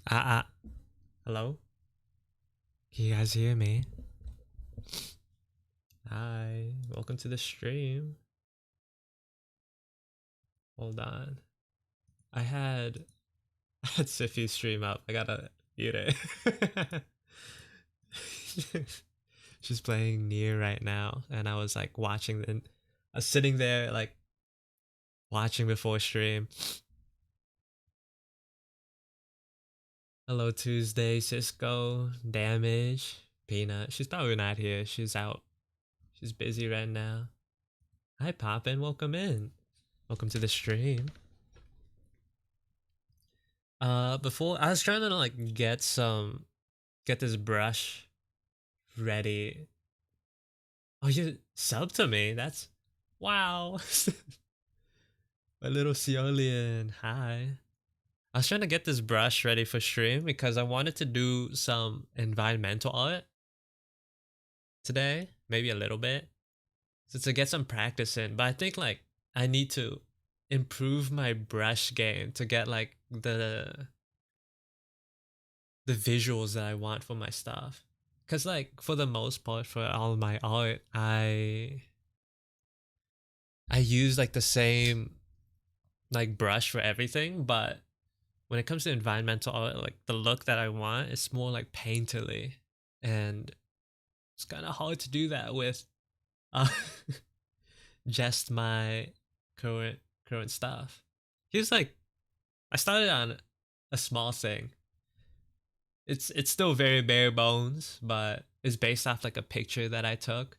Hello? Can you guys hear me? Hi, welcome to the stream. Hold on. I had I had Siffy's stream up. I gotta mute it. She's playing Nier right now, and I was like watching and I was sitting there like watching before stream. Hello Tuesday, Cisco, Damage, Peanut. She's probably not here. She's out. She's busy right now. Hi Poppin, welcome in. Welcome to the stream. Before I was trying to like get this brush ready. Oh, you sub to me. That's wow. My little Ceolian. Hi. I was trying to get this brush ready for stream because I wanted to do some environmental art today, maybe a little bit, so to get some practice in. But I think like I need to improve my brush game to get like the visuals that I want for my stuff. Cause like for the most part for all my art, I use like the same like brush for everything, but when it comes to environmental art, like the look that I want, it's more like painterly, and it's kind of hard to do that with uh, just my current current stuff. Here's like I started on a small thing. It's still very bare bones, but it's based off like a picture that I took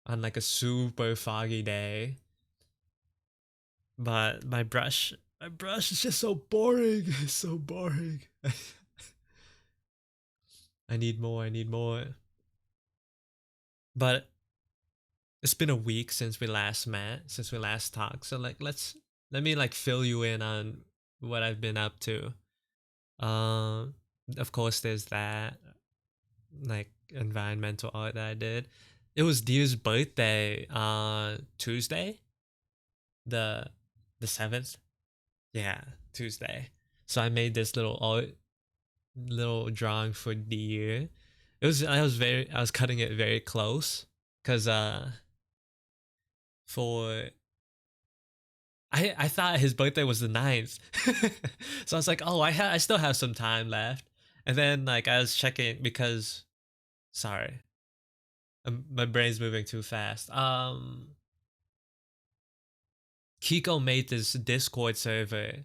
on like a super foggy day. But my brush is just so boring. It's so boring. I need more. I need more. But it's been a week since we last met, since we last talked. So like let me like fill you in on what I've been up to. Um of course there's that like environmental art that I did. It was Deer's birthday on Tuesday, the the 7th. Yeah, Tuesday. So I made this little drawing for Deer. I was cutting it very close cuz for I thought his birthday was the 9th. So I was like, "Oh, I still have some time left." And then like I was checking because sorry, my brain's moving too fast. Kiko made this Discord server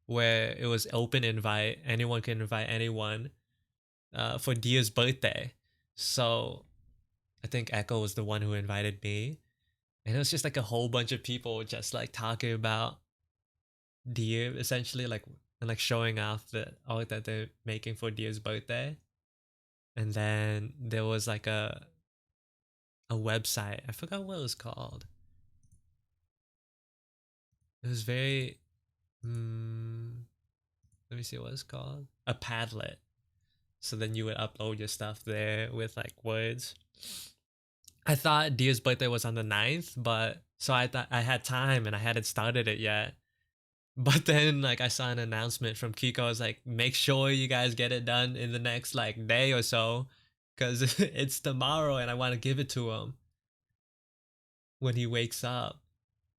where it was open invite, anyone can invite anyone for Dia's birthday. So I think Echo was the one who invited me, and it was just like a whole bunch of people just like talking about Dia essentially, like and like showing off the art that they're making for Dia's birthday. And then there was like a website. I forgot what it was called. It was very let me see what it's called. A Padlet. So then you would upload your stuff there with like words. I thought Dia's birthday was on the 9th, but so I thought I had time and I hadn't started it yet. But then like I saw an announcement from Kiko. I was like, make sure you guys get it done in the next like day or so. Cause it's tomorrow and I want to give it to him when he wakes up.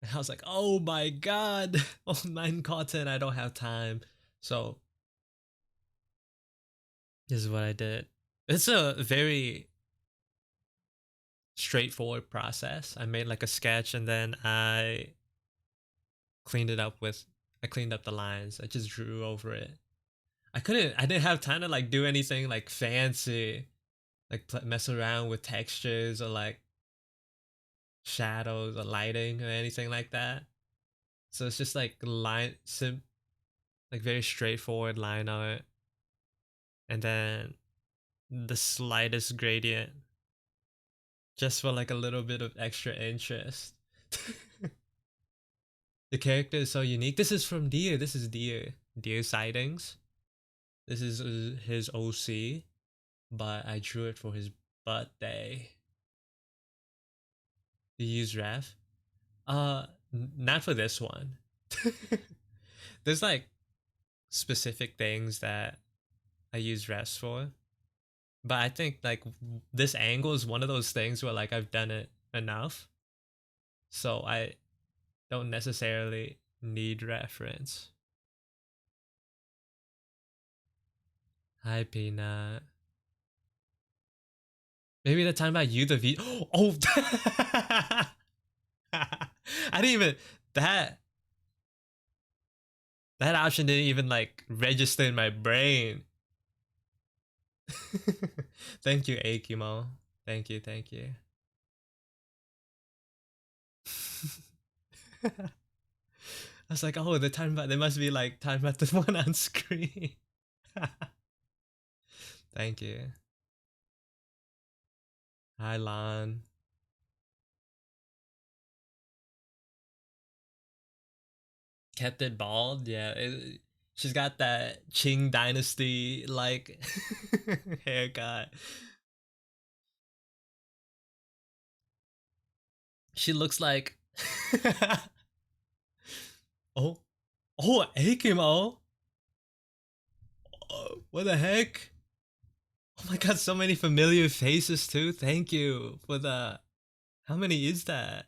And I was like, oh my god, online content, I don't have time. So this is what I did. It's a very straightforward process. I made like a sketch and then cleaned it up with I cleaned up the lines. I just drew over it. I didn't have time to like do anything like fancy, like mess around with textures or like shadows or lighting or anything like that. So it's just like like very straightforward line art, and then the slightest gradient just for like a little bit of extra interest. The character is so unique. This is from Deer. This is Deer. Deer sightings. This is his OC, but I drew it for his birthday. You use ref? Not for this one. There's like specific things that I use refs for. But I think like this angle is one of those things where like I've done it enough, so I don't necessarily need reference. Hi, Peanut. Maybe the time I you the V. Oh, I didn't even that that option didn't even like register in my brain. Thank you, Akimo. Thank you, thank you. I was like, oh, the time there must be like time button one on screen. Thank you. Hi, Lan. Kept it bald. Yeah, she's got that Qing Dynasty like haircut. She looks like. Oh, oh, Akimo. Oh, what the heck? Oh my god, so many familiar faces too. Thank you for the. How many is that?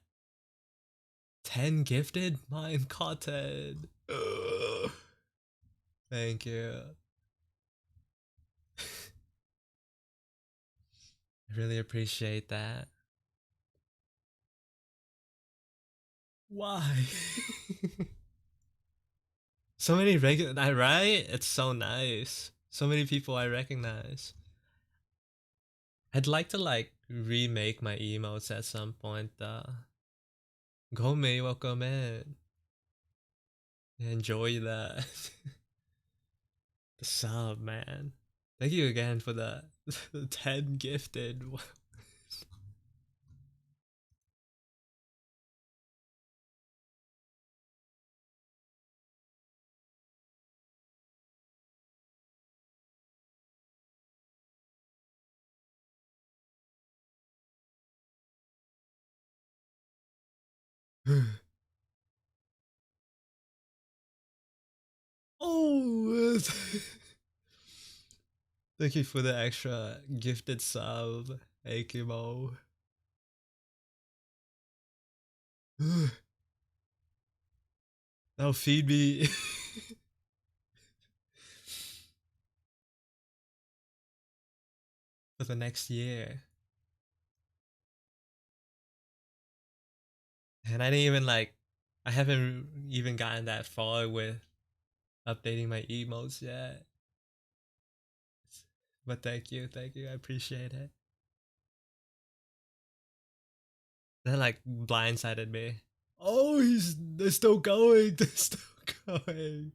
10 gifted? Mine content. Thank you. I really appreciate that. Why? So many regular, right? It's so nice. So many people I recognize. I'd like to like remake my emotes at some point. Gomei, welcome in. Enjoy that. The sub, man. Thank you again for the 10 gifted. Oh, thank you for the extra gifted sub, Akimo. Now feed me. For the next year. And I didn't even like, I haven't even gotten that far with updating my emotes yet. But thank you, I appreciate it. That like blindsided me. Oh, they're still going, they're still going.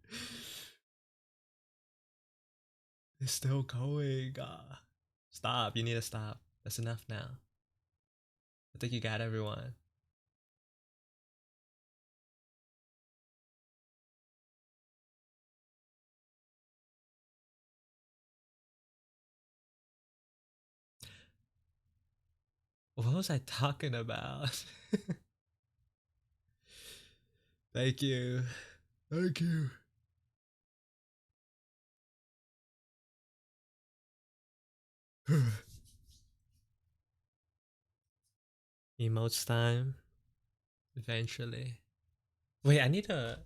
They're still going. Stop, you need to stop. That's enough now. I think you got everyone. What was I talking about? Thank you. Thank you. Emotes time. Eventually. Wait, I need to.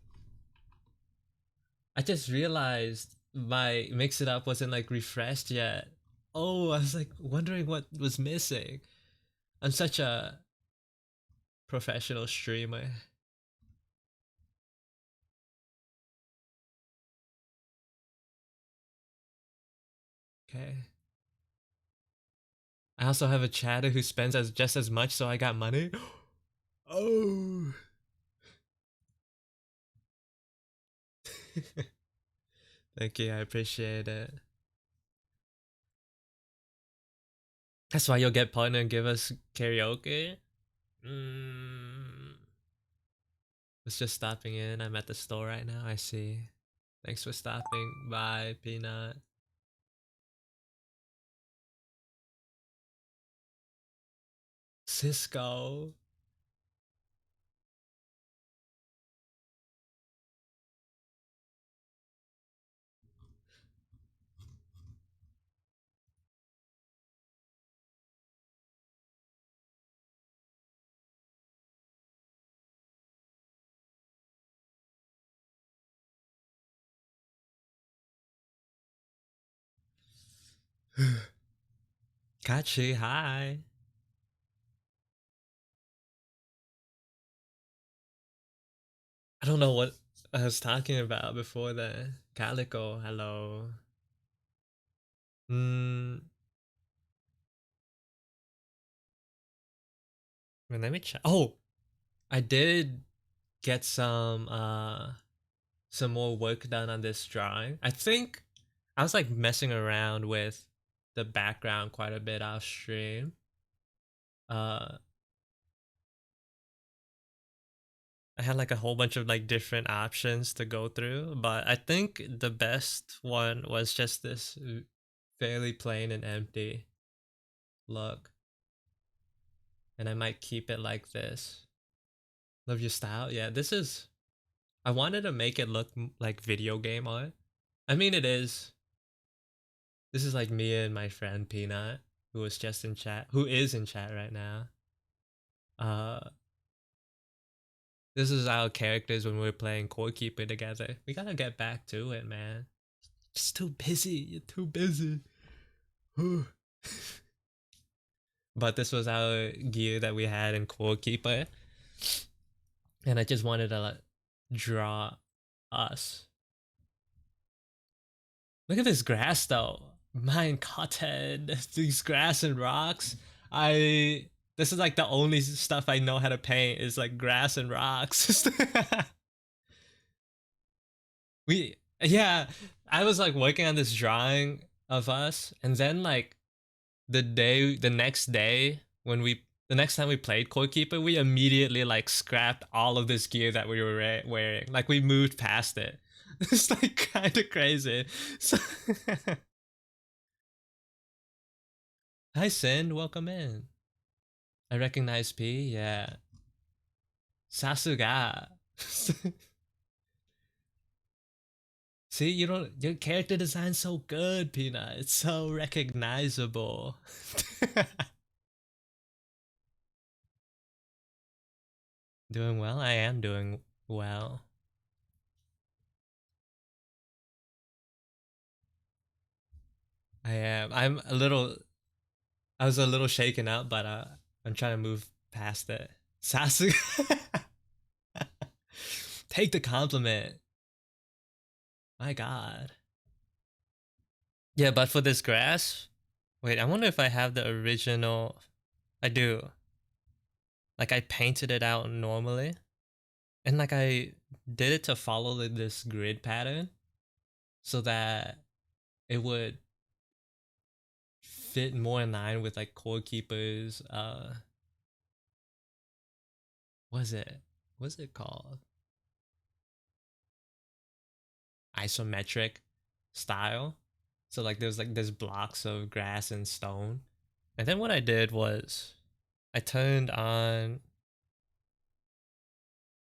I just realized my mix it up wasn't like refreshed yet. Oh, I was like wondering what was missing. I'm such a professional streamer. Okay. I also have a chatter who spends as just as much, so I got money. Oh. Thank you, I appreciate it. That's why you'll get partner and give us karaoke. Mm. Was just stopping in. I'm at the store right now. I see. Thanks for stopping by, Peanut. Cisco. Kachi, hi. I don't know what I was talking about before the Calico. Hello. Hmm. Let me check. Oh, I did get some more work done on this drawing. I think I was like messing around with the background quite a bit off stream. Uh I had like a whole bunch of like different options to go through, but I think the best one was just this fairly plain and empty look. And I might keep it like this. Love your style. Yeah, this is I wanted to make it look like video game art. I mean it is. This is like me and my friend Peanut, who was just in chat, who is in chat right now. Uh, this is our characters when we were playing Core Keeper together. We gotta get back to it, man. Just too busy. You're too busy. But this was our gear that we had in Core Keeper, and I just wanted to like, draw us. Look at this grass though. Mein Gotthead. These grass and rocks. I this is like the only stuff I know how to paint is like grass and rocks. we yeah, I was like working on this drawing of us, and then like the next day when we the next time we played Core Keeper, we immediately like scrapped all of this gear that we were wearing. Like we moved past it. It's like kind of crazy. So hi Sin, welcome in. I recognize P, yeah. Sasuga. See, you don't your character design's so good, Peanut. It's so recognizable. Doing well? I am doing well. I am. I was a little shaken up, but I'm trying to move past it. Sasuga. Take the compliment. My god. Yeah, but for this grass, wait, I wonder if I have the original. I do. Like I painted it out normally, and like I did it to follow this grid pattern so that it would fit more in line with like Core Keeper's was it what's it called, isometric style. So like there's blocks of grass and stone, and then what I did was I turned on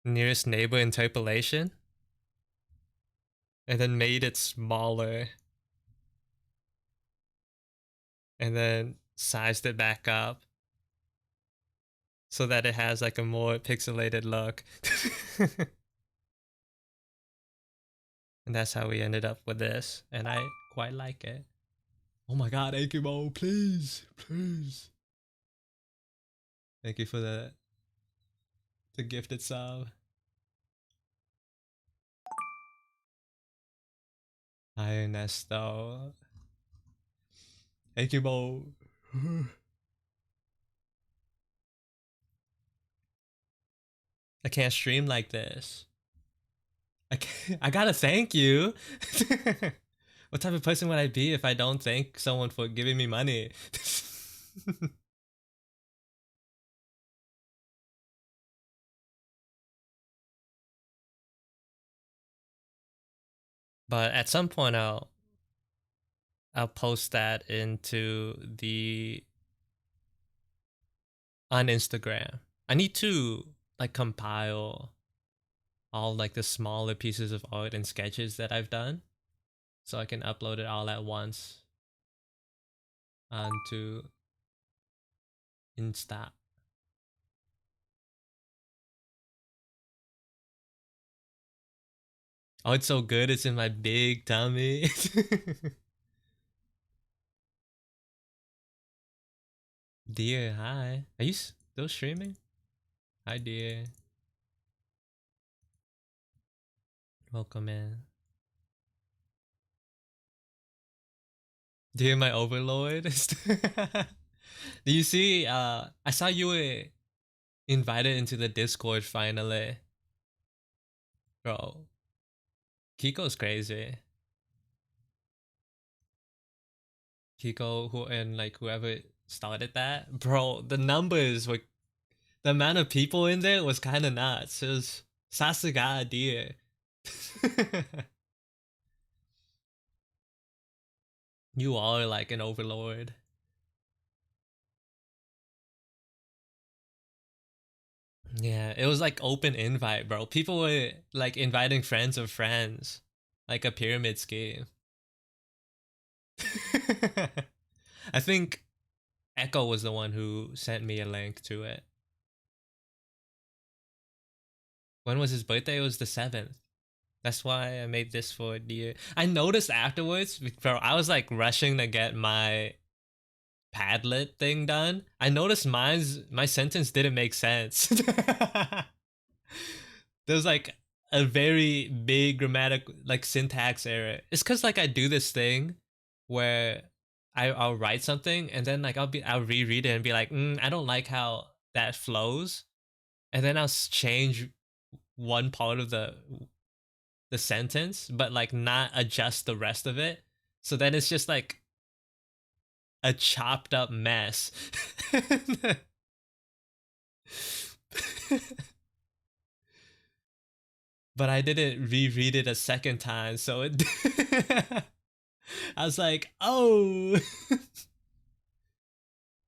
nearest neighbor interpolation and then made it smaller and then sized it back up so that it has like a more pixelated look. And that's how we ended up with this, and I quite like it. Oh my god, Akimo, please, please. Thank you for the gifted sub. Hi Ernesto. Akimo. I can't stream like this. I gotta thank you. What type of person would I be if I don't thank someone for giving me money? But at some point I'll post that into the on Instagram. I need to like compile all like the smaller pieces of art and sketches that I've done so I can upload it all at once onto Insta. Oh, it's so good. It's in my big tummy. Dear, hi. Are you still streaming? Hi, dear. Welcome in. Dear, my overlord. Do you see? I saw you were invited into the Discord finally, bro. Kiko's crazy. Kiko, who and like whoever started that, bro. The numbers were the amount of people in there was kind of nuts. It was Sasuga idea. You are like an overlord. Yeah, it was like open invite, bro. People were like inviting friends of friends, like a pyramid scheme. I think Echo was the one who sent me a link to it. When was his birthday? It was the 7th. That's why I made this for the. I noticed afterwards, bro. I was like rushing to get my Padlet thing done. I noticed my sentence didn't make sense. There was like a very big grammatic like syntax error. It's cause like I do this thing where I'll write something and then like I'll reread it and be like, I don't like how that flows, and then I'll change one part of the sentence, but like not adjust the rest of it. So then it's just like a chopped up mess. But I didn't reread it a second time, so it I was like, oh.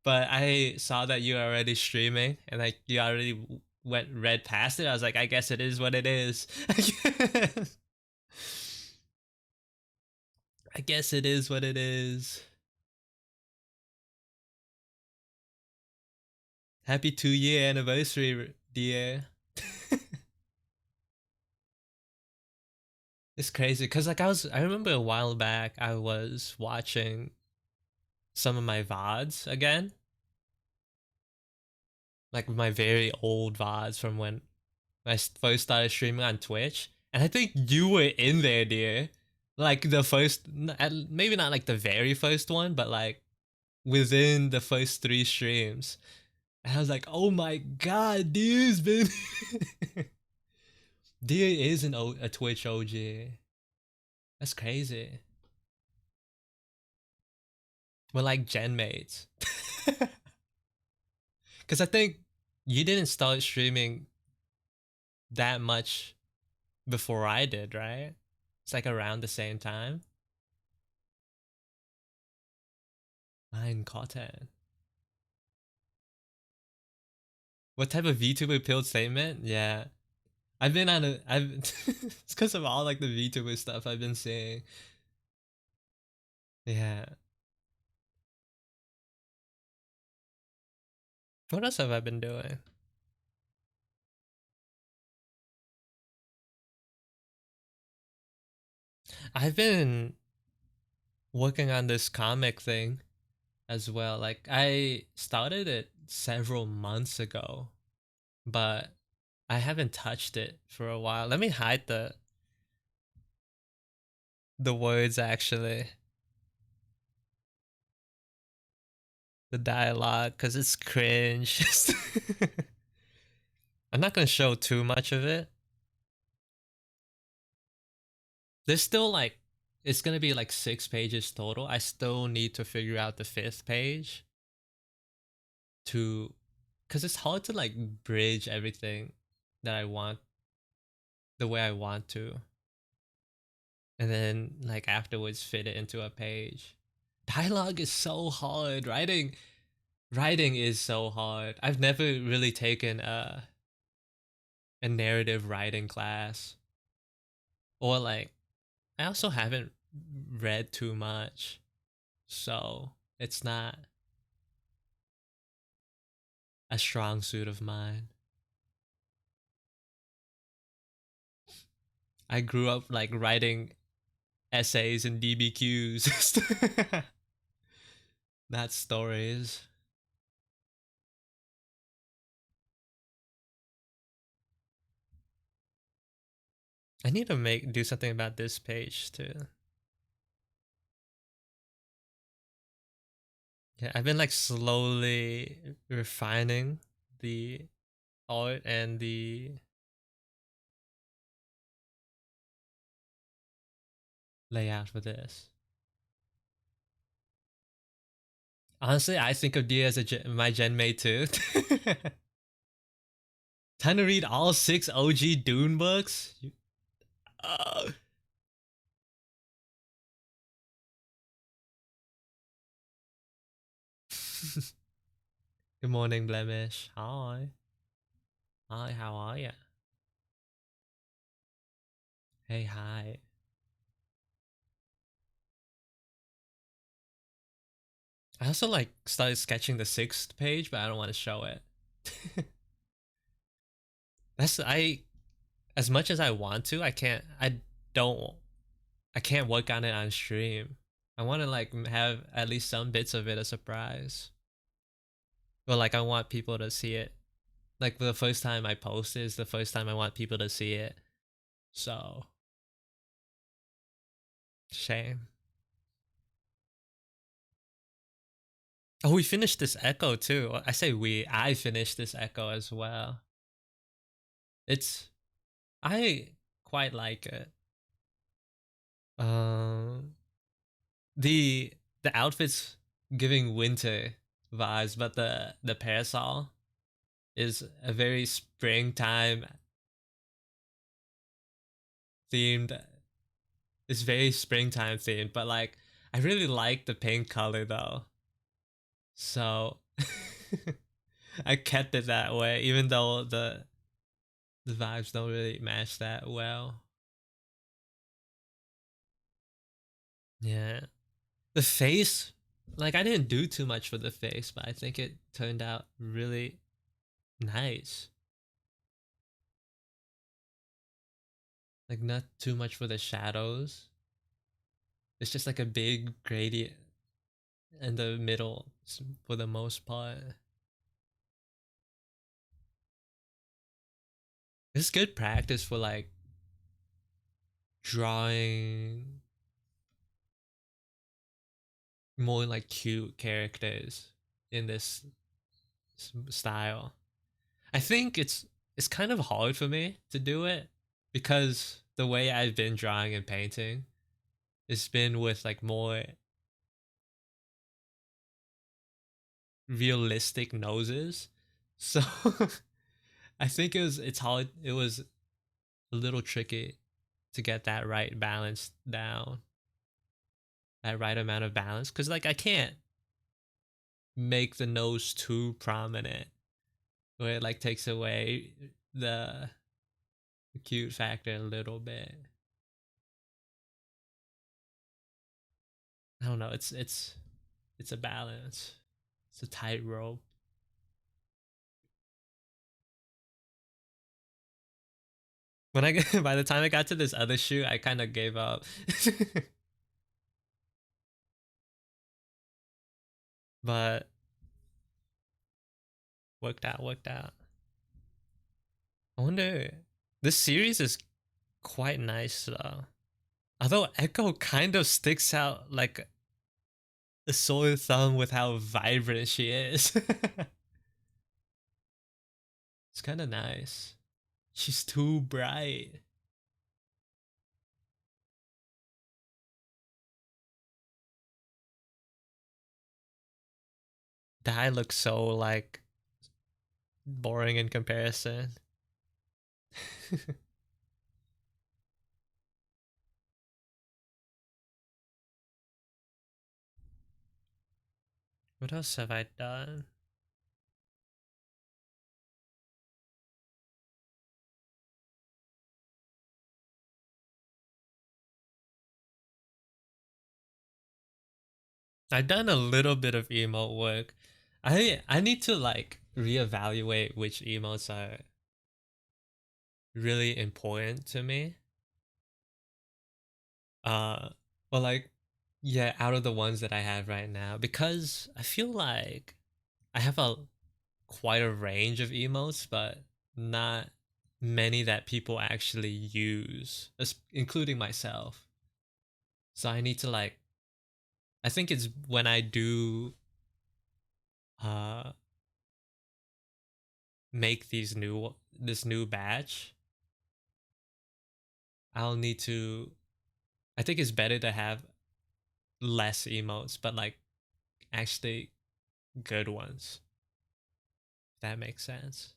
But I saw that you were already streaming and like you already went read past it. I was like, I guess it is what it is. I guess it is what it is. Happy 2-year anniversary, dear. It's crazy because like I remember a while back I was watching some of my VODs again, like my very old VODs from when I first started streaming on Twitch, and I think you were in there, dear. Like the first, maybe not like the very first one, but like within the first 3 streams. And I was like, oh my god, dude's been. Dear is a Twitch OG. That's crazy. We're like gen mates. Because I think you didn't start streaming that much before I did, right? It's like around the same time. Mine Cotton. What type of VTuber build statement? Yeah. I've been on a I've it's because of all like the VTuber stuff I've been seeing. Yeah. What else have I been doing? I've been working on this comic thing as well. Like I started it several months ago, but I haven't touched it for a while. Let me hide the words actually. The dialogue cuz it's cringe. I'm not going to show too much of it. There's still like it's going to be like 6 pages total. I still need to figure out the 5th page to cuz it's hard to like bridge everything that I want the way I want to, and then like afterwards fit it into a page. Dialogue is so hard. Writing is so hard. I've never really taken a narrative writing class, or like I also haven't read too much, so it's not a strong suit of mine. I grew up like writing essays and DBQs, not stories. I need to do something about this page too. Yeah, I've been like slowly refining the art and the layout for this. Honestly, I think of you as my gen mate too. Time to read all 6 OG Dune books. Uh, Good morning, Blemish. Hi. Hi, how are ya? Hey, hi. I also like started sketching the 6th page, but I don't want to show it. That's I as much as I want to, don't I can't work on it on stream. I want to like have at least some bits of it a surprise. But like I want people to see it. Like the first time I post is the first time I want people to see it. So shame. Oh, we finished this echo too. I finished this echo as well. It's I quite like it. Um the outfits giving winter vibes, but the parasol is a very springtime themed. It's very springtime themed, but like I really like the pink color though. So I kept it that way, even though the vibes don't really match that well. Yeah. The face, like I didn't do too much for the face, but I think it turned out really nice. Like not too much for the shadows. It's just like a big gradient in the middle for the most part. It's good practice for like drawing more like cute characters in this style. I think it's kind of hard for me to do it because the way I've been drawing and painting, it's been with like more realistic noses. So I think it was a little tricky to get that right balance down, that right amount of balance. Cause like I can't make the nose too prominent where it like takes away the cute factor a little bit. I don't know. It's a balance. It's a tightrope. When I by the time I got to this other shoot, I kind of gave up. But worked out, worked out. I wonder. This series is quite nice though. Although Echo kind of sticks out like a sore thumb with how vibrant she is. It's kind of nice. She's too bright. Dai looks so like boring in comparison. What else have I done? I've done a little bit of emote work. I need to like reevaluate which emotes are really important to me. Uh well like yeah, out of the ones that I have right now because I feel like I have a quite a range of emotes but not many that people actually use, including myself. So I need to like, I think it's when I do uh make this new batch, I'll need to, I think it's better to have less emotes, but like actually good ones. If that makes sense.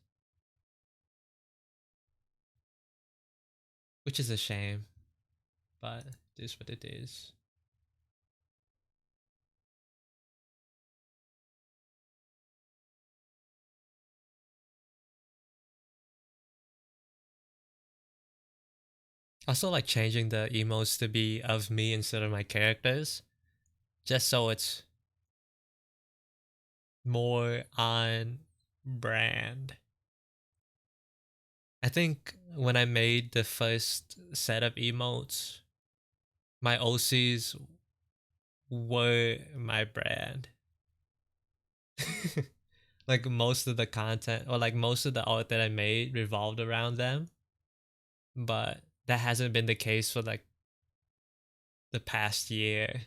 Which is a shame, but it is what it is. Also, like changing the emotes to be of me instead of my characters, just so it's more on brand. I think when I made the first set of emotes, my OCs were my brand. Like most of the content or like most of the art that I made revolved around them, but that hasn't been the case for like the past year.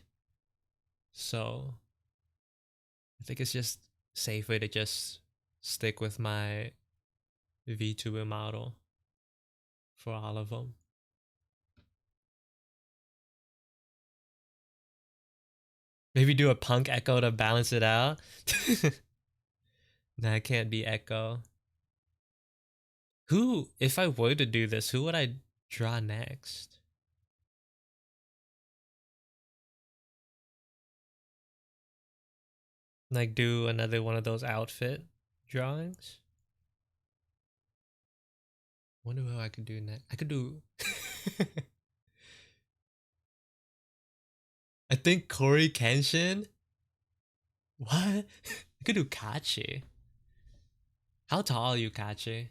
So I think it's just safer to just stick with my VTuber model for all of them. Maybe do a punk echo to balance it out. Nah, it can't be echo. Who, if I were to do this, who would I draw next? Like do another one of those outfit drawings? Wonder who I could do next. I could do I think Corey Kenshin. What? I could do Kachi. How tall are you, Kachi?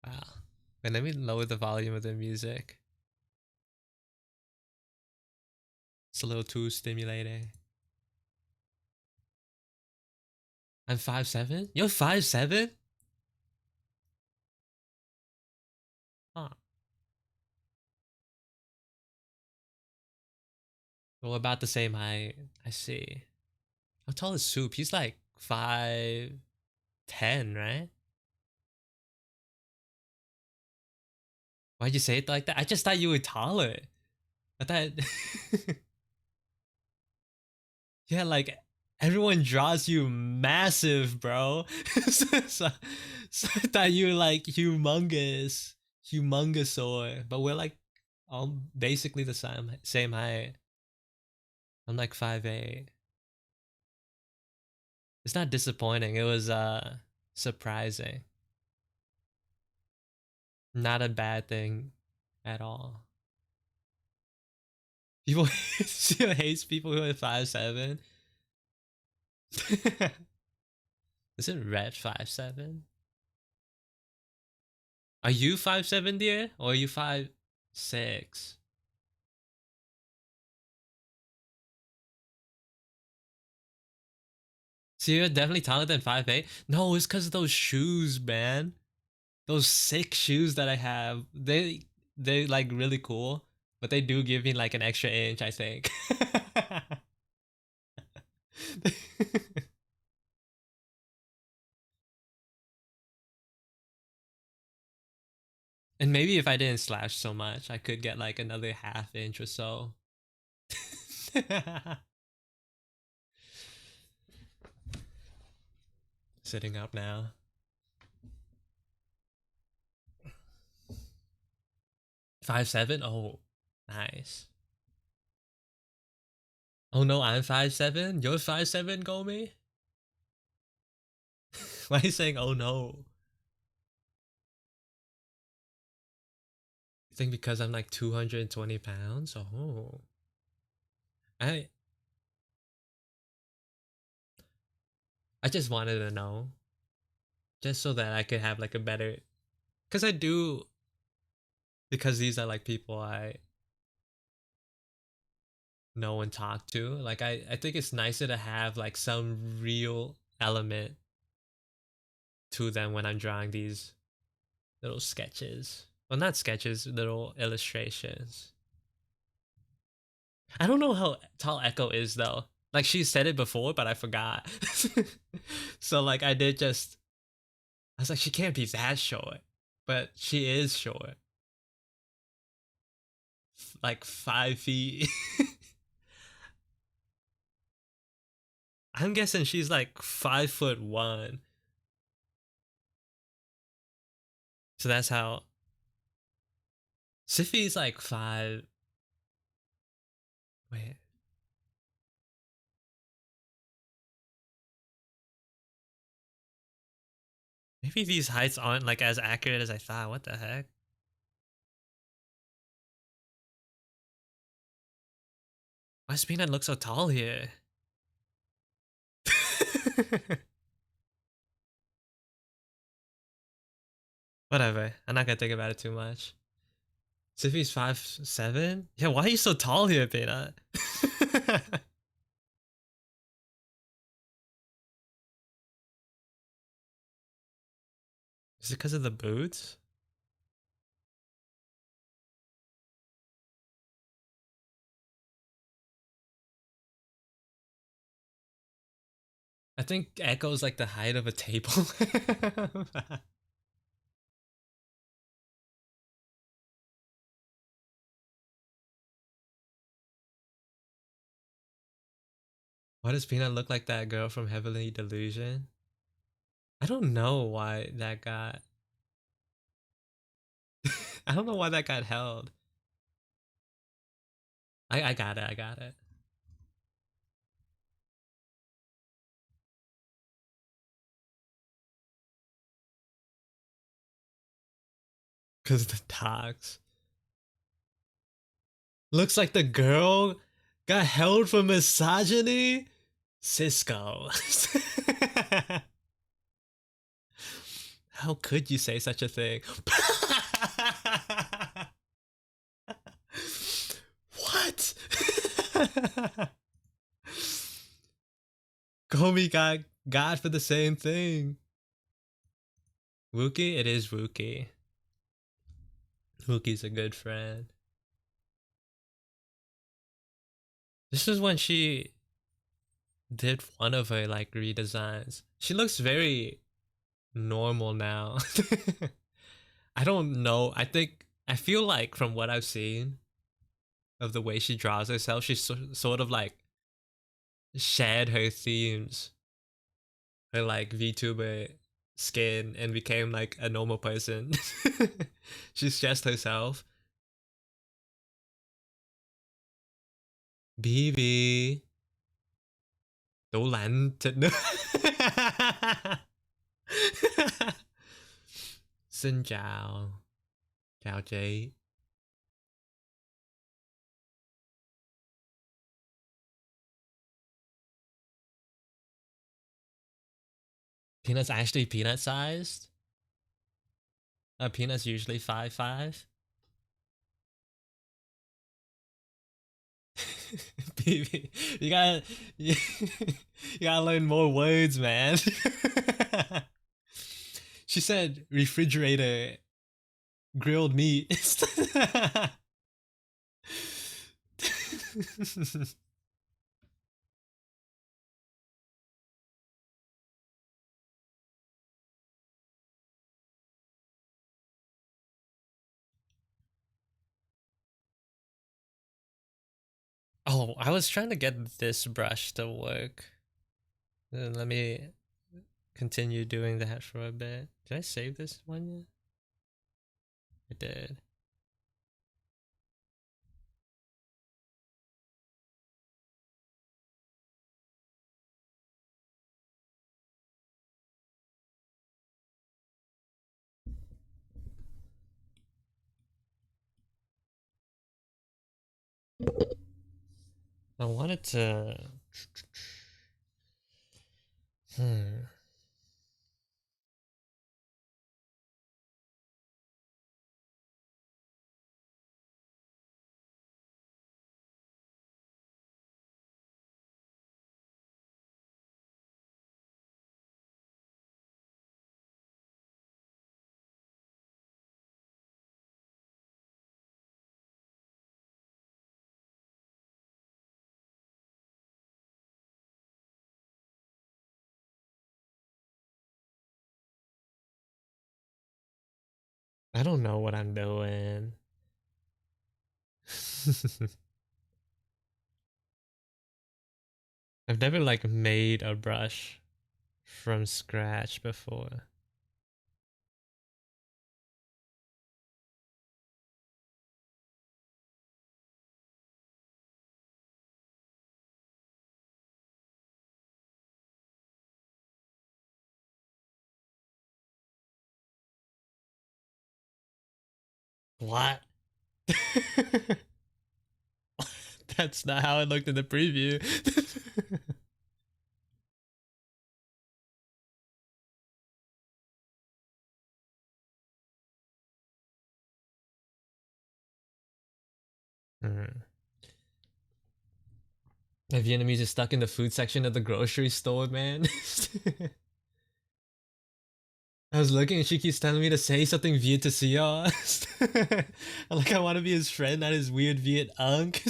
Wow. And let me lower the volume of the music. It's a little too stimulating. I'm 5'7"? You're 5'7"? Huh. Well, about the same height. I see. How tall is Soup? He's like 5'10", right? Why'd you say it like that? I just thought you were taller. I thought yeah, like everyone draws you massive, bro. so, so I thought you were like humongous, humongousaur. But we're like all basically the same height. I'm like 5'8". It's not disappointing. It was surprising. Not a bad thing at all. People still hates people who are 5'7". Isn't Red 5'7"? Are you 5'7", dear? Or are you 5'6"? So you're definitely taller than 5'8"? No, it's because of those shoes, man. Those sick shoes that I have. They're like really cool, but they do give me like an extra inch, I think. And maybe if I didn't slash so much, I could get like another half inch or so. Sitting up now. 5'7"? Oh, nice. Oh no, I'm 5'7"? You're 5'7", Gomi? Why are you saying oh no? You think because I'm like 220 pounds? Oh. I I just wanted to know. Just so that I could have like a better, because I do, because these are like people I know and talk to. Like I think it's nicer to have like some real element to them when I'm drawing these little sketches. Well, not sketches, little illustrations. I don't know how tall Echo is though. Like she said it before, but I forgot. So like I did just I was like, she can't be that short. But she is short. Like 5 feet. I'm guessing she's like 5'1". So that's how Siffy's like 5. Wait. Maybe these heights aren't like as accurate as I thought. What the heck? Why does Peanut look so tall here? Whatever. I'm not gonna think about it too much. Siffy's 5'7"? Yeah, why are you so tall here, Peanut? Is it because of the boots? I think Echo's like the height of a table. Why does Peanut look like that girl from Heavenly Delusion? I don't know why that got. I don't know why that got held. I got it. I got it. Because the dogs. Looks like the girl got held for misogyny. Cisco. How could you say such a thing? What? Komi got God for the same thing. Wookie? It is Wookie. Wookie's a good friend. This is when she did one of her like redesigns. She looks very normal now. I don't know. I feel like from what I've seen of the way she draws herself, she sort of like shed her themes, her like VTuber skin, and became like a normal person. She's just herself. BB. Tủ lạnh thịt nước. Xin chào. Chào chị. Peanut's actually peanut sized. Peanut's usually 5'5". BB, you, you gotta learn more words, man. She said refrigerator grilled meat. Oh, I was trying to get this brush to work. Let me continue doing that for a bit. Did I save this one yet? I did. I wanted to. Hmm. I don't know what I'm doing. I've never like made a brush from scratch before. What? That's not how it looked in the preview. Hmm. The Vietnamese is stuck in the food section of the grocery store, man. I was looking and she keeps telling me to say something Viet to see y'all. Like I want to be his friend, not his weird Viet unk.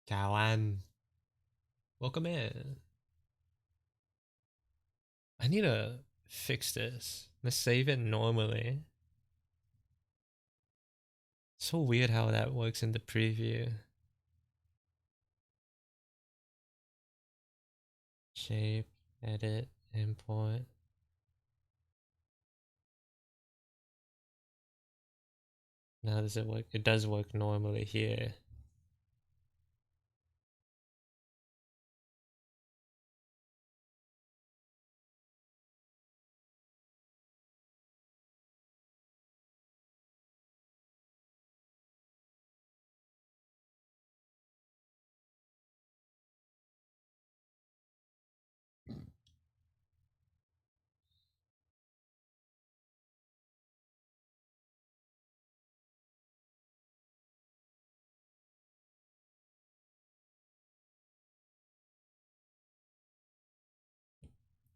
Chào anh. Welcome in. I need to fix this. Let's save it normally. So weird how that works in the preview. Shape, edit, import. Now does it work? It does work normally here.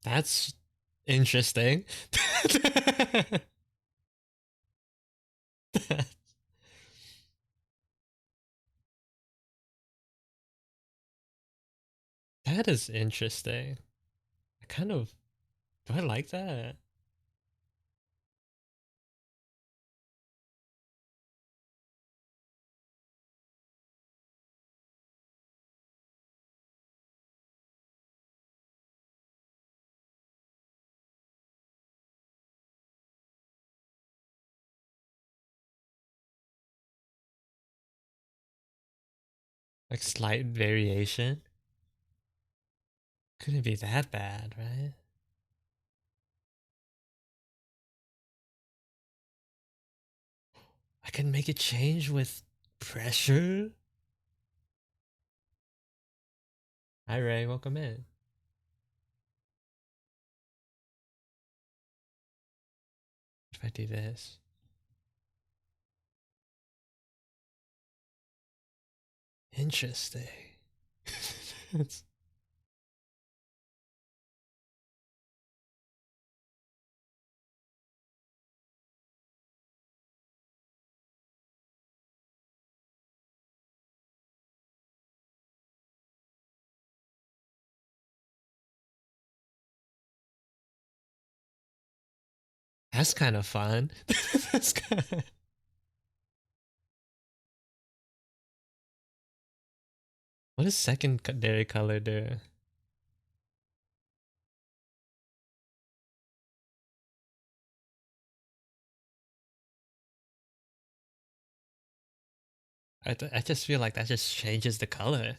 That's interesting. That is interesting. I kind of do I like that? Like slight variation? Couldn't be that bad, right? I can make it change with pressure? Hi Ray, welcome in. If I do this. Interesting. That's kind of fun. That's kind of... What does secondary color do? I just feel like that just changes the color.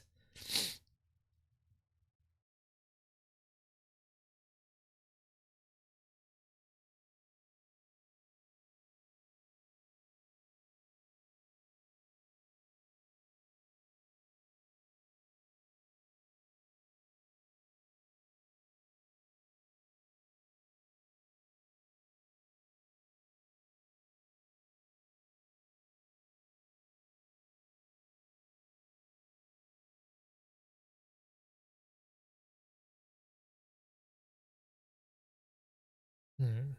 Hmm.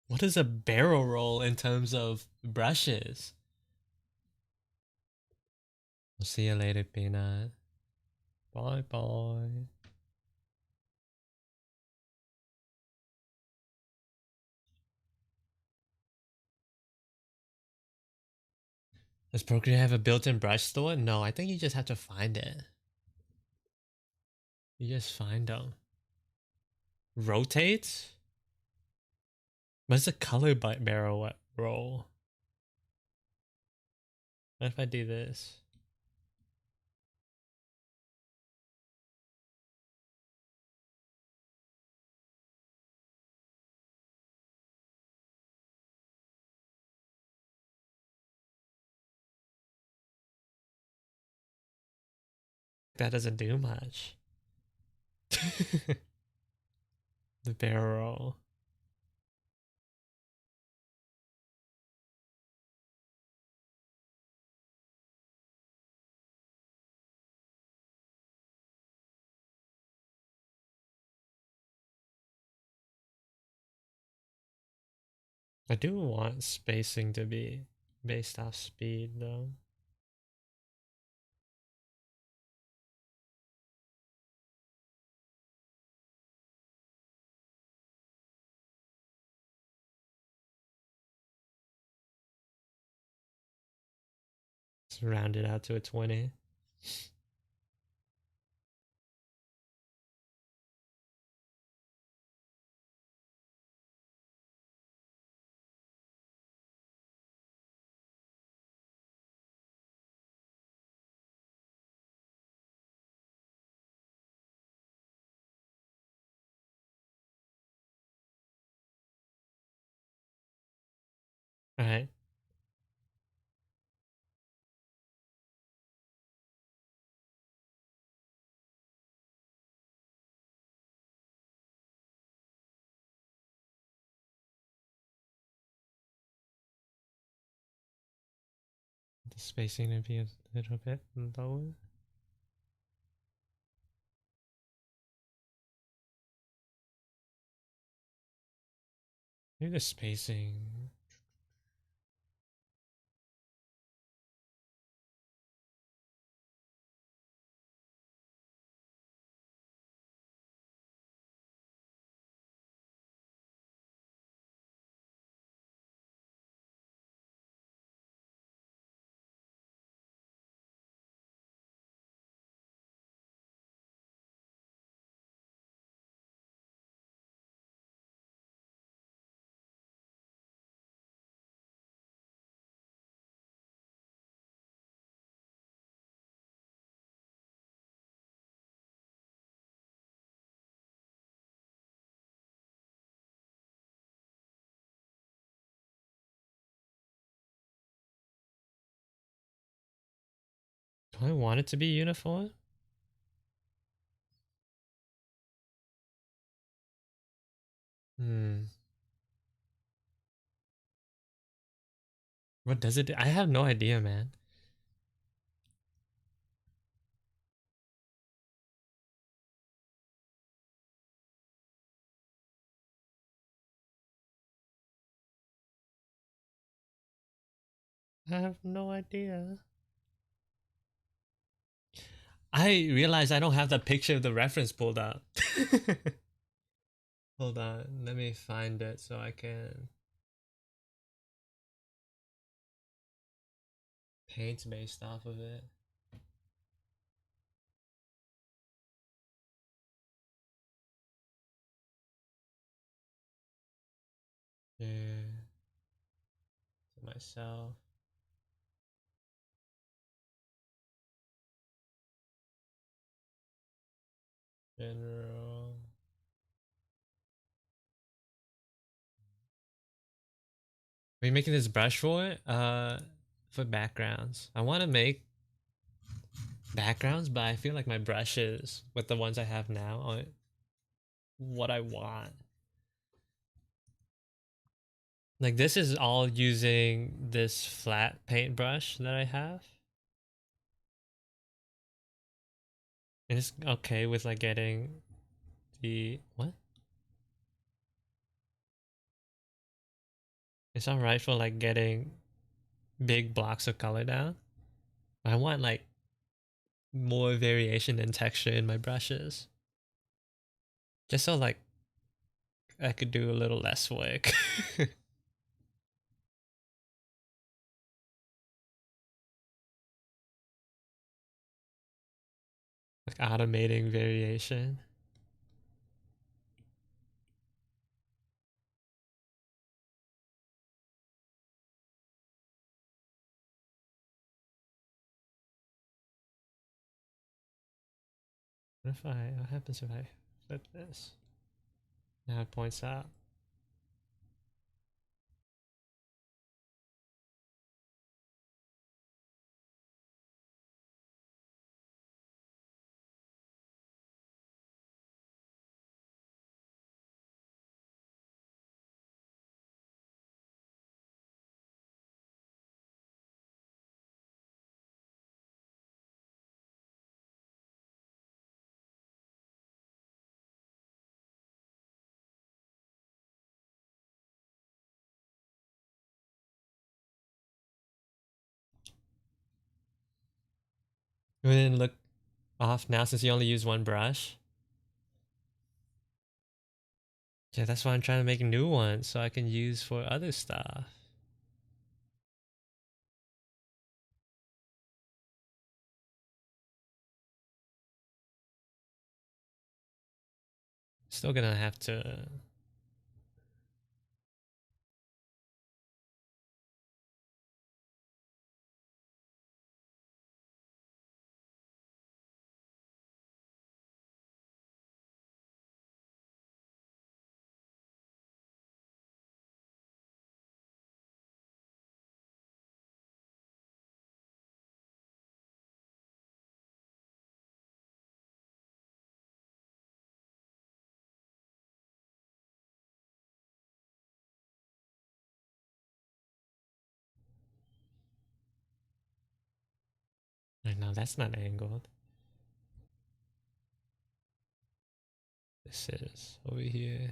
What is a barrel roll in terms of brushes? I'll see you later, Peanut. Bye bye. Does Procreate have a built-in brush store? No, I think you just have to find it. You just find them. Rotate? What's the color barrel roll? What if I do this? That doesn't do much. The barrel. I do want spacing to be based off speed though. Let's round it out to a 20. Alright. The spacing to be a little bit lower. Maybe the spacing. Do I want it to be uniform? What does it do? I have no idea, man. I have no idea. I realize I don't have the picture of the reference pulled up. Hold on, let me find it so I can paint based off of it. Yeah, to myself. General. Are you making this brush for it? For backgrounds. I want to make backgrounds, but I feel like my brushes with the ones I have now are what I want. Like this is all using this flat paintbrush that I have. And it's okay with like getting the what? It's alright for like getting big blocks of color down. But I want like more variation and texture in my brushes. Just so like I could do a little less work. Like automating variation. What happens if I flip this? Now it points out. It didn't look off now since you only use one brush. Yeah, that's why I'm trying to make new ones so I can use for other stuff. Still gonna have to. I know that's not angled. This is over here.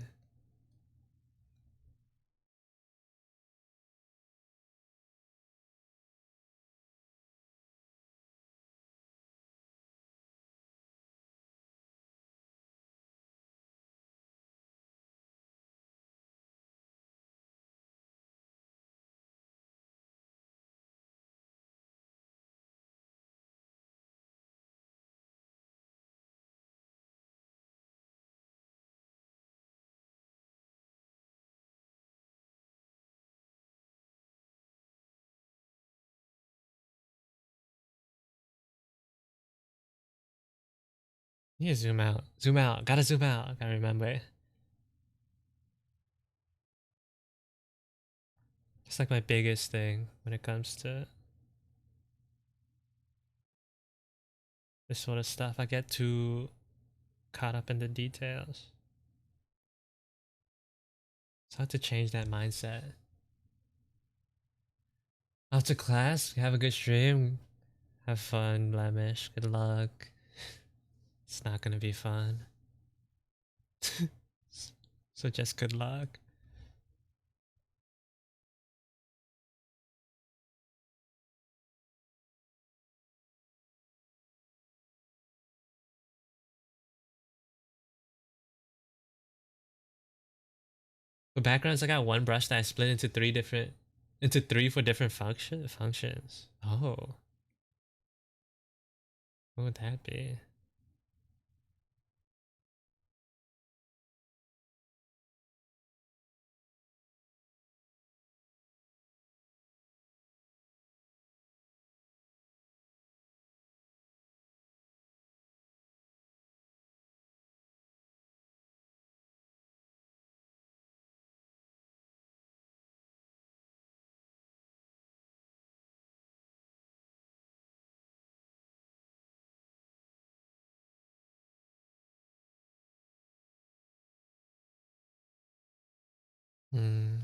You zoom out. Zoom out. Gotta zoom out. Gotta remember it. It's like my biggest thing when it comes to this sort of stuff. I get too caught up in the details. So I have to change that mindset. After class, have a good stream. Have fun, Blemish. Good luck. It's not gonna be fun. So just good luck. For backgrounds, I got one brush that I split into three for different functions. Oh, what would that be? Hmm.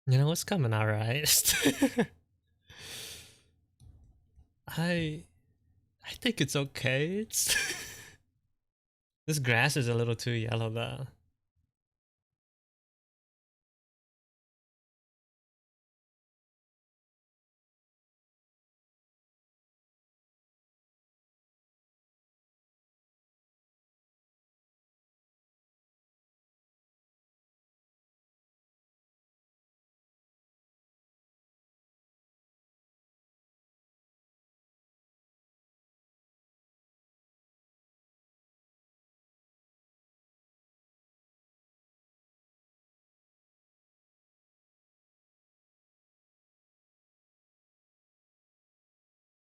You know, it's coming all right. I I think it's okay. It's this grass is a little too yellow though.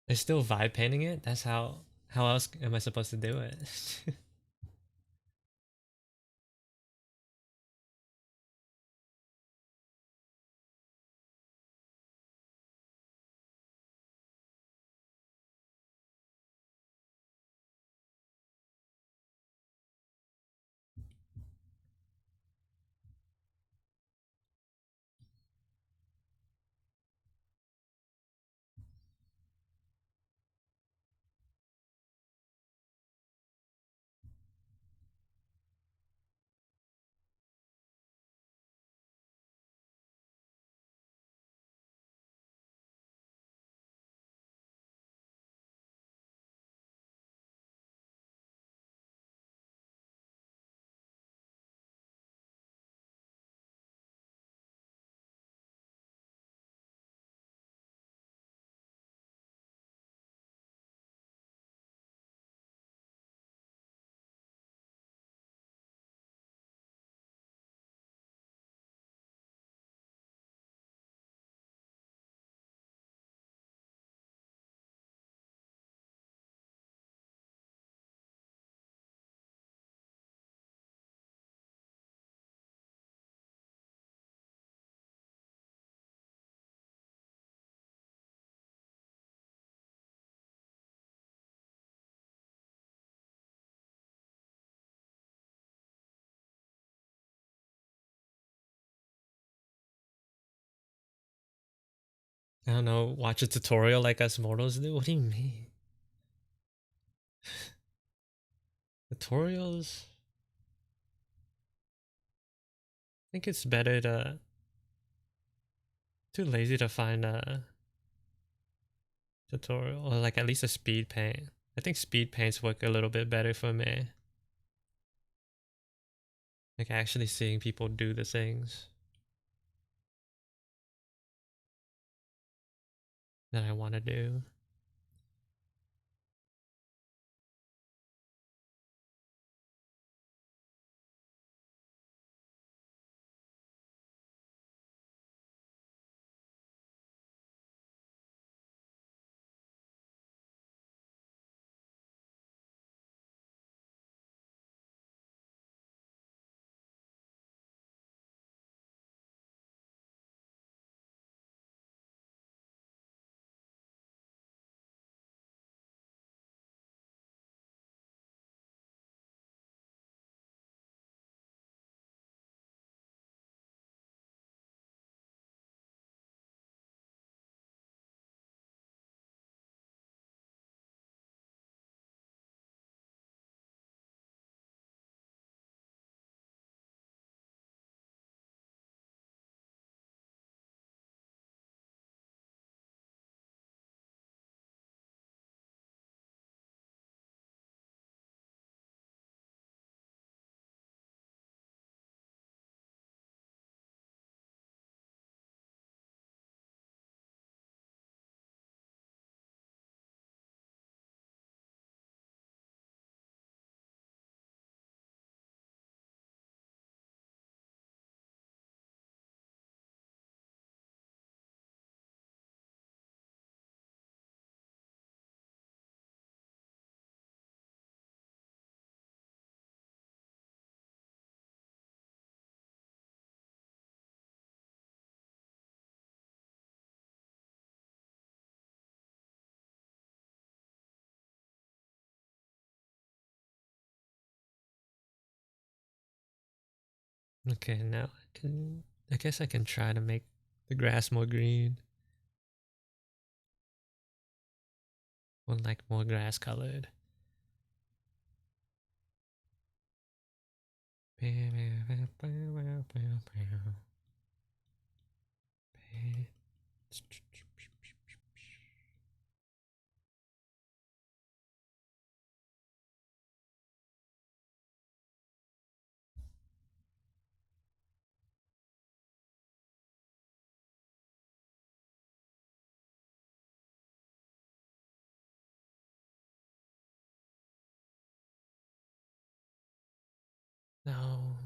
They're still vibe painting it. That's how else am I supposed to do it? I don't know, watch a tutorial like us mortals do? What do you mean? Tutorials? I think it's better to too lazy to find a tutorial or like at least a speed paint. I think speed paints work a little bit better for me. Like actually seeing people do the things that I want to do. Okay, now I guess I can try to make The grass more green. Or like more grass colored. No.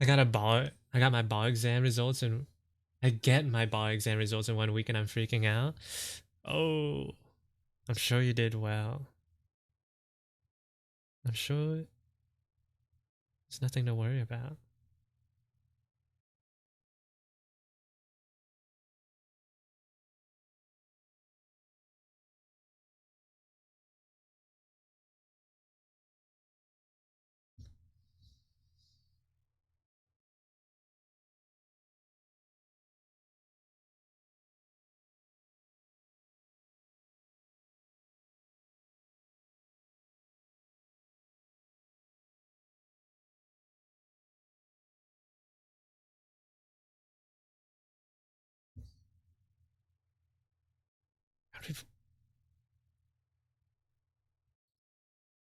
I got my bar exam results and I get my bar exam results in 1 week and I'm freaking out. Oh, I'm sure you did well. I'm sure there's nothing to worry about.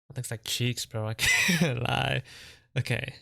It looks like cheeks, bro. I can't lie. Okay.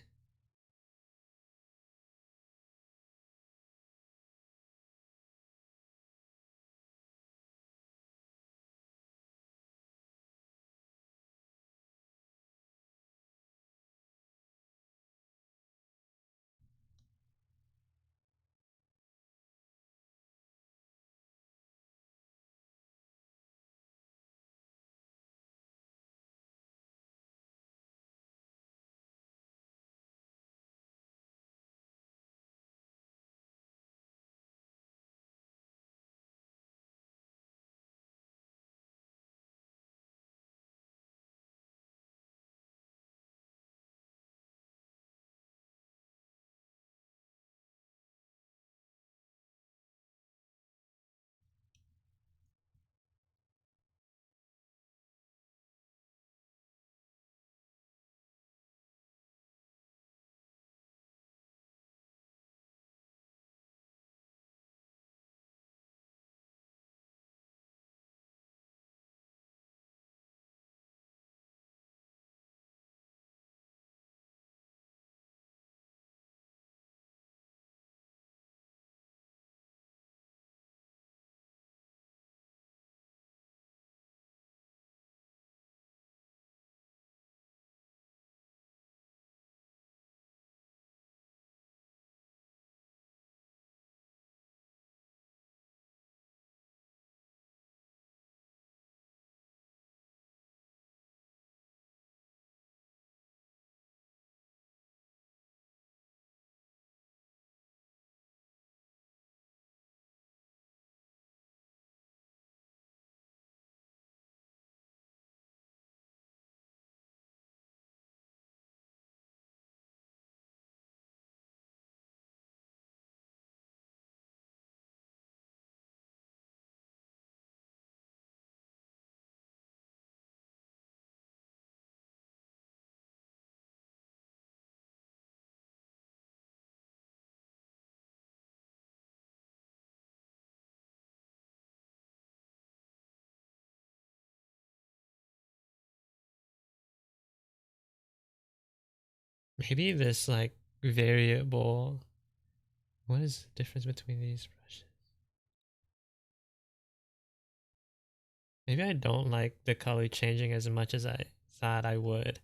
Maybe this like variable. What is the difference between these brushes? Maybe I don't like the color changing as much as I thought I would.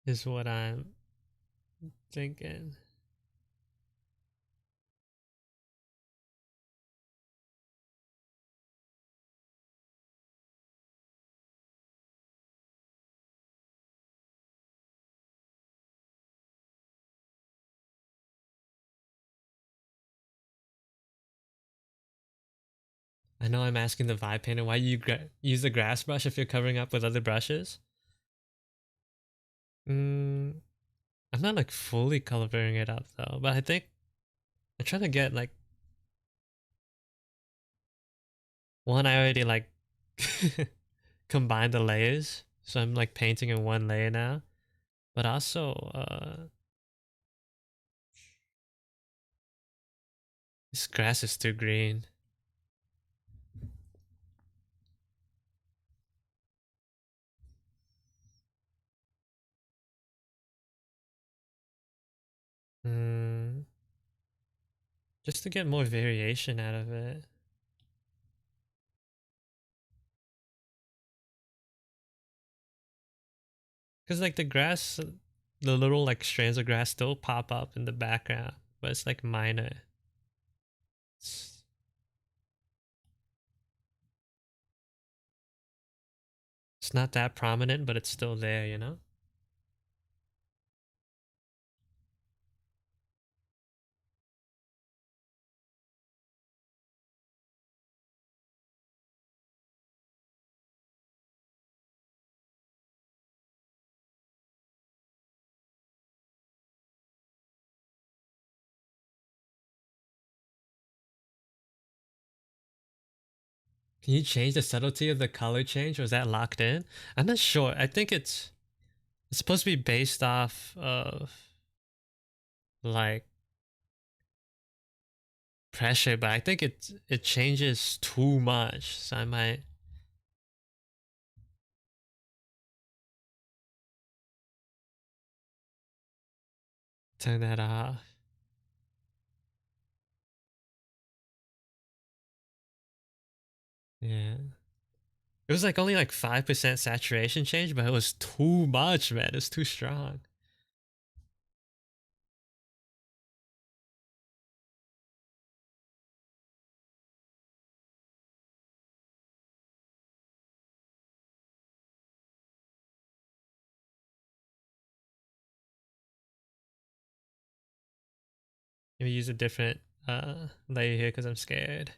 Is what I'm thinking. I know I'm asking the vibe painter why you use the grass brush if you're covering up with other brushes. Mm, I'm not like fully coloring it up though, but I think I try to get like one. I already like combine the layers, so I'm like painting in one layer now. But also, this grass is too green. Mm, just to get more variation out of it. Because like the grass, the little like strands of grass still pop up in the background, but it's like minor. It's, it's not that prominent, but it's still there, you know? Can you change the subtlety of the color change, or is that locked in? I'm not sure. I think it's supposed to be based off of like pressure, but I think it changes too much. So I might turn that off. Yeah. It was like only like 5% saturation change, but it was too much, man. It's too strong. Maybe use a different layer here because I'm scared.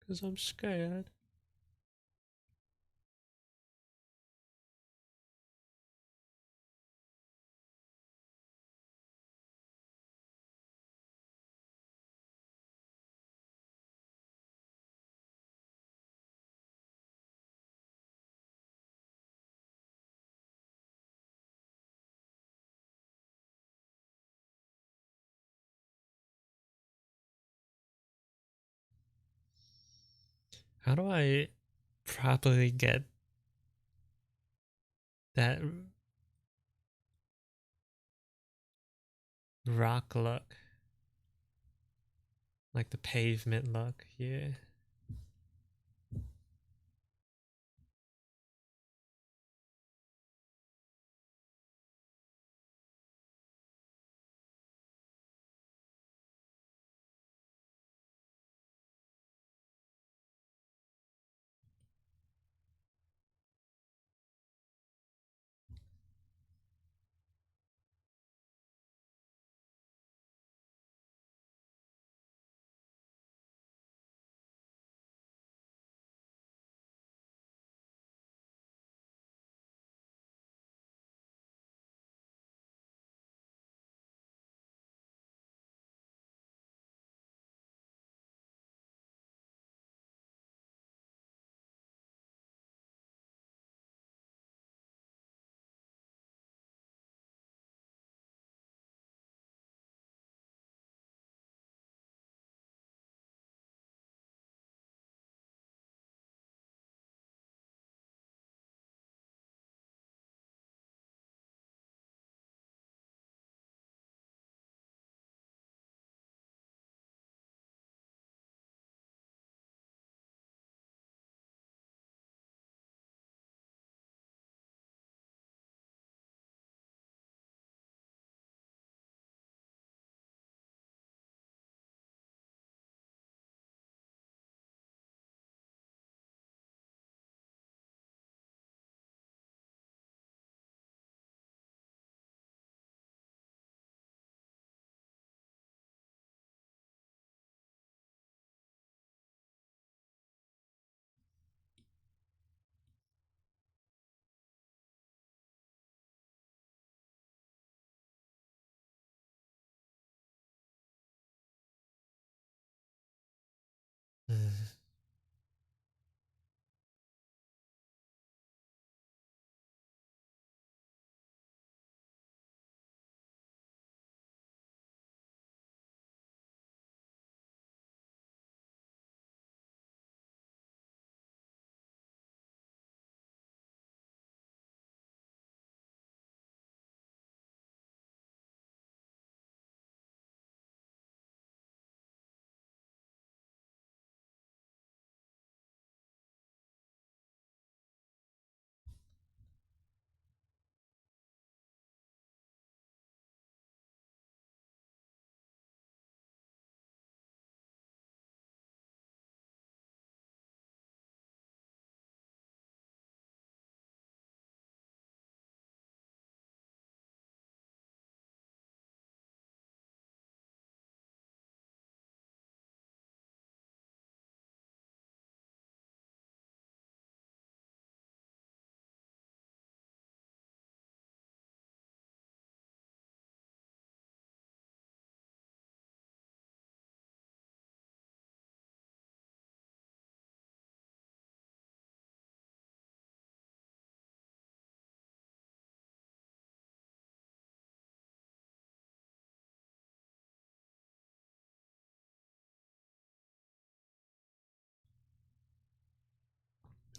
Because I'm scared. How do I properly get that rock look? Like the pavement look here.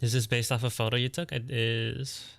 Is this based off a photo you took? It is.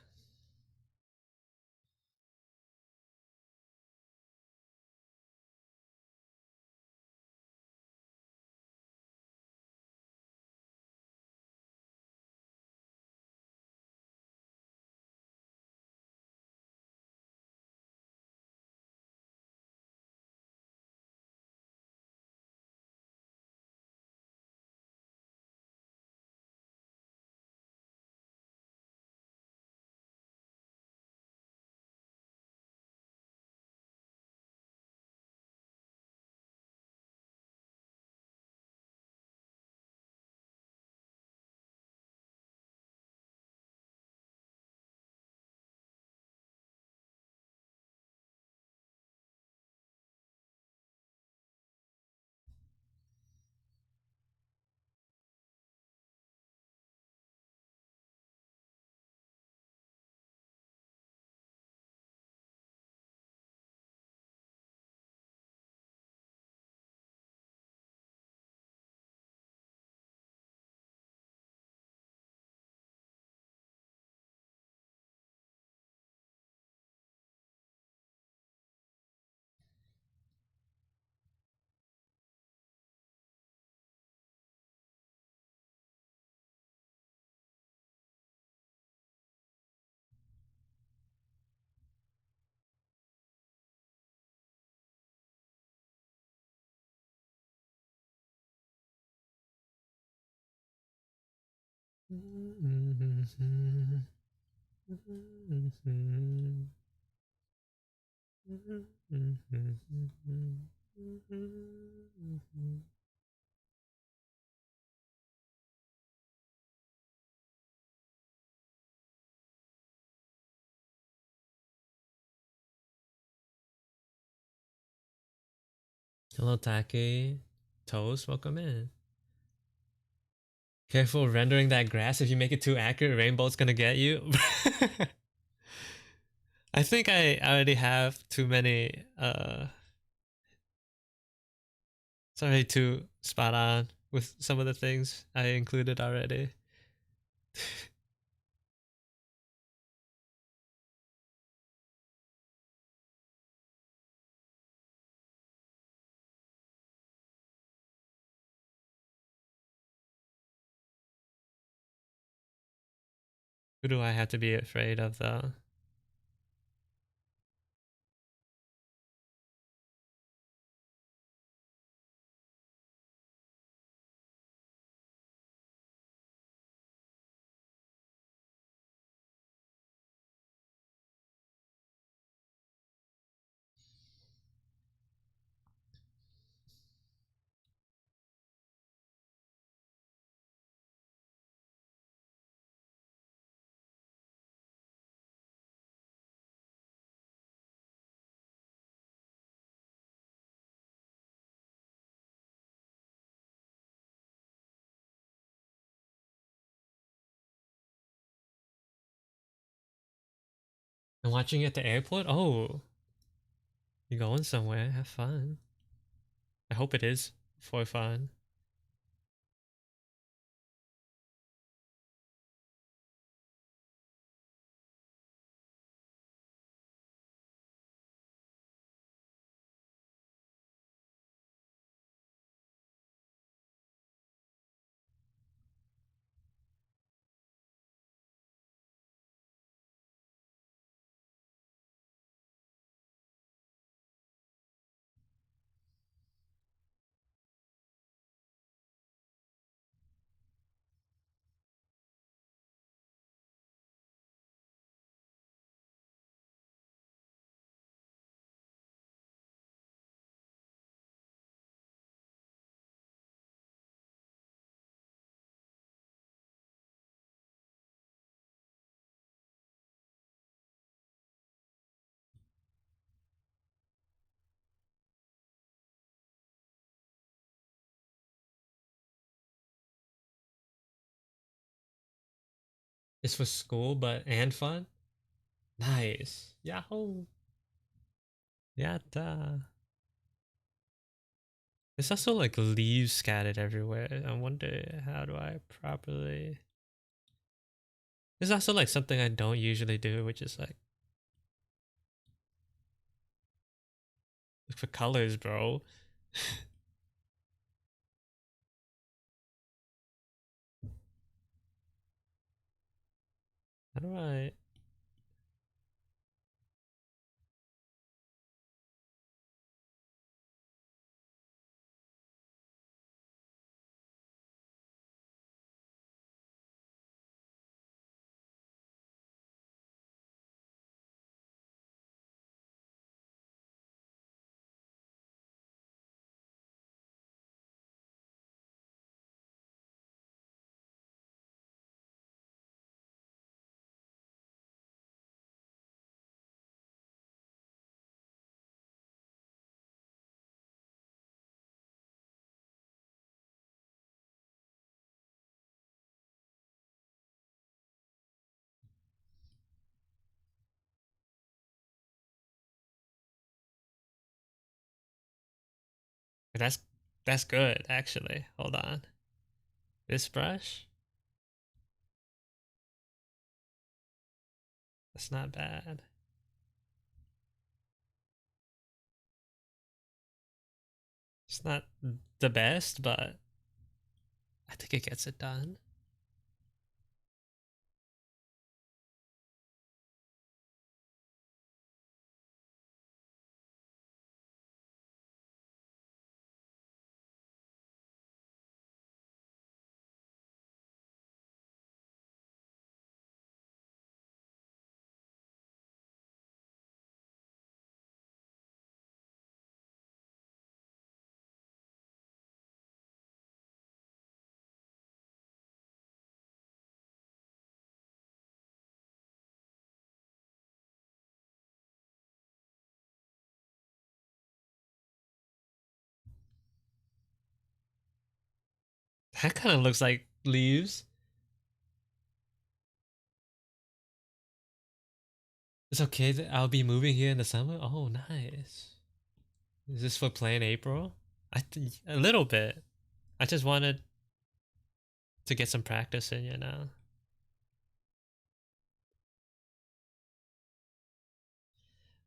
Hello, Taki. Toast, welcome in. Careful rendering that grass. If you make it too accurate, Rainbow's gonna get you. I think I already have too many. It's already too spot on with some of the things I included already. Who do I have to be afraid of though? I'm watching you at the airport? Oh, you going somewhere? Have fun. I hope it is for fun. It's for school, but and fun? Nice. Yahoo! Yatta. There's also like leaves scattered everywhere. I wonder how do I properly There's also like something I don't usually do, which is like look for colors, bro. How do I? That's that's good actually. Hold on. This brush? That's not bad. It's not the best, but I think it gets it done. That kind of looks like leaves. It's okay that I'll be moving here in the summer. Oh, nice. Is this for playing April? A little bit. I just wanted to get some practice in, you know.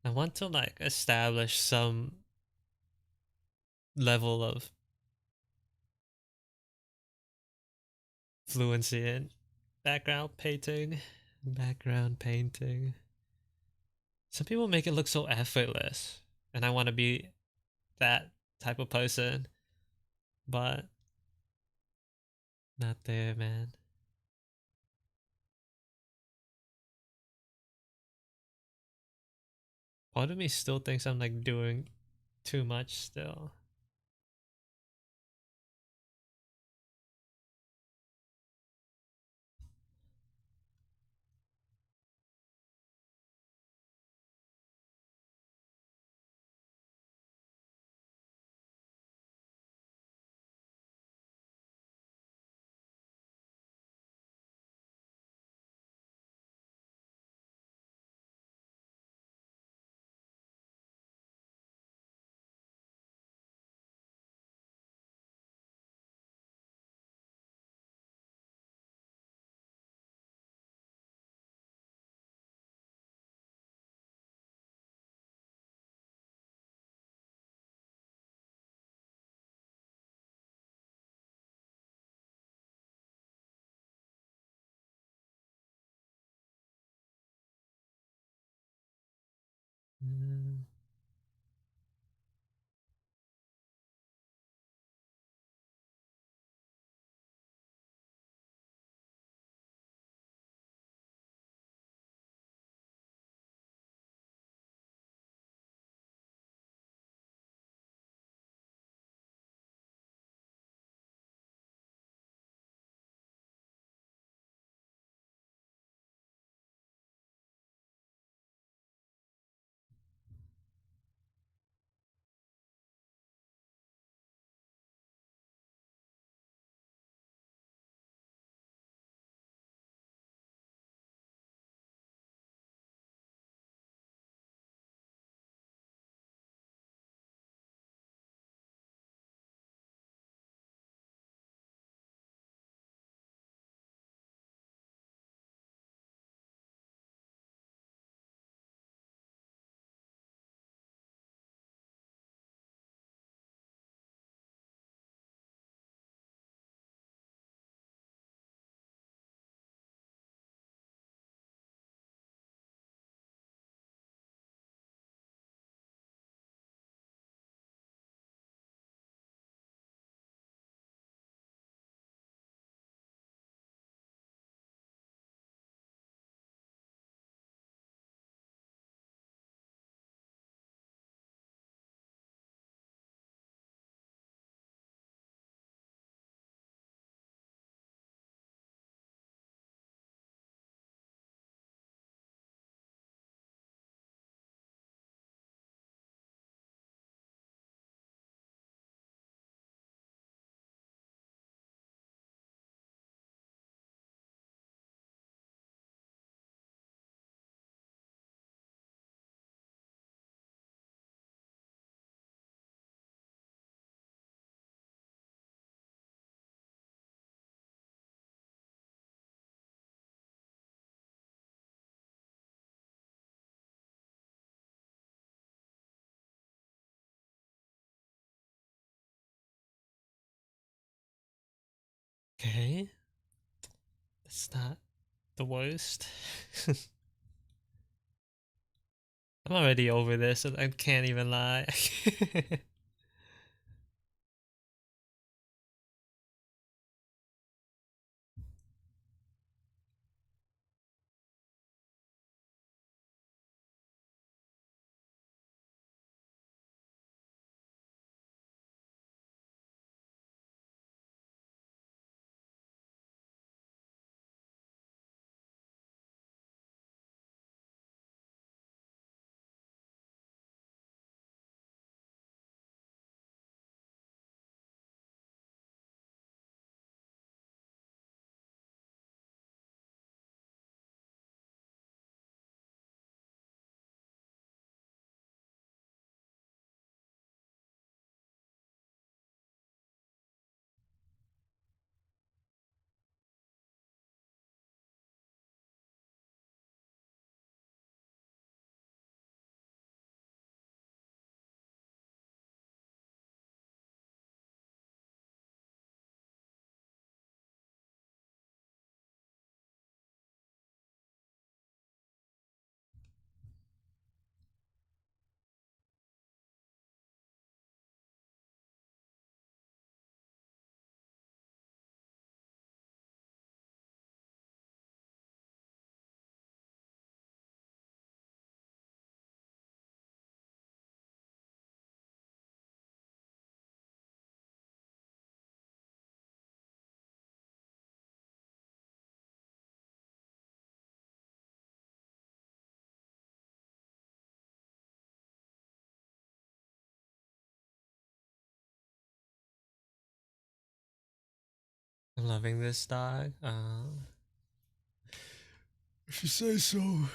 I want to like establish some level of fluency in background painting. Background painting. Some people make it look so effortless, and I want to be that type of person, but not there, man. Part of me still thinks I'm like doing too much still. Mm. Okay. That's not the worst. I'm already over this, and I can't even lie. I'm loving this dog. She says so.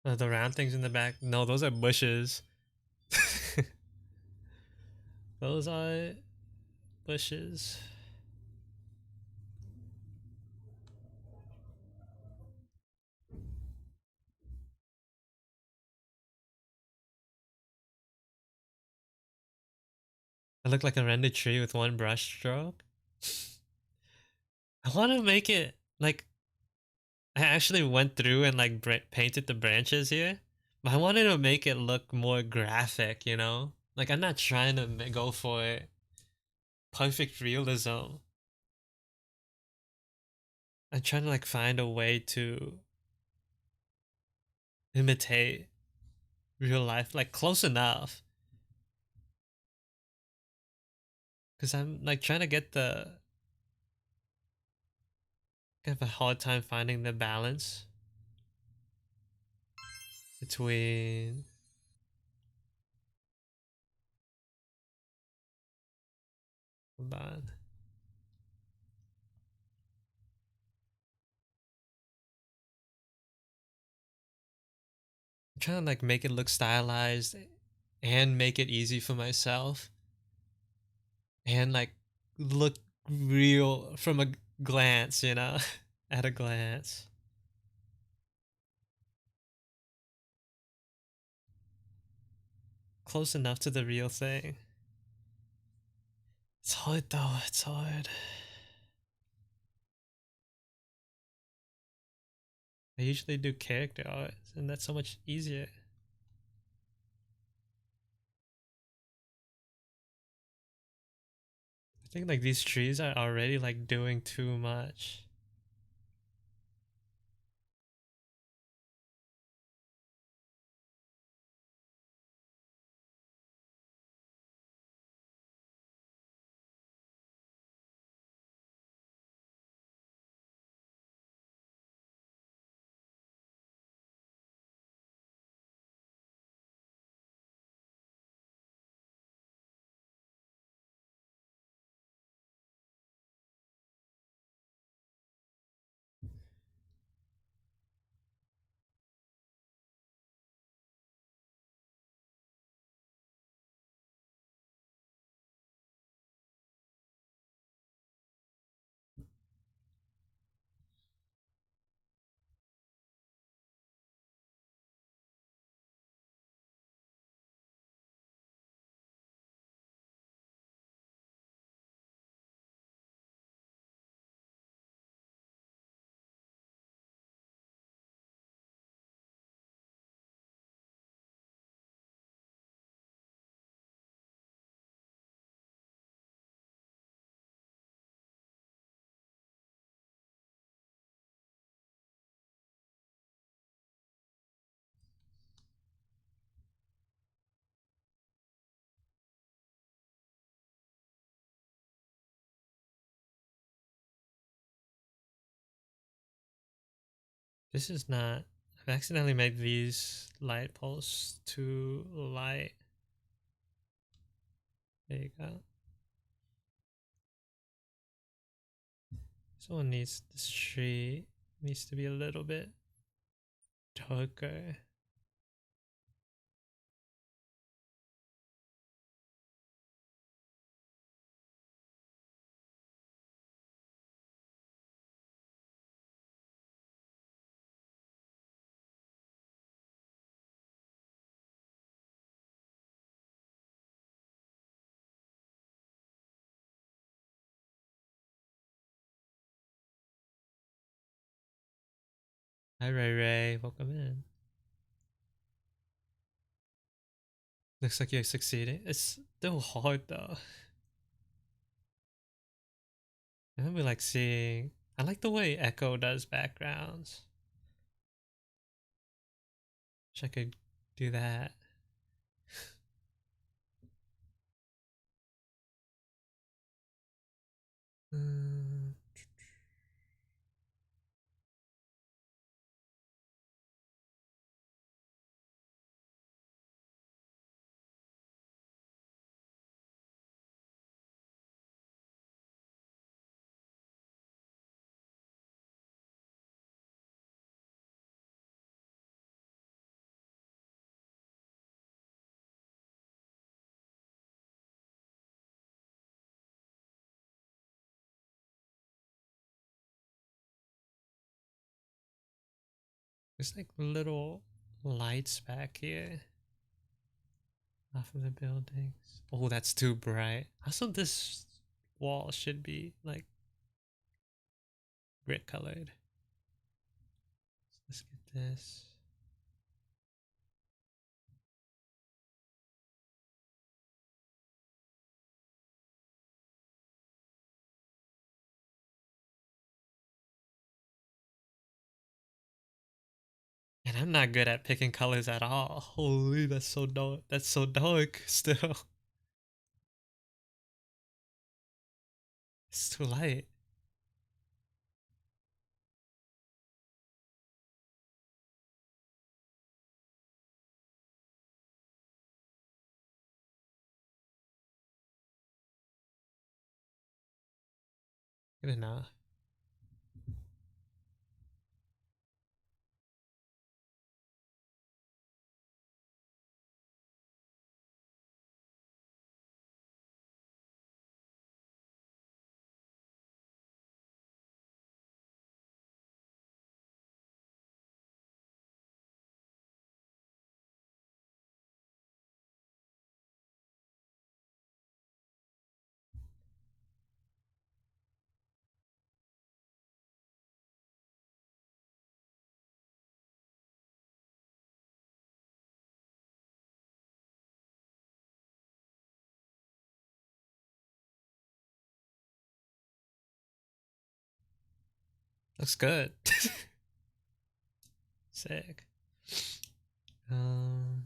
The round things in the back. No, those are bushes. Those are bushes. I look like a rendered tree with one brush stroke. I want to make it like I actually went through and like painted the branches here, but I wanted to make it look more graphic, you know? Like I'm not trying to go for perfect realism. I'm trying to like find a way to imitate real life, like close enough. Cause I'm like trying to get the kind of a hard time finding the balance between hold on. I'm trying to like make it look stylized and make it easy for myself and like look real from a glance, you know, at a glance. Close enough to the real thing. It's hard though, it's hard. I usually do character art, and that's so much easier. I think like these trees are already like doing too much. This is not. I've accidentally made these light posts too light. There you go. Someone needs this tree needs to be a little bit darker. Hi Ray Ray, welcome in. Looks like you're succeeding. It's still hard though. I remember like seeing. I like the way Echo does backgrounds. Wish I could do that. Mm, There's like little lights back here off of the buildings. Oh, that's too bright. Also, this wall should be like brick colored. Let's get this. And I'm not good at picking colors at all. Holy, that's so dark. That's so dark still. It's too light. Good enough. Looks good. Sick. Um,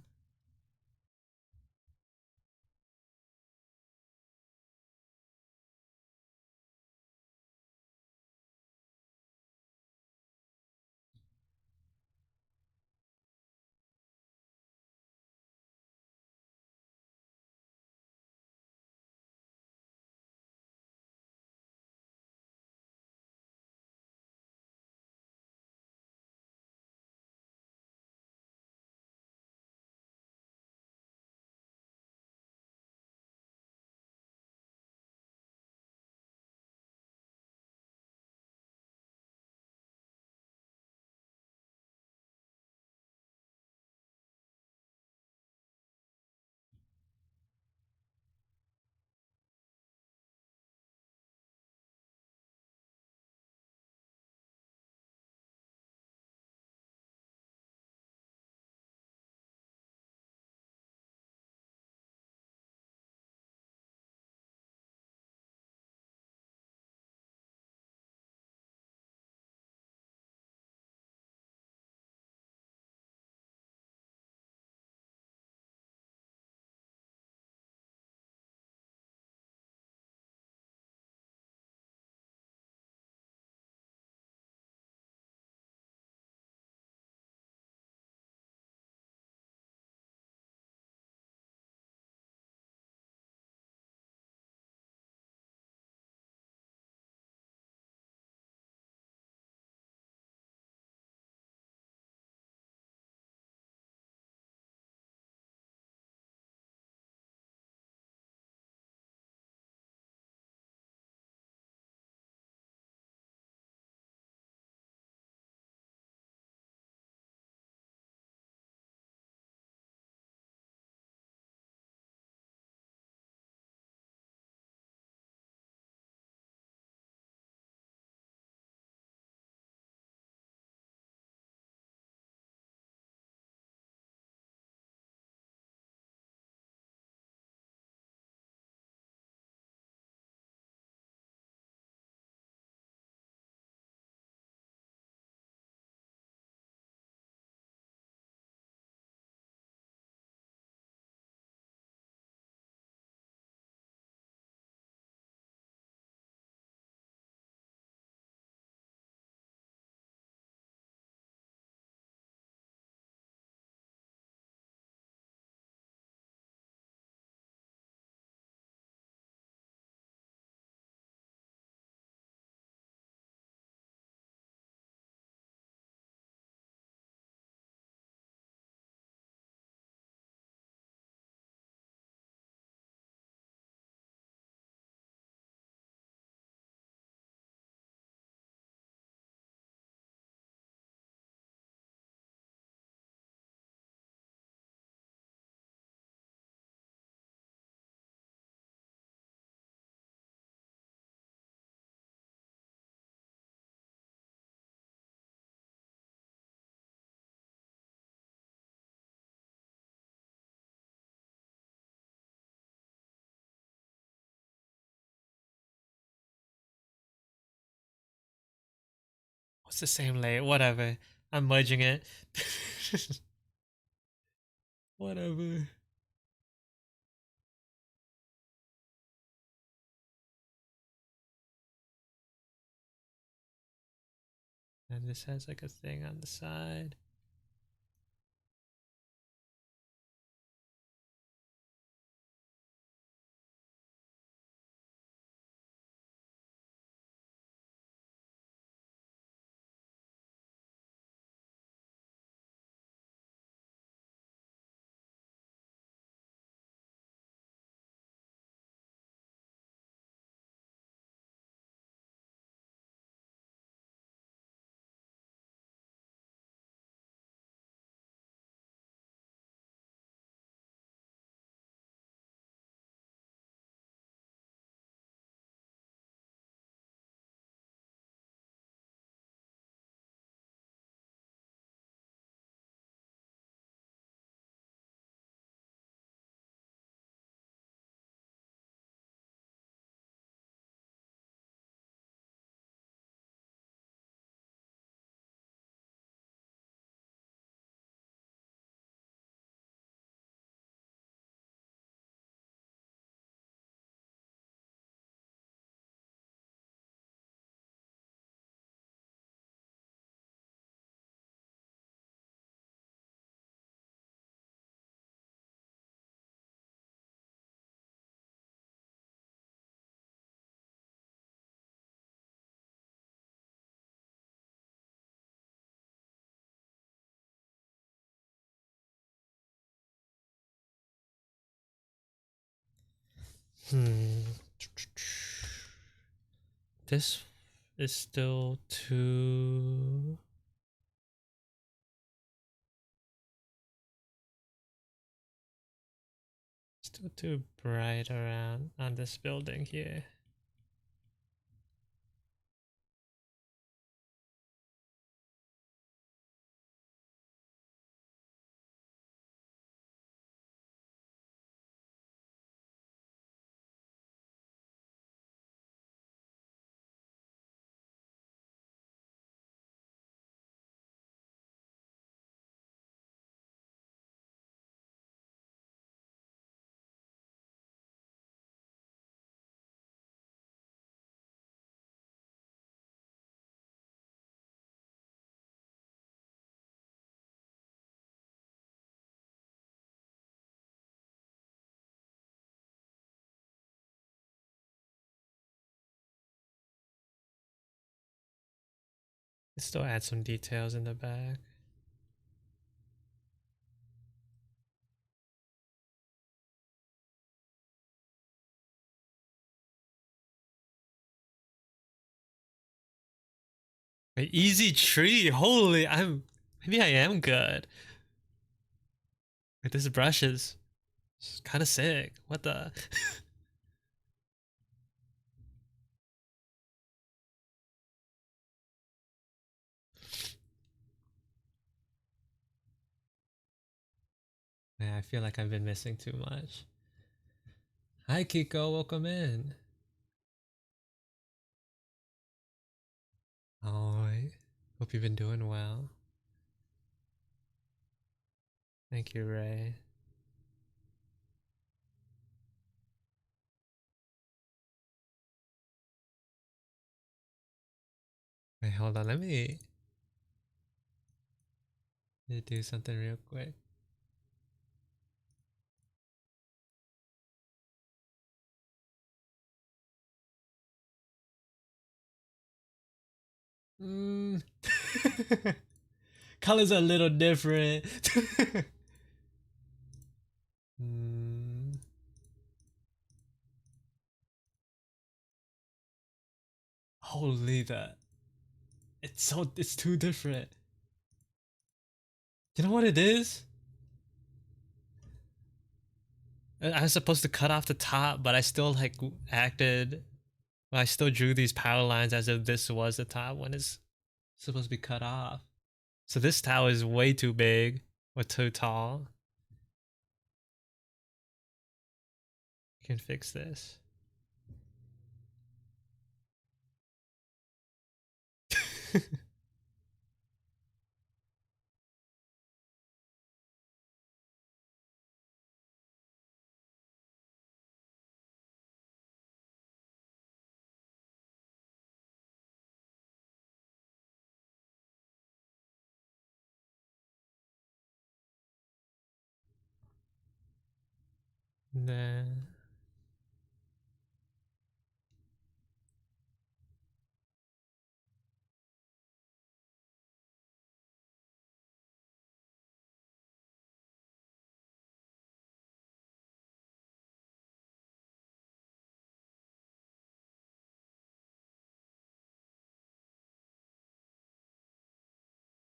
It's the same layer. Whatever. I'm merging it. Whatever. And this has like a thing on the side. Hmm. This is still too bright around on this building here. Still add some details in the back. An easy tree. Holy, maybe I am good. Like this brush is kind of sick. What the? Man, I feel like I've been missing too much. Hi Kiko, welcome in. Alright. Hope you've been doing well. Thank you, Ray. Wait, hold on, let me do something real quick. Colors are a little different. Holy that. It's too different. You know what it is? I was supposed to cut off the top, but I still like acted. I still drew these power lines as if this was the top when it's supposed to be cut off. So this tower is way too big or too tall. You can fix this. Nah.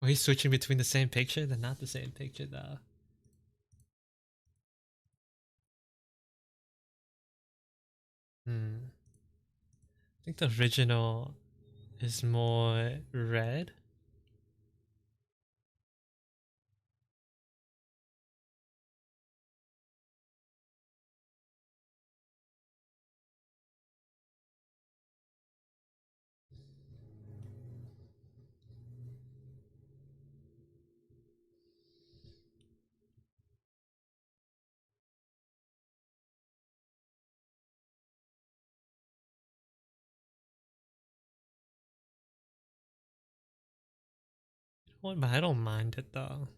Are you switching between the same picture? They're not the same picture though. Hmm. I think the original is more red. Well, but I don't mind it though.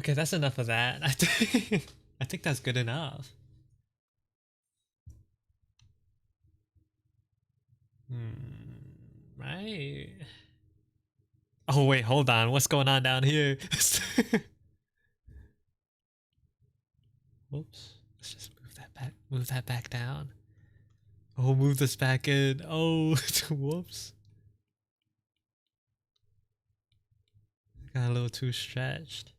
Okay, that's enough of that. I think that's good enough. Right. Oh wait, hold on. What's going on down here? Whoops. Let's just move that back. Move that back down. Oh, move this back in. Oh, whoops. Got a little too stretched.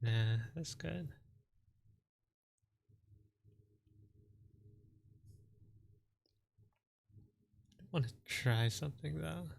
Yeah, that's good. I want to try something though.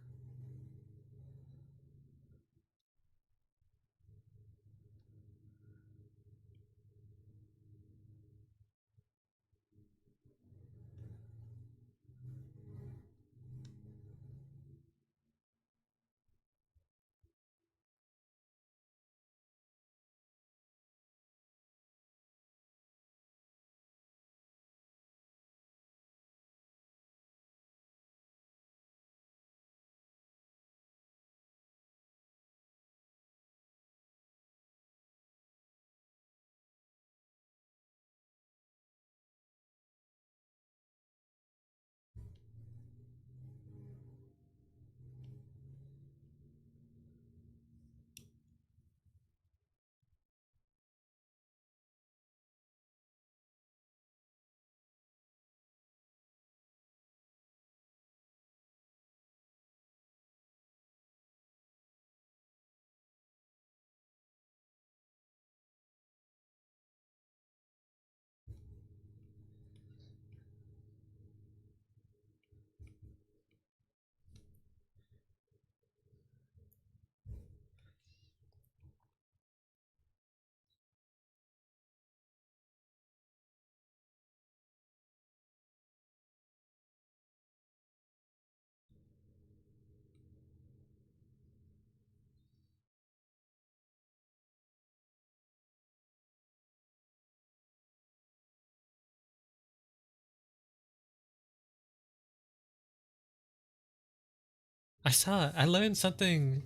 I learned something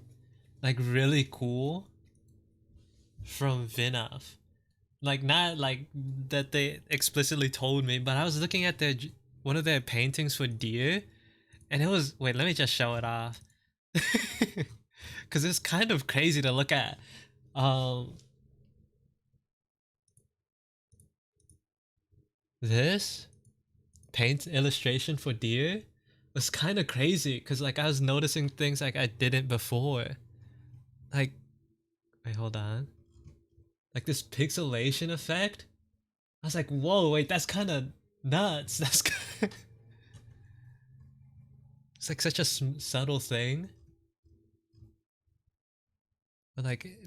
like really cool from Vinaf. Like not like that they explicitly told me, but I was looking at one of their paintings for deer, and it was wait. Let me just show it off, because it's kind of crazy to look at. Um, this paint illustration for deer was kind of crazy because like I was noticing things like I didn't before. Like wait, hold on. Like this pixelation effect. I was like, whoa, wait, that's kind of nuts. That's it's like such a subtle thing, but like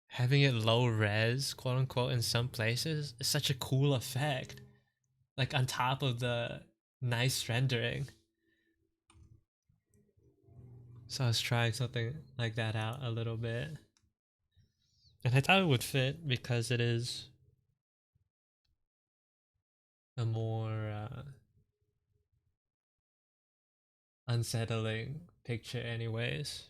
having it low res, quote unquote, in some places is such a cool effect. Like on top of the nice rendering. So I was trying something like that out a little bit. And I thought it would fit because it is a more unsettling picture, anyways.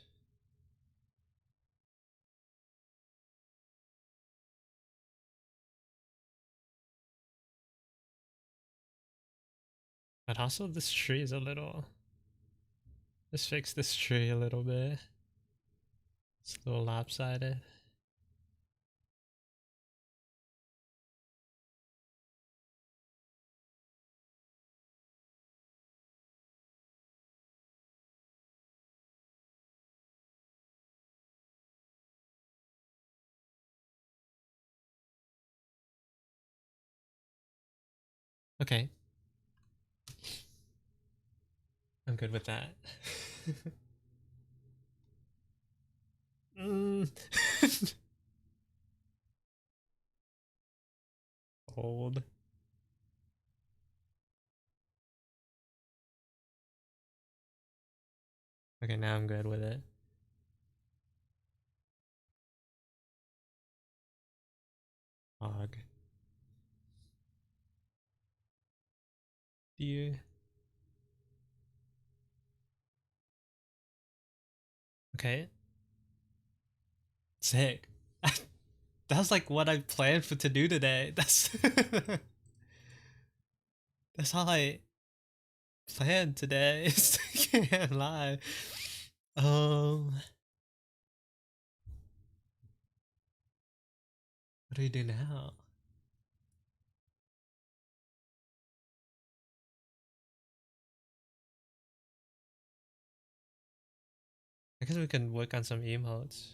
But also, this tree is a little. Let's fix this tree a little bit. It's a little lopsided. Okay, I'm good with that. mm. Old. Okay, now I'm good with it. Hog. Deer. Okay. Sick. That's like what I planned for to do today. That's all I planned today. Can't lie. What do we do now? I guess we can work on some emotes.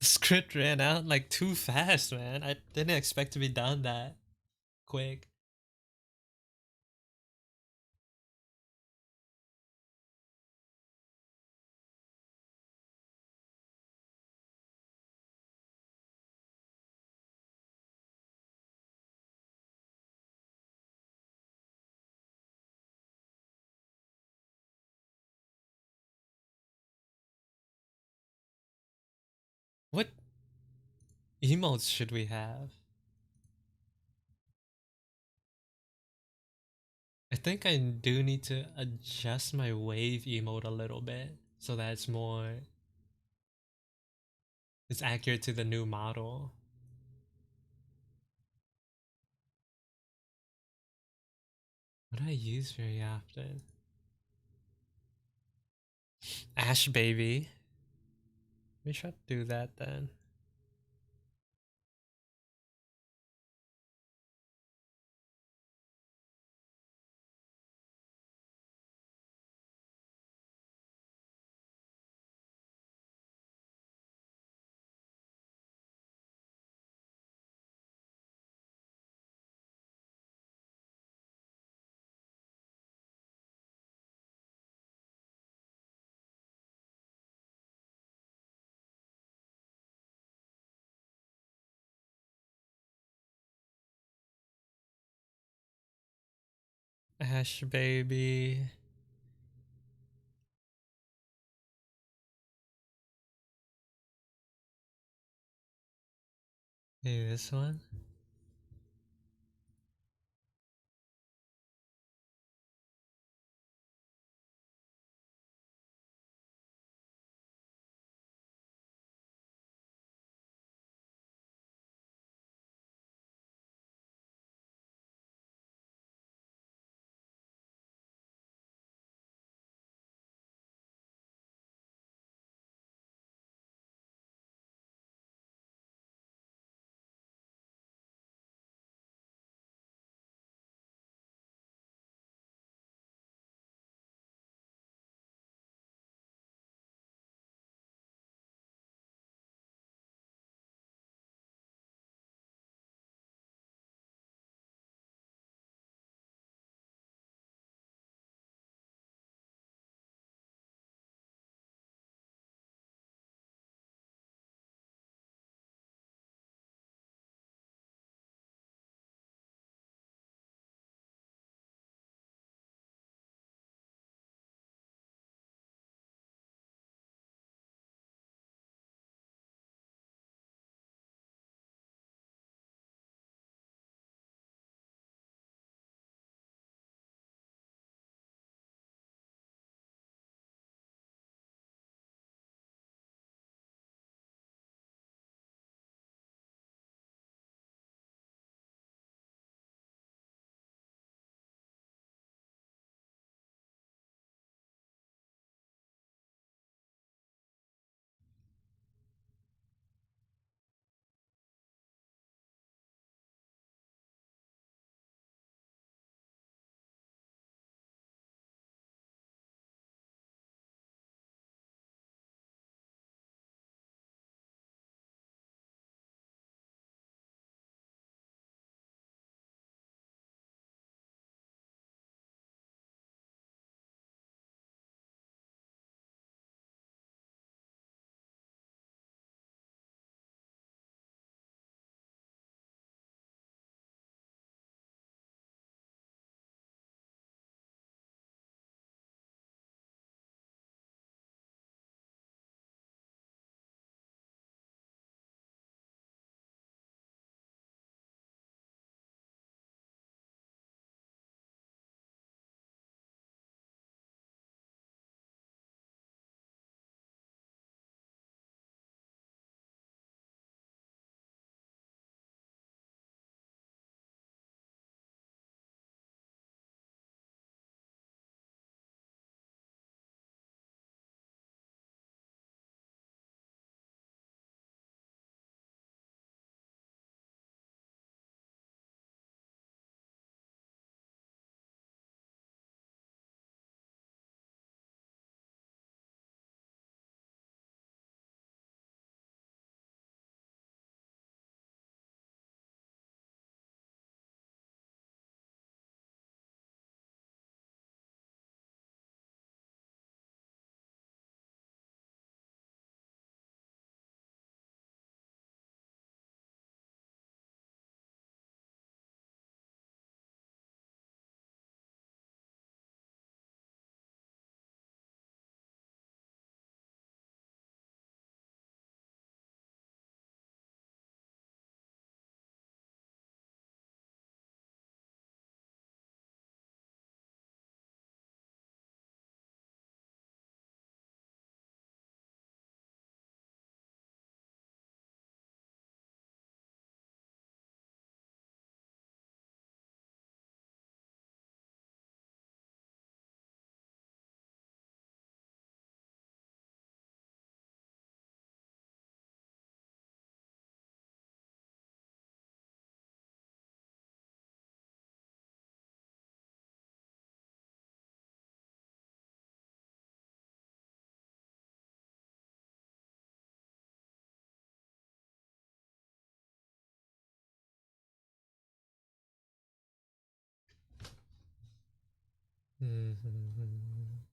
The script ran out like too fast, man. I didn't expect to be done that quick. What emotes should we have? I think I do need to adjust my wave emote a little bit so that it's accurate to the new model. What do I use very often? Ash baby. We should do that then. Ash baby. Maybe this one. Mhm.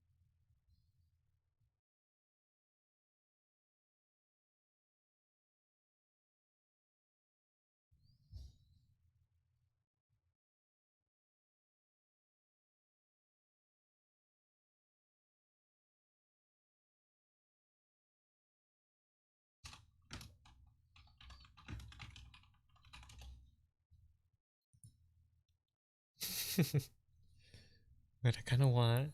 But I kind of want.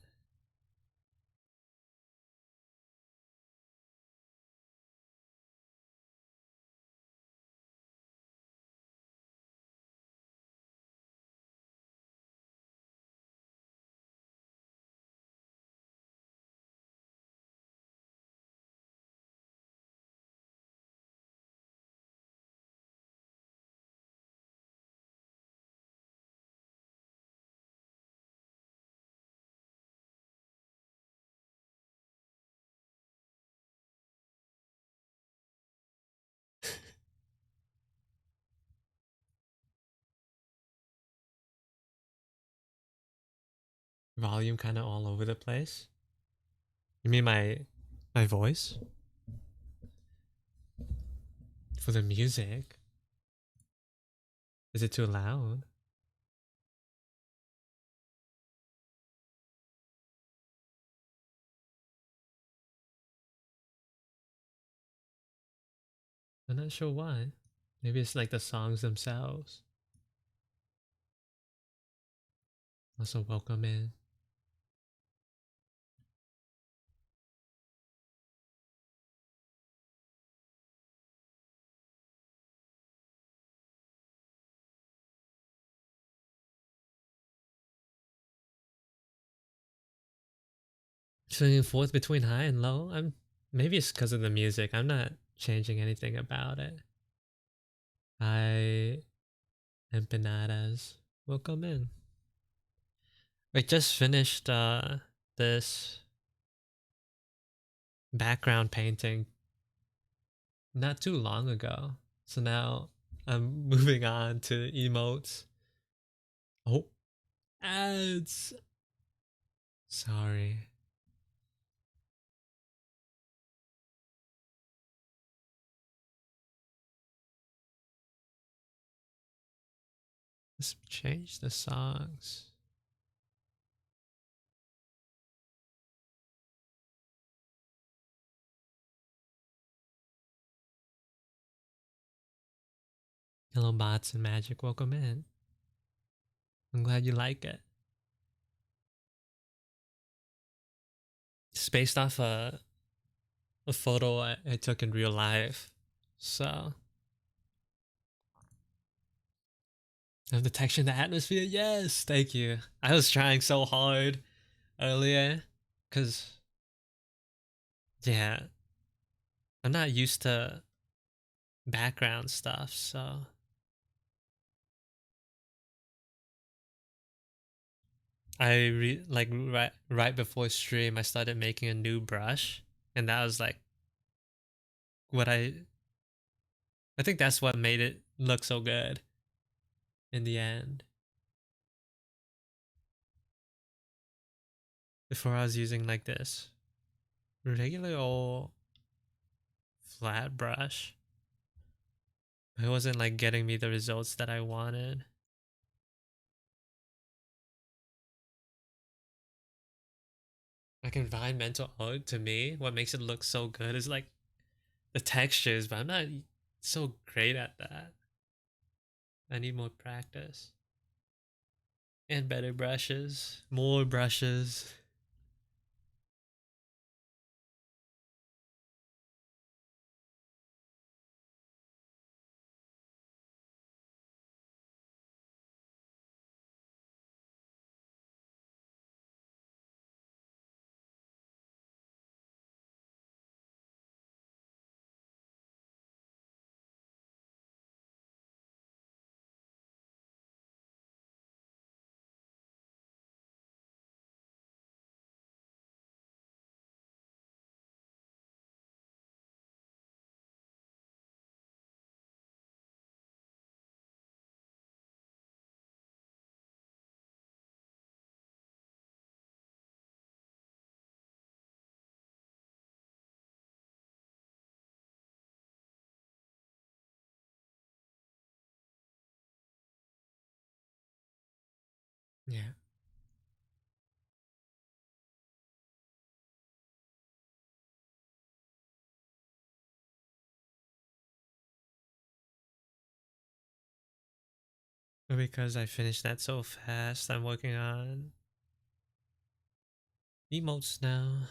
Volume kind of all over the place. You mean my voice for the music? Is it too loud? I'm not sure why. Maybe it's like the songs themselves. Also, welcome in. Swinging forth between high and low. I'm maybe it's because of the music. I'm not changing anything about it. Hi, empanadas. Welcome in. We just finished this background painting not too long ago. So now I'm moving on to emotes. Oh, ads. Sorry. Let's change the songs. Hello, bots and magic. Welcome in. I'm glad you like it. It's based off a photo I took in real life. So I'm detecting the atmosphere. Yes, thank you. I was trying so hard earlier because, yeah, I'm not used to background stuff. So like right before stream, I started making a new brush, and that was like what I think that's what made it look so good in the end. Before I was using like this regular old flat brush. It wasn't like getting me the results that I wanted. Like environmental art to me, what makes it look so good is like the textures, but I'm not so great at that. I need more practice and better brushes, more brushes. Yeah. Because I finished that so fast, I'm working on emotes now.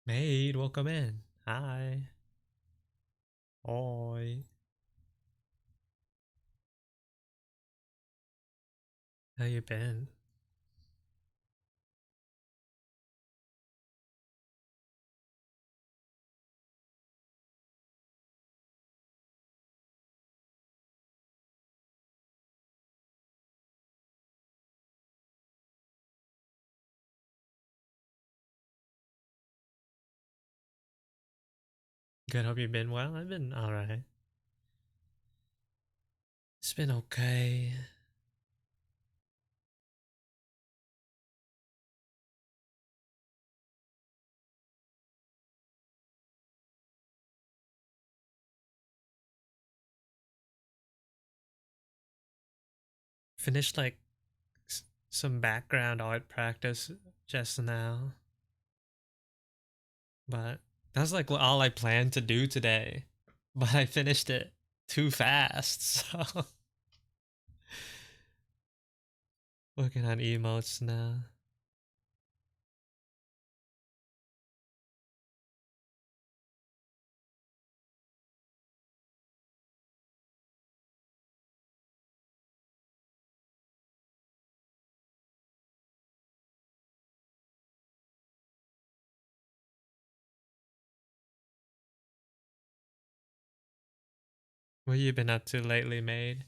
Mate, welcome in. Hi. Oi. How you been? Good, hope you've been well. I've been alright. It's been okay. Finished like some background art practice just now, but That's like all I planned to do today, but I finished it too fast. So working on emotes now. What you been up to lately, Maid?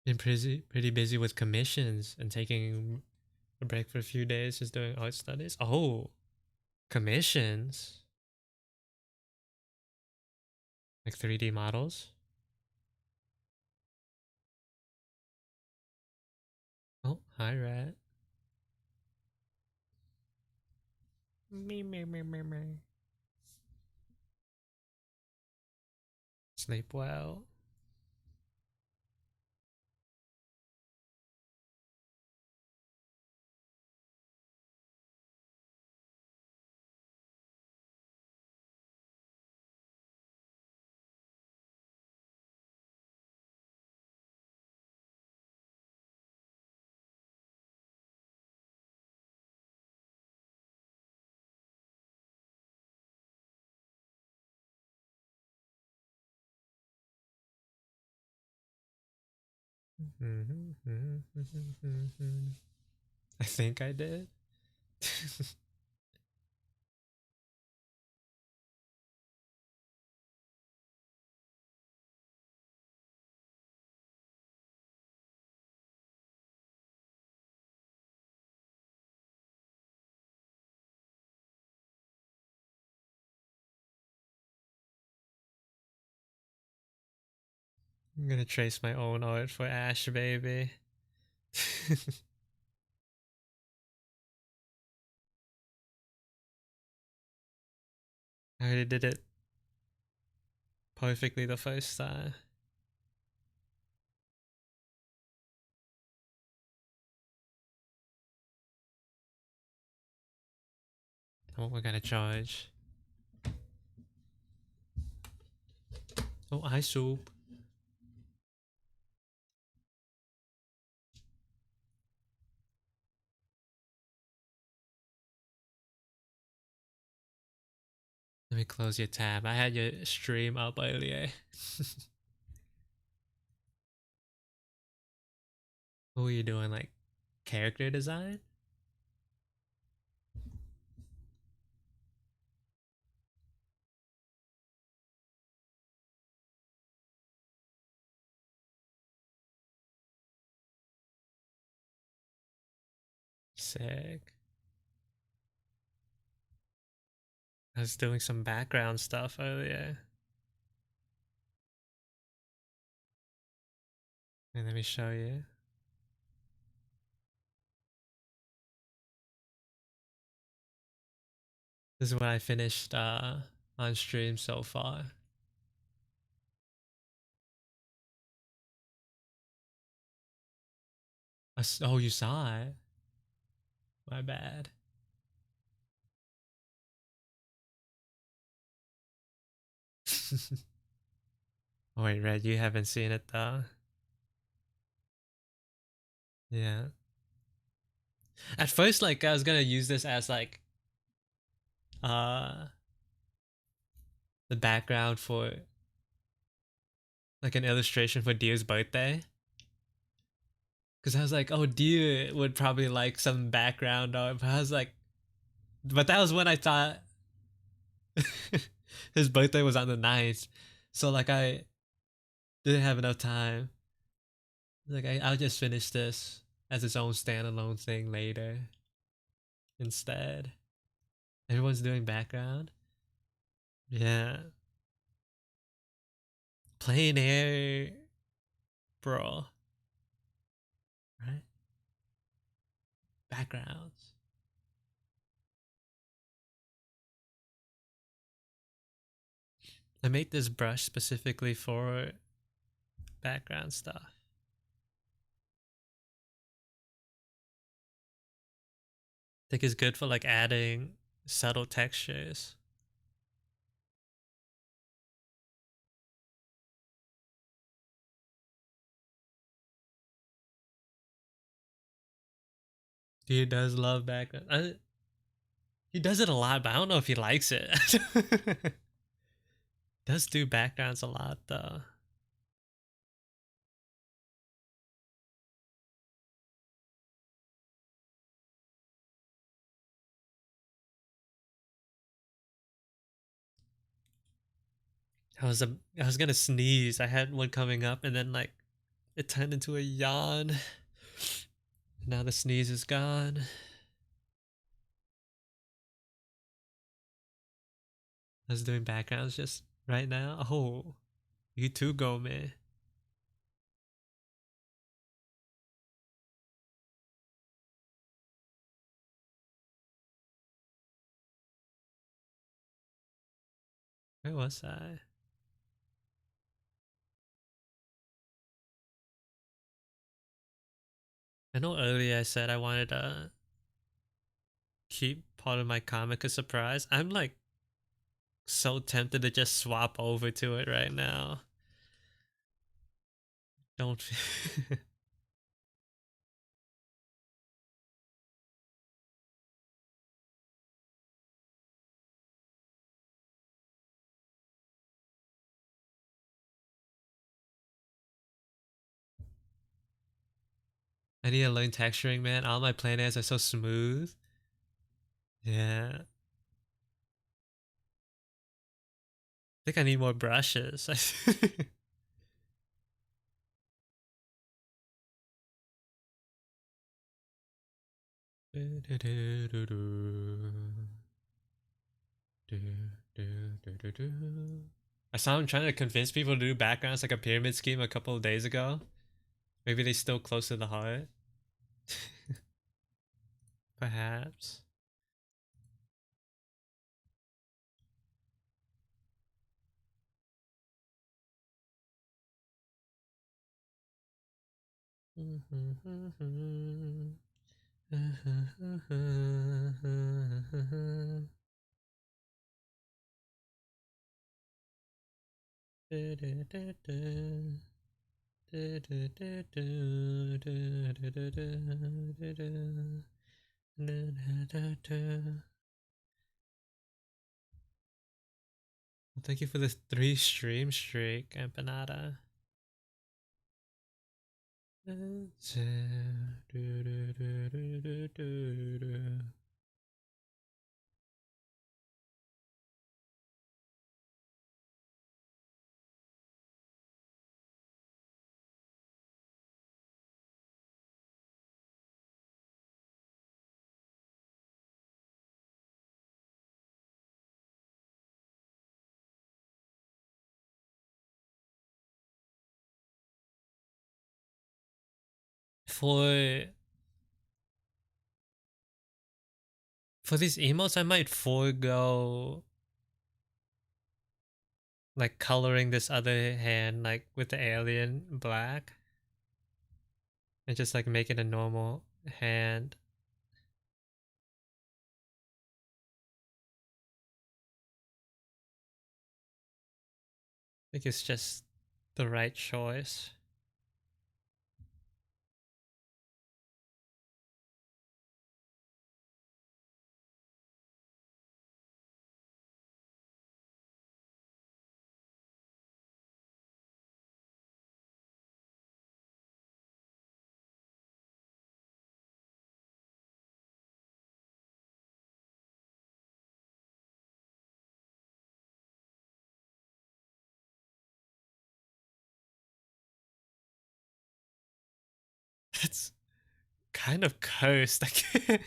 Been pretty busy with commissions and taking a break for a few days, just doing art studies. Oh, commissions like 3D models. Oh, hi, Rat. Me. Sleep well. I think I did. I'm gonna trace my own art for Ash, baby. I already did it perfectly the first time. Oh, we're gonna charge. Oh, hi, Soup. Let me close your tab. I had your stream up earlier. What were you doing? Like character design? Sick. I was doing some background stuff earlier. And let me show you. This is what I finished on stream so far. Oh, you saw it? My bad. Oh, wait, Red, you haven't seen it though. Yeah. At first, like, I was gonna use this as like uh the background for like an illustration for Dio's birthday. Cause I was like, oh, Dio would probably like some background art, but I was like, but that was when I thought his birthday was on the 9th. So like I didn't have enough time. Like I'll just finish this as its own standalone thing later instead. Everyone's doing background. Yeah. Plein air, bro. Right? Backgrounds. I made this brush specifically for background stuff. I think it's good for like adding subtle textures. He does love background. He does it a lot, but I don't know if he likes it. Does do backgrounds a lot though. I was gonna sneeze. I had one coming up and then like it turned into a yawn. Now the sneeze is gone. I was doing backgrounds just right now. Oh, you too, go man. Where was I? I know earlier I said I wanted to keep part of my comic a surprise. I'm like so tempted to just swap over to it right now. Don't. I need to learn texturing, man. All my plein airs are so smooth. Yeah. I think I need more brushes. I saw him trying to convince people to do backgrounds like a pyramid scheme a couple of days ago. Maybe they still close to the heart. Perhaps. Thank you for the 3 stream streak, Empanada. For these emotes, I might forego like coloring this other hand like with the alien black and just like make it a normal hand. I think it's just the right choice. That's kind of cursed. Like,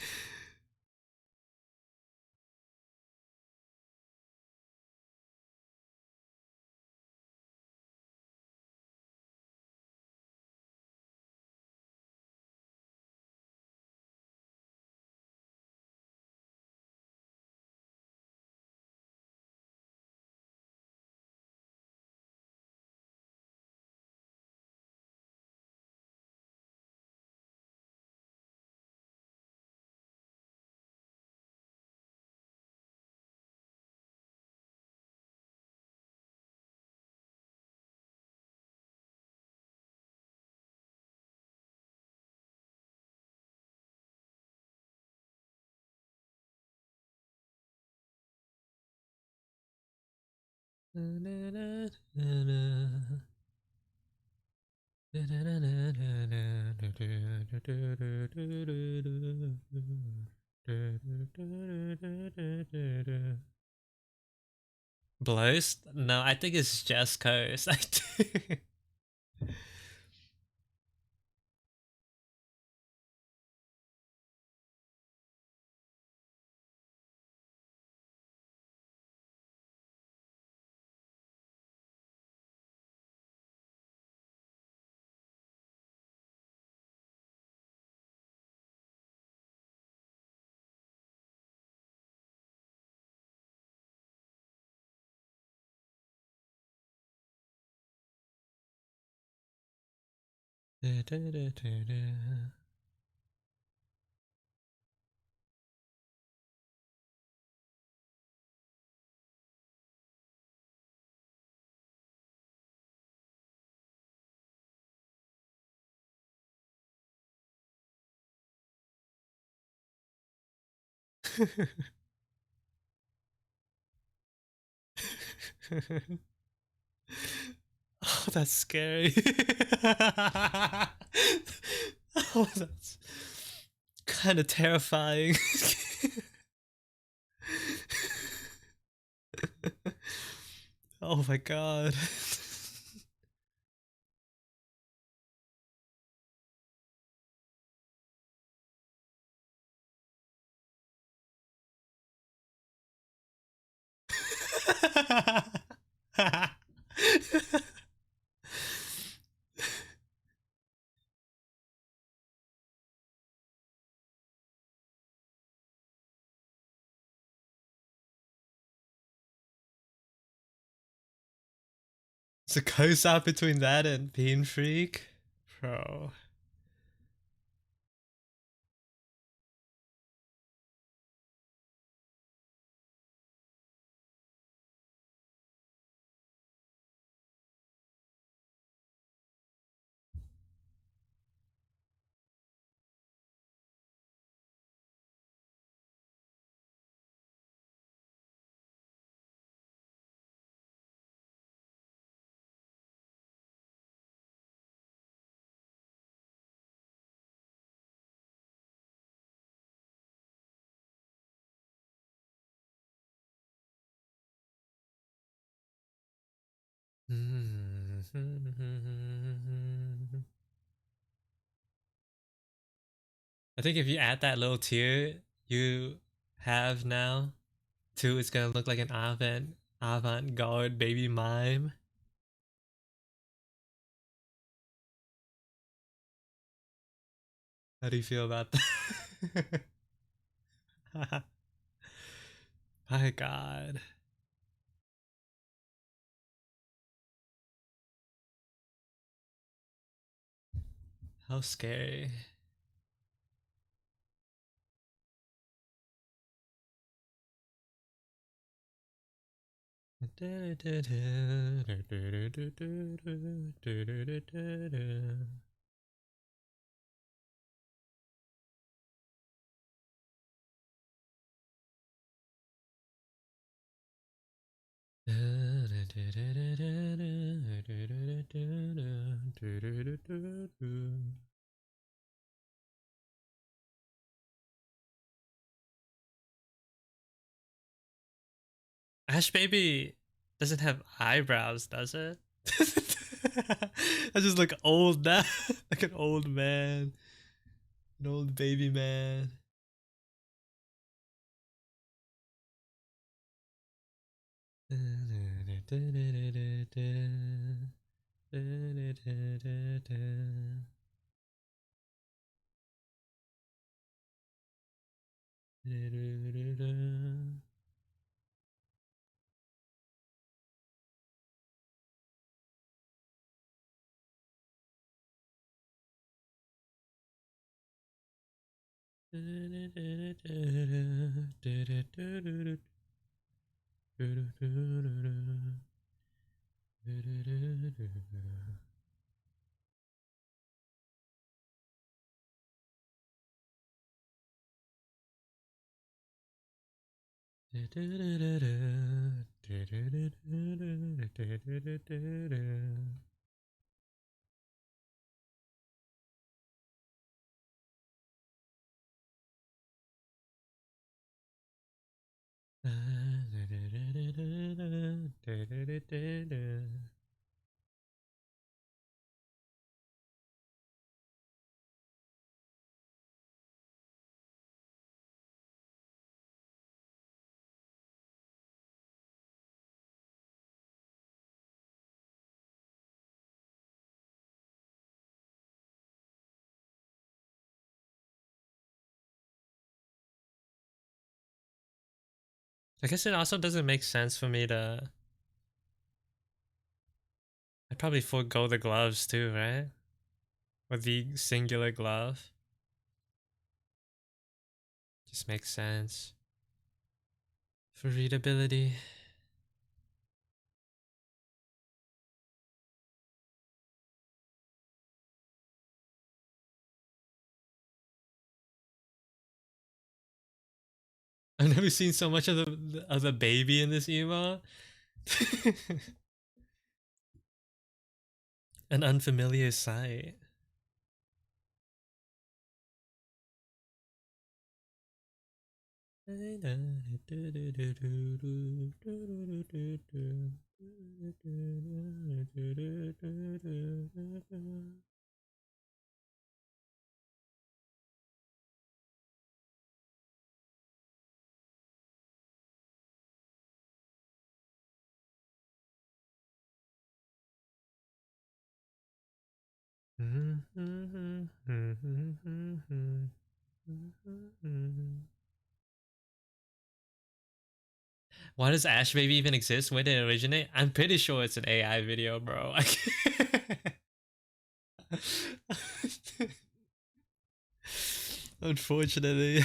blows? No, I think it's just cursed. Oh, that's scary. Oh, that's kind of terrifying. Oh my god. It's a close-up between that and Bean Freak. Bro. I think if you add that little tear you have now to, it's gonna look like an avant-garde baby mime. How do you feel about that? My god. How scary. Ash Baby doesn't have eyebrows, does it? I just look old now, like an old man. An old baby man. I guess it also doesn't make sense for me to. I'd probably forego the gloves too, right? Or the singular glove. Just makes sense. For readability. I've never seen so much of the baby in this emo. An unfamiliar sight. Why does Ash Baby even exist? Where did it originate? I'm pretty sure it's an AI video, bro. Unfortunately.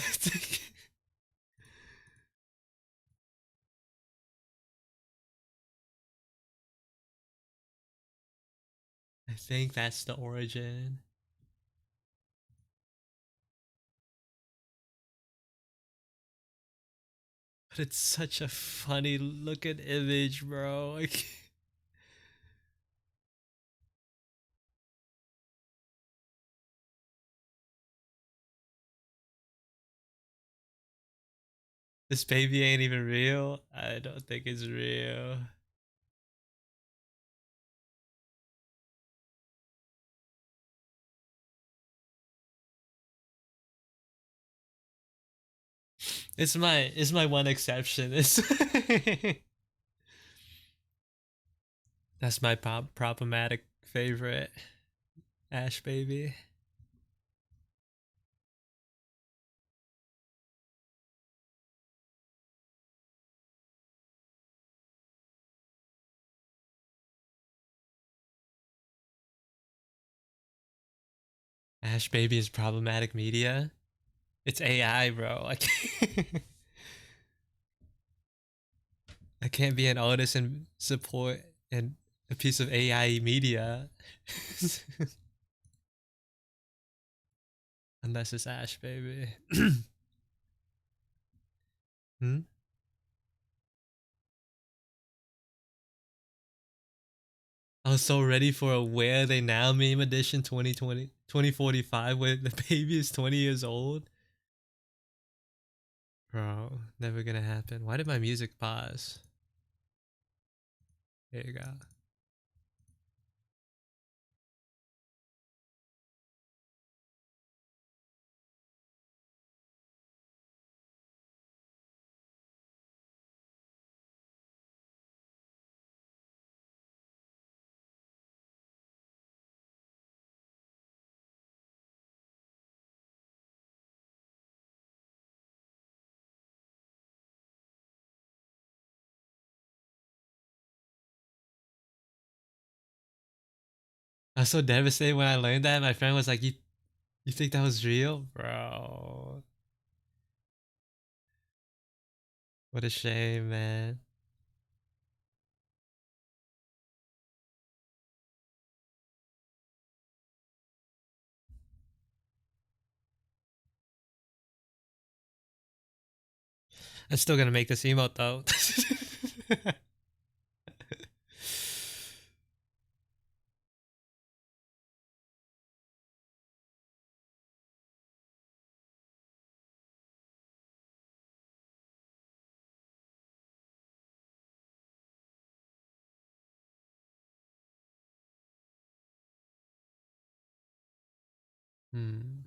I think that's the origin. But it's such a funny looking image, bro. This baby ain't even real. I don't think it's real. It's my one exception. It's that's my problematic favorite Ash Baby. Ash Baby is problematic media. It's AI, bro. I can't be an artist and support and a piece of AI media. Unless it's Ash Baby. Hmm? I was so ready for a Where They Now meme edition 2045 where the baby is 20 years old. Bro, never gonna happen. Why did my music pause? There you go. I was so devastated when I learned that. My friend was like, you think that was real? Bro. What a shame, man. I'm still gonna make this emote though. Hmm.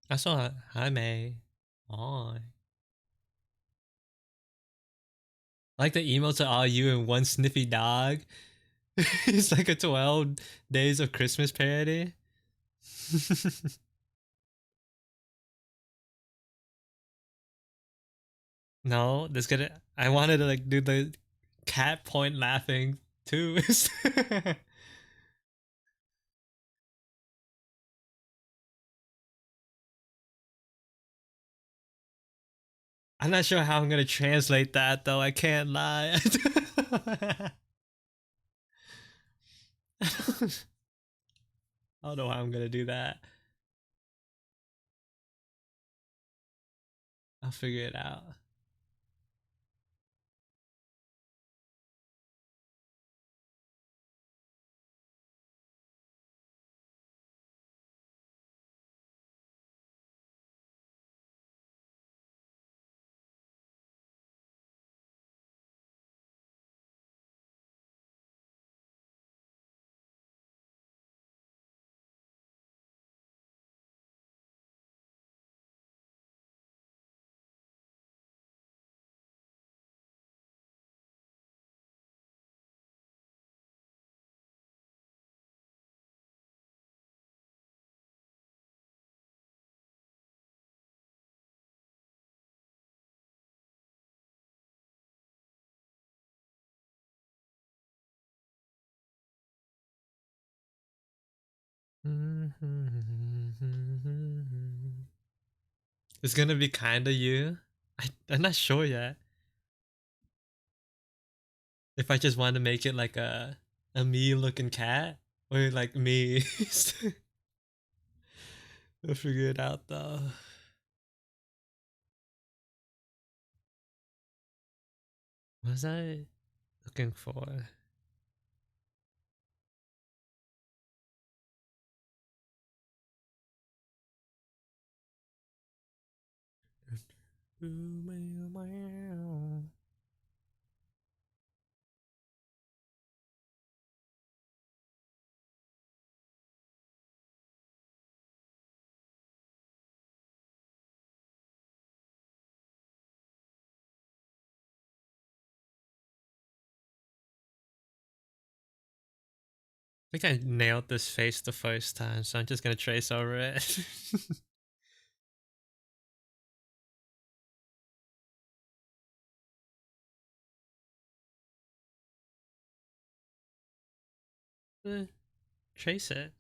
I saw Jaime. Oh, I like the emotes are all you and one sniffy dog. It's like a 12 days of Christmas parody. No, this gonna. I wanted to like do the cat point laughing too. I'm not sure how I'm gonna translate that though. I can't lie. I don't know how I'm gonna do that. I'll figure it out. It's gonna be kinda you. I'm not sure yet. If I just want to make it like a me looking cat or like me. I'll figure it out though. What was I looking for? I think I nailed this face the first time, so I'm just gonna trace over it. Trace it.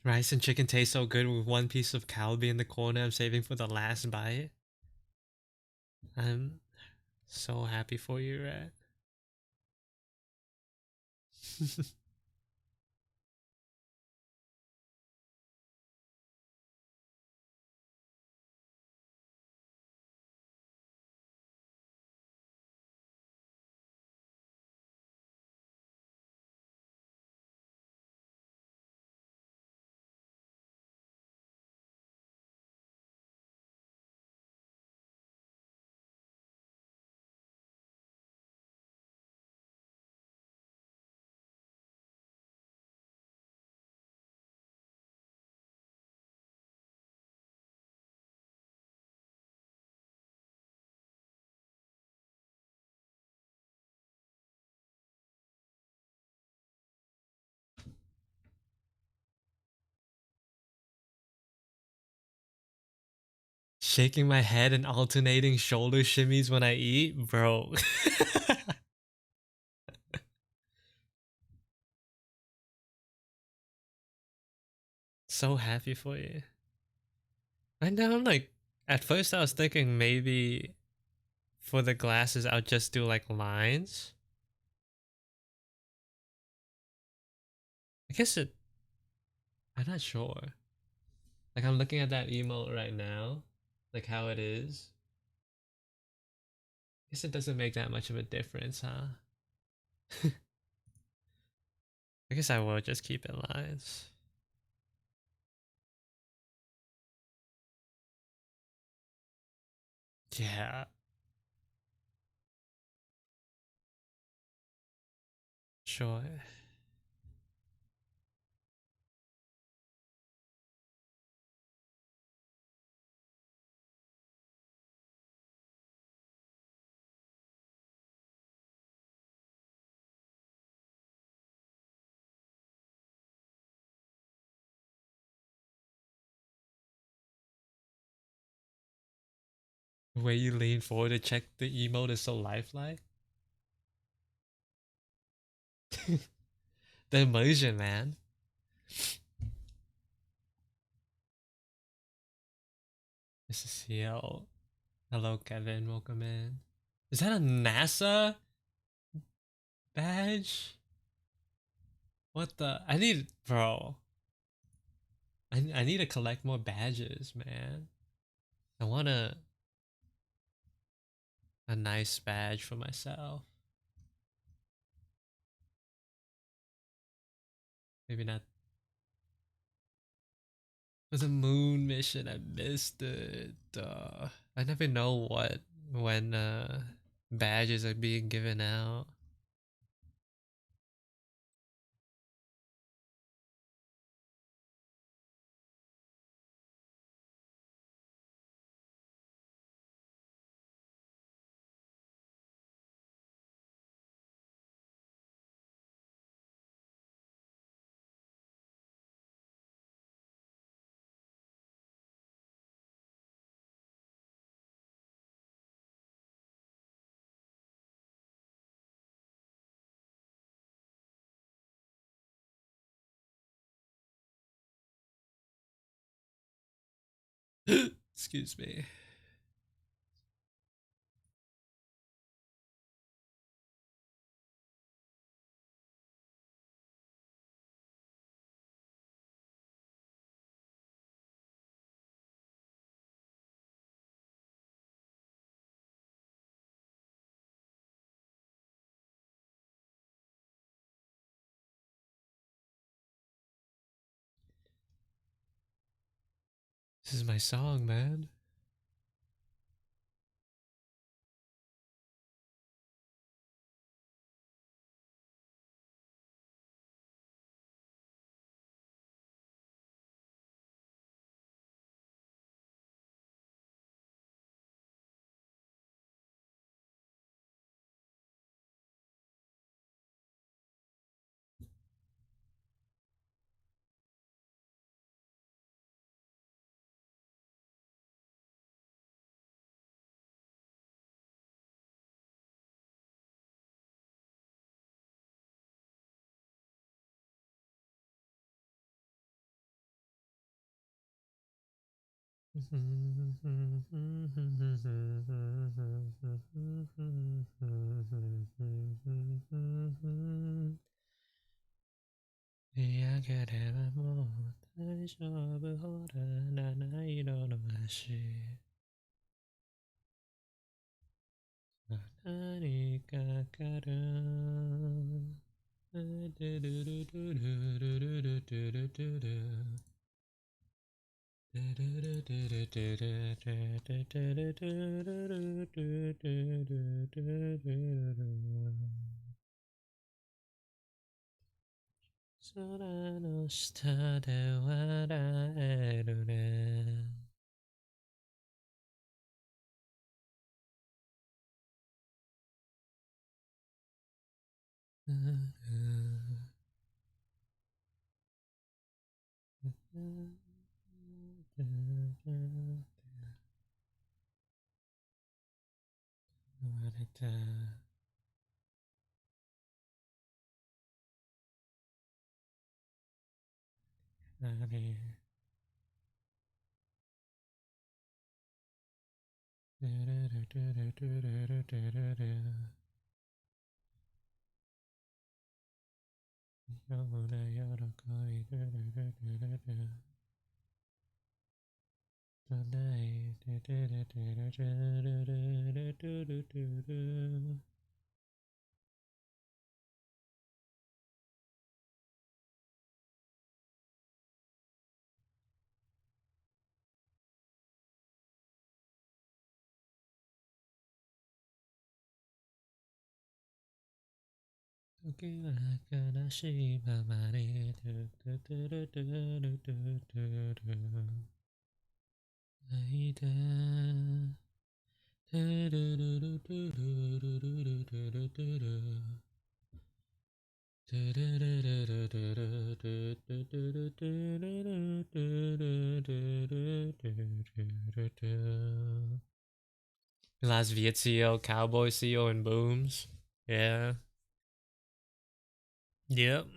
Rice and chicken taste so good with one piece of kalbi in the corner I'm saving for the last bite. I'm so happy for you, Red. Shaking my head and alternating shoulder shimmies when I eat, bro. So happy for you. I know, I'm like, at first I was thinking maybe for the glasses I'll just do like lines. I guess I'm not sure. Like I'm looking at that emote right now, like how it is. I guess it doesn't make that much of a difference, huh? I guess I will just keep it lines. Yeah, sure. The way you lean forward to check the emote is so lifelike. The immersion, man. This is CL. Hello, Kevin. Welcome in. Is that a NASA badge? What the? I need, bro. I need to collect more badges, man. I want a nice badge for myself. Maybe not for the moon mission. I missed it. I never know when badges are being given out. Excuse me. This is my song, man. Last Viet CEO, Cowboy CEO, and Booms. Yeah. Yep.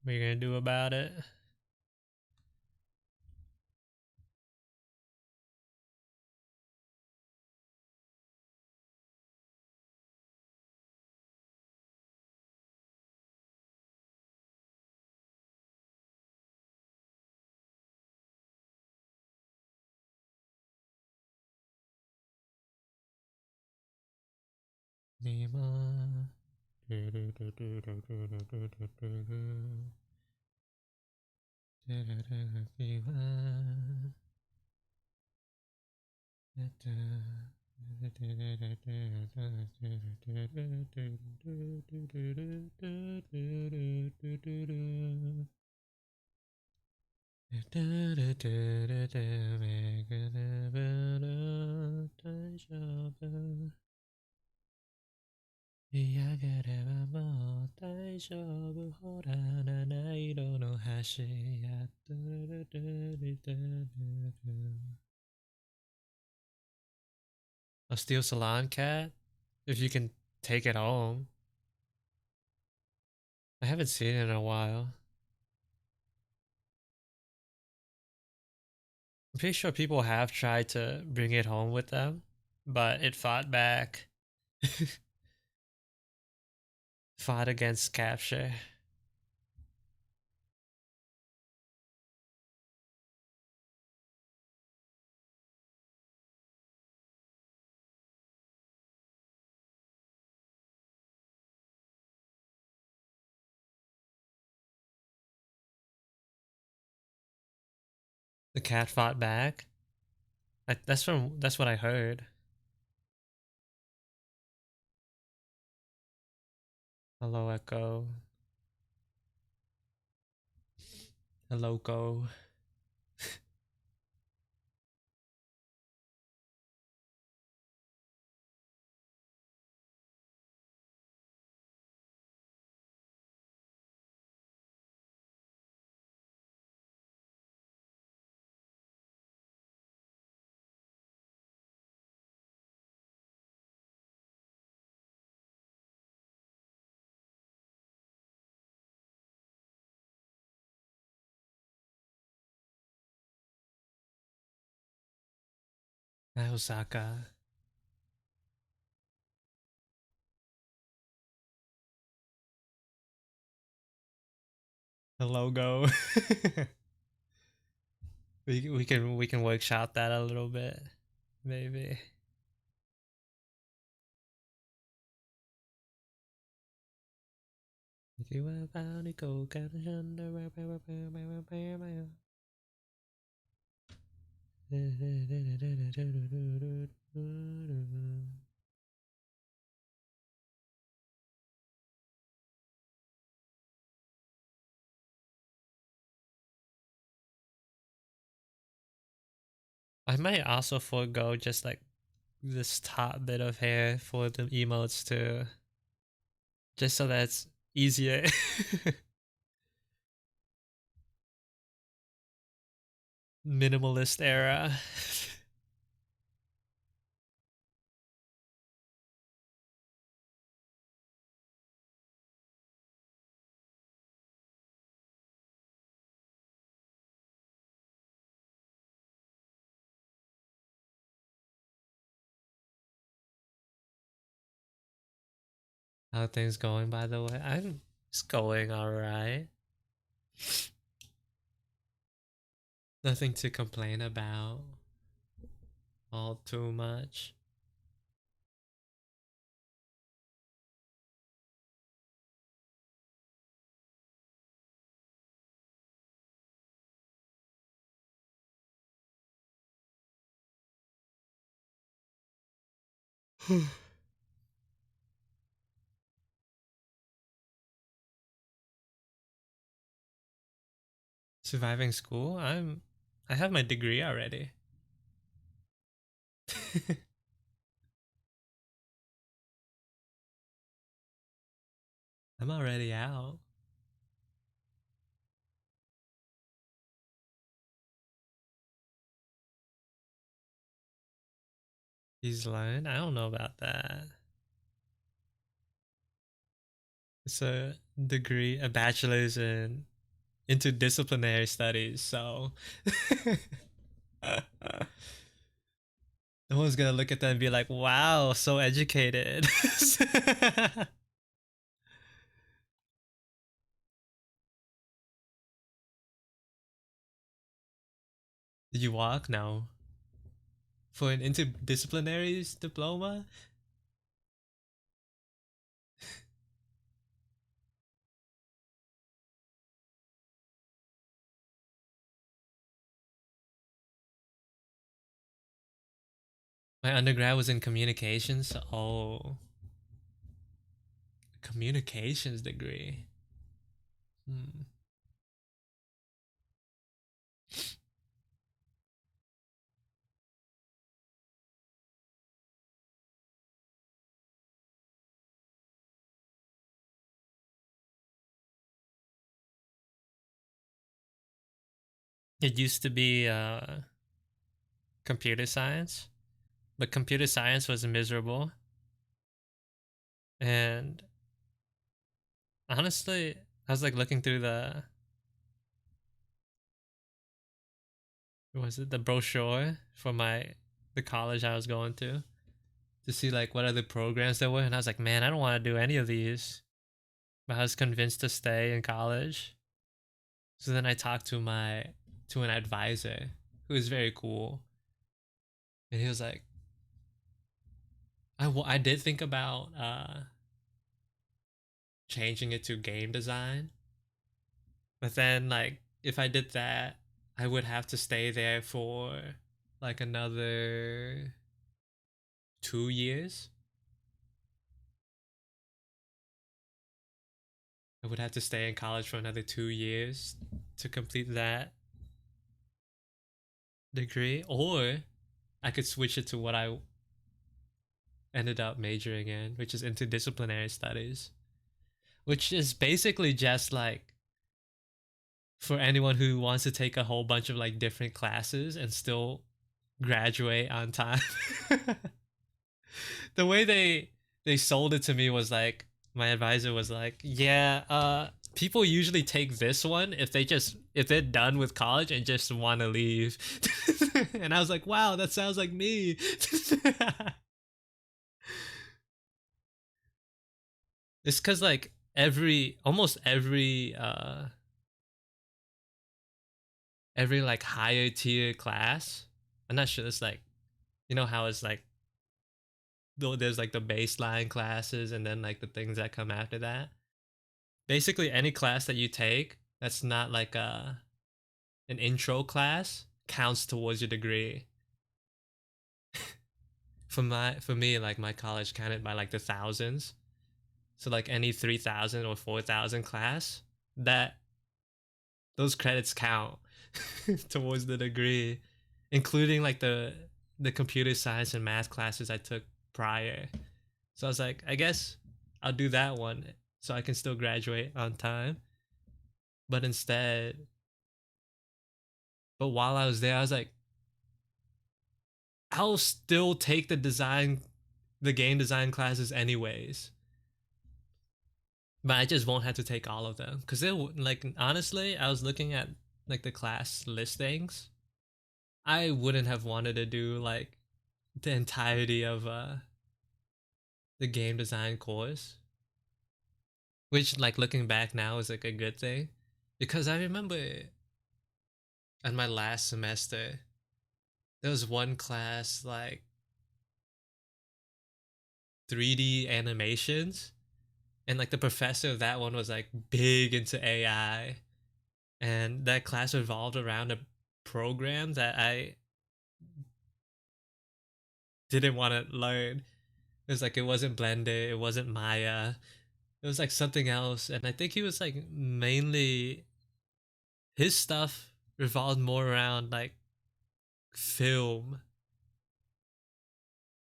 What are you gonna do about it? Nima. A steel salon cat? If you can take it home. I haven't seen it in a while. I'm pretty sure people have tried to bring it home with them, but it fought back. Fought against capture. The cat fought back. That's what I heard. Hello, Echo. Hello, Go. Hi, Osaka. Hello, Go. we can workshop that a little bit, maybe. I might also forego just like this top bit of hair for the emotes too, just so that's easier. Minimalist era. How things going, by the way? I'm It's going all right. Nothing to complain about. All too much. Surviving school? I have my degree already. I'm already out. He's learned. I don't know about that. It's a degree, a bachelor's in interdisciplinary studies, so no one's gonna look at that and be like, wow, so educated. Did you walk? No. For an interdisciplinary diploma? My undergrad was in communications. Oh, communications degree. Hmm. It used to be computer science, but computer science was miserable. And honestly, I was like looking through the, what was it, the brochure for the college I was going to see like what other programs there were, and I was like, man, I don't want to do any of these. But I was convinced to stay in college. So then I talked to an advisor who was very cool, and he was like, I did think about changing it to game design, but then like if I did that, I would have to stay there for like another 2 years. I would have to stay in college for another 2 years to complete that degree, or I could switch it to what I ended up majoring in, which is interdisciplinary studies, which is basically just like for anyone who wants to take a whole bunch of like different classes and still graduate on time. The way they sold it to me was like, my advisor was like, yeah, people usually take this one if they're done with college and just want to leave. And I was like, wow, that sounds like me. It's because like almost every like higher tier class, I'm not sure, it's like, you know how it's like, though there's like the baseline classes and then like the things that come after that. Basically any class that you take that's not like an intro class counts towards your degree. For me, like my college counted by like the thousands. So like any 3,000 or 4,000 class, that those credits count towards the degree, including like the computer science and math classes I took prior. So I was like, I guess I'll do that one so I can still graduate on time. But instead, but while I was there, I was like, I'll still take the game design classes anyways. But I just won't have to take all of them because they like, honestly, I was looking at like the class listings. I wouldn't have wanted to do like the entirety of the game design course, which like looking back now is like a good thing, because I remember in my last semester there was one class like 3D animations, and like the professor of that one was like big into AI, and that class revolved around a program that I didn't want to learn. It was like, it wasn't Blender, it wasn't Maya, it was like something else, and I think he was like mainly, his stuff revolved more around like film.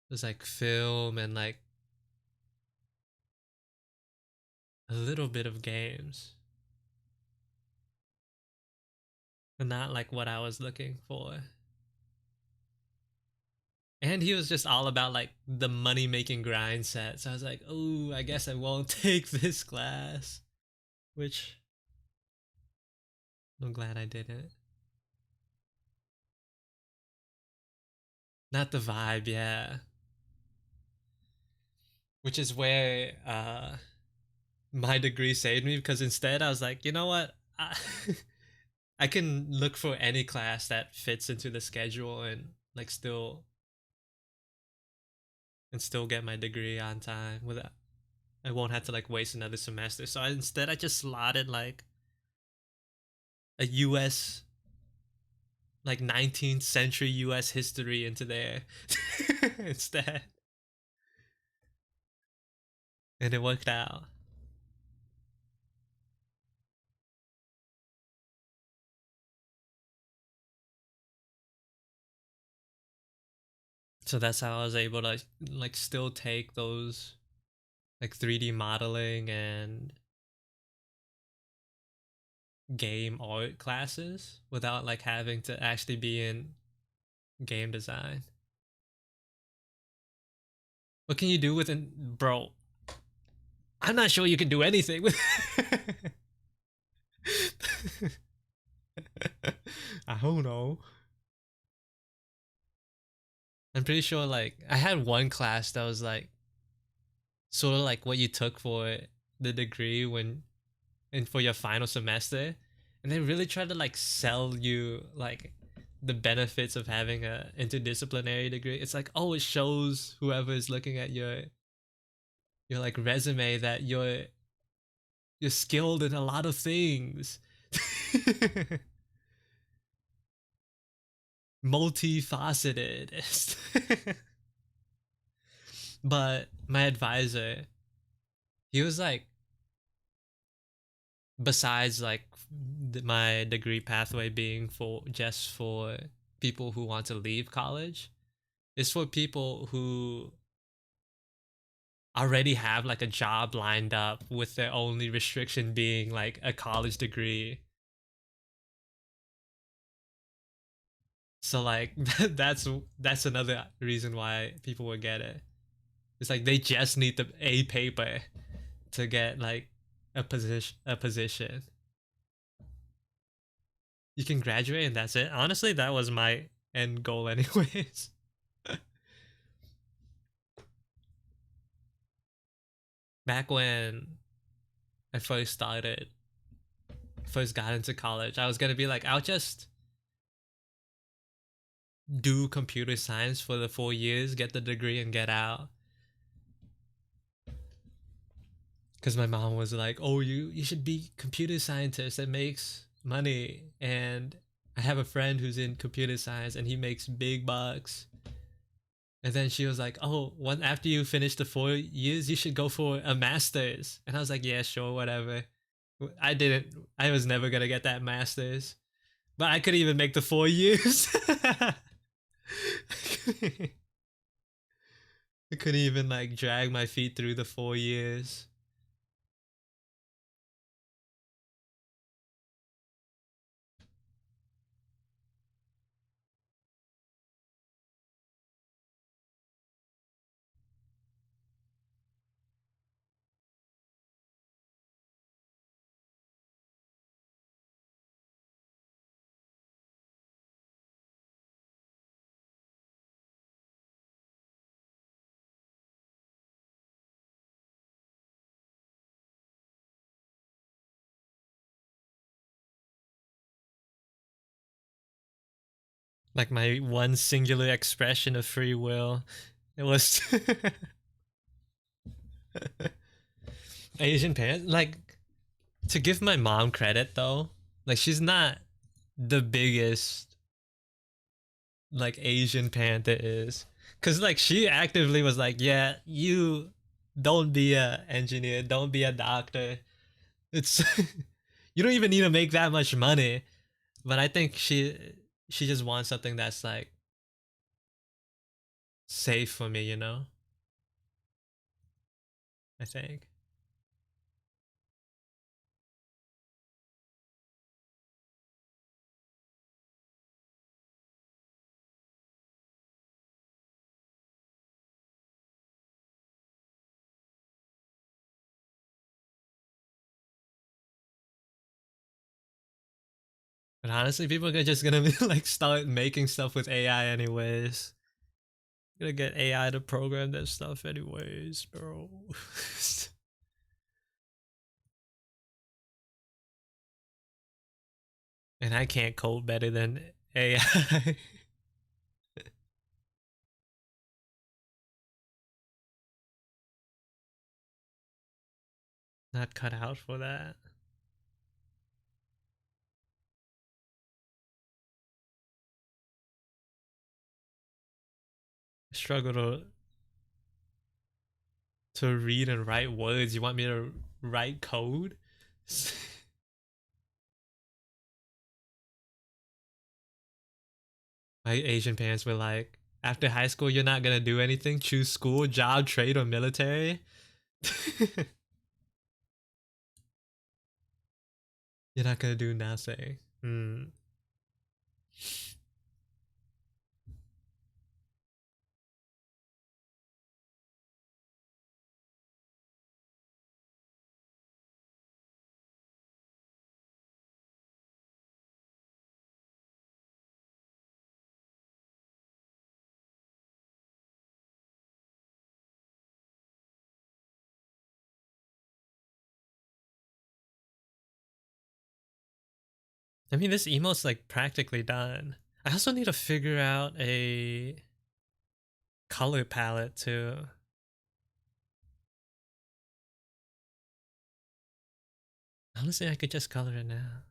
It was like film and like a little bit of games, but not like what I was looking for. And he was just all about like the money making grind set. So I was like, oh, I guess I won't take this class, which I'm glad I didn't. Not the vibe, yeah. Which is where my degree saved me, because instead I was like, you know what? I can look for any class that fits into the schedule and like still get my degree on time without, I won't have to like waste another semester. So I just slotted like a US like 19th century US history into there instead. And it worked out. So that's how I was able to like still take those like 3D modeling and game art classes without like having to actually be in game design. What can you do with an bro? I'm not sure you can do anything with I don't know. I'm pretty sure like I had one class that was like sort of like what you took for the degree when and for your final semester, and they really try to like sell you like the benefits of having a interdisciplinary degree. It's like, oh, it shows whoever is looking at your like resume that you're skilled in a lot of things. Multifaceted. But my advisor, he was like, besides like my degree pathway being for just for people who want to leave college, it's for people who already have like a job lined up with their only restriction being like a college degree. So like that's another reason why people would get it. It's like they just need the A paper to get like a position. You can graduate and that's it. Honestly, that was my end goal anyways. Back when I first got into college, I was gonna be like, I'll just do computer science for the 4 years, get the degree, and get out. Because my mom was like, "Oh, you should be computer scientist. It makes money." And I have a friend who's in computer science, and he makes big bucks. And then she was like, "Oh, one after you finish the 4 years, you should go for a master's." And I was like, "Yeah, sure, whatever." I didn't. I was never gonna get that master's, but I could even make the 4 years. I couldn't even like drag my feet through the 4 years. Like my one singular expression of free will. It was Asian parents. Like to give my mom credit though, like she's not the biggest like Asian parent there is. Cause like she actively was like, yeah, you don't be a engineer, don't be a doctor. It's you don't even need to make that much money. But I think she just wants something that's like safe for me, you know? I think. But honestly, people are just gonna be like start making stuff with AI anyways. Gonna get AI to program that stuff anyways, bro. And I can't code better than AI. Not cut out for that. struggle to read and write words. You want me to write code? My Asian parents were like, after high school, you're not gonna do anything. Choose school, job, trade, or military. You're not gonna do nothing. Hmm. I mean, this emote's like practically done. I also need to figure out a color palette too. Honestly, I could just color it now.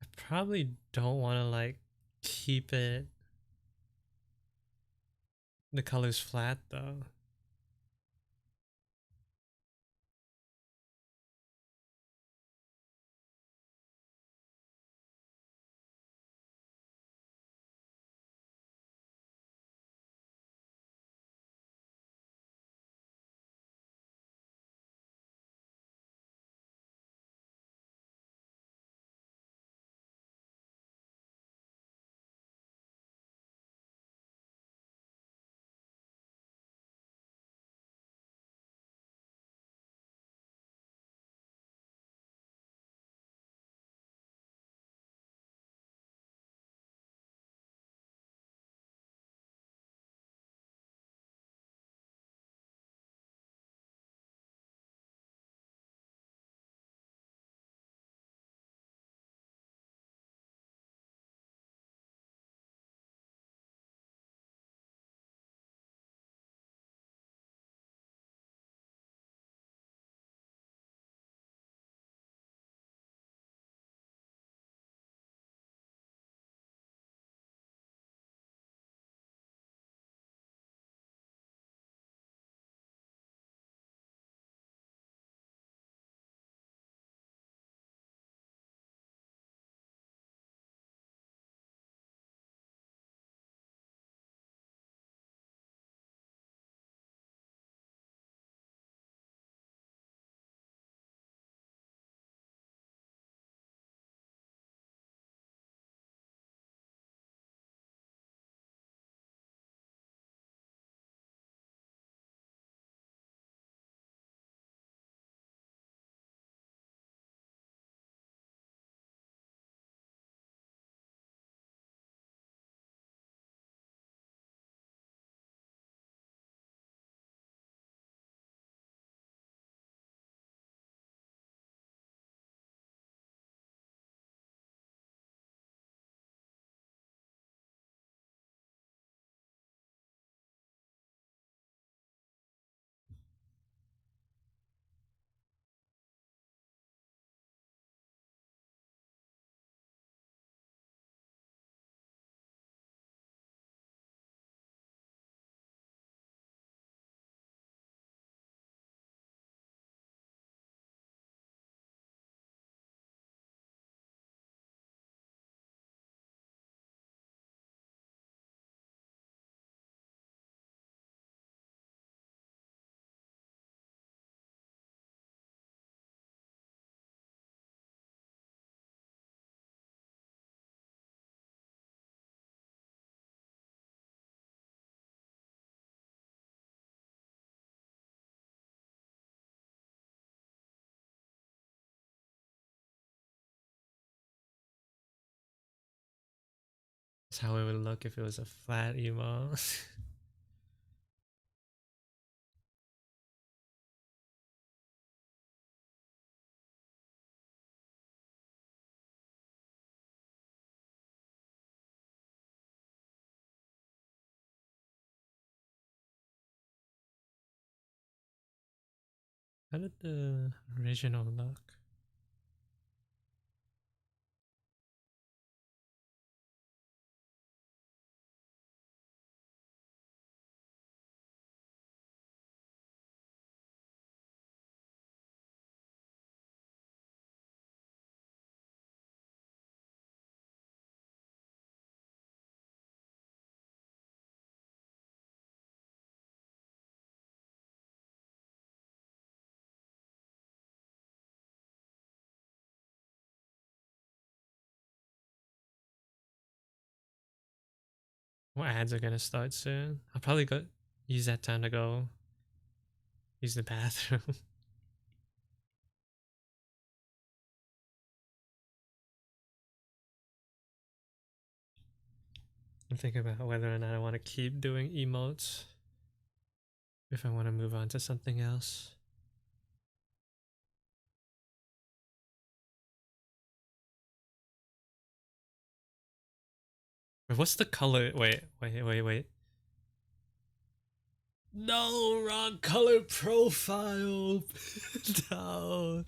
I probably don't want to like keep it the colors flat though. That's how it would look if it was a flat emo. How did the original look? More ads are gonna start soon. I'll probably go use that time to go use the bathroom. I'm thinking about whether or not I want to keep doing emotes. If I want to move on to something else. Wait, what's the color? Wait. No, wrong color profile. No.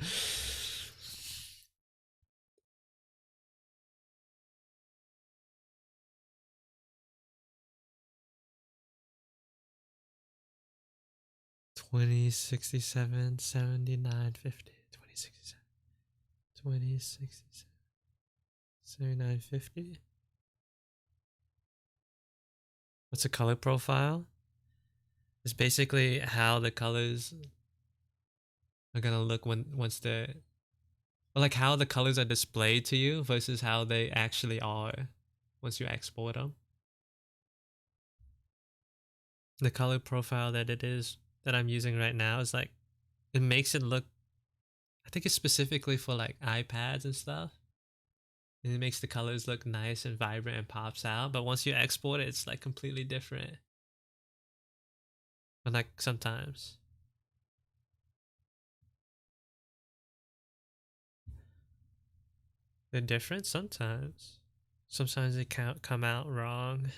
2067 79 50 2067 2067 79 50. What's a color profile? It's basically how the colors are gonna look once they're, or like how the colors are displayed to you versus how they actually are once you export them. The color profile that I'm using right now is like, it makes it look, I think it's specifically for like iPads and stuff. And it makes the colors look nice and vibrant and pops out. But once you export it, it's like completely different. But like sometimes. They're different sometimes. Sometimes they can't come out wrong.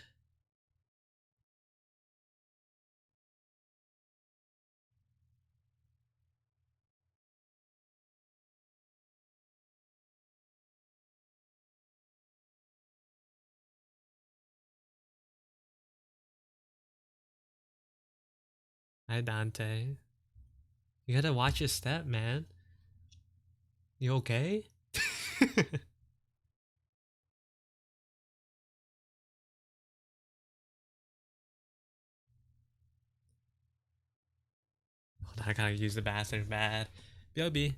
Hi Dante. You gotta watch your step, man. You okay? Hold on, I gotta use the bathroom bad. BLB.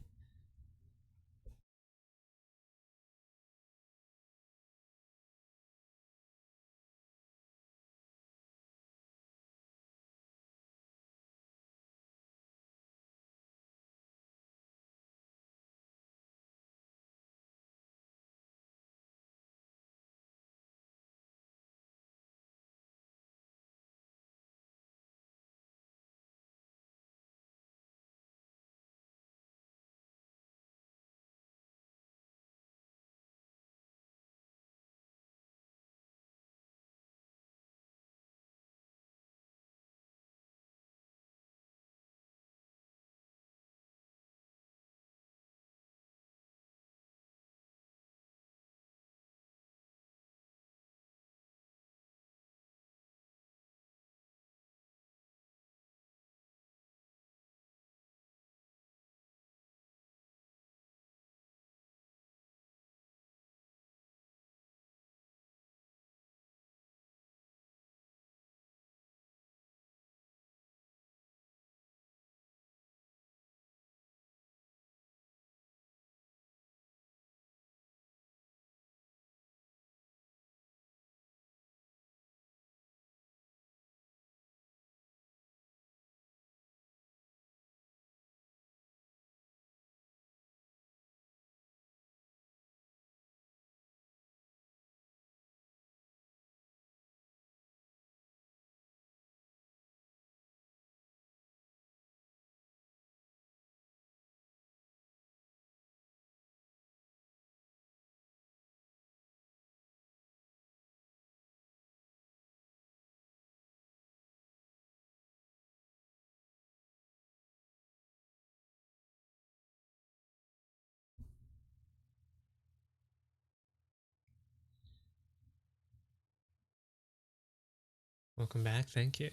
Welcome back. Thank you.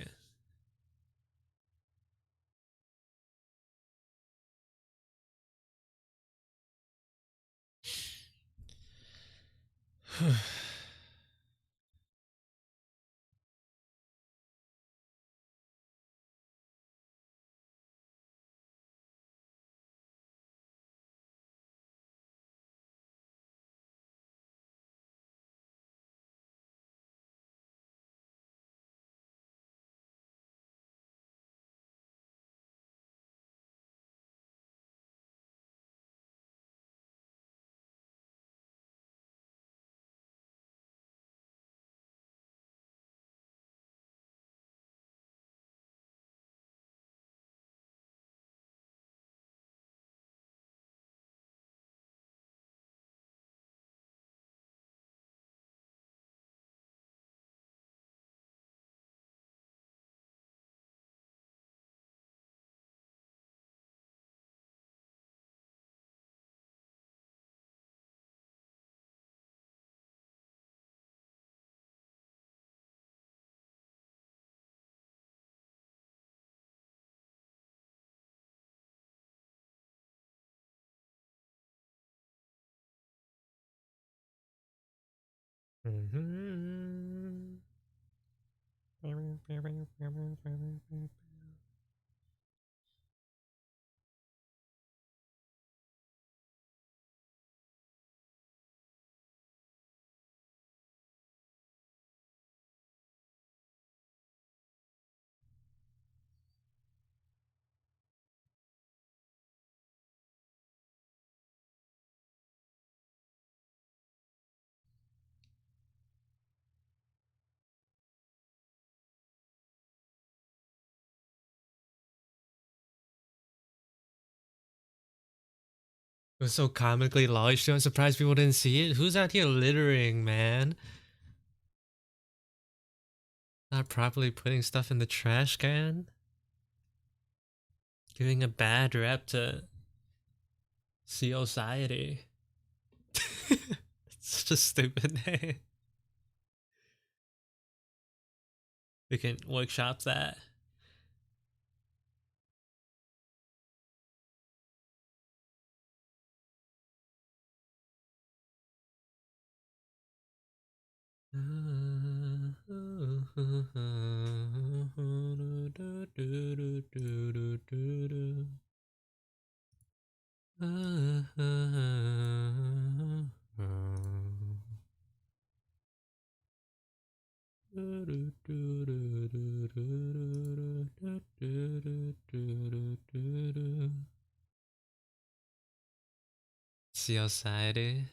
Mhm. It was so comically large. I'm surprised people didn't see it. Who's out here littering, man? Not properly putting stuff in the trash can? Giving a bad rep to society. It's such a stupid name. We can workshop that. Society.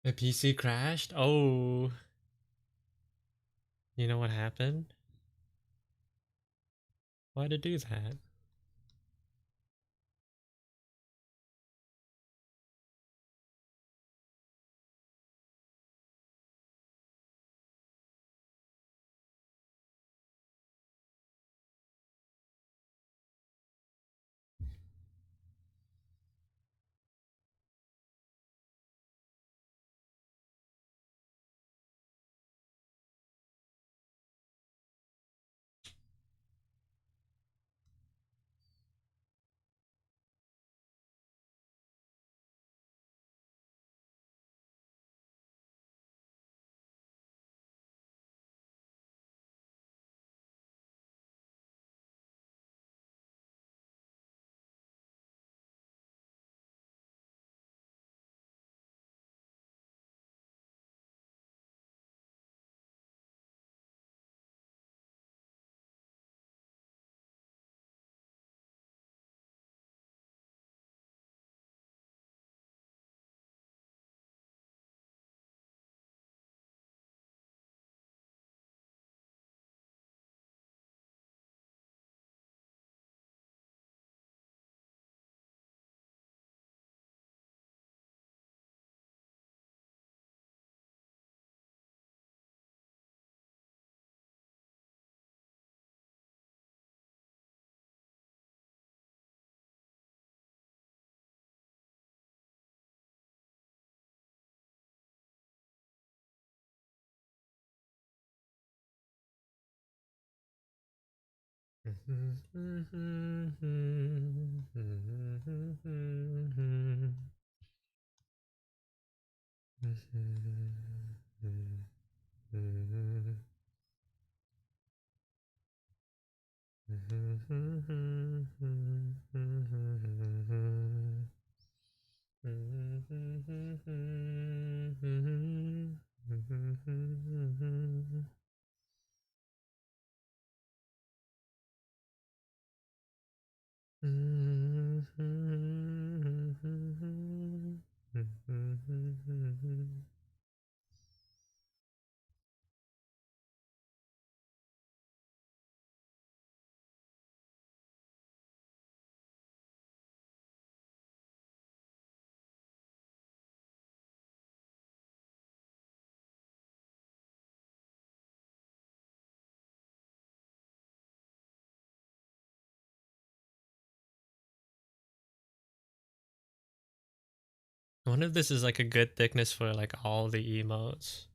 The PC crashed? Oh, you know what happened? Why'd it do that? I wonder if this is like a good thickness for like all the emotes.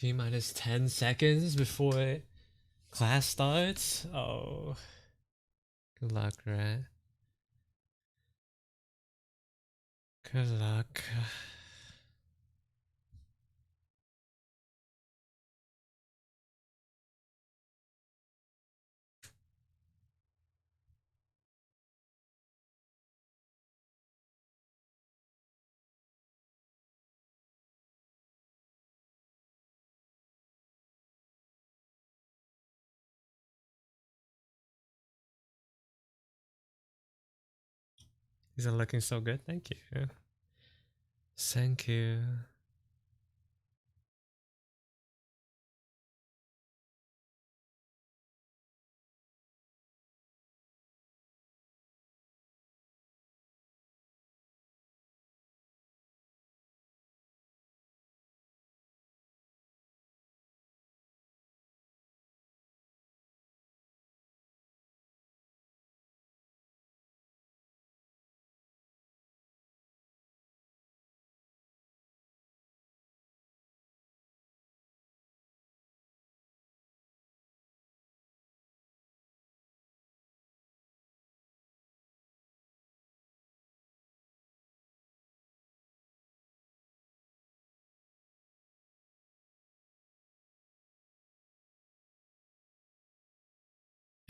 T minus 10 seconds before class starts? Oh, good luck, right? Good luck. These are looking so good. Thank you. Thank you.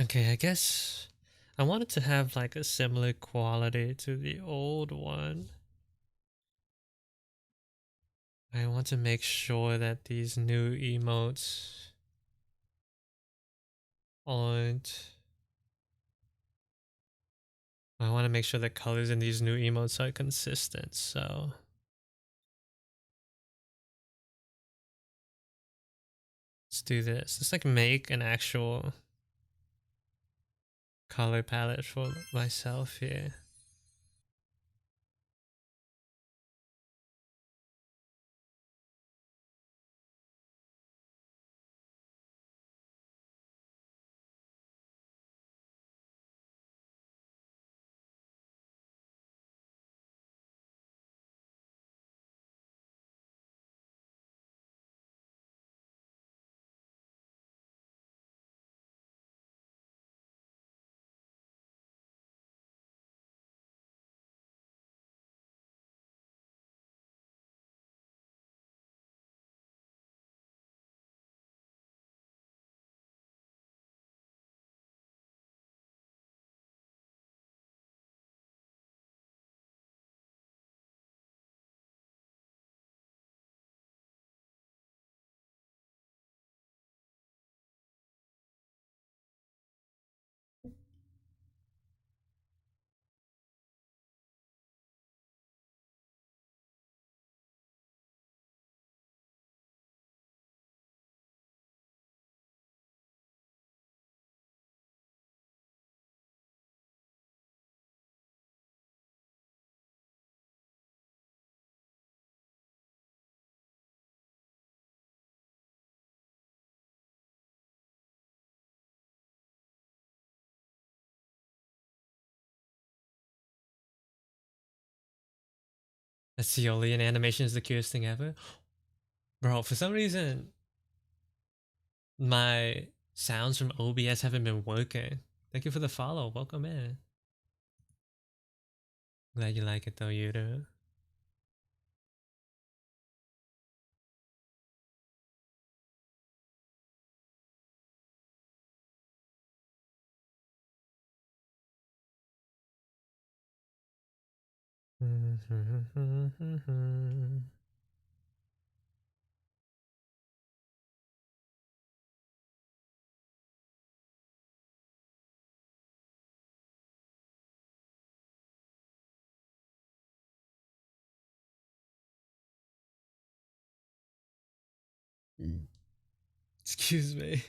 Okay, I guess I wanted to have like a similar quality to the old one. I want to make sure that these new emotes aren't. I want to make sure the colors in these new emotes are consistent, so let's do this. Let's like make an actual color palette for myself here. Aeolian animation is the cutest thing ever. Bro, for some reason, my sounds from OBS haven't been working. Thank you for the follow. Welcome in. Glad you like it though, Yudo. Excuse me.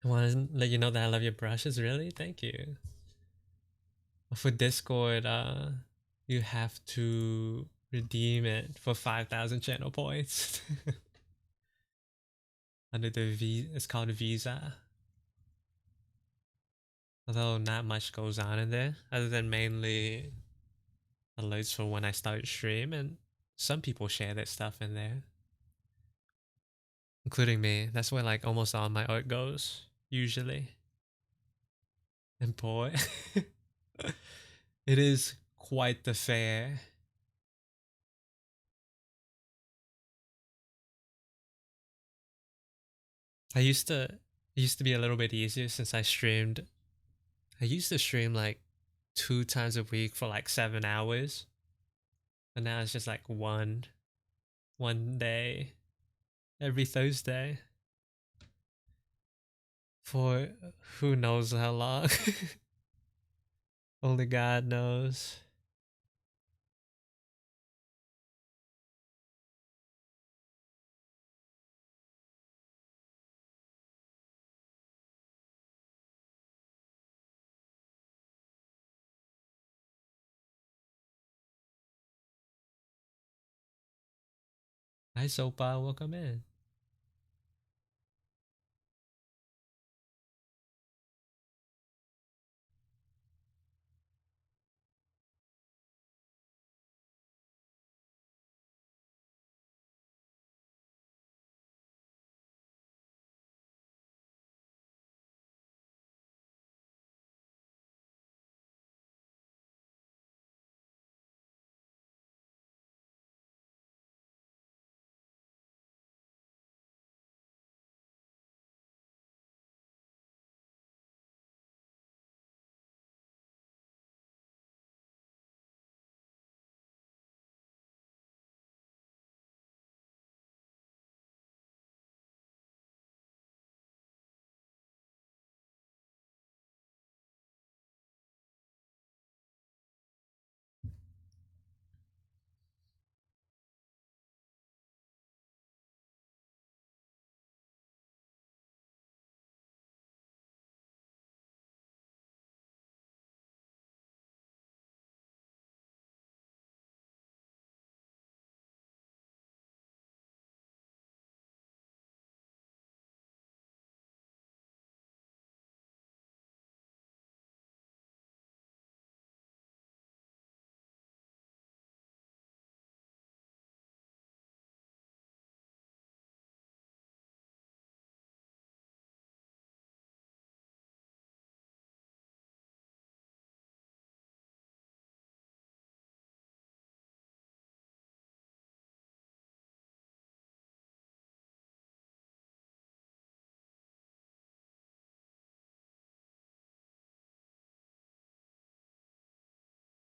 I want to let you know that I love your brushes, really? Thank you. For Discord, you have to redeem it for 5,000 channel points. Under the V, it's called Visa. Although not much goes on in there, other than mainly alerts for when I start stream, and some people share their stuff in there, including me. That's where like almost all my art goes, usually. And boy, it is quite the fair. I used to it used to be a little bit easier since I streamed. I used to stream like 2 times a week for like 7 hours. And now it's just like one day every Thursday for who knows how long. Only God knows. Hi Sopa, welcome in.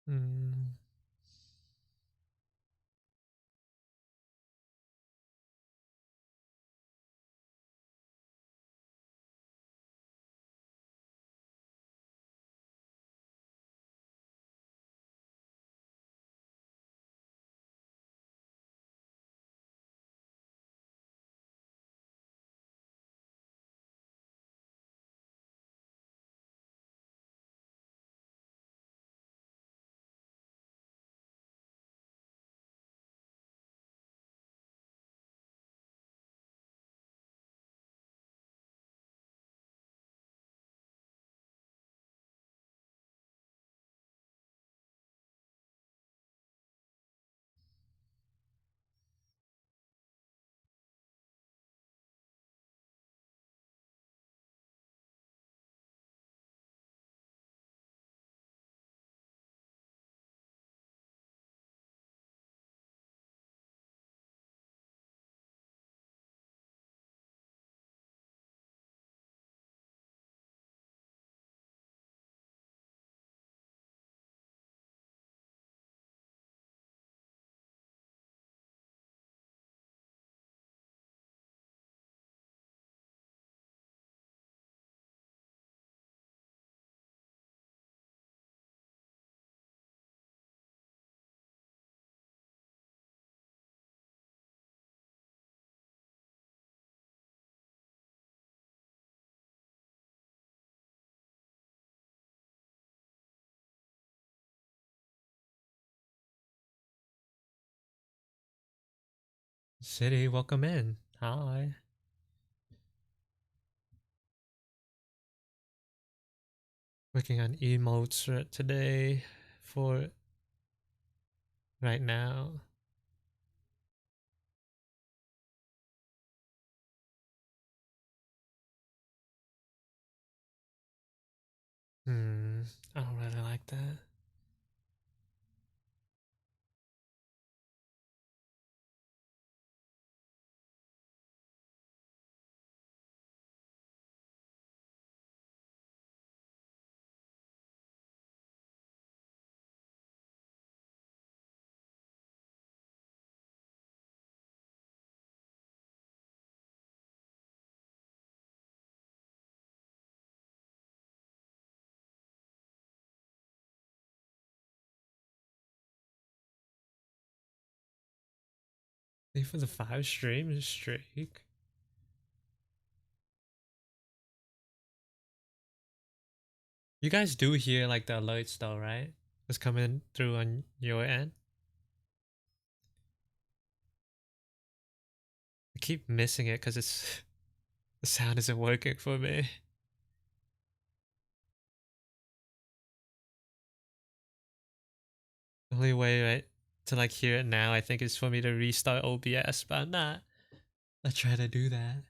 Mm. City, welcome in. Hi. Working on emotes today for right now. Hmm. I don't really like that. Wait for the 5 stream streak. You guys do hear like the alerts though, right? It's coming through on your end. I keep missing it because it's the sound isn't working for me. The only way, right, to like hear it now, I think, is for me to restart OBS, but I'm not. I try to do that.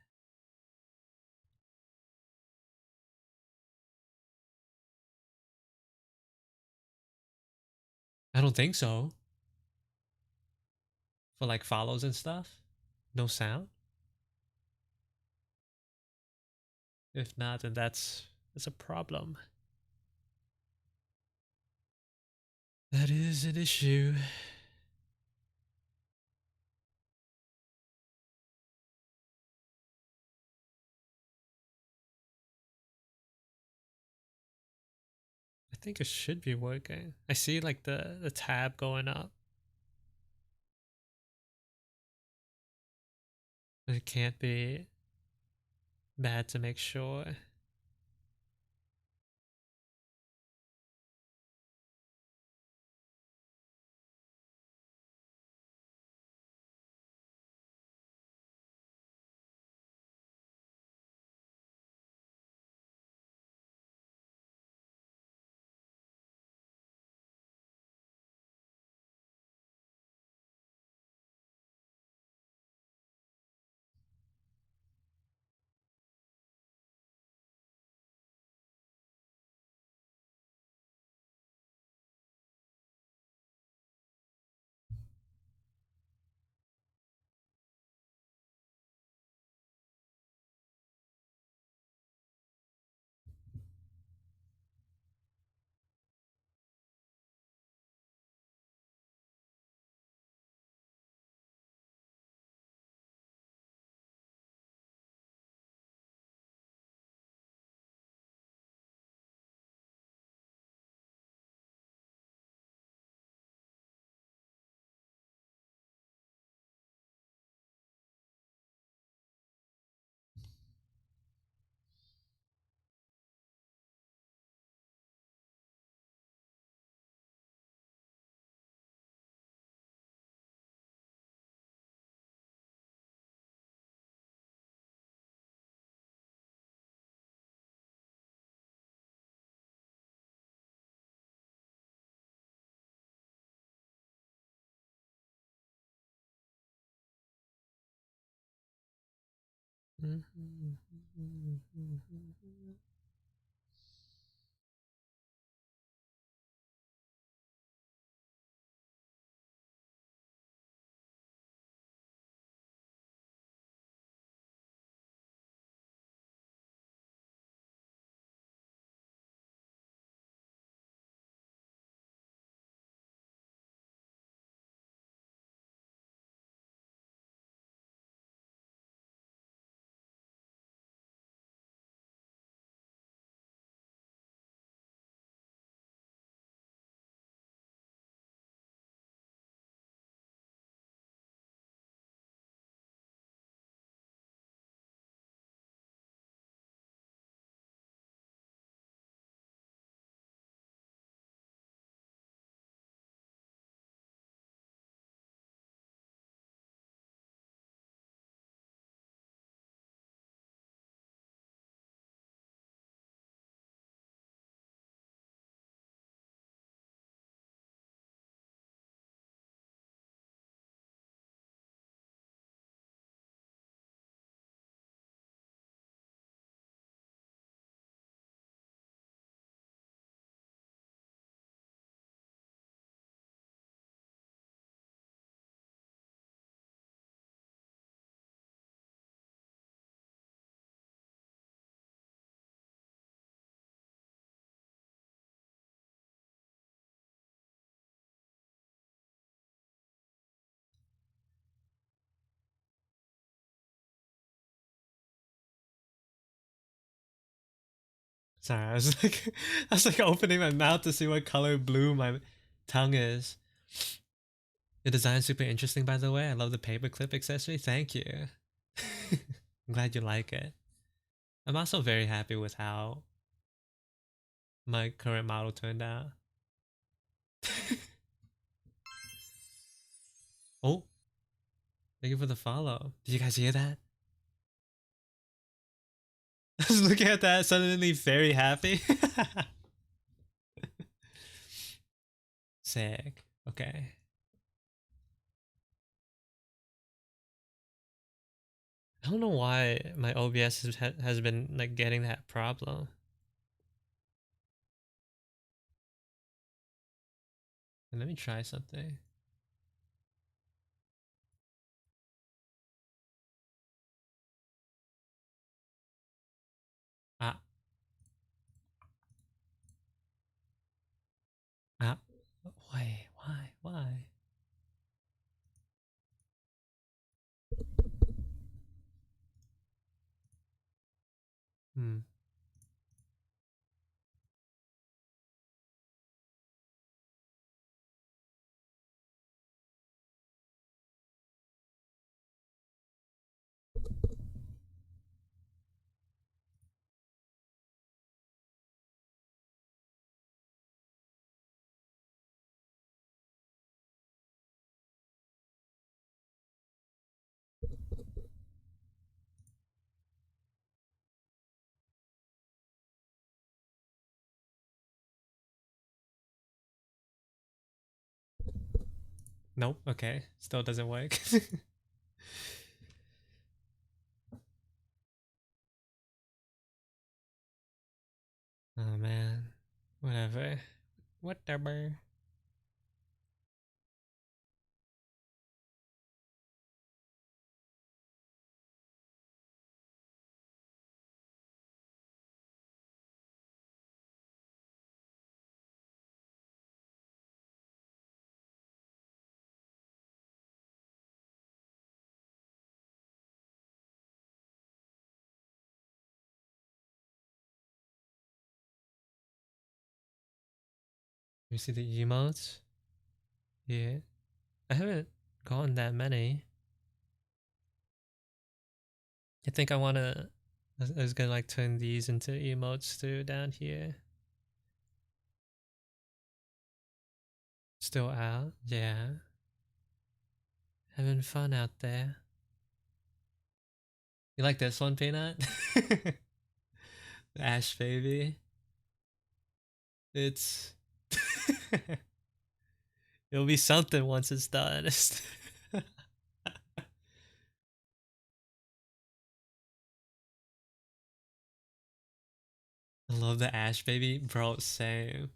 I don't think so. For like follows and stuff, no sound. If not, then that's a problem. That is an issue. I think it should be working. I see like the tab going up. But it can't be bad to make sure. Sorry, I was like opening my mouth to see what color blue my tongue is. The design's super interesting, by the way. I love the paperclip accessory. Thank you. I'm glad you like it. I'm also very happy with how my current model turned out. Oh, thank you for the follow. Did you guys hear that? I was looking at that, suddenly very happy. Sick. Okay. I don't know why my OBS has been like getting that problem. And let me try something. Ah, ah. Why? Hmm. Nope. Okay. Still doesn't work. Oh man. Whatever. Whatever. You see the emotes? Yeah. I haven't gotten that many. I think I wanna. I was gonna like turn these into emotes too down here. Still out? Yeah. Having fun out there. You like this one, Peanut? The Ash Baby. It's. It'll be something once it's done. I love the Ash Baby. Bro, same.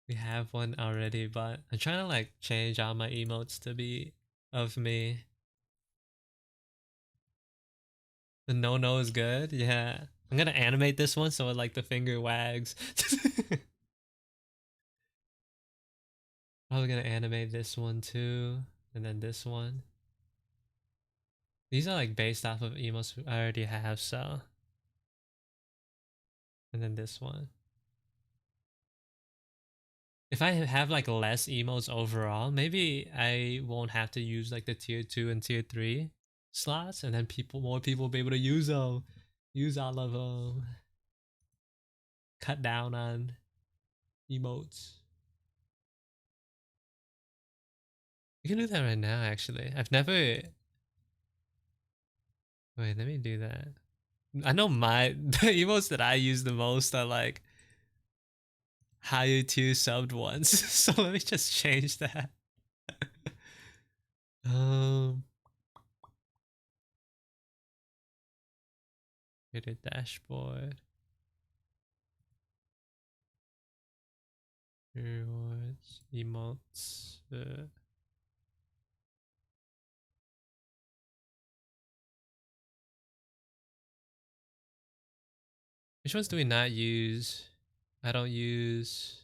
We have one already, but I'm trying to like change all my emotes to be of me. The no is good. Yeah. I'm gonna animate this one so it like the finger wags. Probably gonna animate this one too. And then this one. These are like based off of emotes I already have, so. And then this one. If I have like less emotes overall, maybe I won't have to use like the tier 2 and tier 3 slots, and then more people will be able to use them. Use all of them. Cut down on emotes. You can do that right now, actually. I've never. Wait, let me do that. I know the emotes that I use the most are like higher tier subbed ones. So let me just change that. Um, Hit a dashboard. Rewards, emotes. Which ones do we not use? I don't use.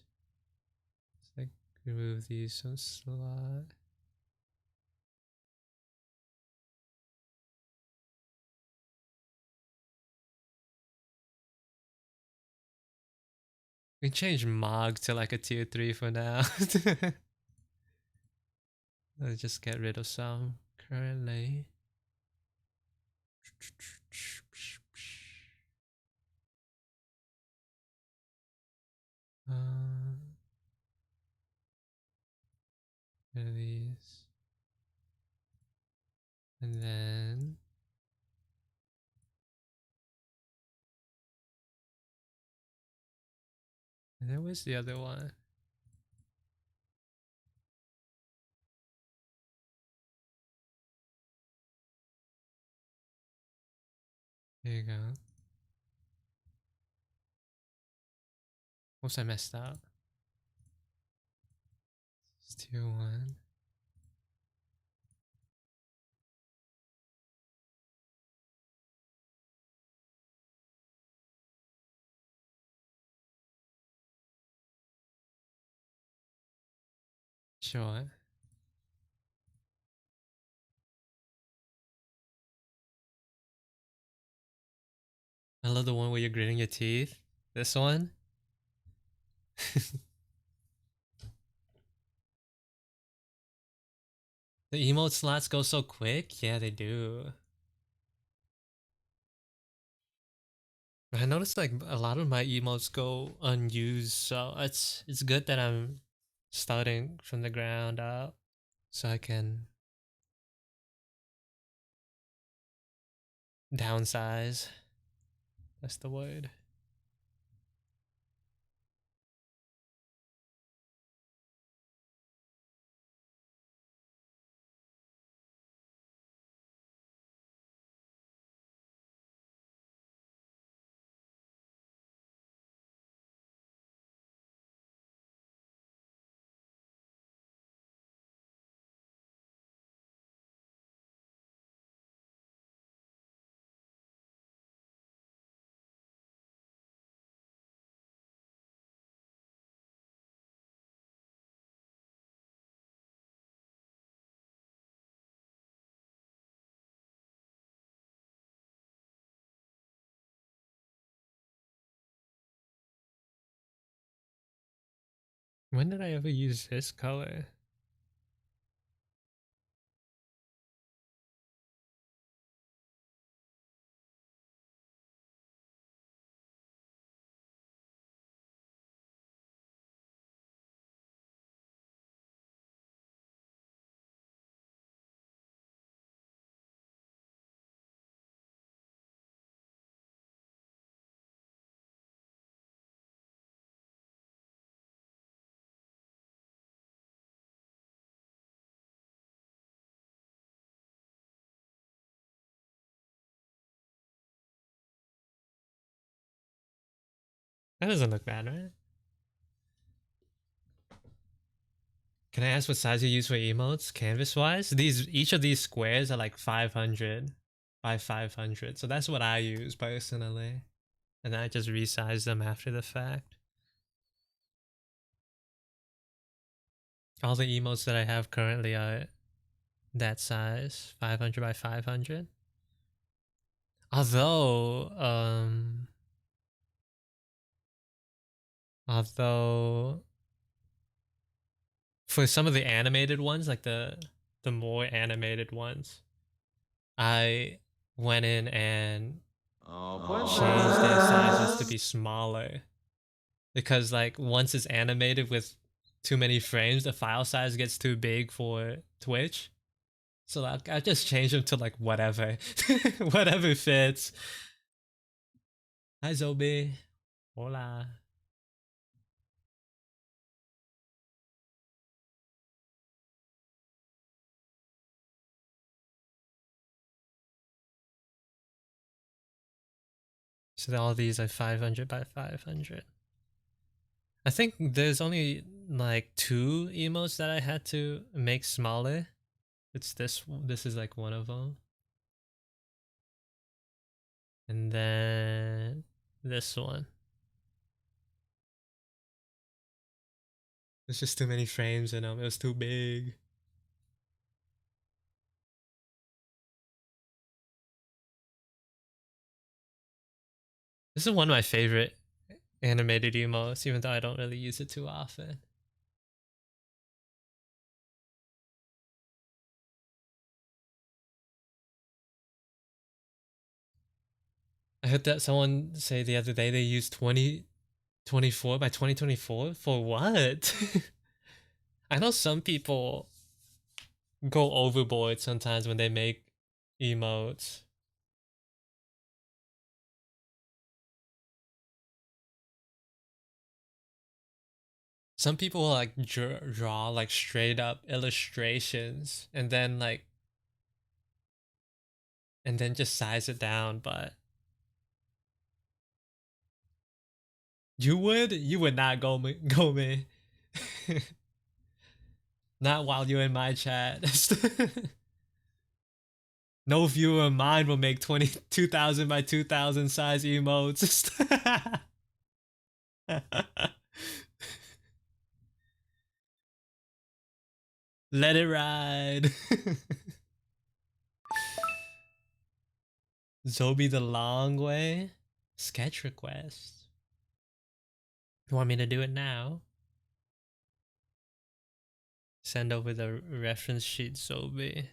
Let's like remove these from slot. We can change Mog to like a tier 3 for now. Let's just get rid of some currently. These. And then where's the other one? There you go. Oops, I messed up. It's 2-1. Sure. I love the one where you're gritting your teeth. This one. The emote slots go so quick. Yeah, they do. I noticed like a lot of my emotes go unused, so it's good that I'm starting from the ground up, so I can downsize. That's the word. When did I ever use this color? That doesn't look bad, right? Can I ask what size you use for emotes, canvas-wise? Each of these squares are like 500 by 500, so that's what I use personally, and I just resize them after the fact. All the emotes that I have currently are that size, 500 by 500. Although, although for some of the animated ones, like the more animated ones, I went in and changed their sizes to be smaller, because like once it's animated with too many frames, the file size gets too big for Twitch. So like, I just changed them to like whatever, whatever fits. Hi Zobi, hola. So all these are 500 by 500. I think there's only like 2 emotes that I had to make smaller. It's this is like one of them. And then this one. There's just too many frames in them. It was too big. This is one of my favorite animated emotes, even though I don't really use it too often. I heard that someone say the other day they used 2024 by 2024 for what? I know some people go overboard sometimes when they make emotes. Some people like draw like straight up illustrations and then just size it down, but you would not go me. Not while you're in my chat. No viewer of mine will make 22,000 by 2,000 size emotes. Let it ride. Zobi the long way. Sketch request. You want me to do it now? Send over the reference sheet, Zobi.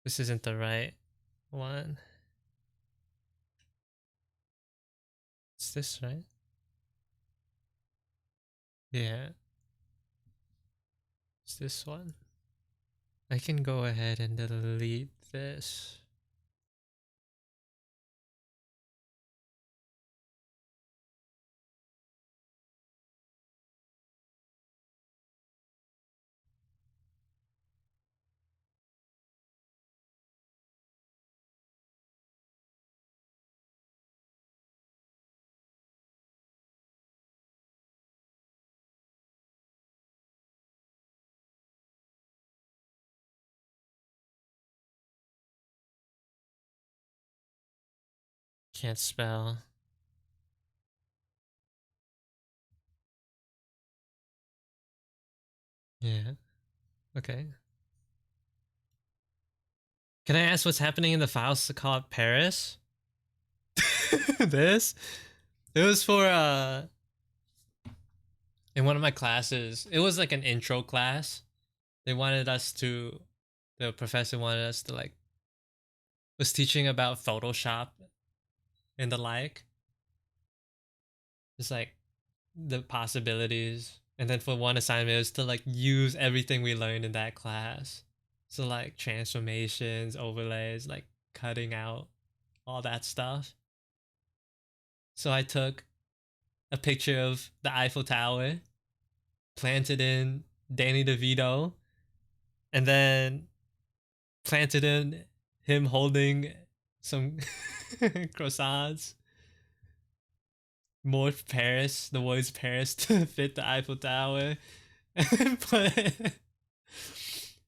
This isn't the right one. It's this, right? Yeah. It's this one. I can go ahead and delete this. Can't spell. Yeah. Okay. Can I ask what's happening in the files to call it Paris? This? It was for in one of my classes. It was like an intro class. They wanted us to the professor wanted us to like was teaching about Photoshop and the like. Just like the possibilities. And then for one assignment it was to like use everything we learned in that class. So like transformations, overlays, like cutting out all that stuff. So I took a picture of the Eiffel Tower, planted in Danny DeVito, and then planted in him holding some croissants. Morph Paris, the words Paris to fit the Eiffel Tower, and put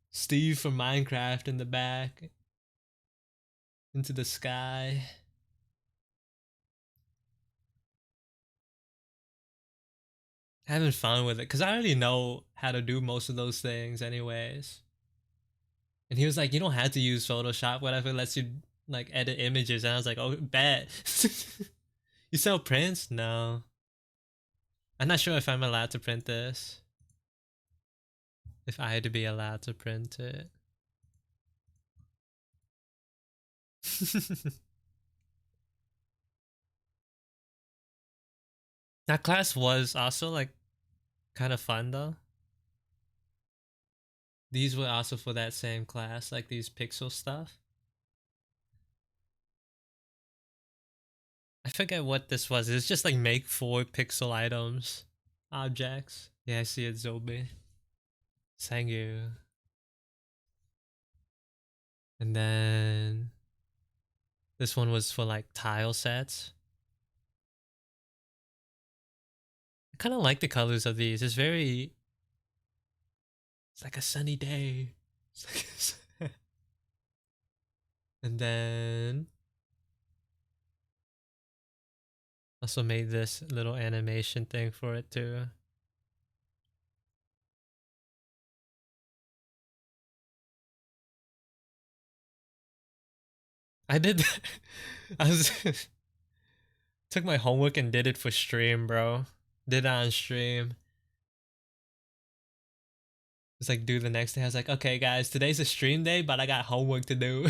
Steve from Minecraft in the back into the sky. Having fun with it because I already know how to do most of those things, anyways. And he was like, "You don't have to use Photoshop. Whatever lets you like edit images." And I was like, "Oh, bet." You sell prints? No. I'm not sure if I'm allowed to print this. If I had to be allowed to print it. That class was also like kind of fun though. These were also for that same class, like these pixel stuff. I forget what this was. It's just like make 4 pixel items, objects. Yeah, I see it, Zobi. Thank you. And then this one was for like tile sets. I kind of like the colors of these. It's like a sunny day. And then also made this little animation thing for it too. I did I was took my homework and did it for stream, bro. Did it on stream. It's like due the next day. I was like, okay, guys, today's a stream day, but I got homework to do.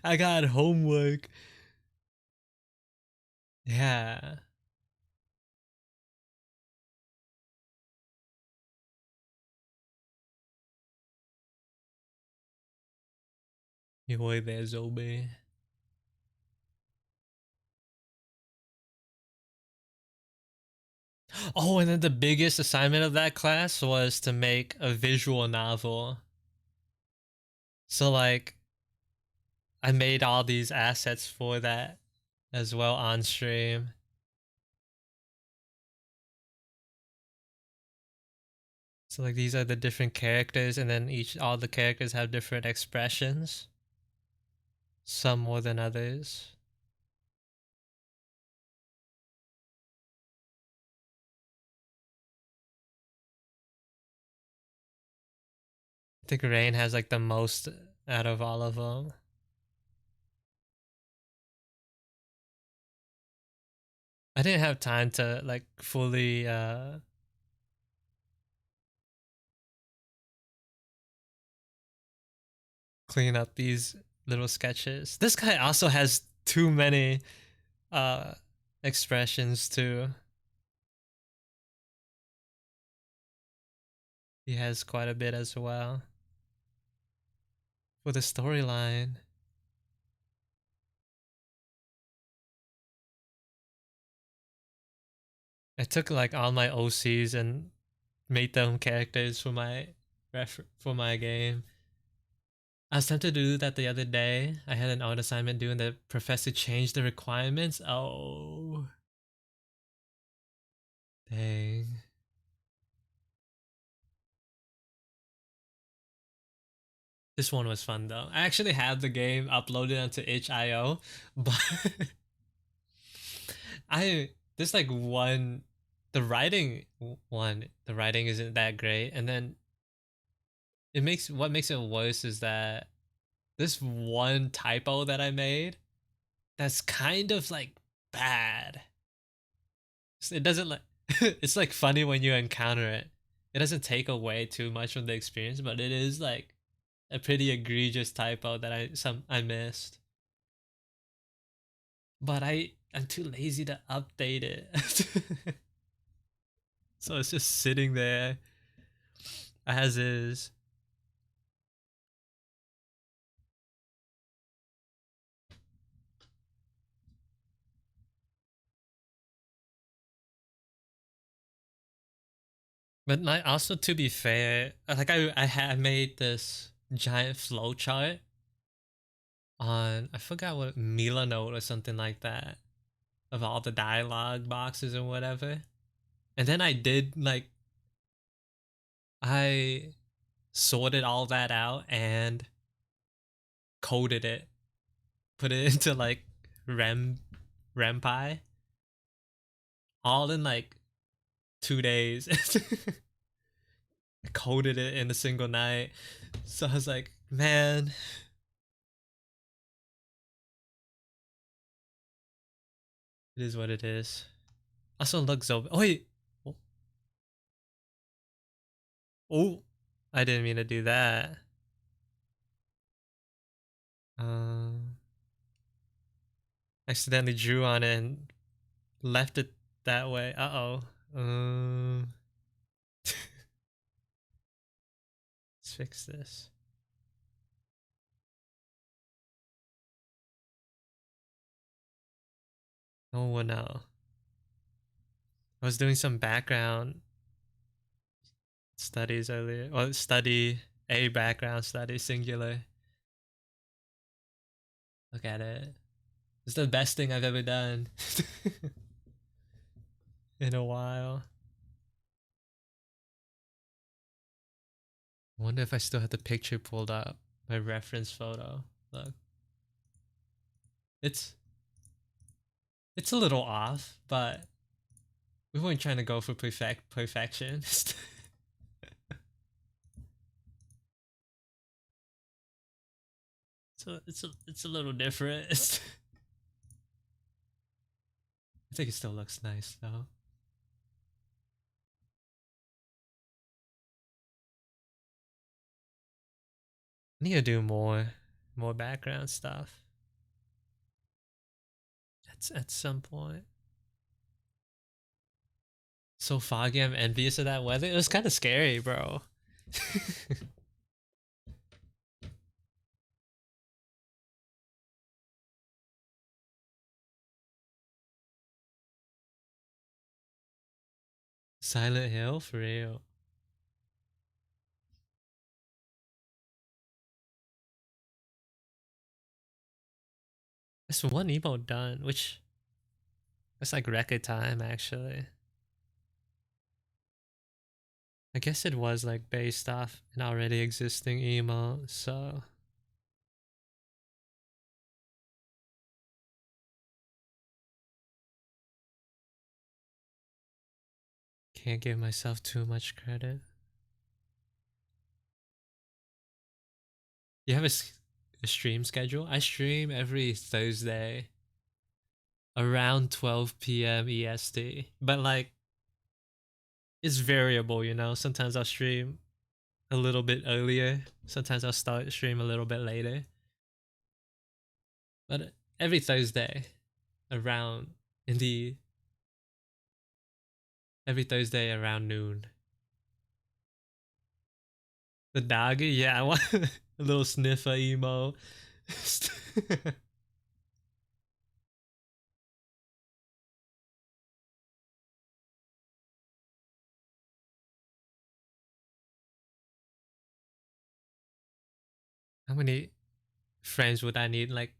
I got homework. Yeah. You were there, Zombie. Oh, and then the biggest assignment of that class was to make a visual novel. So like I made all these assets for that as well on stream. So like these are the different characters, and then all the characters have different expressions. Some more than others. I think Rain has like the most out of all of them. I didn't have time to like fully clean up these little sketches. This guy also has too many uh expressions too. He has quite a bit as well. For the storyline. I took like all my OCs and made them characters for my game. I was tempted to do that the other day. I had an art assignment due and the professor changed the requirements. Oh, dang. This one was fun though. I actually had the game uploaded onto itch.io, but I there's like one the writing isn't that great, and then what makes it worse is that this one typo that I made that's kind of like bad. It doesn't like it's like funny when you encounter it. It doesn't take away too much from the experience, but it is like a pretty egregious typo that I missed. But I'm too lazy to update it. So it's just sitting there as is. But also to be fair, like I had made this giant flow chart on I forgot what Milanote or something like that of all the dialogue boxes and whatever. And then I sorted all that out and coded it, put it into like RemPy, all in like 2 days. I coded it in a single night. So I was like, man, it is what it is. Also, look, Zob. Oh wait, oh, I didn't mean to do that. Um, accidentally drew on it and left it that way. Uh oh. Let's fix this. Oh no. I was doing some background studies earlier, or study a background study singular. Look at it. It's the best thing I've ever done in a while. I wonder if I still have the picture pulled up, my reference photo. Look, it's it's a little off, but we weren't trying to go for perfection. So it's a little different. I think it still looks nice though. I need to do more background stuff. At some point. So foggy, I'm envious of that weather. It was kind of scary, bro. Silent Hill for real. That's one emote done, which that's like record time actually. I guess it was like based off an already existing emote, so can't give myself too much credit. You have a stream schedule? I stream every Thursday around 12 p.m. EST, but like it's variable, you know. Sometimes I'll stream a little bit earlier. Sometimes I'll start stream a little bit later. But every Thursday around in the every Thursday around noon. The doggy, yeah, I want a little sniffer emo. How many frames would I need? Like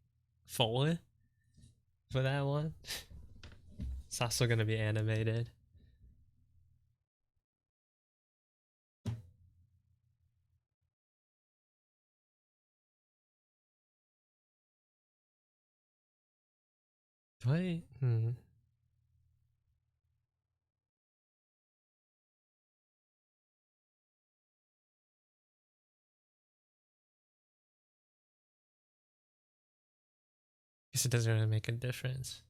4 for that one? It's also gonna be animated. Do I? Guess it doesn't really make a difference.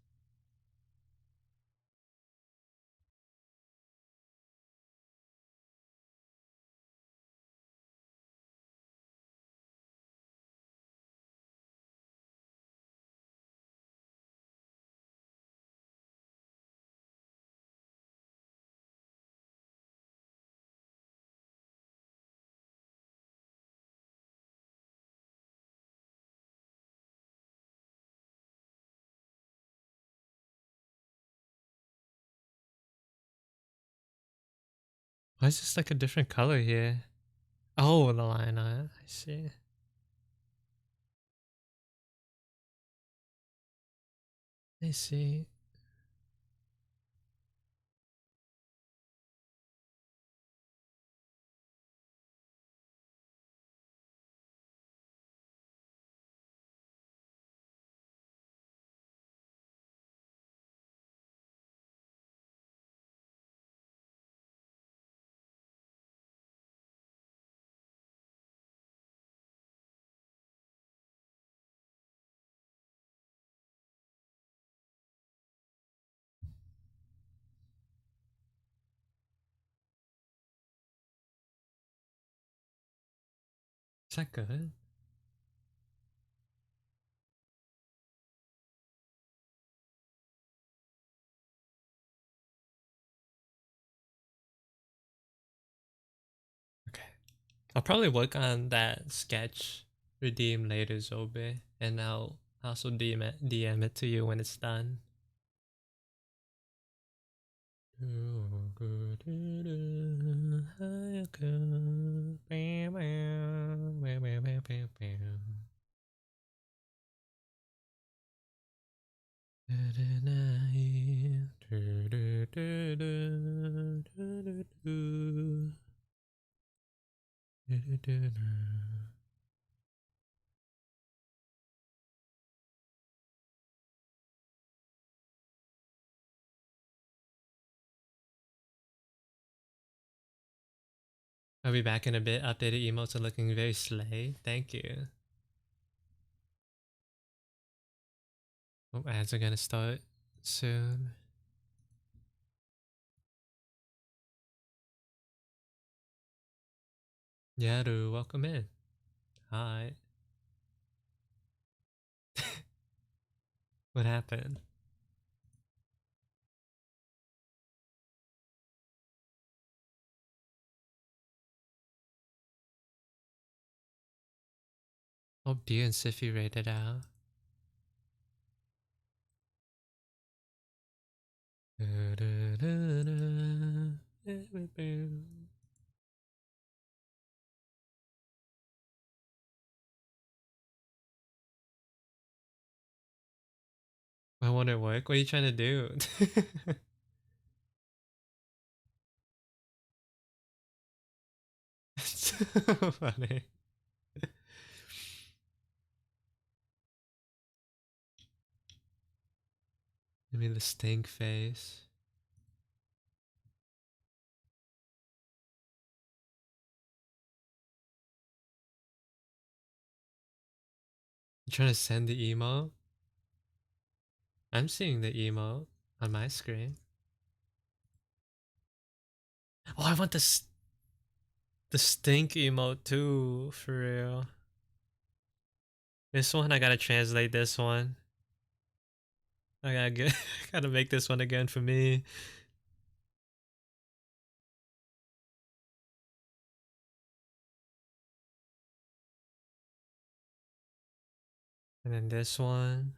Why is this like a different color here? Oh, the line on it. I see. I see. Is that good? Okay. I'll probably work on that sketch redeem later, Zobe, and I'll also DM it to you when it's done. I'll be back in a bit. Updated emotes are looking very slay. Thank you. Oh, ads are gonna start soon. Yaru, welcome in. Hi. What happened? Oh, Beer and Siffy rated out. Why won't it work? What are you trying to do? It's so funny. I mean, the stink face. You trying to send the emo? I'm seeing the emo on my screen. Oh, I want the stink emote too, for real. This one, I gotta translate this one. I gotta get, gotta make this one again for me. And then this one.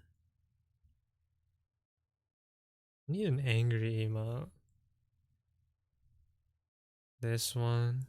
I need an angry emote. This one.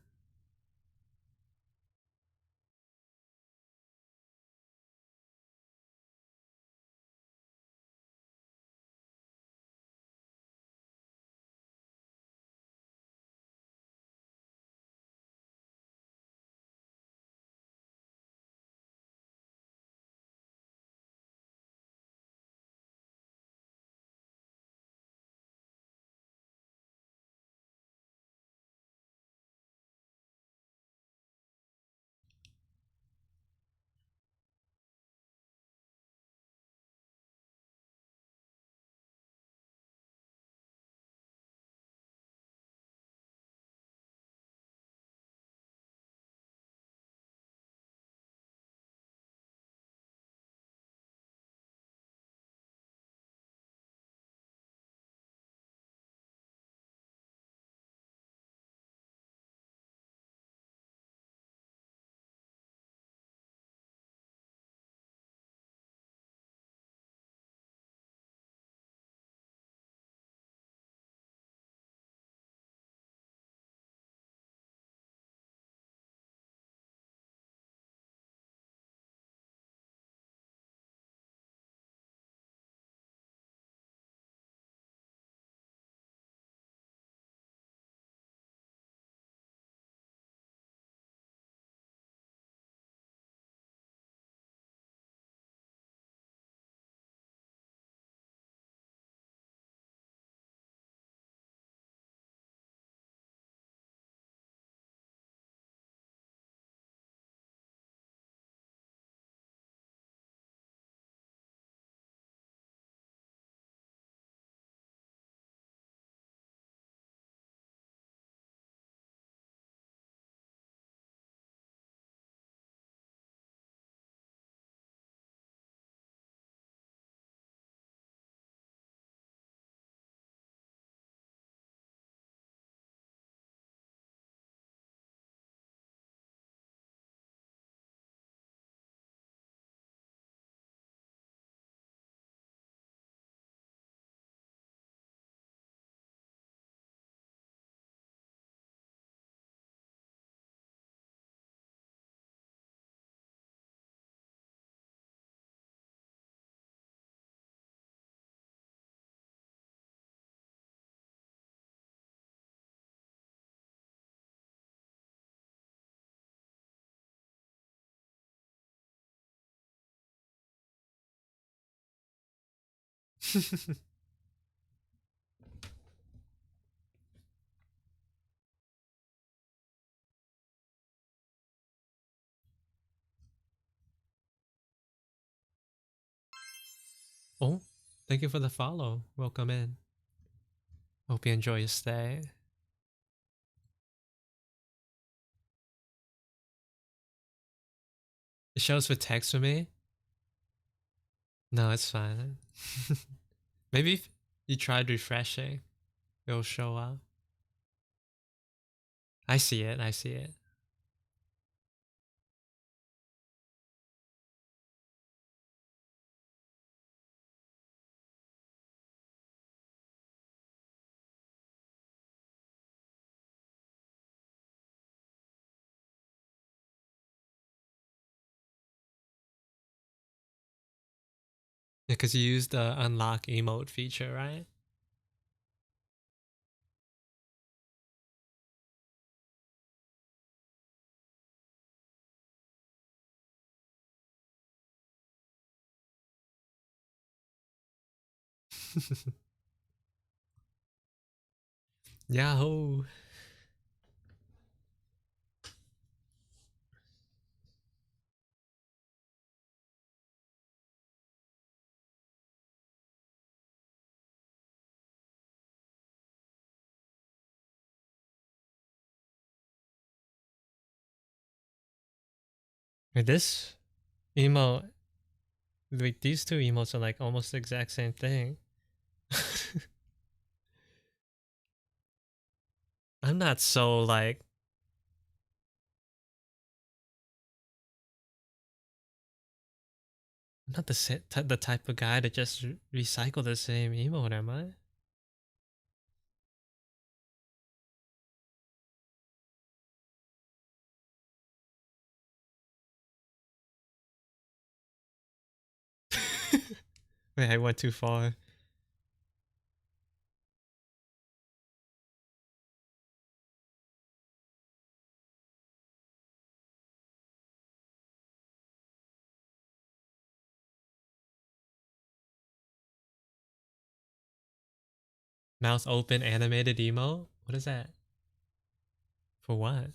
Oh, thank you for the follow. Welcome in. Hope you enjoy your stay. It shows for text for me. No, it's fine. Maybe if you tried refreshing, it'll show up. I see it. I see it. Because you use the unlock emote feature, right? Yahoo! Wait, this emote, like these two emotes are like almost the exact same thing. I'm not so like, I'm not the type of guy to just recycle the same emote, am I? Wait, I went too far. Mouth open animated emote? What is that? For what?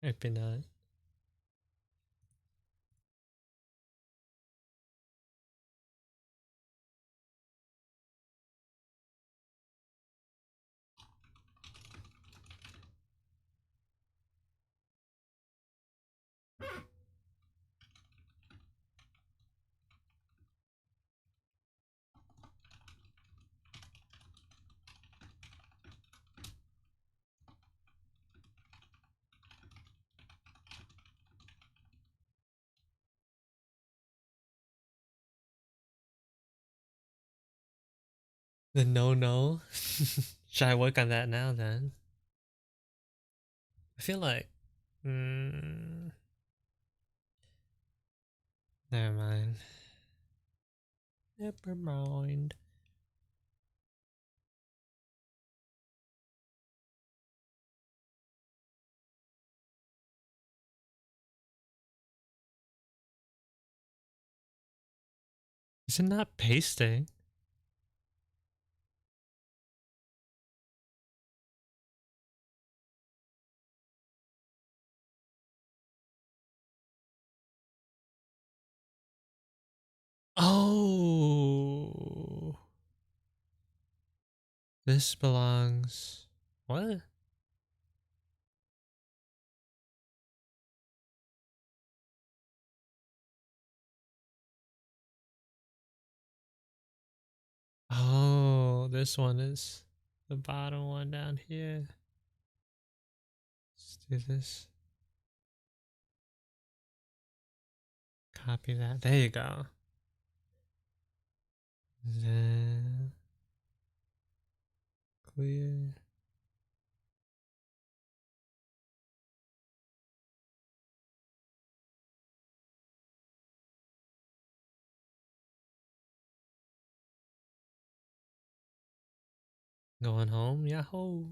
Maybe not. The no. Should I work on that now then? I feel like, mm, never mind. Never mind. Is it not pasting? Oh, this belongs. What? Oh, this one is the bottom one down here. Let's do this. Copy that. There you go. Then clear. Going home, yahoo!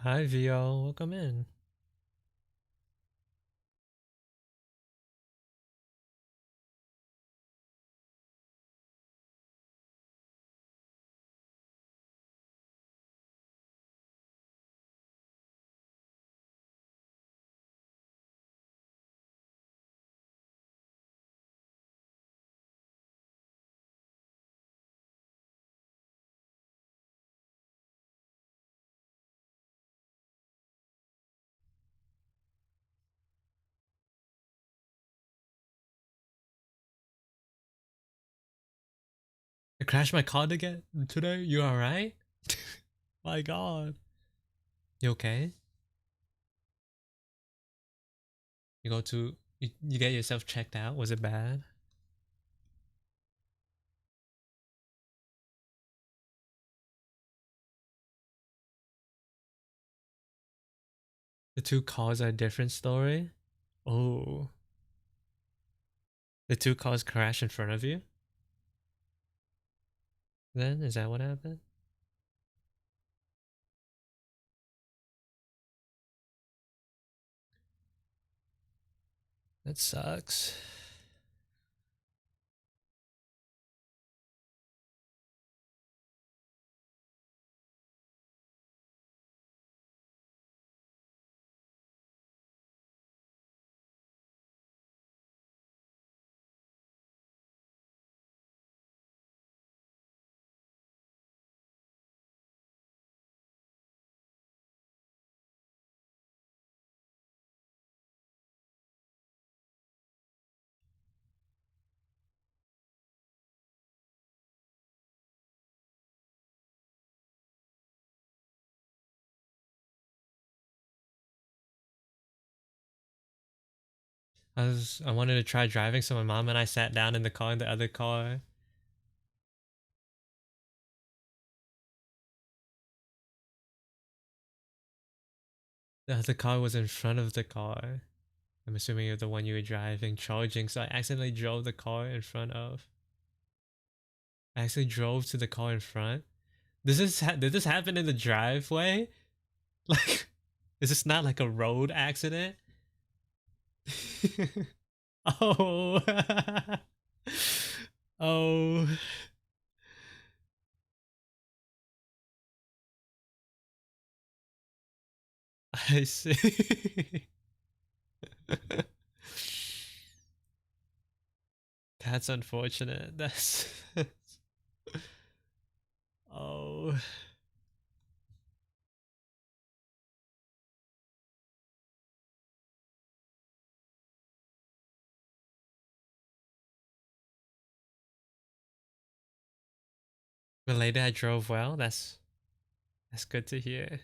Hi, VO. Welcome in. I crashed my car again today. You alright? My god. You okay? You get yourself checked out? Was it bad? The two cars are a different story? Oh. The two cars crash in front of you? Then? Is that what happened? That sucks. I wanted to try driving, so my mom and I sat down in the car in the other car. The other car was in front of the car. I'm assuming you're the one you were driving, charging, so I accidentally drove the car in front of. I actually drove to the car in front. Did this happen in the driveway? Like, is this not like a road accident? Oh. Oh. I see. That's unfortunate. That's oh. But later I drove well. That's good to hear.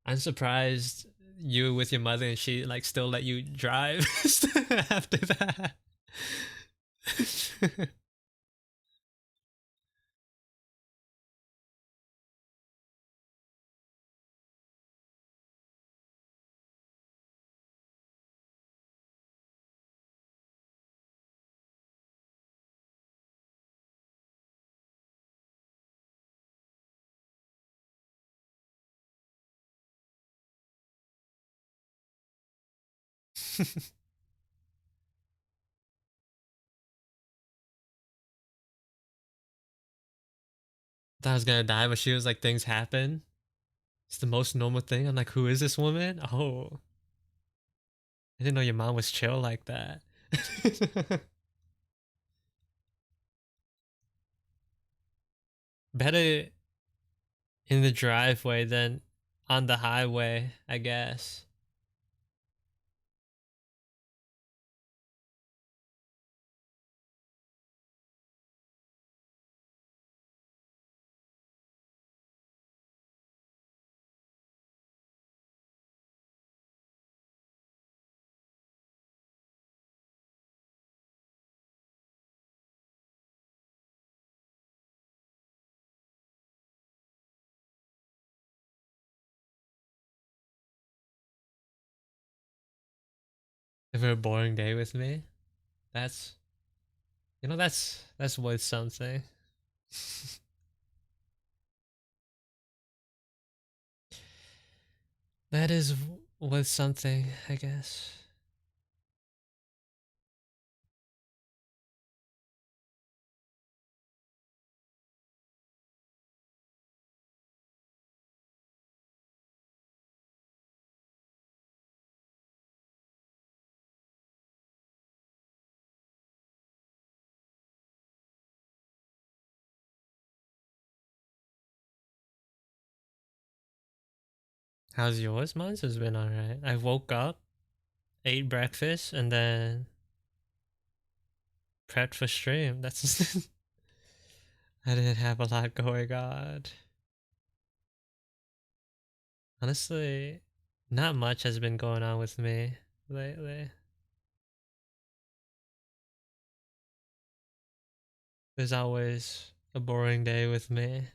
I'm surprised you with your mother and she like still let you drive after that. Thought I was gonna die, but she was like, things happen. It's the most normal thing. I'm like, who is this woman? Oh, I didn't know your mom was chill like that. Better in the driveway than on the highway, I guess. If a boring day with me, that's that's worth something. That is worth something, I guess. How's yours? Mine's has been alright. I woke up, ate breakfast, and then prepped for stream. That's I didn't have a lot going on. Honestly, not much has been going on with me lately. There's always a boring day with me.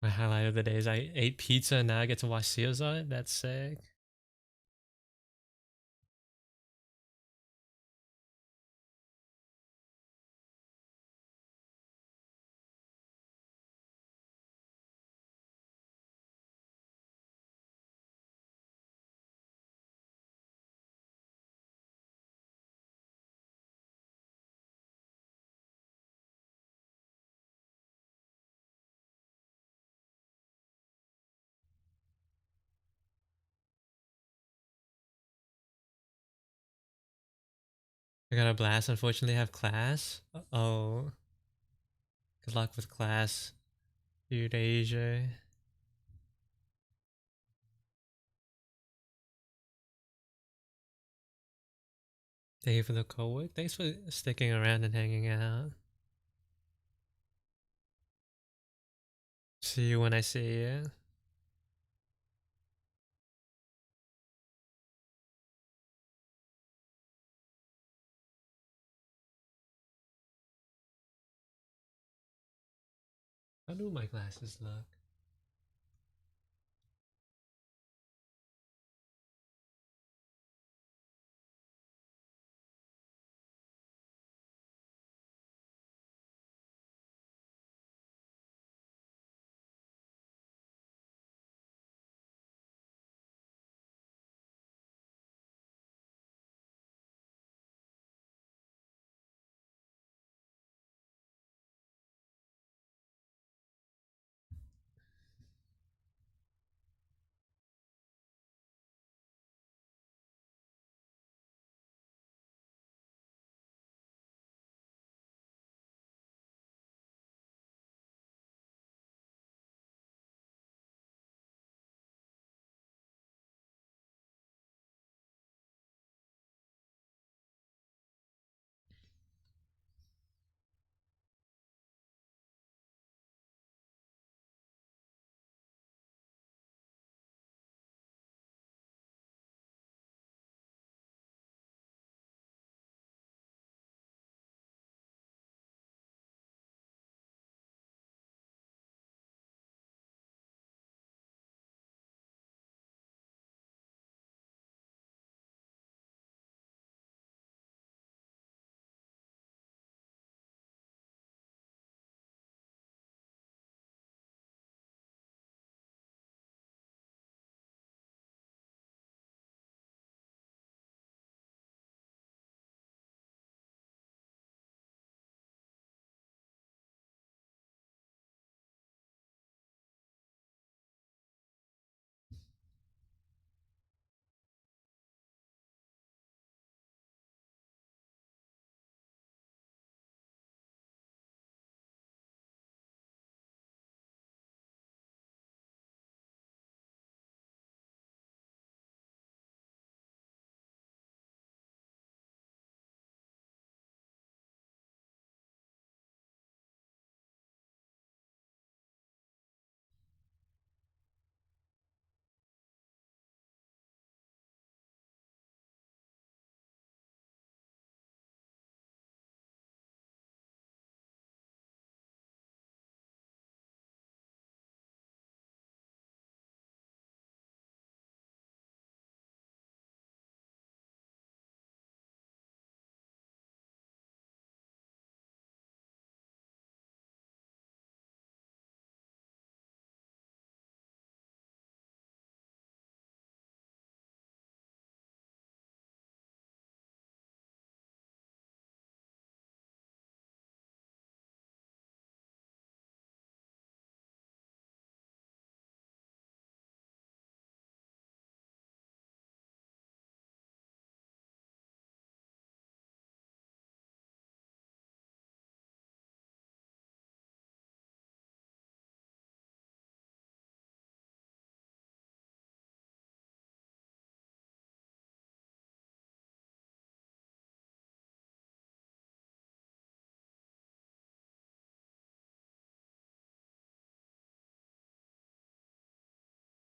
My highlight of the day is I ate pizza and now I get to watch Seals on it. That's sick. I got a blast. Unfortunately, I have class. Oh, good luck with class, dude. AJ. Thank you for the co-work. Thanks for sticking around and hanging out. See you when I see you. How do my glasses look?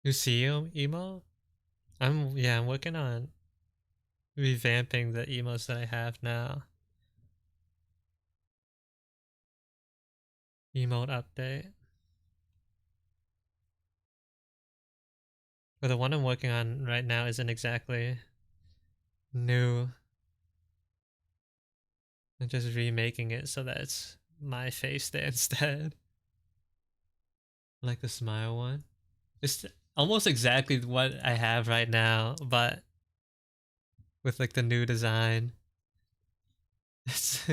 You see emo? I'm working on revamping the emos that I have now. Emote update. But the one I'm working on right now isn't exactly new. I'm just remaking it so that it's my face there instead. Like the smile one. It's almost exactly what I have right now, but with like the new design. It's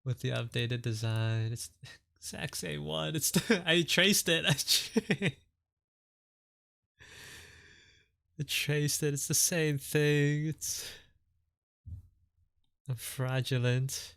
with the updated design. It's the exact same one. I traced it. I traced it. It's the same thing. It's fraudulent.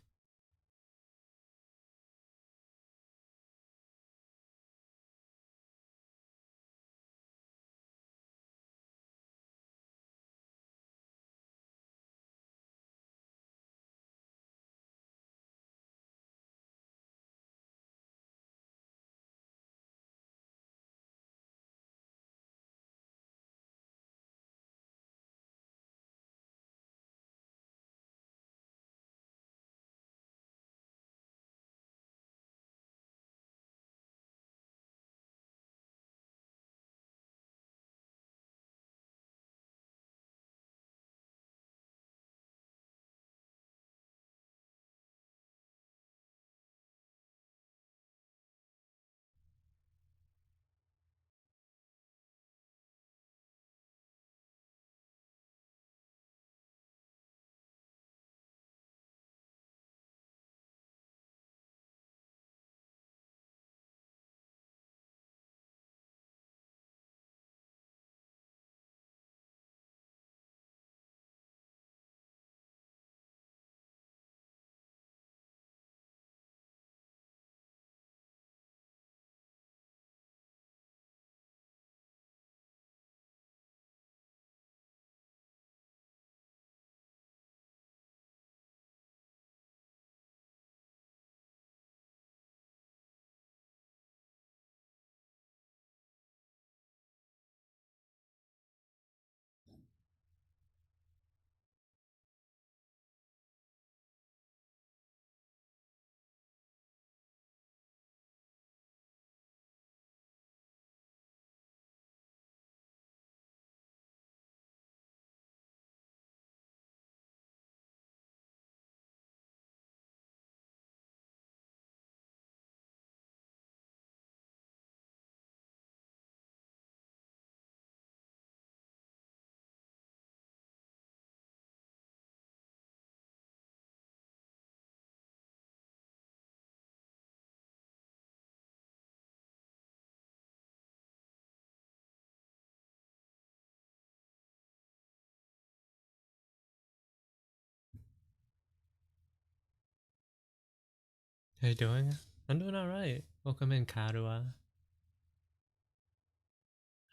How you doing? I'm doing alright. Welcome in, Karua.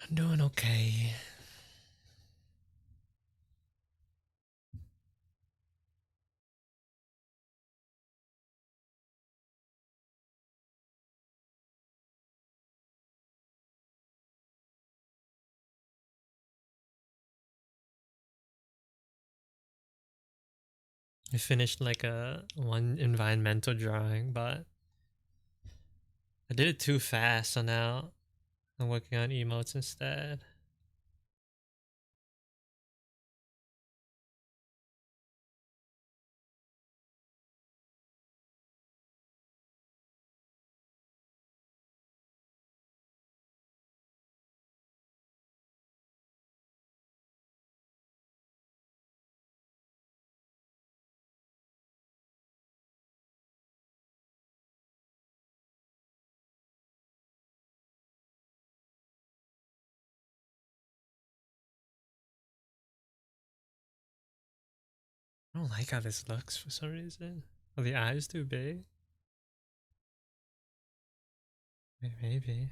I'm doing okay. I finished like one environmental drawing, but I did it too fast, so now I'm working on emotes instead. I don't like how this looks for some reason. Are the eyes too big? Maybe.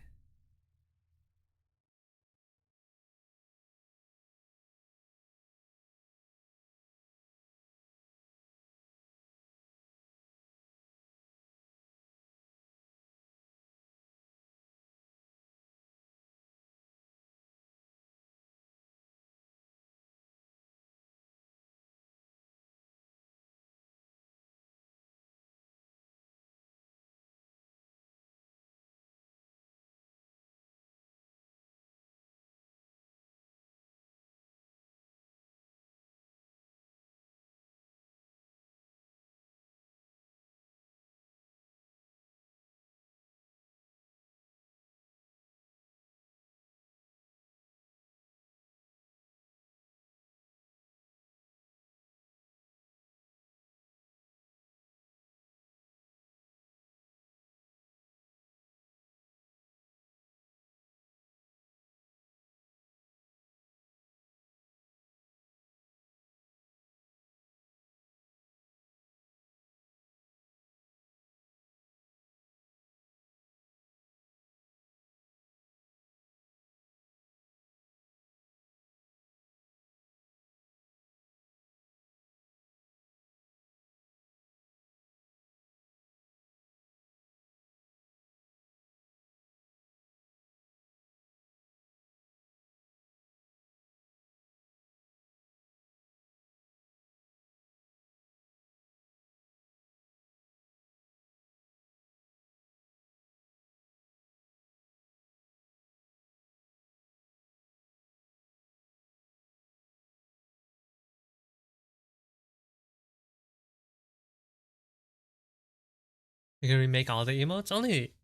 You can remake all the emotes? Only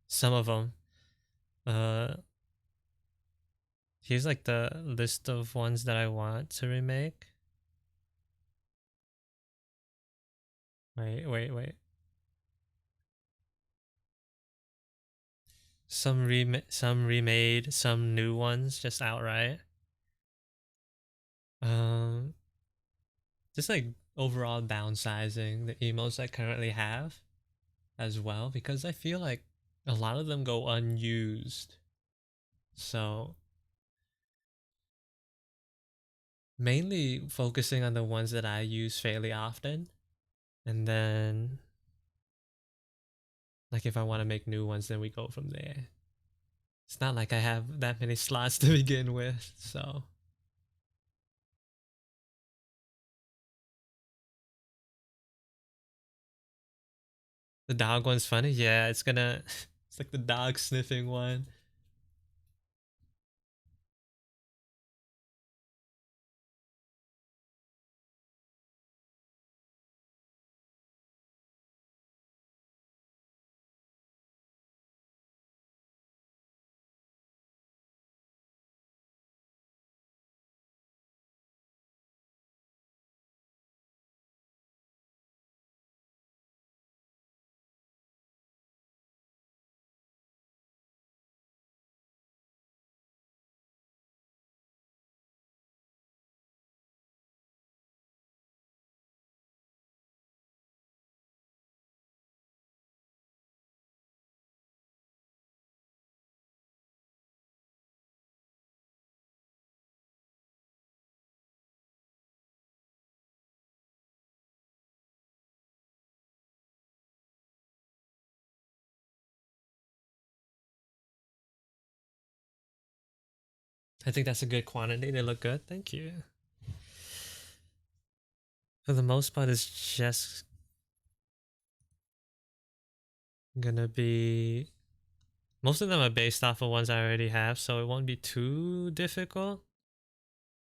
some of them. Uh, Here's like the list of ones that I want to remake. Wait. Some remade, some new ones just outright. Um, just like overall downsizing the emotes I currently have as well, because I feel like a lot of them go unused. So mainly focusing on the ones that I use fairly often, and then like if I want to make new ones, then we go from there. It's not like I have that many slots to begin with, so the dog one's funny. Yeah, it's gonna it's like the dog sniffing one. I think that's a good quantity. They look good. Thank you. For the most part, it's just gonna be... Most of them are based off of ones I already have, so it won't be too difficult.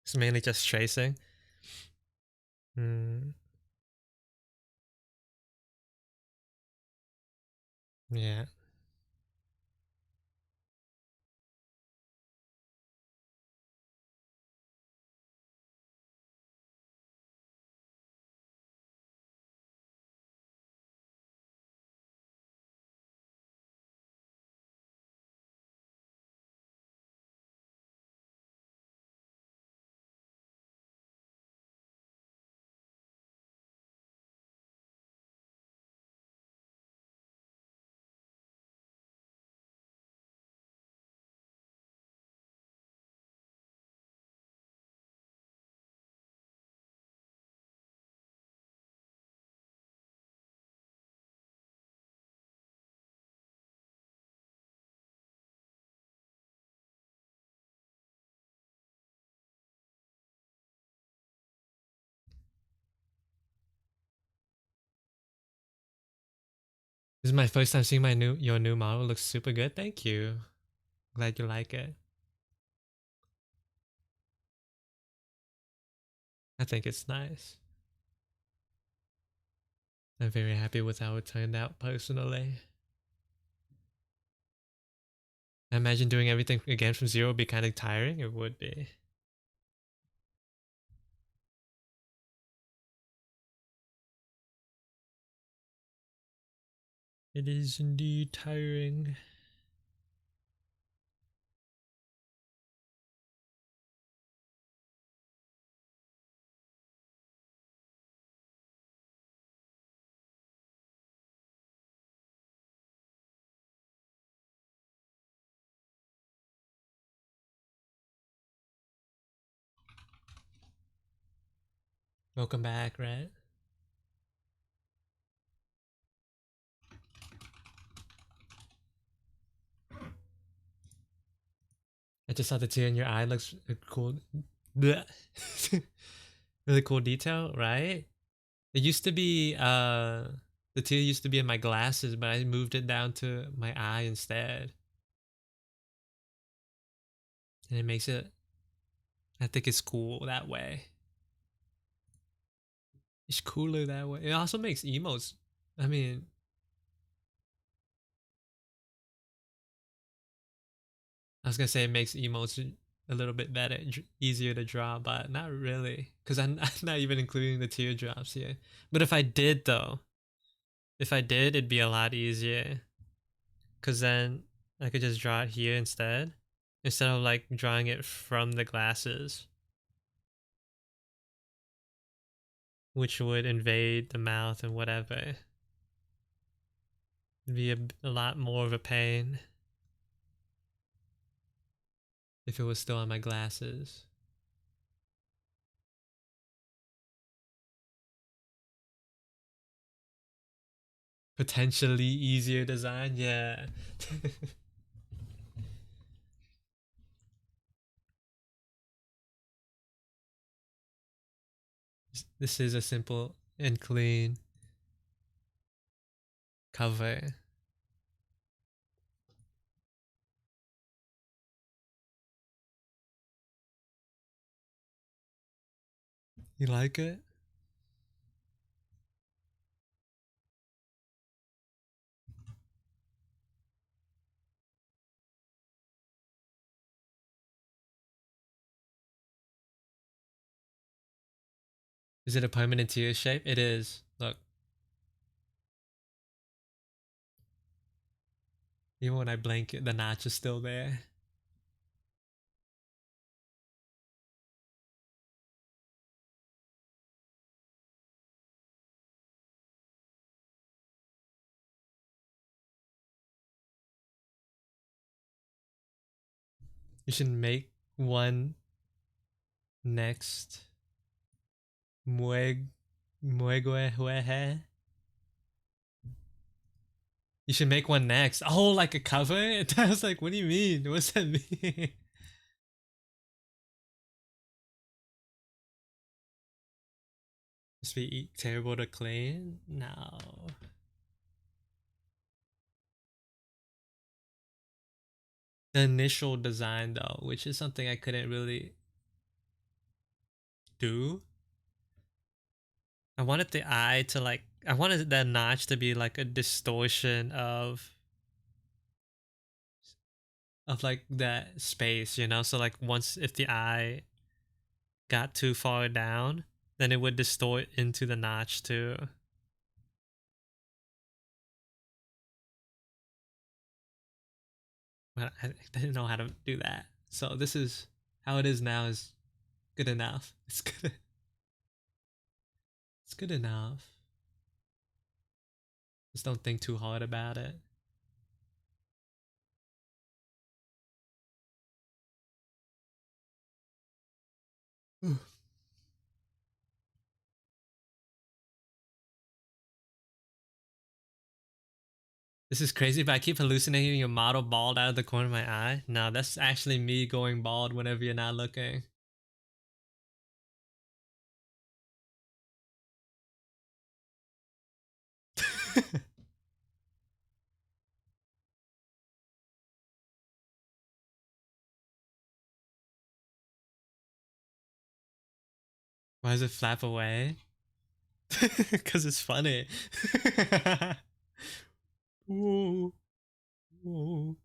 It's mainly just tracing. Yeah. This is my first time seeing your new model. It looks super good. Thank you. Glad you like it. I think it's nice. I'm very happy with how it turned out personally. I imagine doing everything again from zero would be kind of tiring. It would be. It is indeed tiring. Welcome back, right? I just saw the tear in your eye. Looks cool. Blech. Really cool detail, right? It used to be the tear used to be in my glasses, but I moved it down to my eye instead. And it makes it, I think it's cool that way. It's cooler that way. It also makes emotes. I mean, I was gonna say it makes emotes a little bit better, easier to draw, but not really, because I'm not even including the teardrops here. But if I did though, if I did, it'd be a lot easier, because then I could just draw it here instead of like drawing it from the glasses, which would invade the mouth and whatever. It'd be a lot more of a pain if it was still on my glasses. Potentially easier design, yeah. This is a simple and clean cover. You like it? Is it a permanent tear shape? It is. Look. Even when I blink it, the notch is still there. You should make one next. Mueguehuehe. You should make one next. Oh, like a cover? I was like, what do you mean? What's that mean? must be terrible to clean. No. The initial design though, which is something I couldn't really do. I wanted the eye to like, I wanted that notch to be like a distortion of like that space, you know? So like once if the eye got too far down, then it would distort into the notch too. But I didn't know how to do that. So this is how it is now is good enough. It's good. It's good enough. Just don't think too hard about it. This is crazy, but I keep hallucinating your model bald out of the corner of my eye. No, that's actually me going bald whenever you're not looking. Why does it flap away? Because it's funny. Ooh, ooh.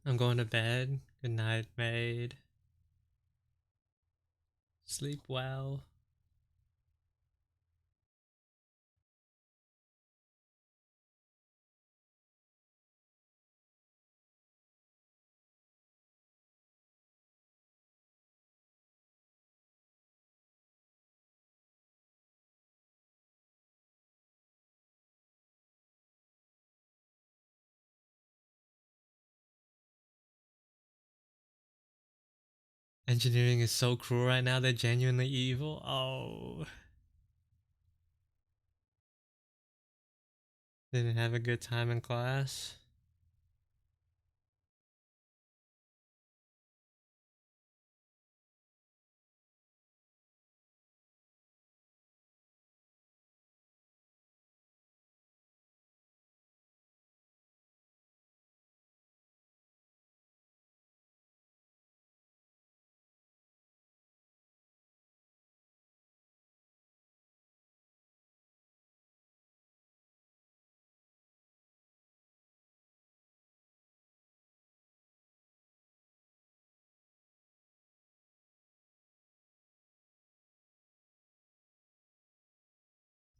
I'm going to bed. Good night, maid. Sleep well. Engineering is so cruel right now. They're genuinely evil. Oh. Didn't have a good time in class.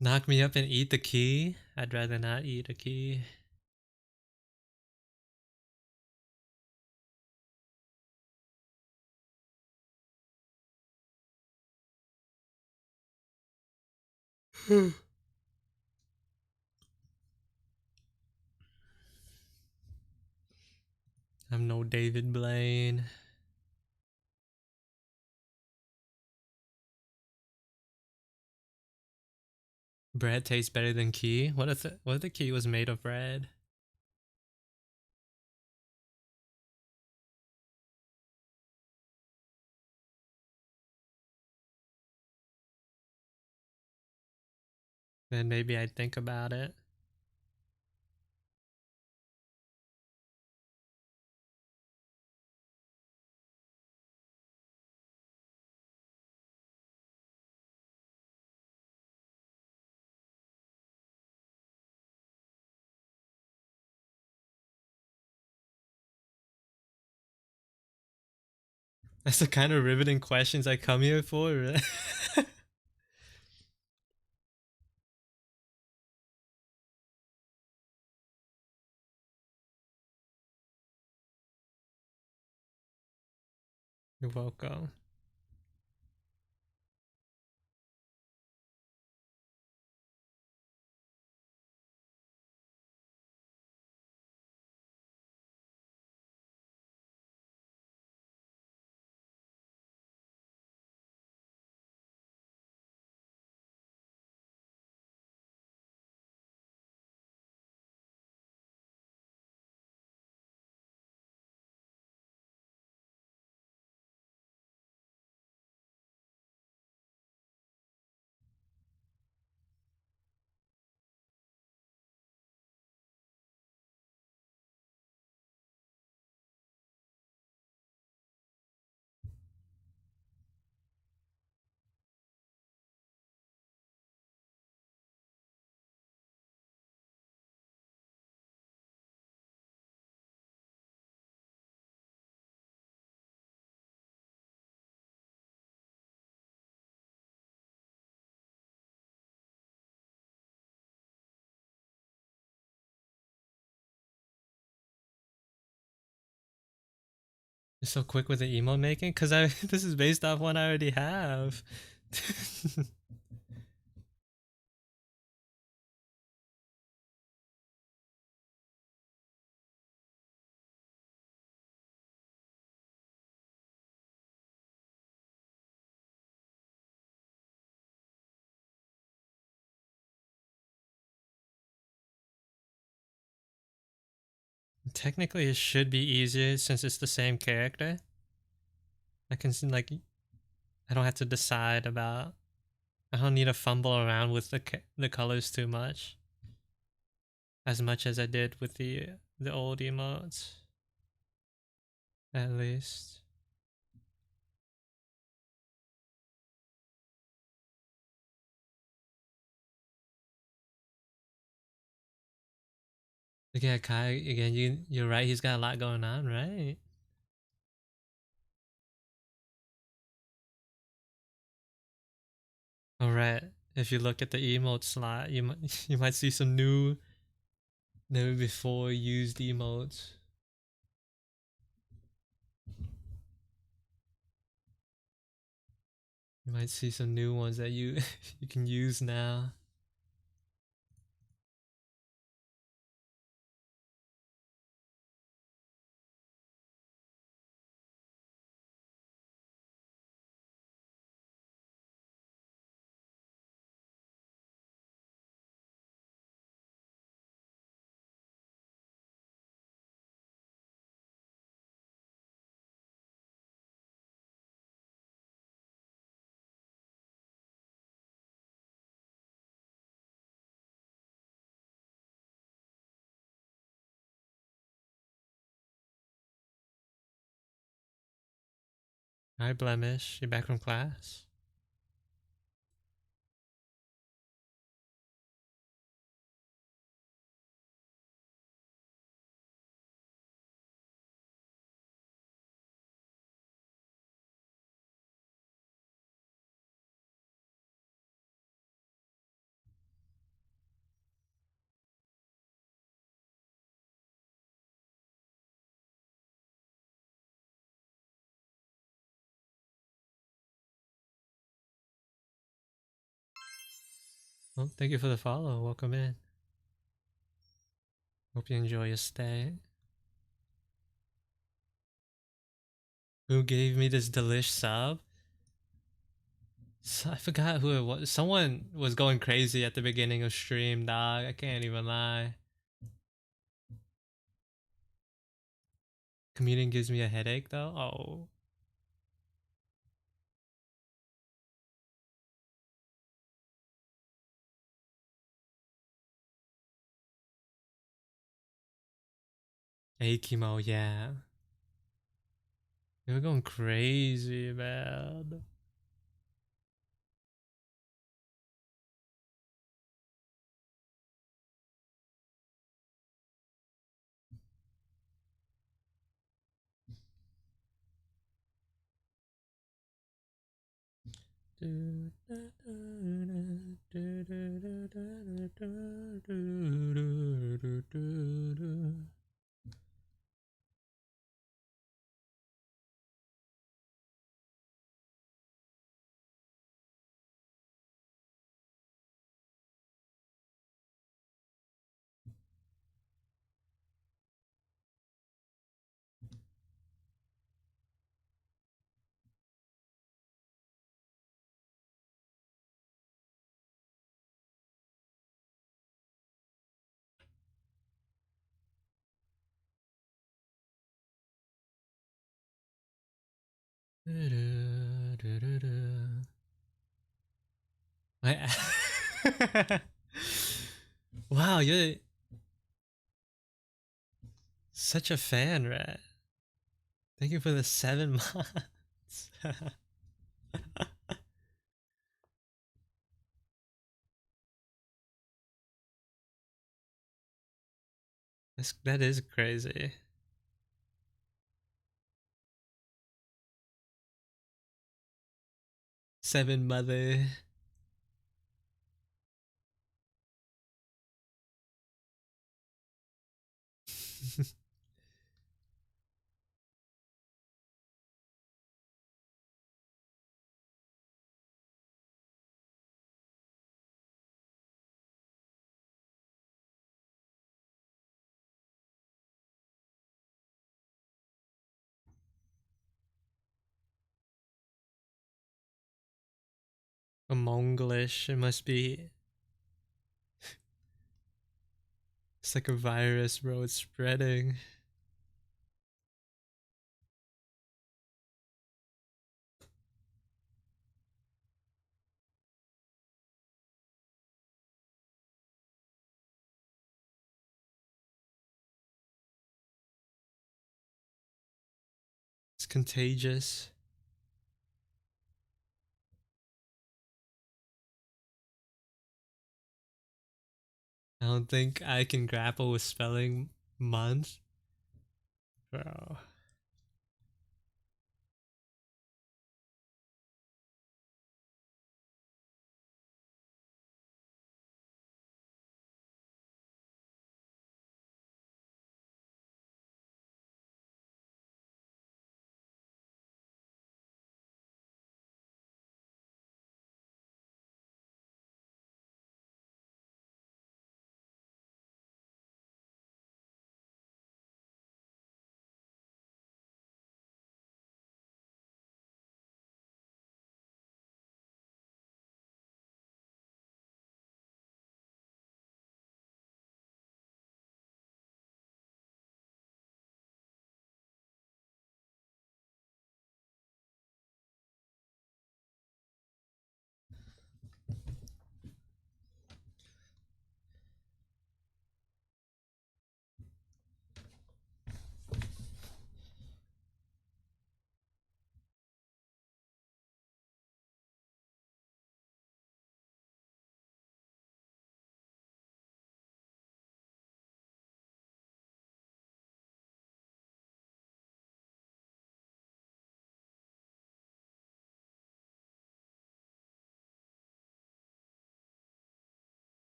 Knock me up and eat the key? I'd rather not eat a key. I'm no David Blaine. Bread tastes better than key. What if the key was made of bread? Then maybe I'd think about it. That's the kind of riveting questions I come here for. Right? You're welcome. You're so quick with the emote making? Cause I this is based off one I already have. Technically, it should be easier since it's the same character. I can see, like, I don't have to decide about. I don't need to fumble around with the colors too much as I did with the old emotes, at least. But yeah, Kai. Again, you're right. He's got a lot going on, right? All right. If you look at the emote slot, you might you might see some new, never before used emotes. You might see some new ones that you you can use now. Hi, Blemish. You back from class? Well, thank you for the follow. Welcome in. Hope you enjoy your stay. Who gave me this delish sub? I forgot who it was. Someone was going crazy at the beginning of stream, dog. I can't even lie. Commuting gives me a headache though. Oh. Hey chemo, yeah. They were going crazy, man. My wow, you're such a fan, Rat. Thank you for the 7 months. That is crazy. Seven mother. A Mongolish. It must be. It's like a virus, bro. It's spreading. It's contagious. I don't think I can grapple with spelling month. Bro.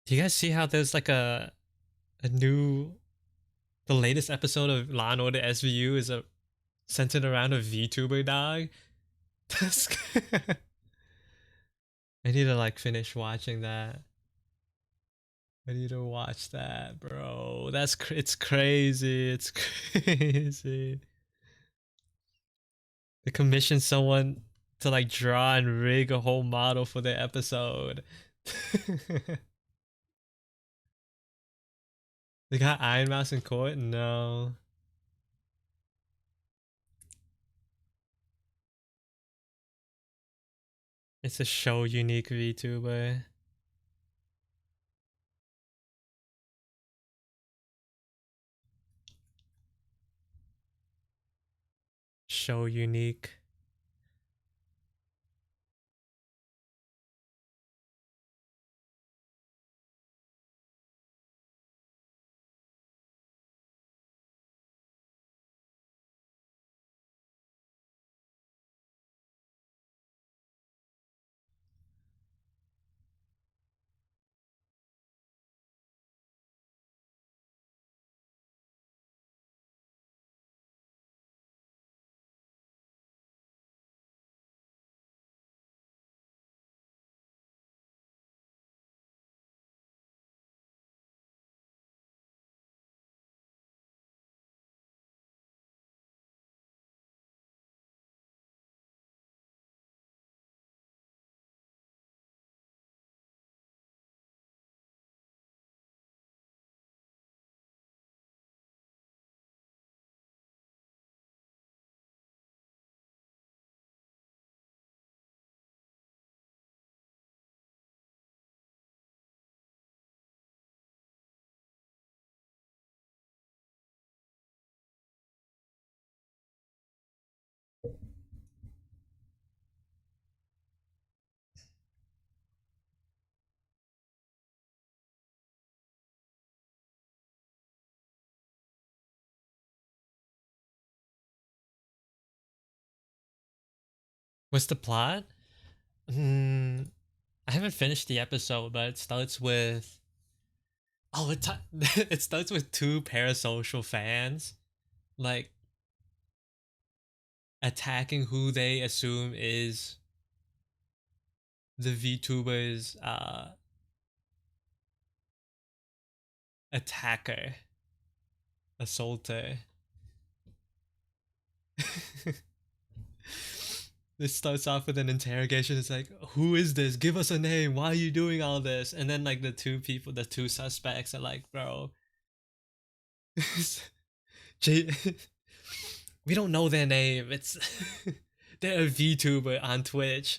Do you guys see how there's like a new the latest episode of Law and Order SVU is a centered around a VTuber dog? That's I need to like finish watching that. I need to watch that, bro. It's crazy. It's crazy. They commissioned someone to like draw and rig a whole model for their episode. They got Iron Mouse in court? No. It's a show unique VTuber. Show unique. What's the plot? Mm, I haven't finished the episode, but it starts with it starts with two parasocial fans like attacking who they assume is the VTuber's attacker, assaulter. This starts off with an interrogation. It's like, who is this? Give us a name. Why are you doing all this? And then like the two suspects are like, bro, J- we don't know their name. It's they're a VTuber on Twitch.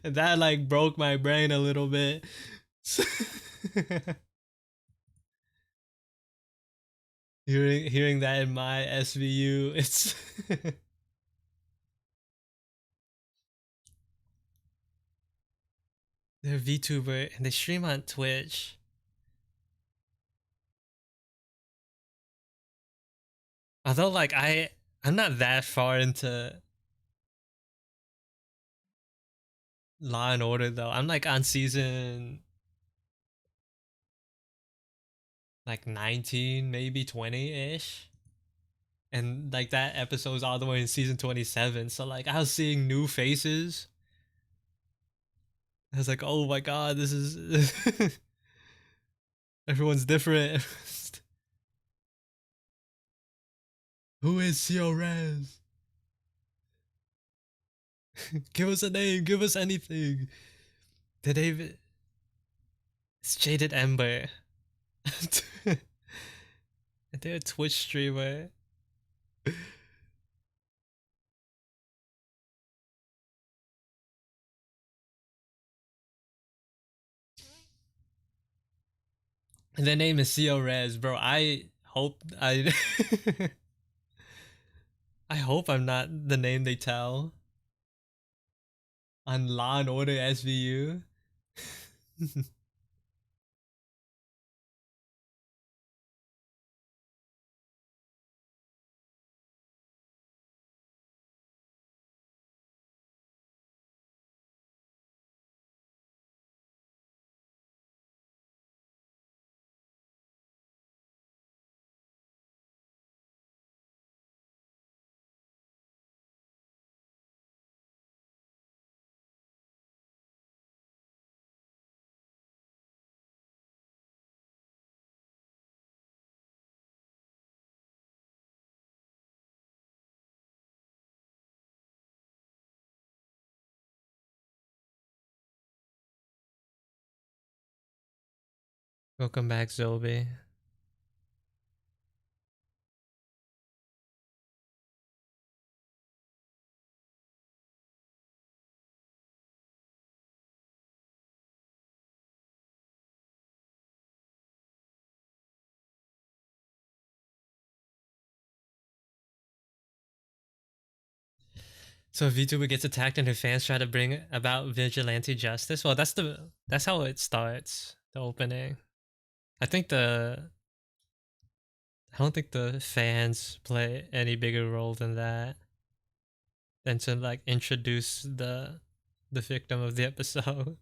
And that like broke my brain a little bit. Hearing that in my SVU, it's they're a VTuber and they stream on Twitch. Although like I'm not that far into Law and Order though. I'm like on season like 19, maybe 20-ish. And like that episode's all the way in season 27. So like I was seeing new faces. I was like, oh my god, this is everyone's different. Who is CO Res? Give us a name, give us anything. Did they even... It's Jaded Ember. They're a Twitch streamer. And their name is CO Res, bro. I hope I'm not the name they tell on Law and Order SVU. Welcome back, Zolby. So VTuber gets attacked and her fans try to bring about vigilante justice. Well, that's how it starts. The opening. I think the I don't think the fans play any bigger role than that, than to like introduce the victim of the episode.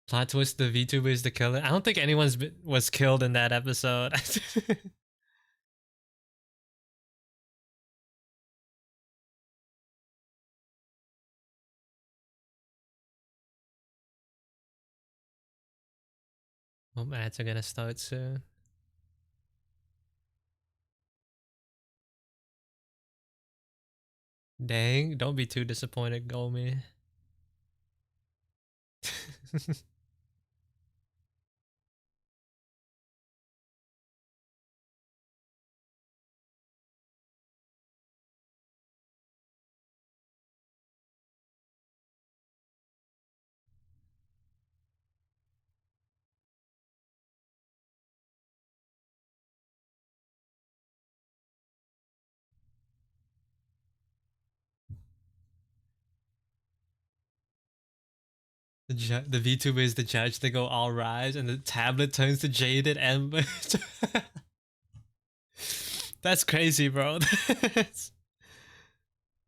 Plot twist: the VTuber is the killer. I don't think was killed in that episode. Hope ads are gonna start soon. Dang, don't be too disappointed, Gomi. The VTuber is the judge. They go all rise, and the tablet turns to jaded ember. That's crazy, bro.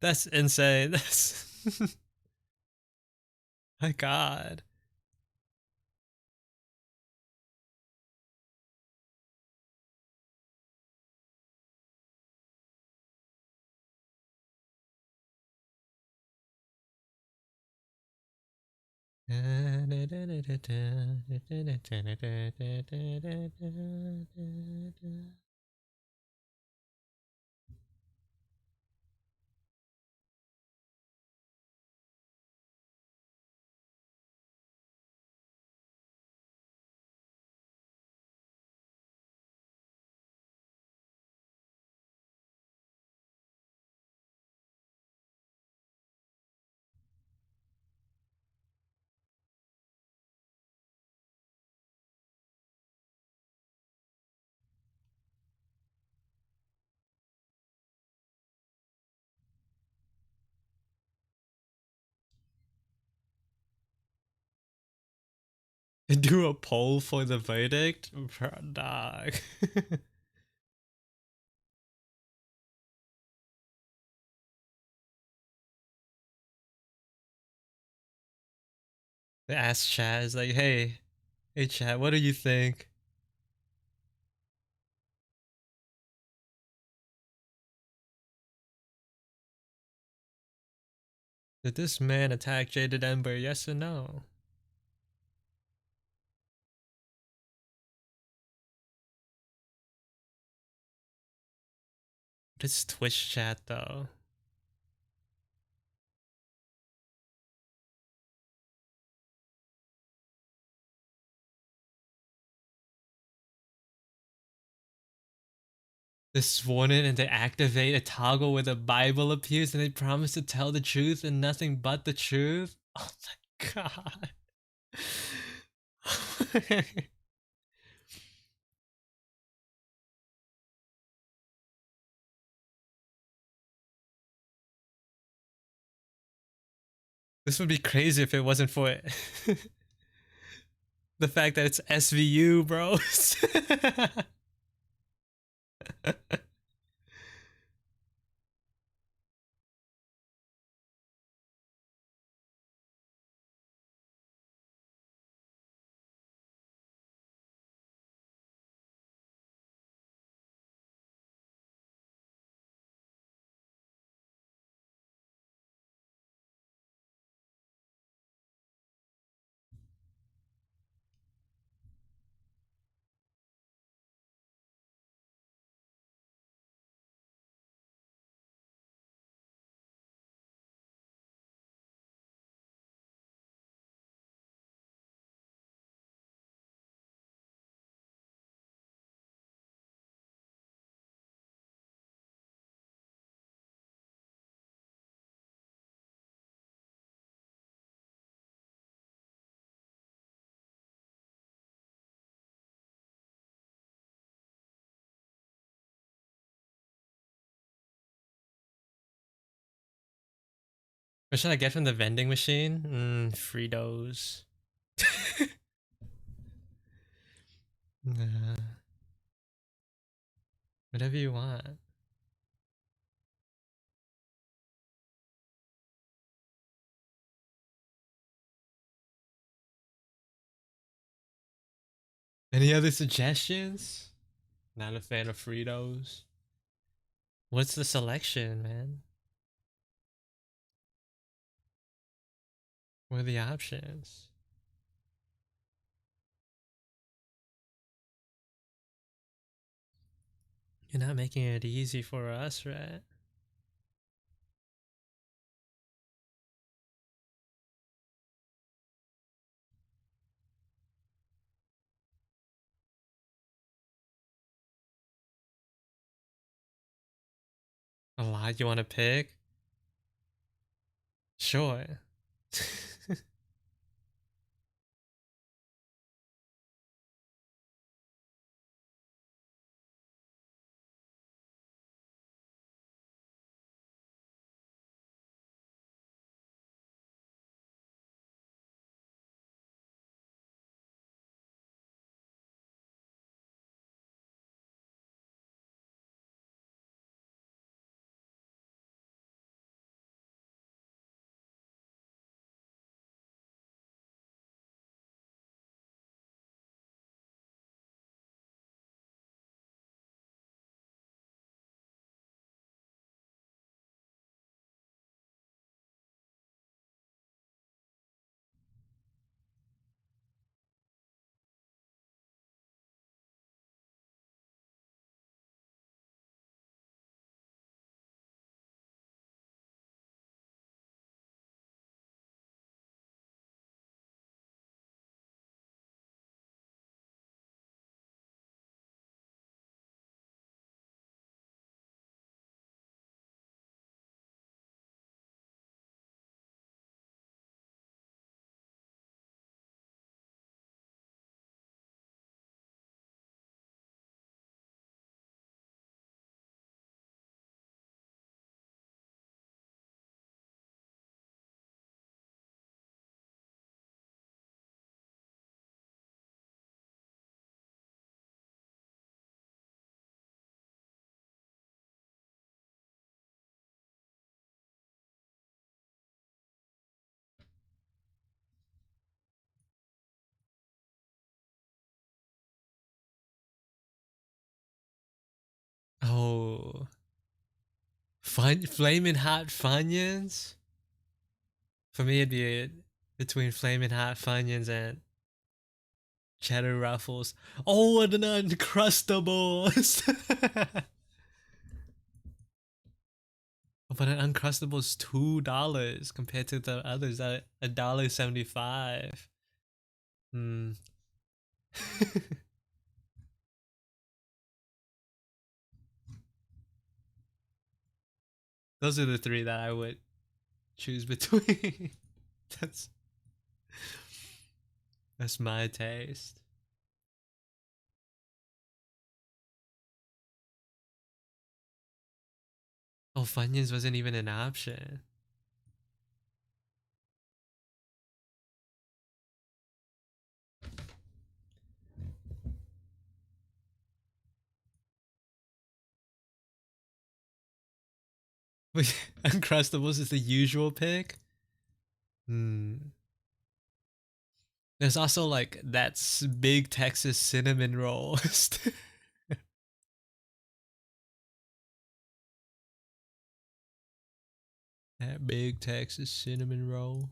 That's insane. That's my god. Do a poll for the verdict? Bro, dog. They ask Chaz, like, hey Chad, what do you think? Did this man attack Jaded Ember, yes or no? This Twitch chat though. They sworn in and they activate a toggle where the Bible appears and they promise to tell the truth and nothing but the truth. Oh my god. This would be crazy if it wasn't for it. The fact that it's SVU, bro. What should I get from the vending machine? Fritos. Nah, whatever you want. Any other suggestions? Not a fan of Fritos. What's the selection, man? What are the options? You're not making it easy for us, right? A lot you want to pick? Sure. Oh, flaming hot Funyuns? For me, it'd be between flaming hot Funyuns and cheddar ruffles. Oh, and an Uncrustables. But an Uncrustable is $2 compared to the others at $1.75. Hmm. Those are the three that I would choose between. that's that's my taste. Oh, Funyuns wasn't even an option. But Uncrustables is the usual pick. Hmm. There's also like that's big Texas cinnamon rolls. That big Texas cinnamon roll.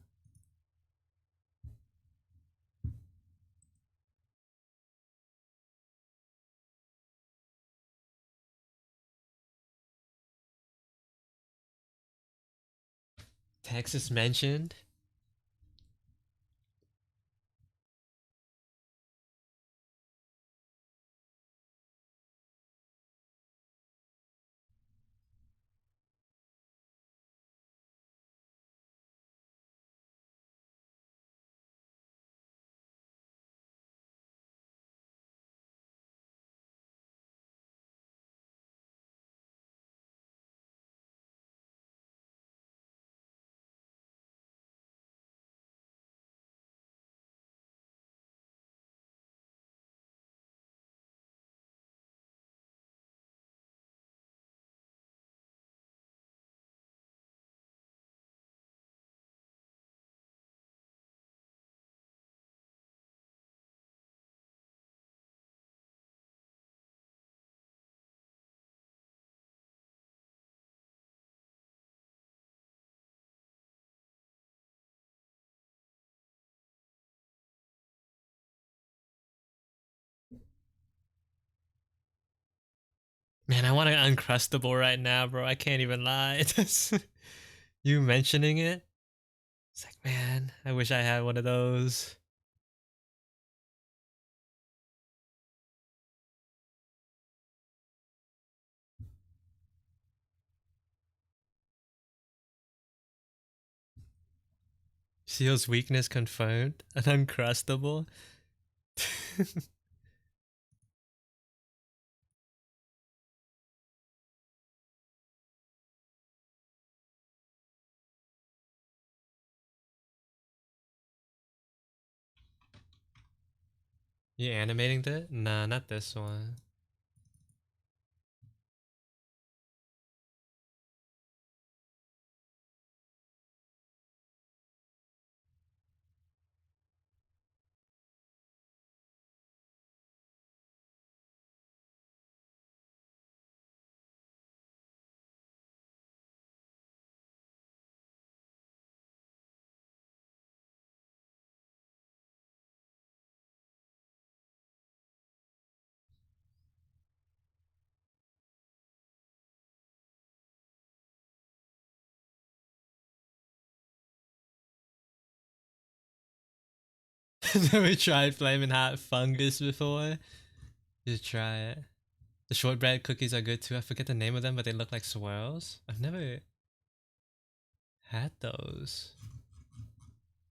Texas mentioned. Man, I want an Uncrustable right now, bro. I can't even lie. You mentioning it, it's like, man, I wish I had one of those. Seal's weakness confirmed. An Uncrustable. You animating that? Nah, not this one. Never tried Flaming Hot Fungus before. You try it. The shortbread cookies are good too. I forget the name of them, but they look like swirls. I've never had those.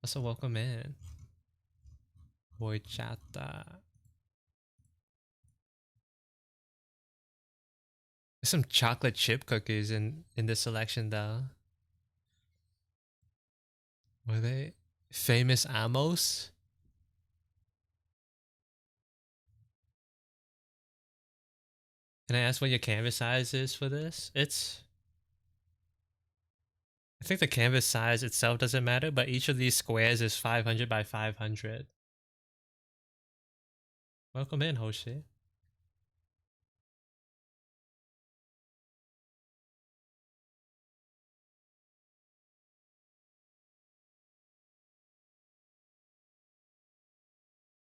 Also, welcome in. Horchata. There's some chocolate chip cookies in this selection though. Were they famous Amos? Can I ask what your canvas size is for this? I think the canvas size itself doesn't matter, but each of these squares is 500 by 500. Welcome in, Hoshi.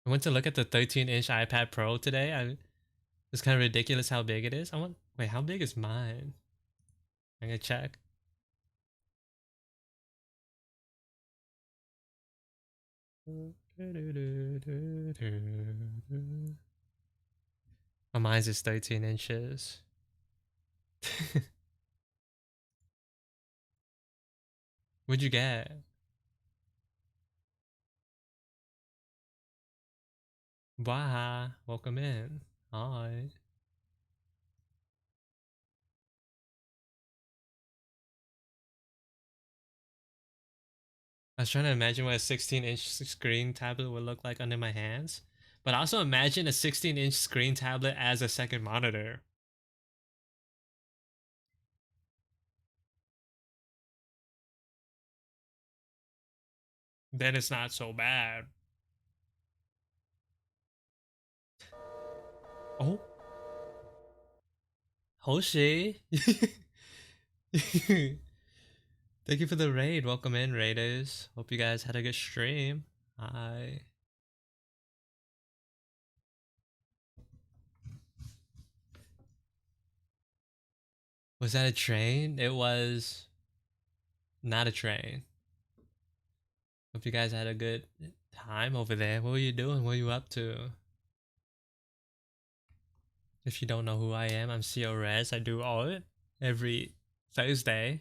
I went to look at the 13-inch iPad Pro today. It's kind of ridiculous how big it is. Wait, how big is mine? I'm gonna check. Oh, mine's is 13 inches. What'd you get? Waha, welcome in. Hi. I was trying to imagine what a 16-inch screen tablet would look like under my hands, but also imagine a 16-inch screen tablet as a second monitor. Then it's not so bad. Oh, Hoshi. Thank you for the raid. Welcome in, raiders. Hope you guys had a good stream. Hi. Was that a train? It was not a train. Hope you guys had a good time over there. What were you doing? What were you up to? If you don't know who I am, I'm CO Rez. I do art every Thursday.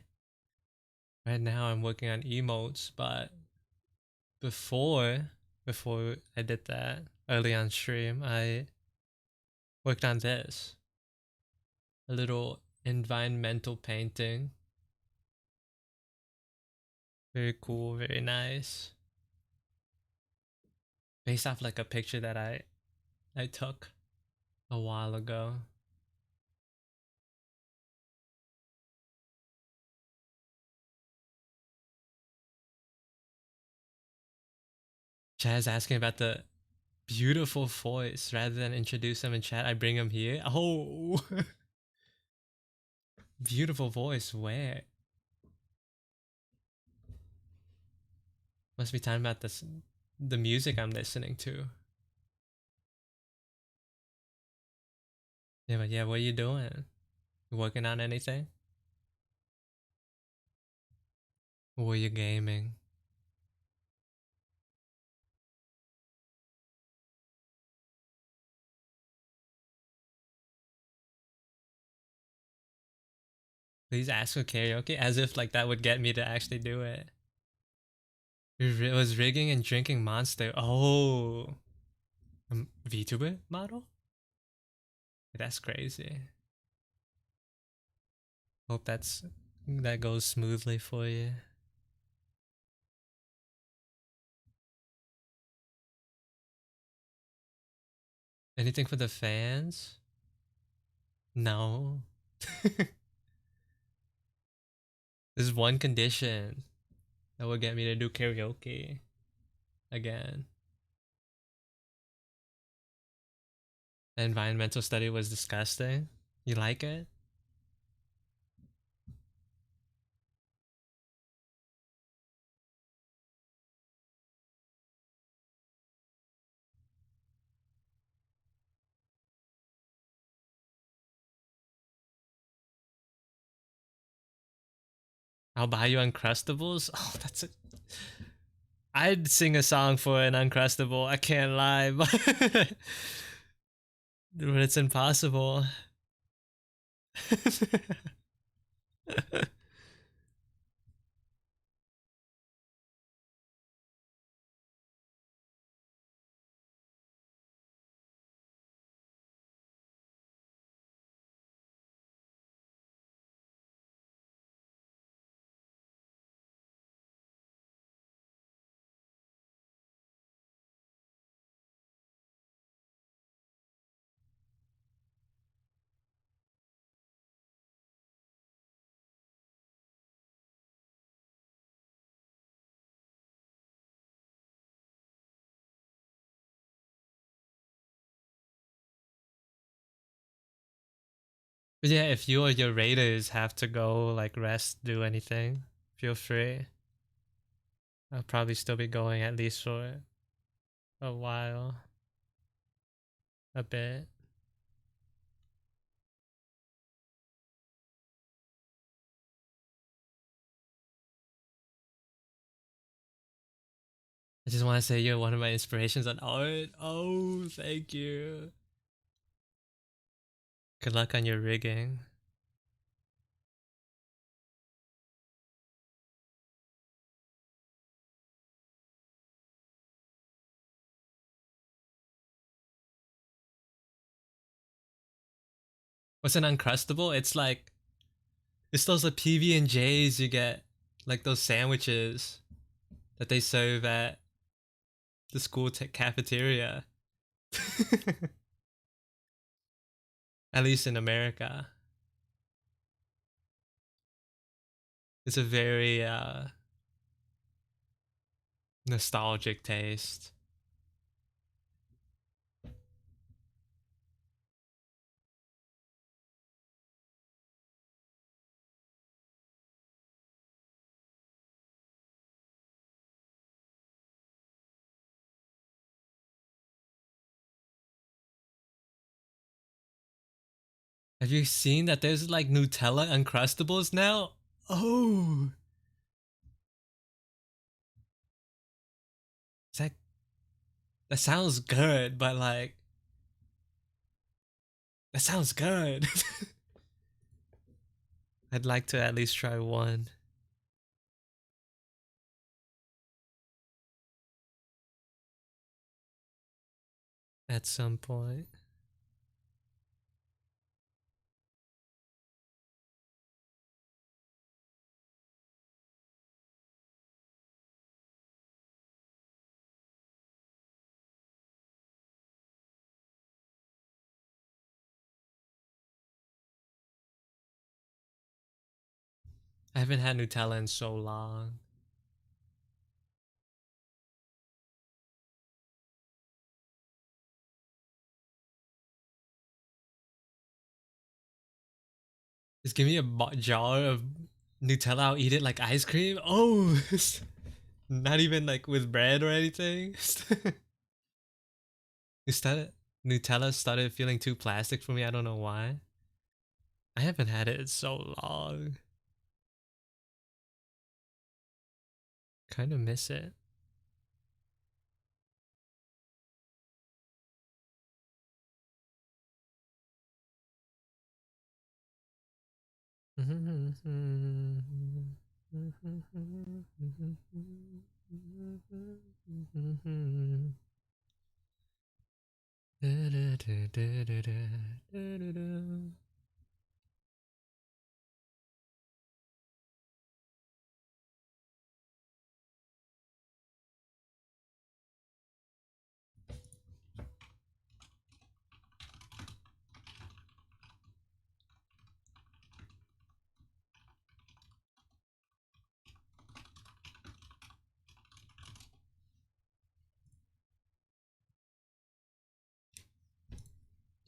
Right now I'm working on emotes, but before before I did that early on stream, I worked on this. A little environmental painting. Very cool, very nice. Based off like a picture that I took a while ago. Chad's asking about the beautiful voice. Rather than introduce him in chat, I bring him here. Oh, beautiful voice. Where? Must be talking about this, the music I'm listening to. Yeah, but yeah, what are you doing? You working on anything? Or were you gaming? Please ask for karaoke as if like that would get me to actually do it. It was rigging and drinking Monster. Oh, VTuber model? That's crazy. Hope that goes smoothly for you. Anything for the fans? No. There's one condition that will get me to do karaoke again. The environmental study was disgusting. You like it? I'll buy you Uncrustables. Oh, that's a. I'd sing a song for an Uncrustable. I can't lie, but it's impossible. But yeah, if you or your raiders have to go like rest, do anything, feel free. I'll probably still be going at least for a while, a bit. I just want to say you're one of my inspirations on art. Oh, thank you. Good luck on your rigging. What's an Uncrustable? It's those like PB and J's you get, like those sandwiches that they serve at the school cafeteria. At least in America, it's a very nostalgic taste. Have you seen that there's like Nutella Uncrustables now? Oh, is that sounds good, but like that sounds good. I'd like to at least try one at some point. I haven't had Nutella in so long. Just give me a jar of Nutella. I'll eat it like ice cream. Oh, not even like with bread or anything. Is that it? Nutella started feeling too plastic for me. I don't know why. I haven't had it in so long. Kind of miss it.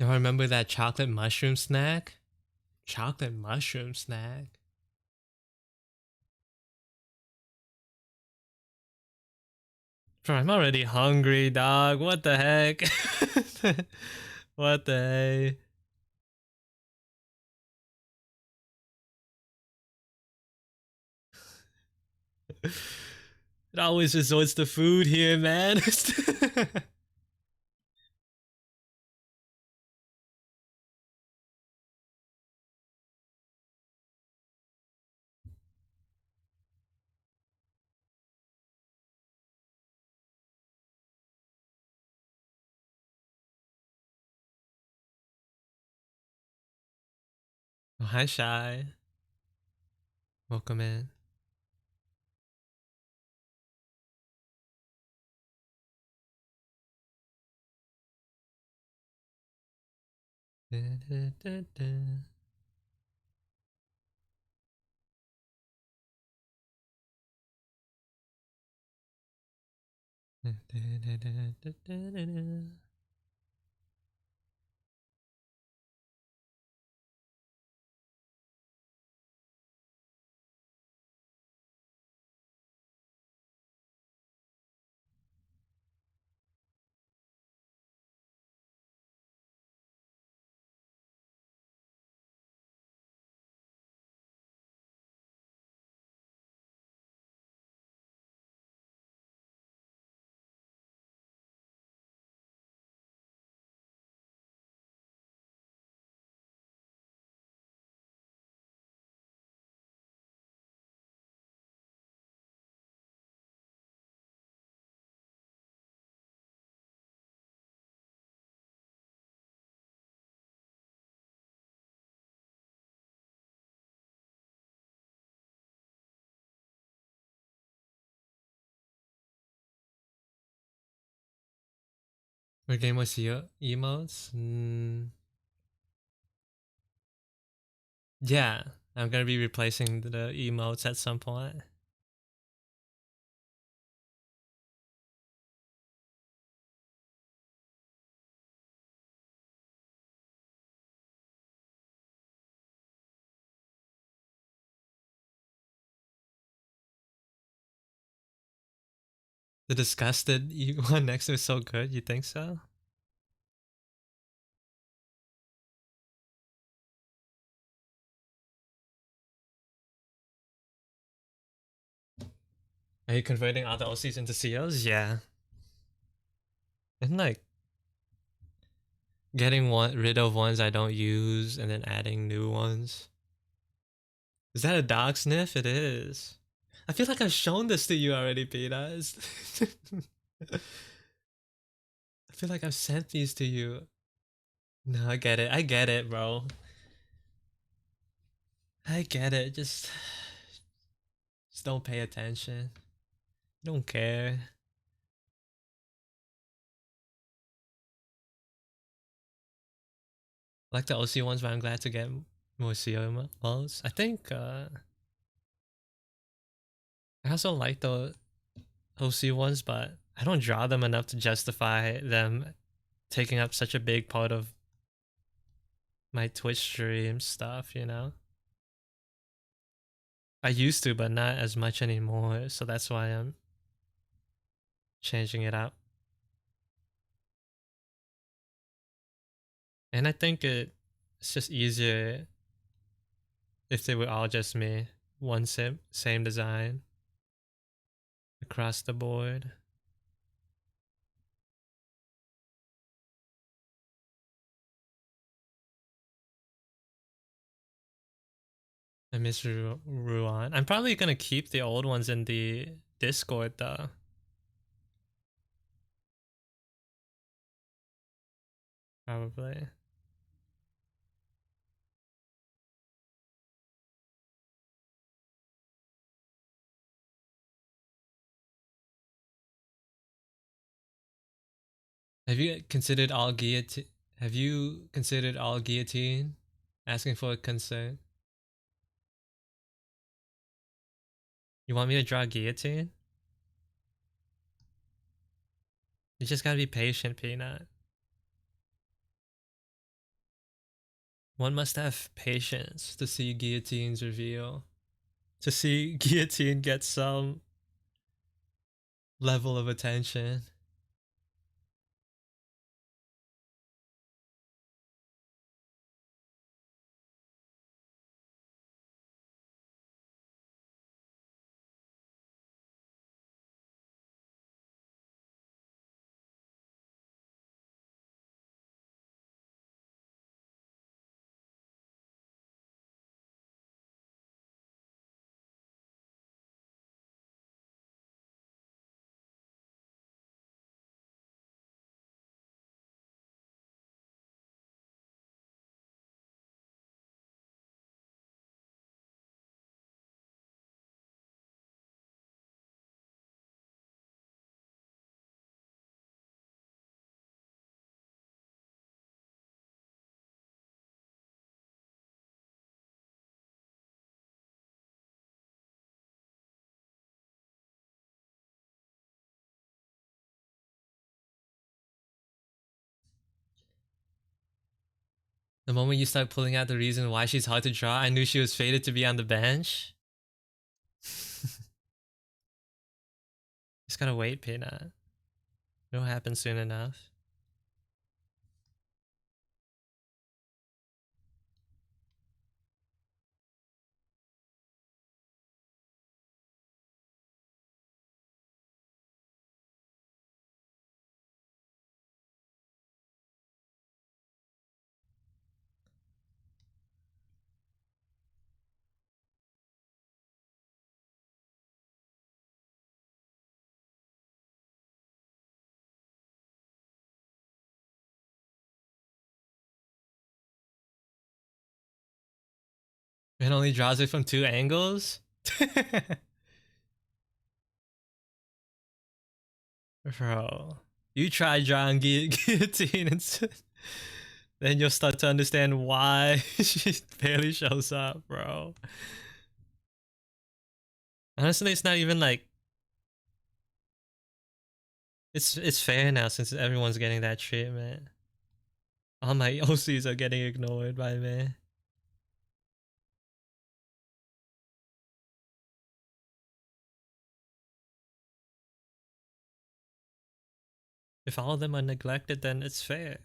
Y'all remember that chocolate mushroom snack? Chocolate mushroom snack. Bro, I'm already hungry, dog. What the heck? What the heck? It always resorts to food here, man. Oh, hi, Shy. Welcome in. What game was your emotes? Yeah, I'm gonna be replacing the emotes at some point. The disgusted one next to is so good. You think so? Are you converting all the OCs into COs? Yeah. And like getting rid of ones I don't use and then adding new ones. Is that a dog sniff? It is. I feel like I've shown this to you already, Peter. I feel like I've sent these to you. No, I get it. I get it, bro. I get it. Just don't pay attention. Don't care. I like the OC ones, but I'm glad to get more CO modes. I think I also like the OC ones, but I don't draw them enough to justify them taking up such a big part of my Twitch stream stuff, you know? I used to, but not as much anymore, so that's why I'm changing it up. And I think it's just easier if they were all just me. One same design across the board. I miss Ruan. I'm probably gonna keep the old ones in the Discord though. Probably. Have you considered all guillotine? Have you considered all guillotine? Asking for a consent. You want me to draw guillotine? You just gotta be patient, Peanut. One must have patience to see guillotine's reveal. To see guillotine get some level of attention. The moment you start pulling out the reason why she's hard to draw, I knew she was fated to be on the bench. Just gotta wait, Peanut. It'll happen soon enough. It only draws it from 2 angles? Bro. You try drawing guillotine and then you'll start to understand why she barely shows up, bro. Honestly, it's not even like it's fair now since everyone's getting that treatment. All my OCs are getting ignored by me. If all of them are neglected, then it's fair.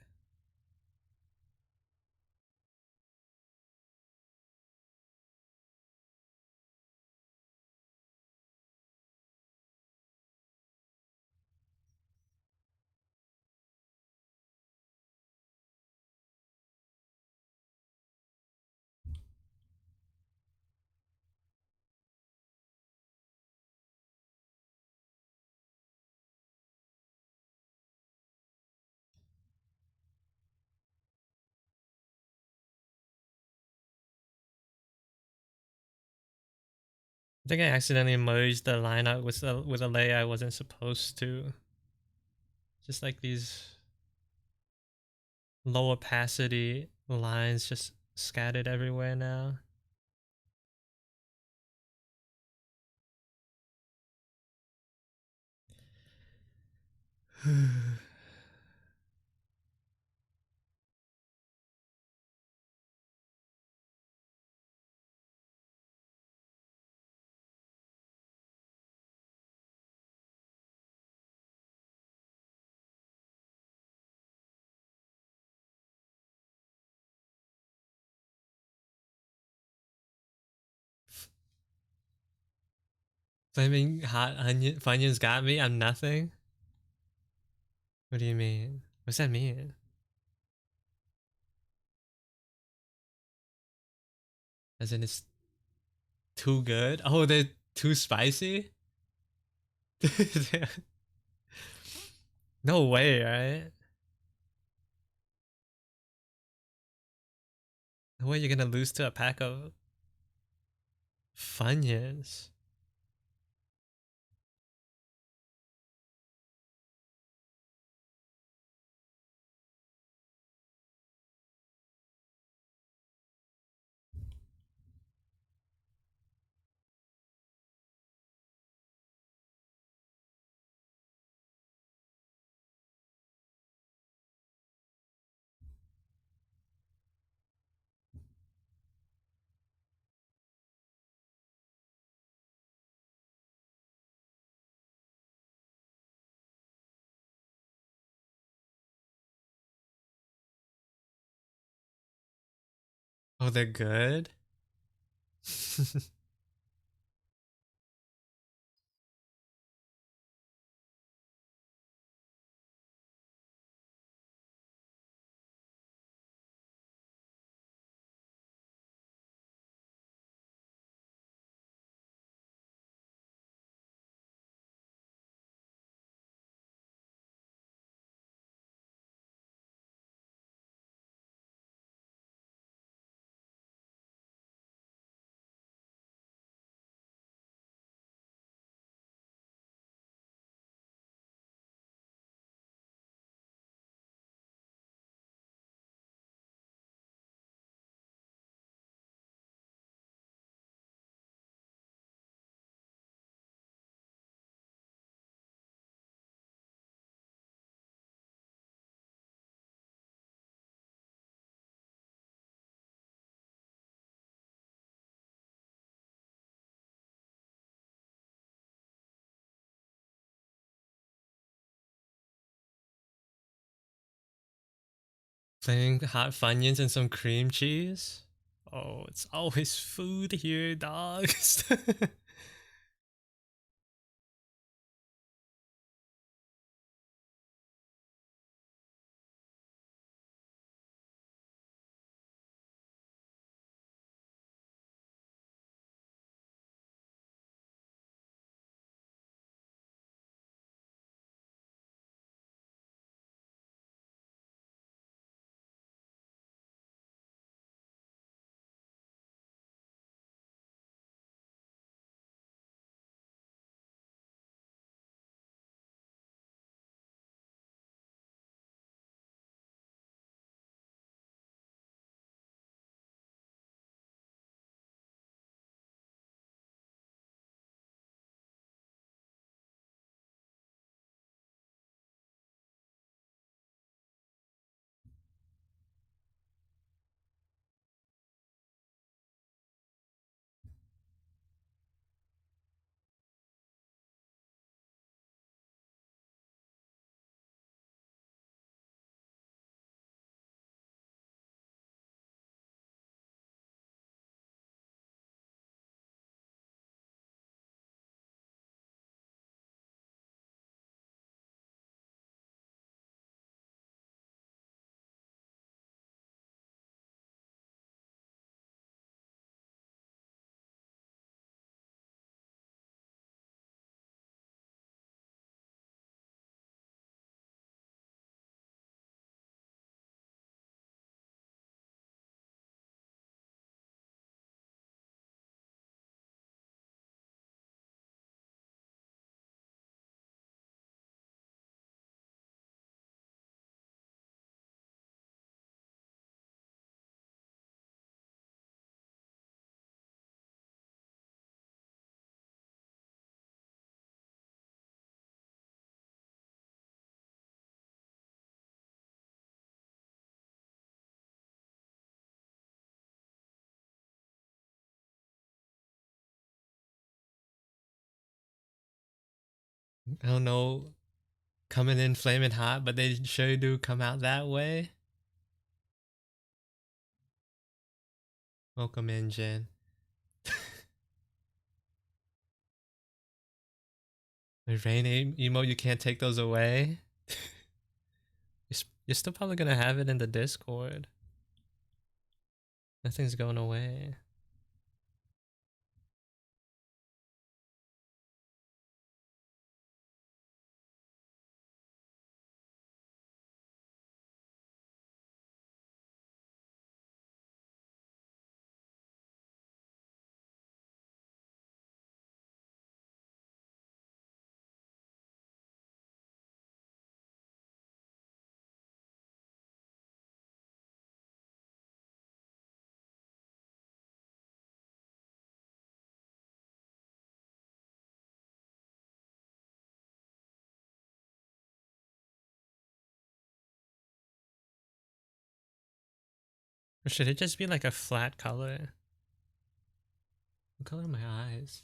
I think I accidentally merged the lineup with a layer I wasn't supposed to. Just like these low opacity lines just scattered everywhere now. Flaming hot onion Funyuns got me. I'm nothing. What do you mean? What's that mean? As in it's too good? Oh, they're too spicy? No way, right? No way you're gonna lose to a pack of Funyuns. Oh, they're good? Flaming hot Funyuns and some cream cheese? Oh, it's always food here, dogs. I don't know, coming in flaming hot, but they sure do come out that way. Welcome in, Jen. Rain emo, you can't take those away. You're still probably gonna have it in the Discord. Nothing's going away. Or should it just be like a flat color? What color are my eyes?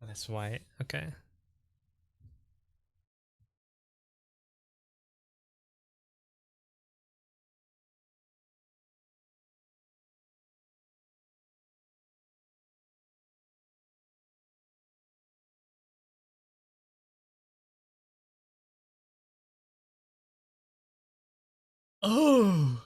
Oh, that's white. Okay. Oh.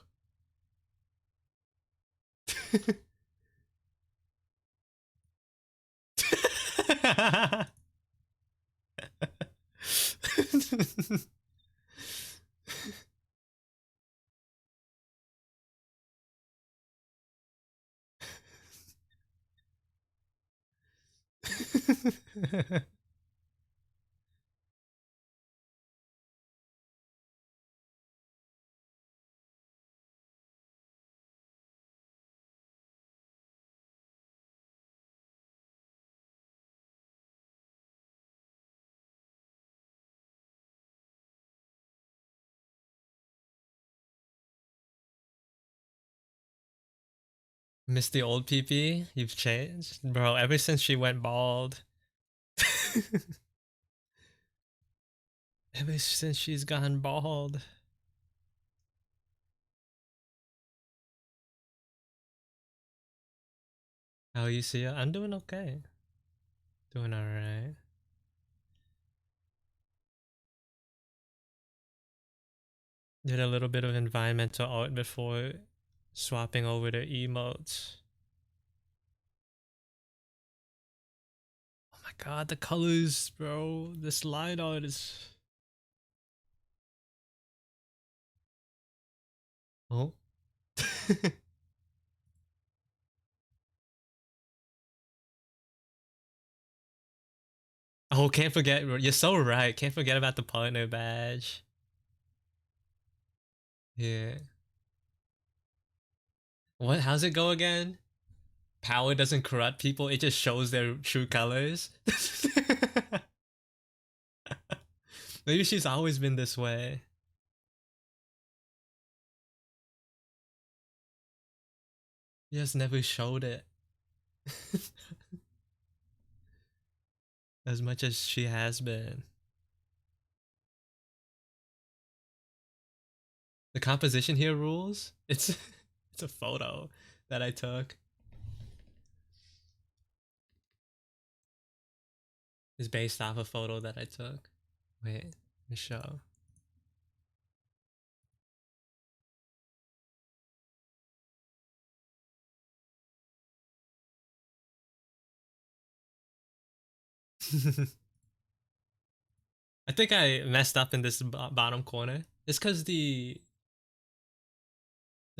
Miss the old PP? You've changed? Bro, ever since she went bald. Ever since she's gone bald. How you see it? I'm doing okay. Doing alright. Did a little bit of environmental art before swapping over to emotes. Oh my god, the colors, bro. This line art is... Oh. Oh, can't forget. You're so right. Can't forget about the partner badge. Yeah. What? How's it go again? Power doesn't corrupt people. It just shows their true colors. Maybe she's always been this way. He just never showed it. As much as she has been. The composition here rules. It's a photo that I took. It's based off a photo that I took. Wait, let me show. I think I messed up in this bottom corner. It's because the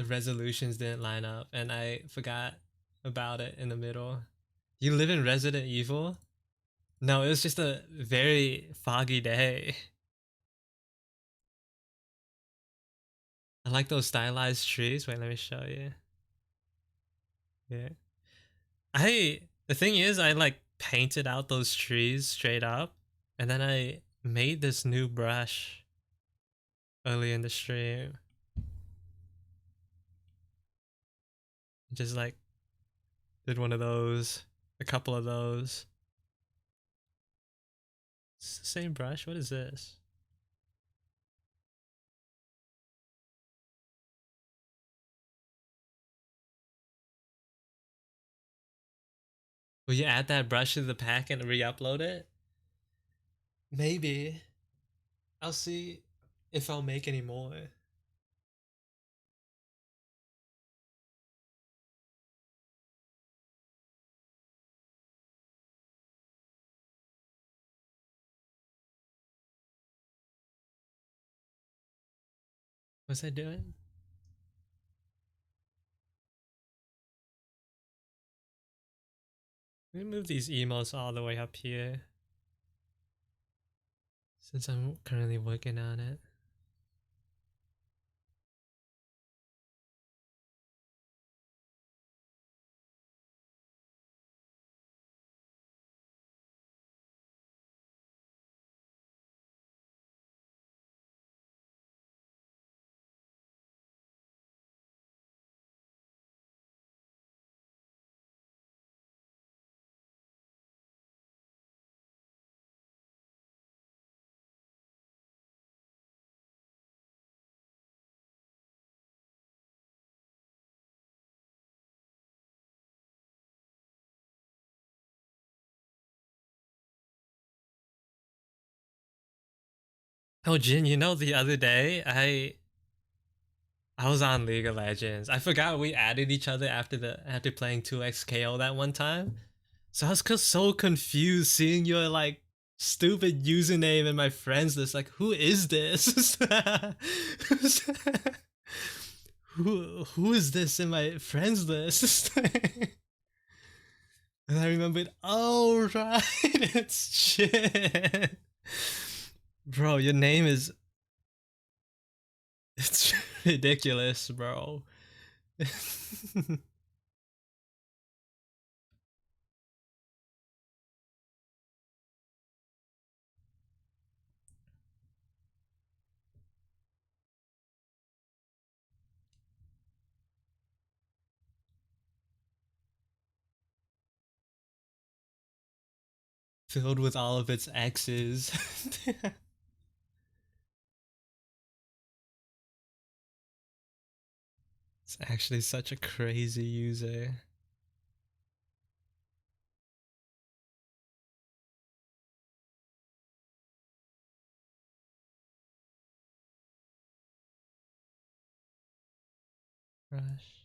resolutions didn't line up, and I forgot about it in the middle. You live in Resident Evil? No, it was just a very foggy day. I like those stylized trees. Wait, let me show you. Yeah. The thing is, I like painted out those trees straight up, and then I made this new brush early in the stream. Just like did one of those, a couple of those. It's the same brush. What is this? Will you add that brush to the pack and re-upload it? Maybe. I'll see if I'll make any more. What's I doing? Let me move these emails all the way up here since I'm currently working on it. Oh, Jin, you know the other day I was on League of Legends. I forgot we added each other after playing 2xKO that one time. So I was so confused seeing your like stupid username in my friends list. Like, who is this? Who is this in my friends list? And I remembered, oh right, it's shit. Bro, your name is it's ridiculous, bro. Filled with all of its exes. It's actually such a crazy user. Rush.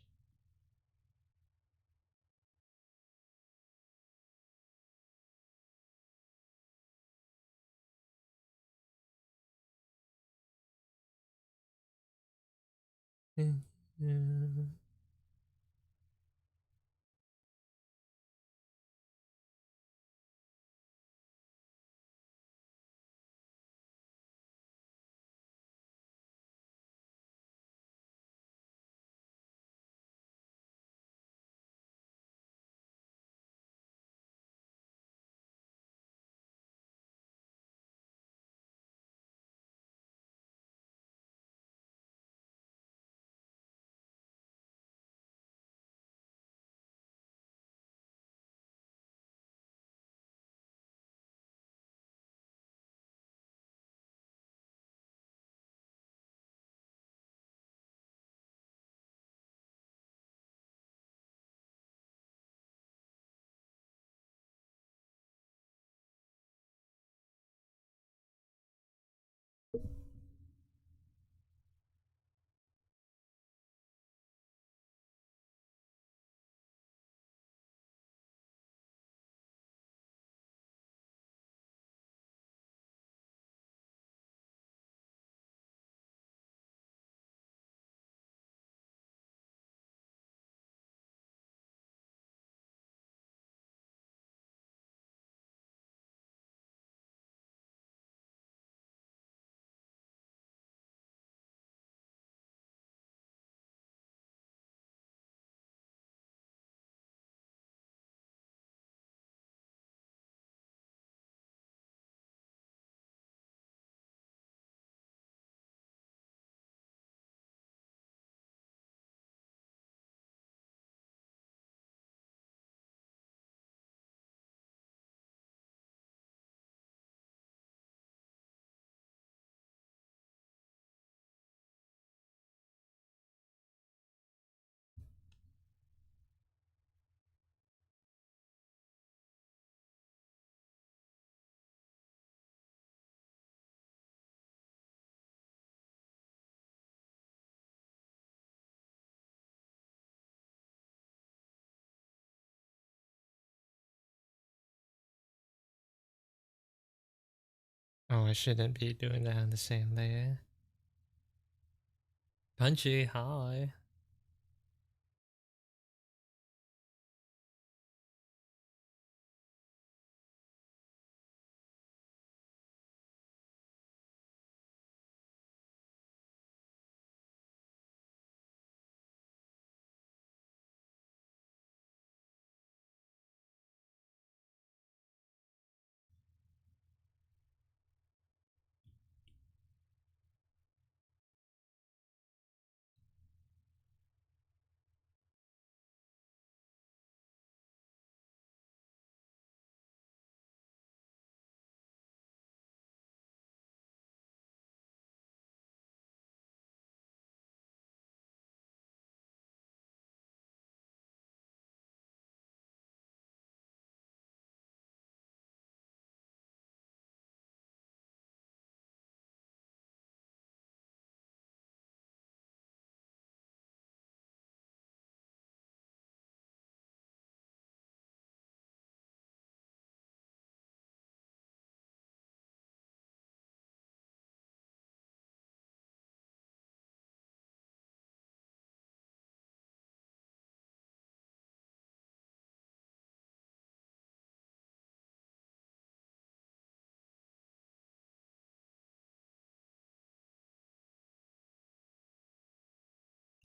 Oh, I shouldn't be doing that on the same layer. Punchy, hi.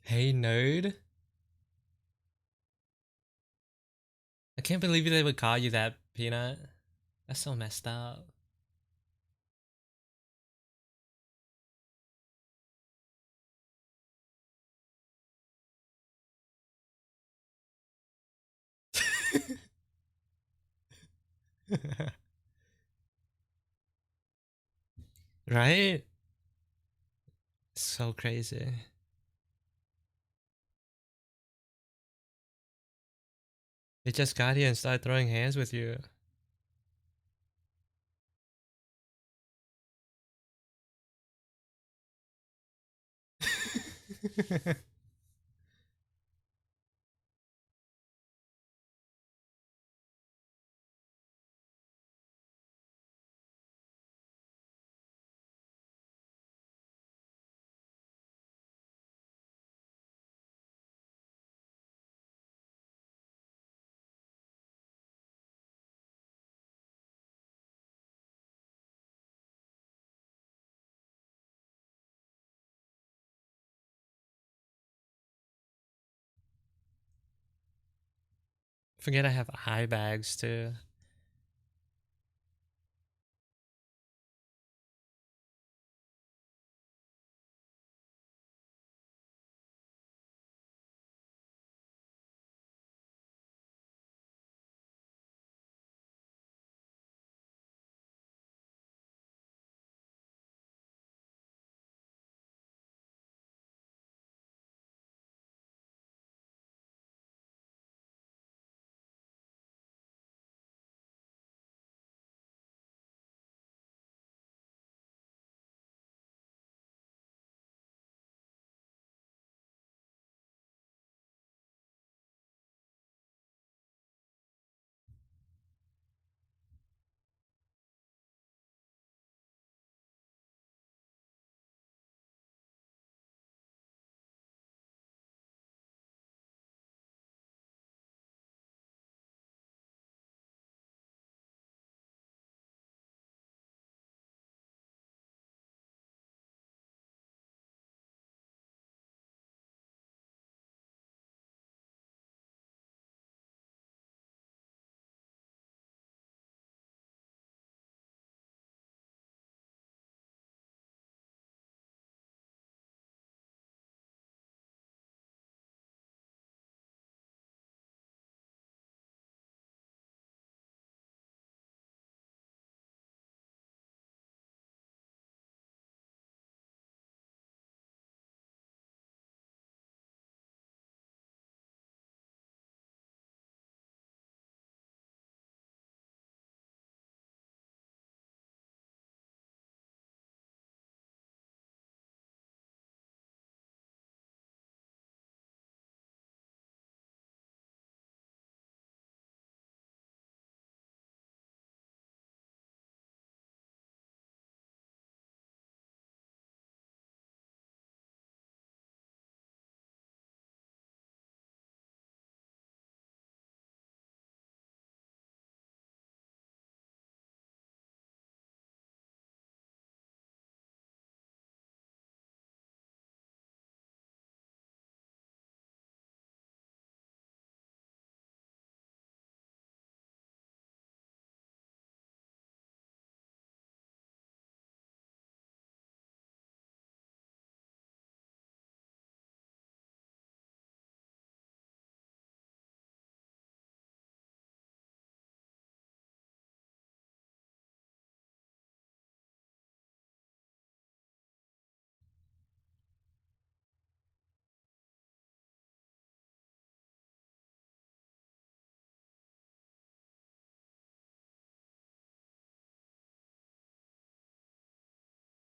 Hey, nerd. I can't believe they would call you that, Peanut. That's so messed up. Right? So crazy. They just got here and started throwing hands with you. Forget I have eye bags too.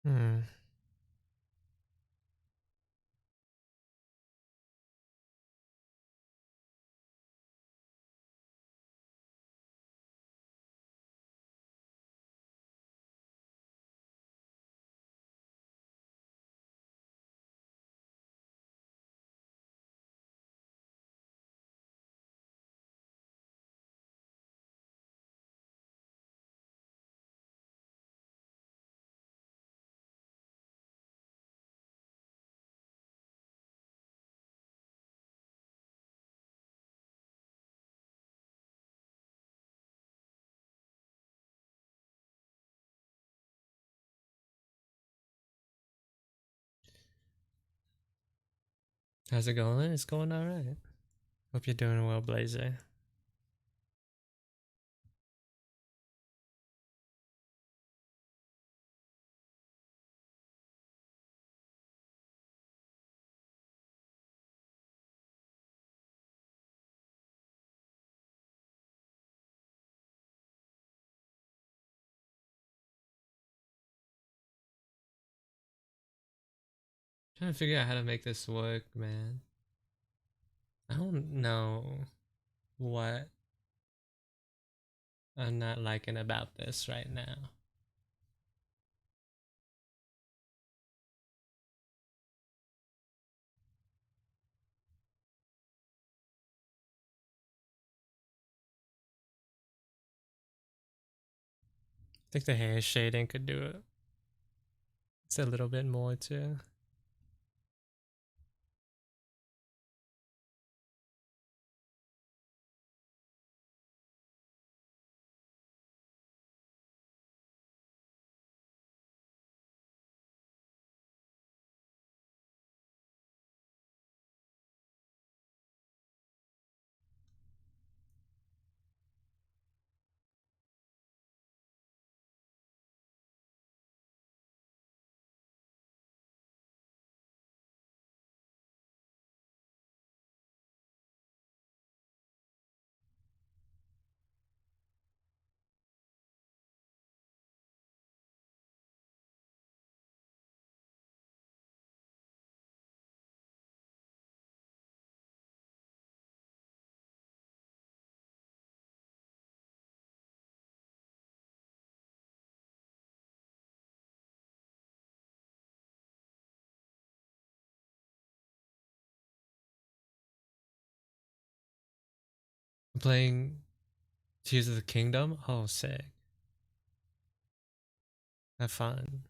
Hmm. How's it going? It's going all right. Hope you're doing well, Blazer. Trying to figure out how to make this work, man. I don't know what I'm not liking about this right now. I think the hair shading could do it. It's a little bit more too. I'm playing Tears of the Kingdom. Oh, sick. Have fun.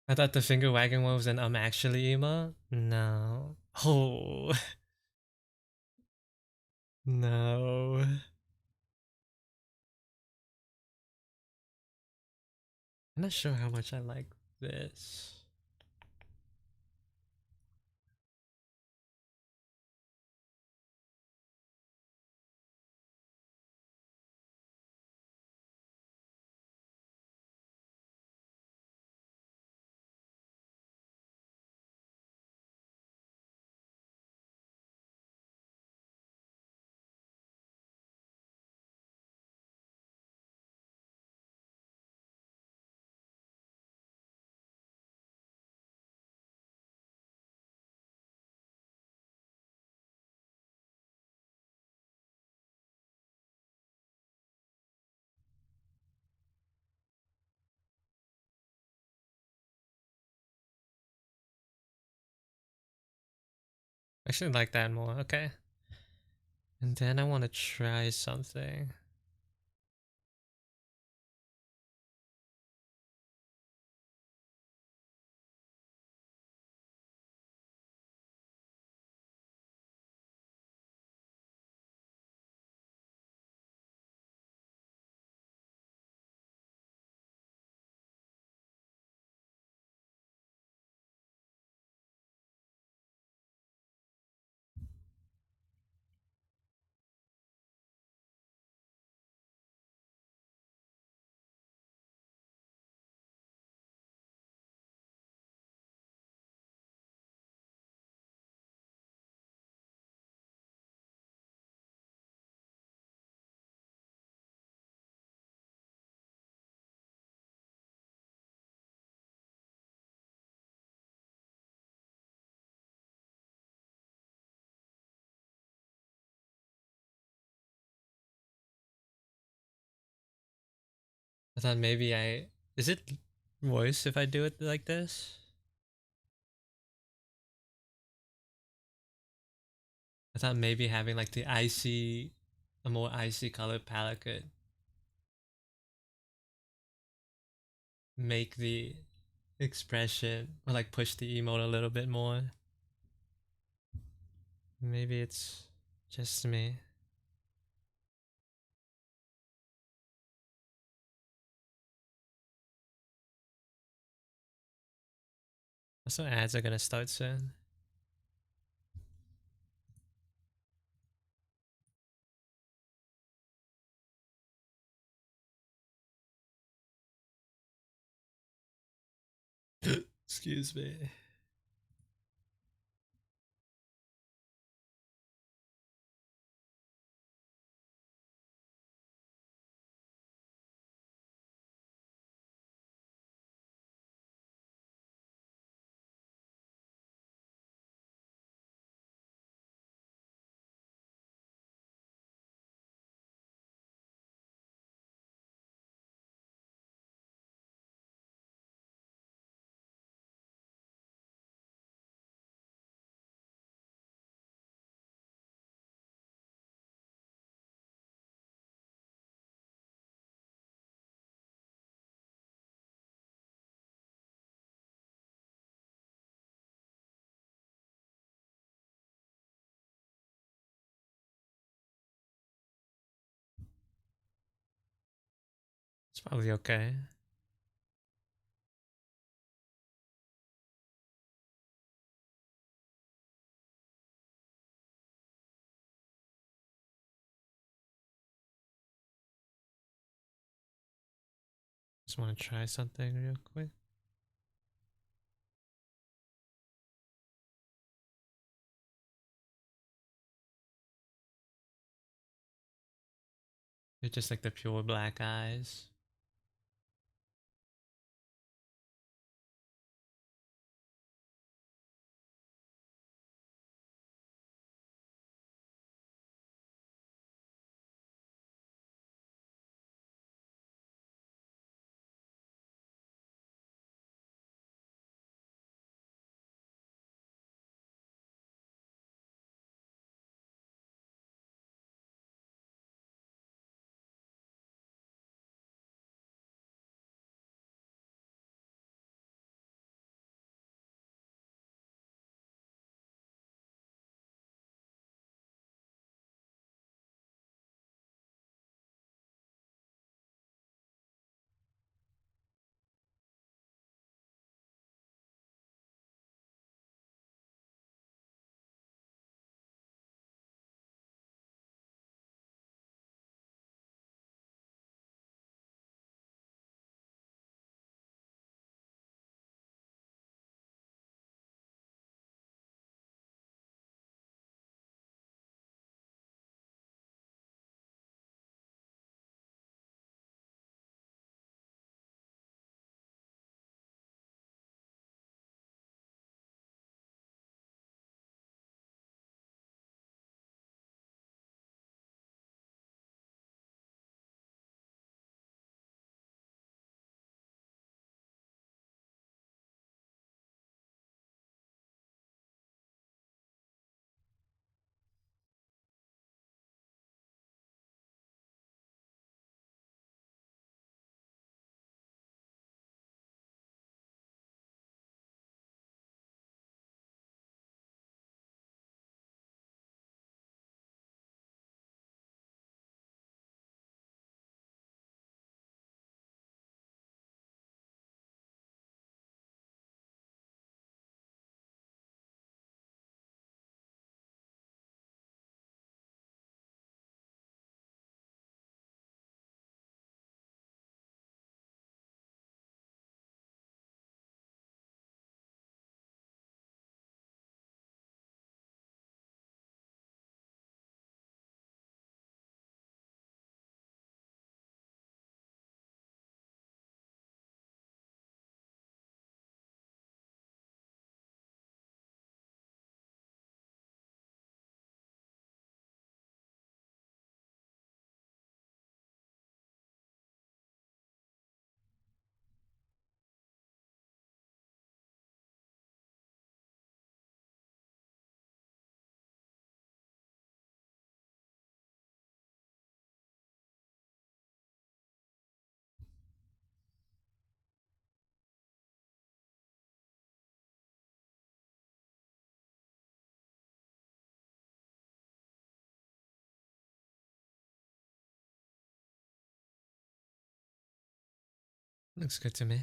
I thought the finger wagging one was an I'm actually emo. No. Oh no. I'm not sure how much I like this. I actually like that more. Okay. And then I want to try something. I thought maybe is it worse if I do it like this? I thought maybe having like a more icy color palette could make the expression or like push the emote a little bit more. Maybe it's just me. Also, ads are gonna start soon. Excuse me. It's probably okay. Just want to try something real quick. It's just like the pure black eyes. Looks good to me.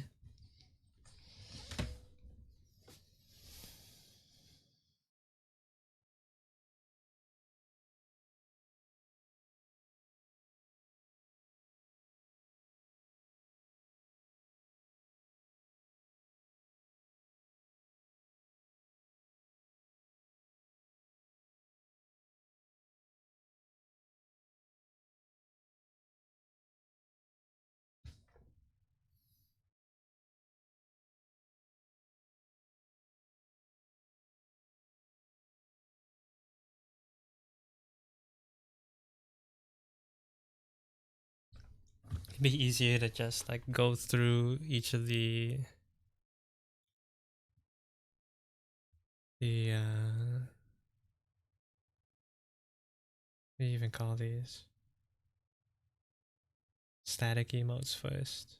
It'd be easier to just like go through each of the what do you even call these? Static emotes first.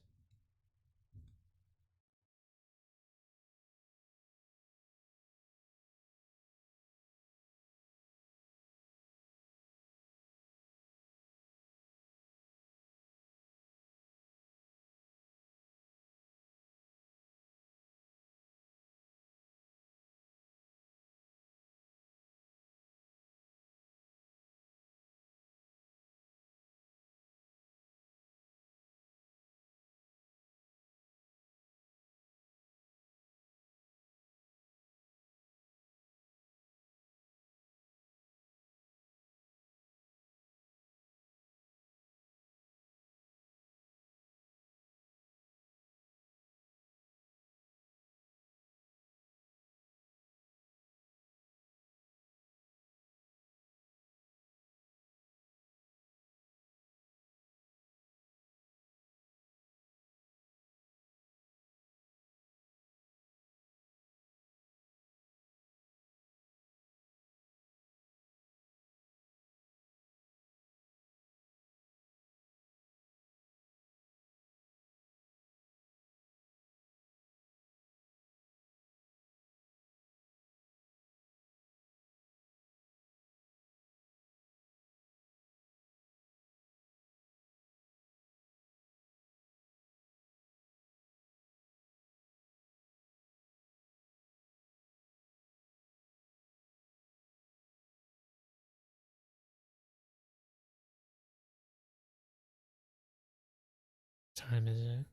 Time is it?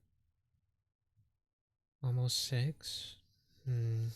Almost 6? Hmm.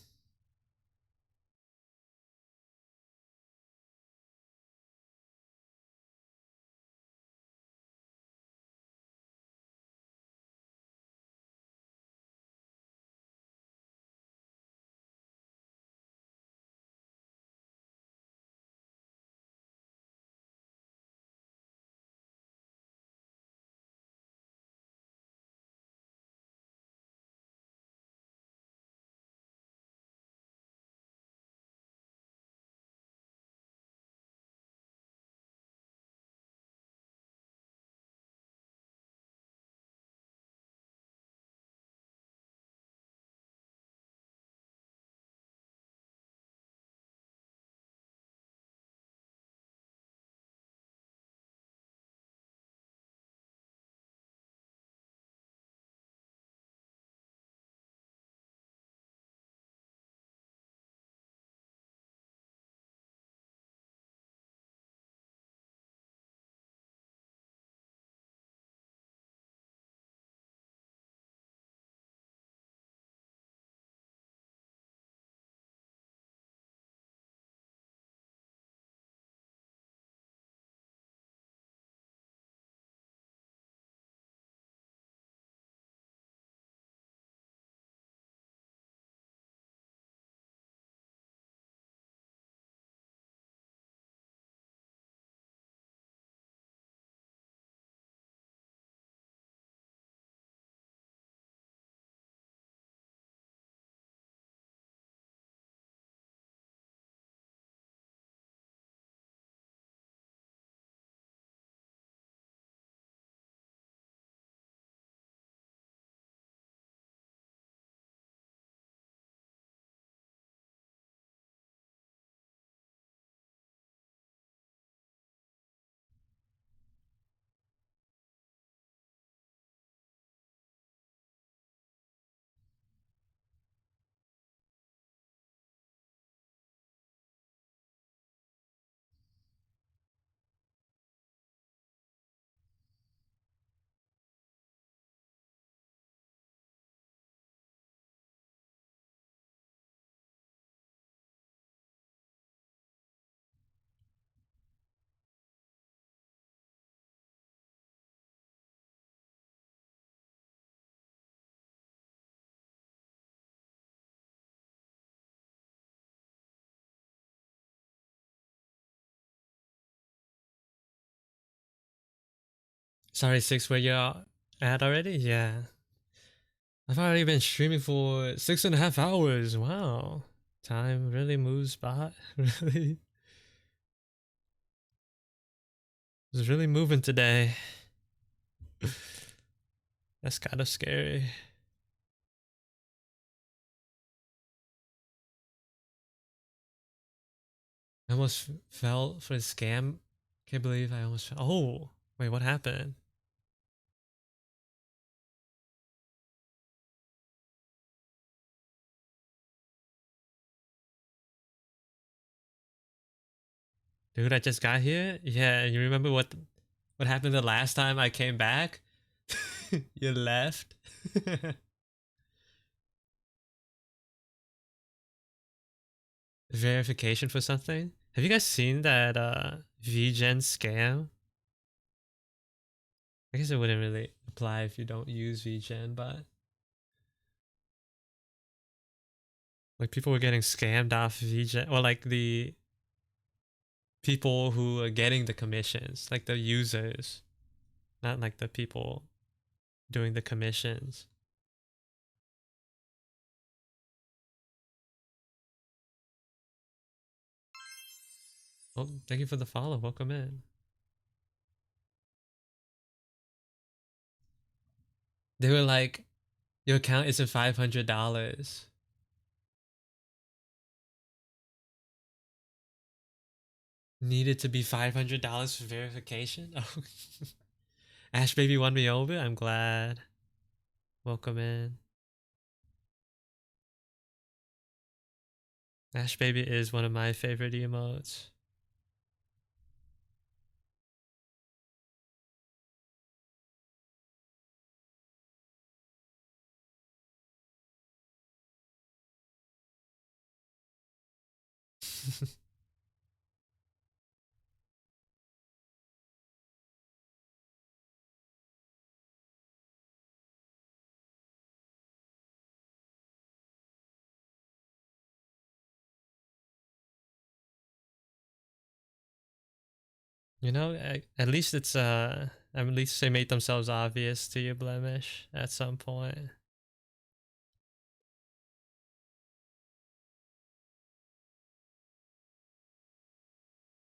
Sorry, six, where you're at already? Yeah. I've already been streaming for 6.5 hours. Wow. Time really moves by. Really. It's really moving today. That's kind of scary. I almost fell for a scam. Can't believe I almost fell. Oh, wait, what happened? Dude, I just got here? Yeah, you remember what happened the last time I came back? You left? Verification for something? Have you guys seen that VGen scam? I guess it wouldn't really apply if you don't use VGen, but like people were getting scammed off VGen, or like the people who are getting the commissions, like the users, not like the people doing the commissions. Oh, thank you for the follow. Welcome in. They were like, your account isn't $500. Needed to be $500 for verification? Oh. Ash Baby won me over. I'm glad. Welcome in. Ash Baby is one of my favorite emotes. You know, at least it's at least they made themselves obvious to you, Blemish, at some point.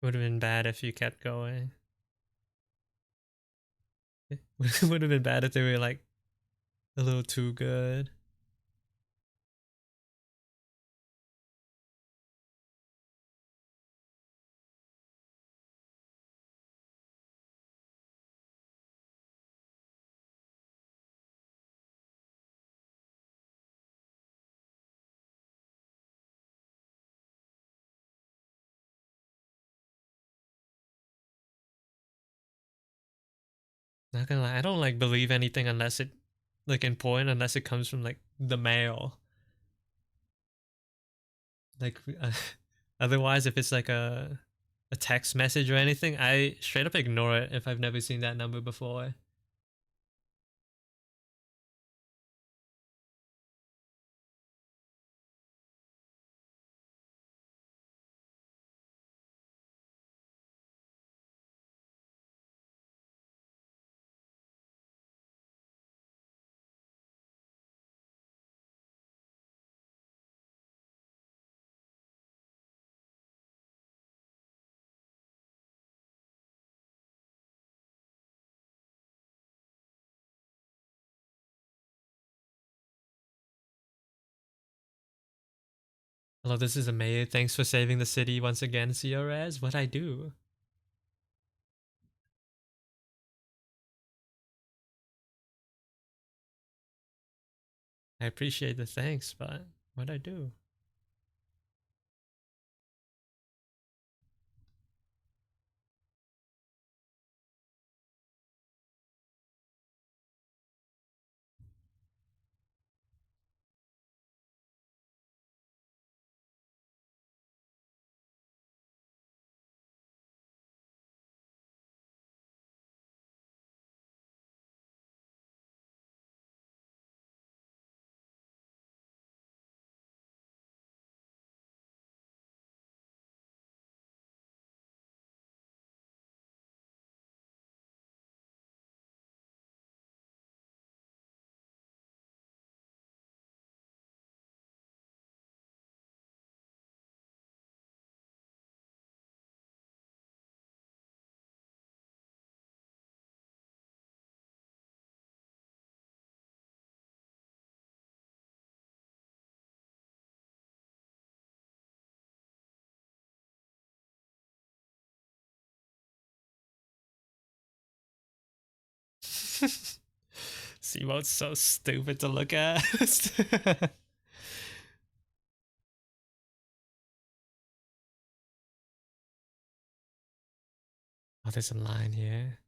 Would have been bad if you kept going. Would have been bad if they were like a little too good. Not gonna lie, I don't like believe anything unless it like important, unless it comes from like the mail. Like otherwise, if it's like a text message or anything, I straight up ignore it if I've never seen that number before. Hello, this is Amaya. Thanks for saving the city once again, CRS. What I do? I appreciate the thanks, but what I do? Seamo's so stupid to look at. Oh, there's a line here.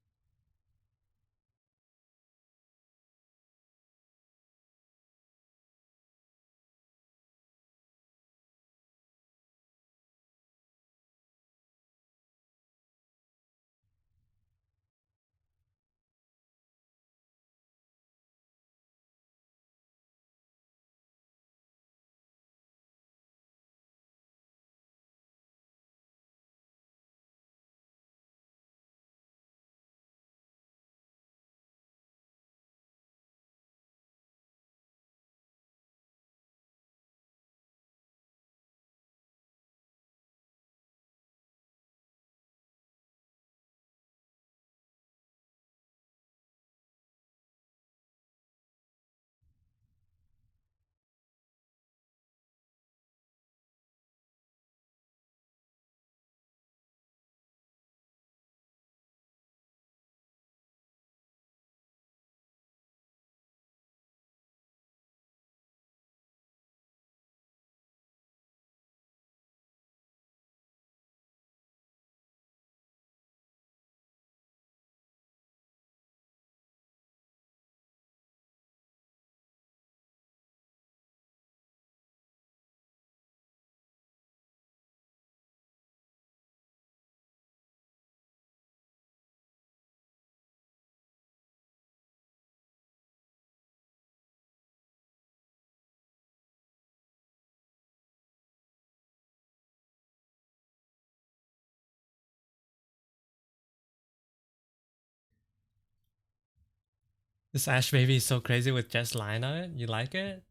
This Ash baby is so crazy with just line art. You like it?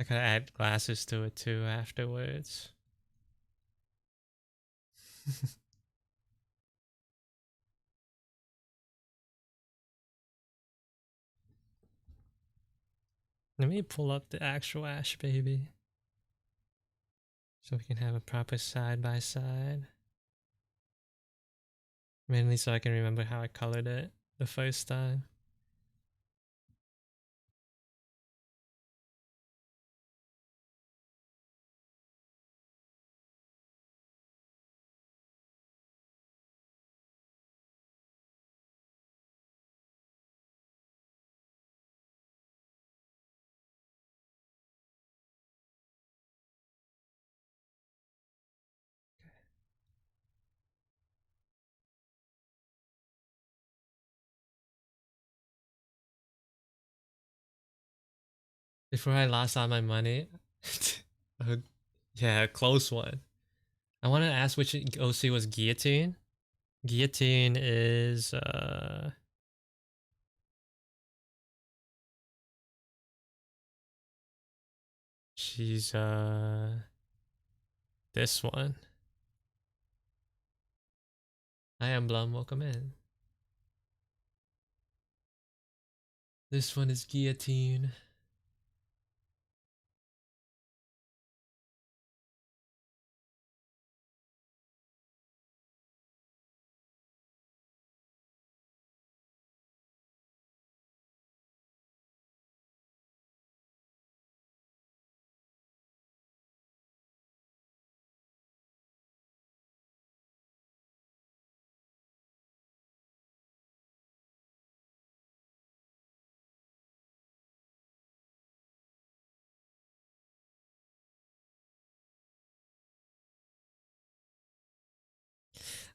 I could add glasses to it too afterwards. Let me pull up the actual Ash baby so we can have a proper side by side. Mainly so I can remember how I colored it the first time. Before I lost all my money, uh, yeah, close one. I want to ask which OC was Guillotine. Guillotine is she's this one. Hi Emblem, welcome in. This one is Guillotine.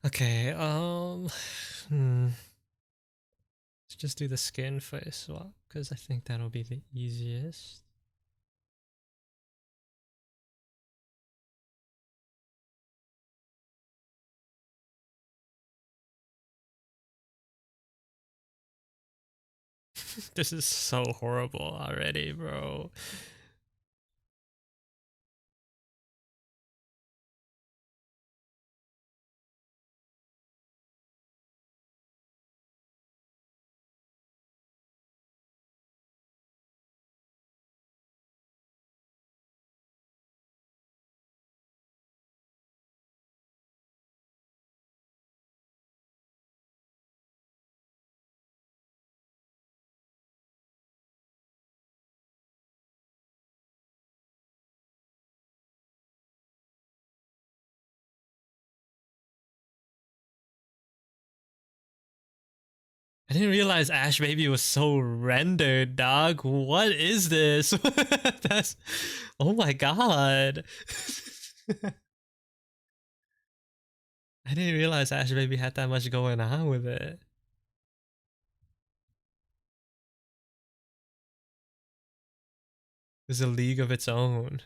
Okay, let's just do the skin first swap because I think that'll be the easiest. This is so horrible already, bro. didn't realize Ash Baby was so rendered, dog. What is this? That's. Oh my god. I didn't realize Ash Baby had that much going on with it. It's a league of its own.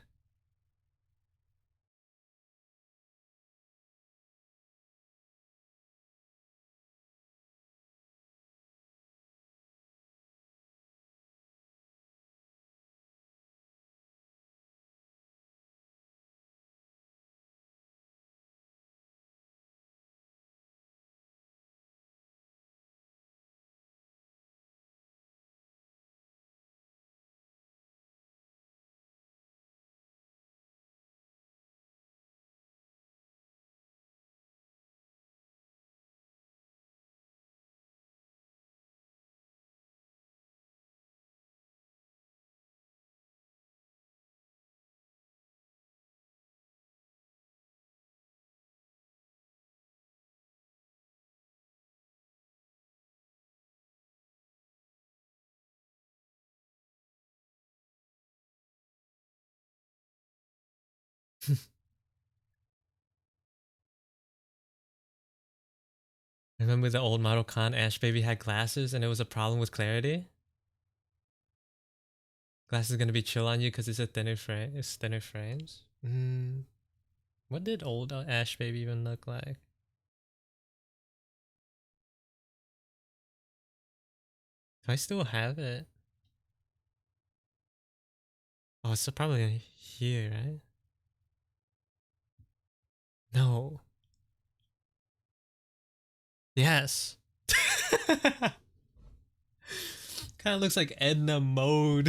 Remember the old Model Con Ash Baby had glasses and it was a problem with clarity? Glass is gonna be chill on you because it's a thinner frame. It's thinner frames. What did old Ash Baby even look like? Do I still have it? Oh, it's probably here, right? No. Yes. Kind of looks like Edna Mode.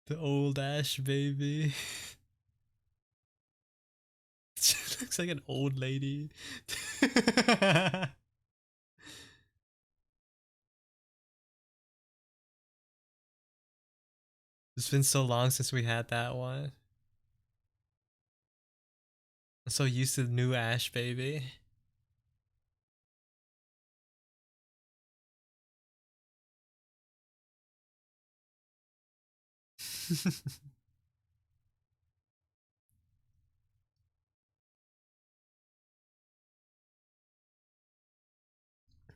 The old Ash Baby. She looks like an old lady. It's been so long since we had that one. I'm so used to the new Ash Baby.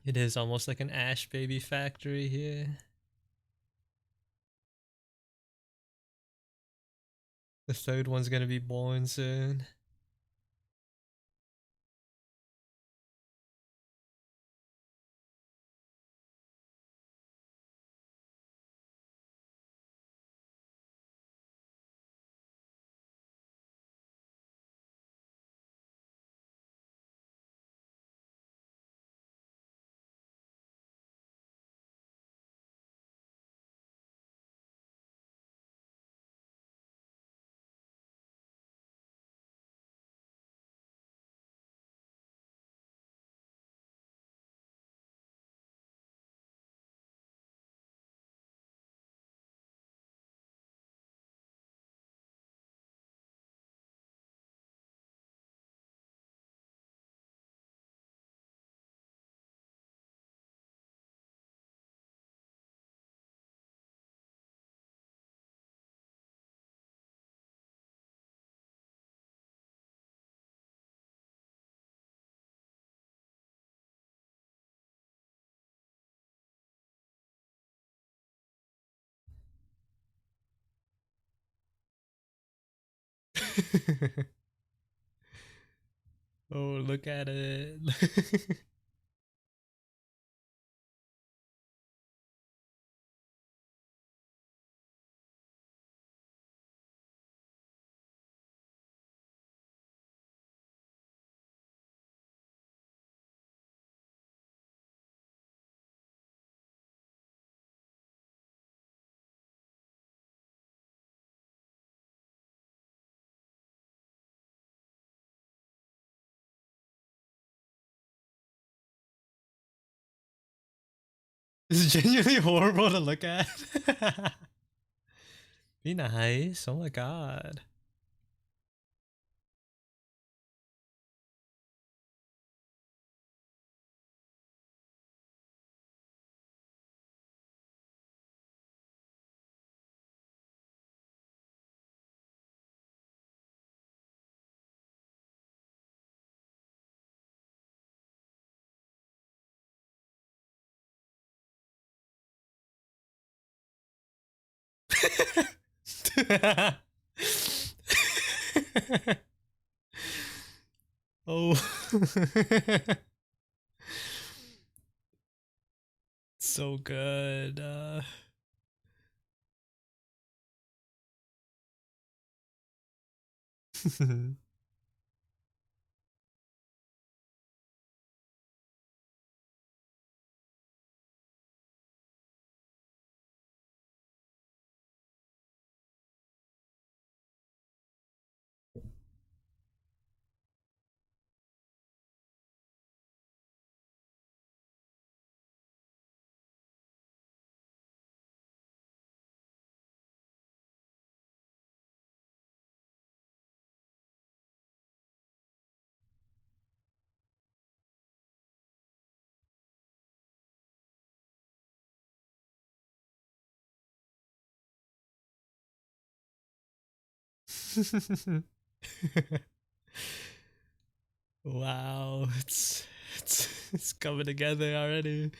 It is almost like an Ash Baby factory here. The third one's gonna be born soon. Oh, look at it. It's genuinely horrible to look at. Be nice. Oh my god. Oh. So good. Wow, it's coming together already.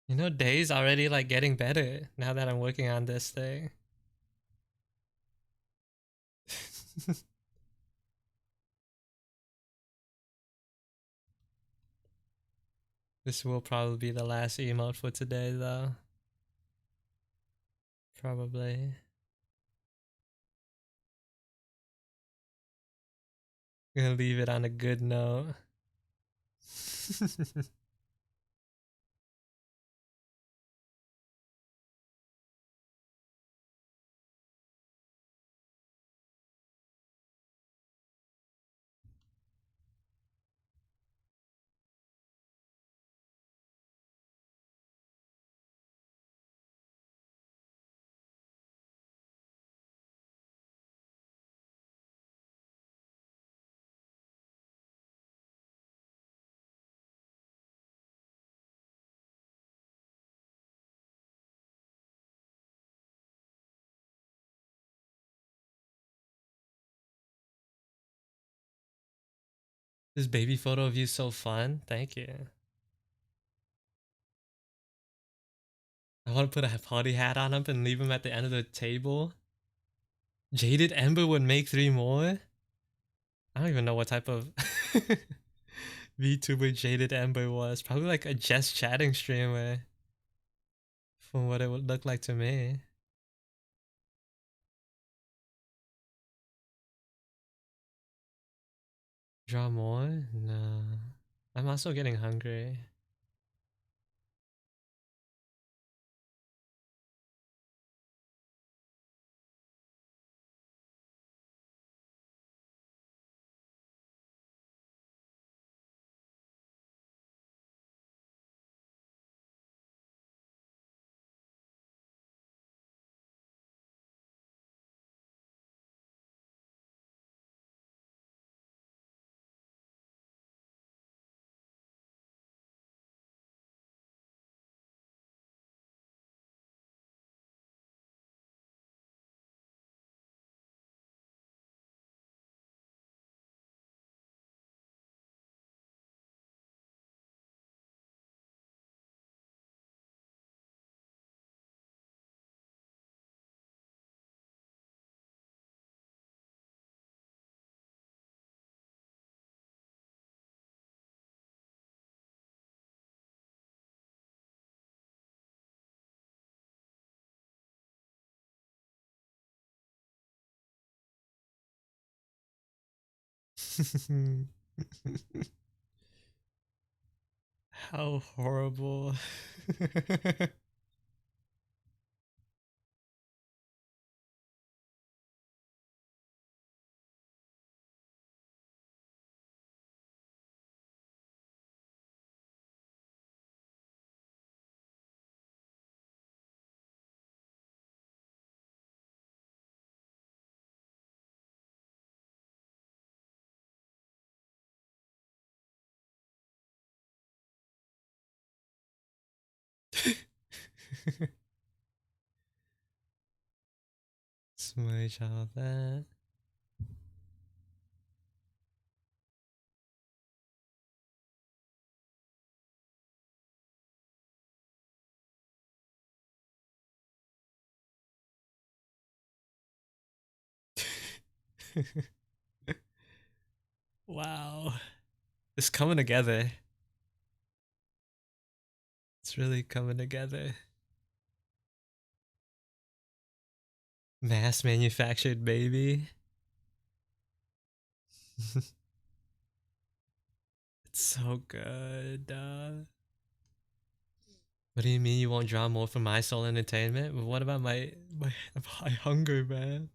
You know, days already like getting better now that I'm working on this thing. This will probably be the last emote for today, though. Probably. Gonna leave it on a good note. This baby photo of you so fun. Thank you. I want to put a party hat on him and leave him at the end of the table. Jaded Ember would make 3 more? I don't even know what type of VTuber Jaded Ember was. Probably like a just chatting streamer. From what it would look like to me. Draw more? No. I'm also getting hungry. How horrible. Smooch all that. Wow. It's coming together. It's really coming together. Mass manufactured, baby. It's so good. What do you mean you won't draw more from my soul entertainment? But what about my hunger, man?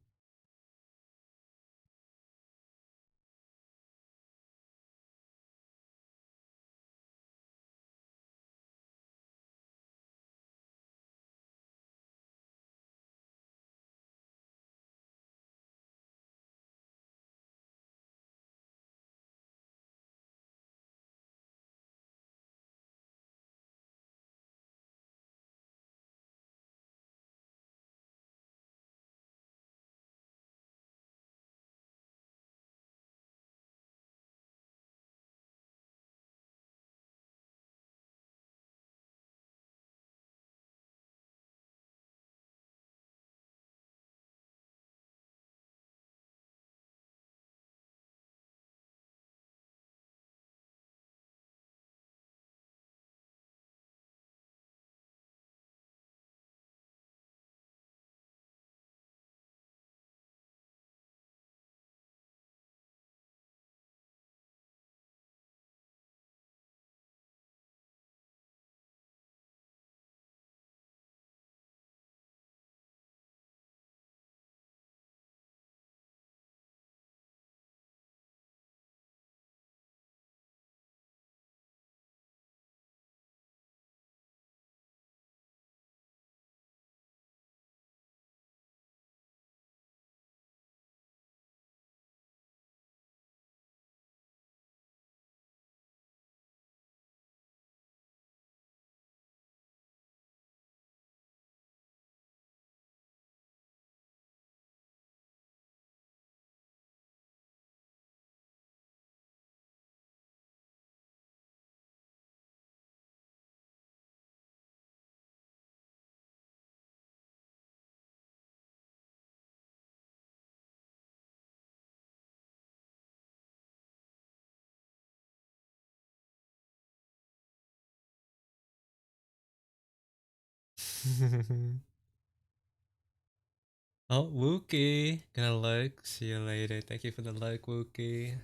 Oh, Wookie. Gonna look. See you later. Thank you for the look, Wookie.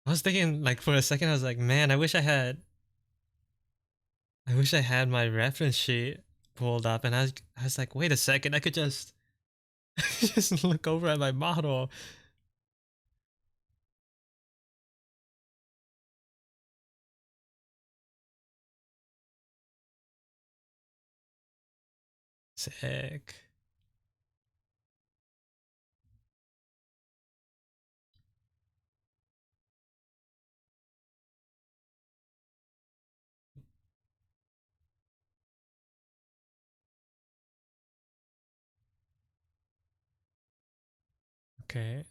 I was thinking, like, for a second, I was like, man, I wish I had my reference sheet pulled up, and I was like, wait a second, I could just, just look over at my model. Sick. Okay.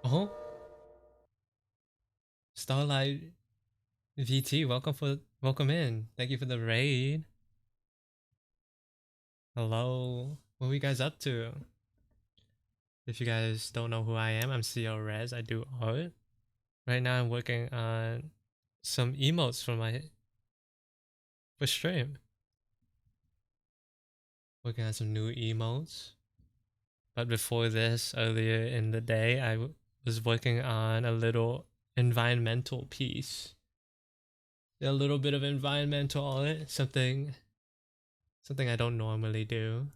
Oh, Starlight VT, welcome in. Thank you for the raid. Hello. What are you guys up to? If you guys don't know who I am, I'm CO Rez. I do art. Right now I'm working on some emotes for stream. Working on some new emotes. But before this, earlier in the day, I was working on a little environmental piece. A little bit of environmental art, something I don't normally do.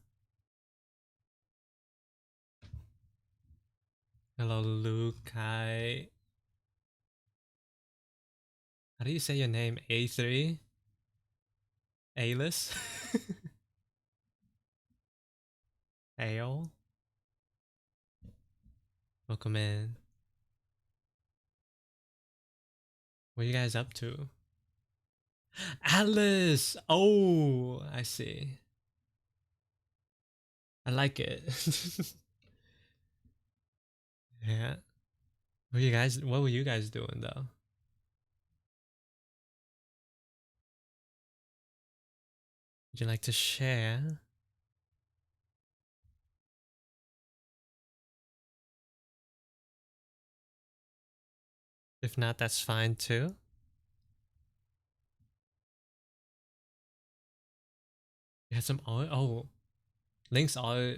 Hello, Luke. Hi. How do you say your name? A3? Alice? Ale? Welcome in. What are you guys up to? Alice! Oh, I see. I like it. Yeah. What were you guys doing though? Would you like to share? If not, that's fine too. You had some art? Oh, links are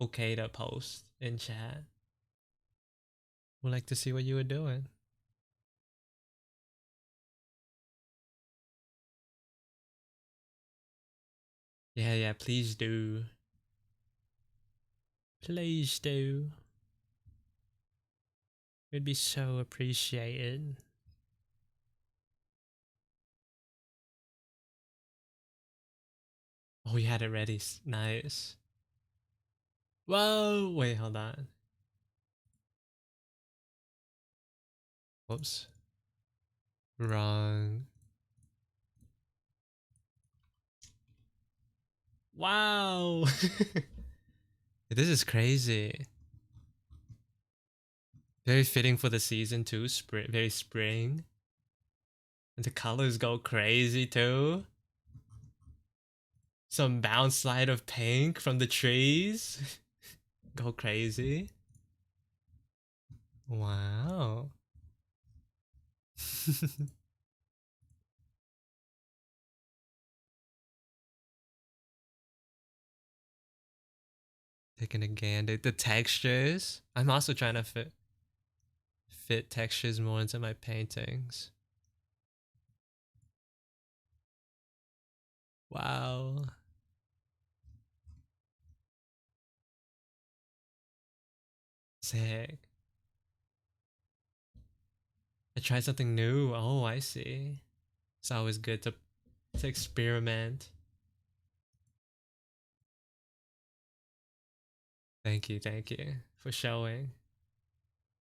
okay to post in chat. Would like to see what you were doing. Yeah, please do. Please do. It'd be so appreciated. Oh, you had it ready. Nice. Whoa, wait, hold on. Whoops. Wrong. Wow. This is crazy. Very fitting for the season too. Very spring. And the colors go crazy too. Some bounce slide of pink from the trees. Go crazy. Wow. Taking a gander. The textures. I'm also trying to fit textures more into my paintings. Wow. Sick. I tried something new. Oh, I see. It's always good to experiment. Thank you for showing.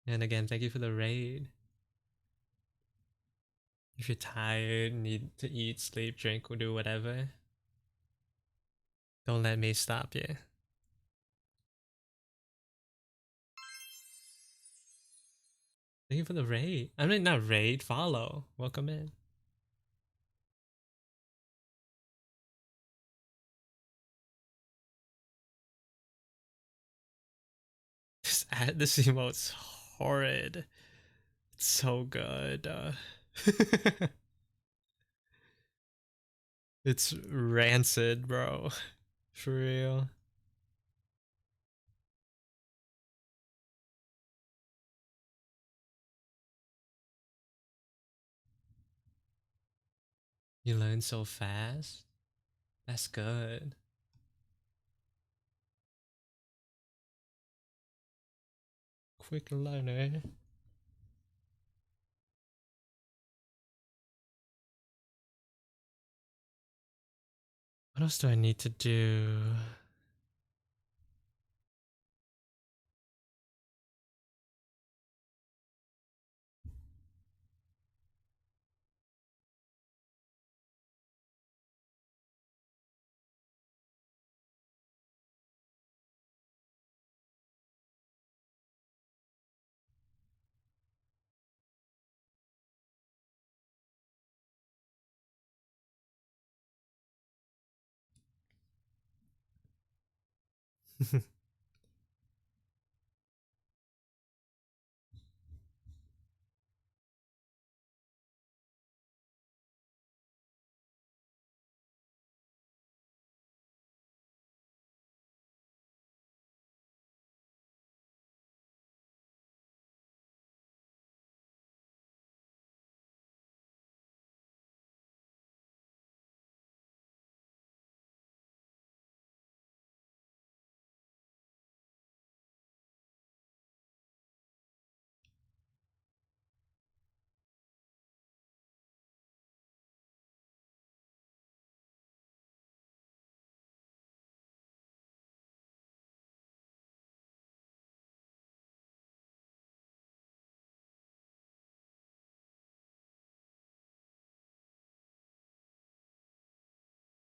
And again, thank you for the raid. If you're tired, need to eat, sleep, drink, or do whatever, don't let me stop you. Thank you for the raid. I mean, not raid, follow. Welcome in. This emote's horrid. It's so good. It's rancid, bro. For real. You learn so fast. That's good. quick learner. What else do I need to do?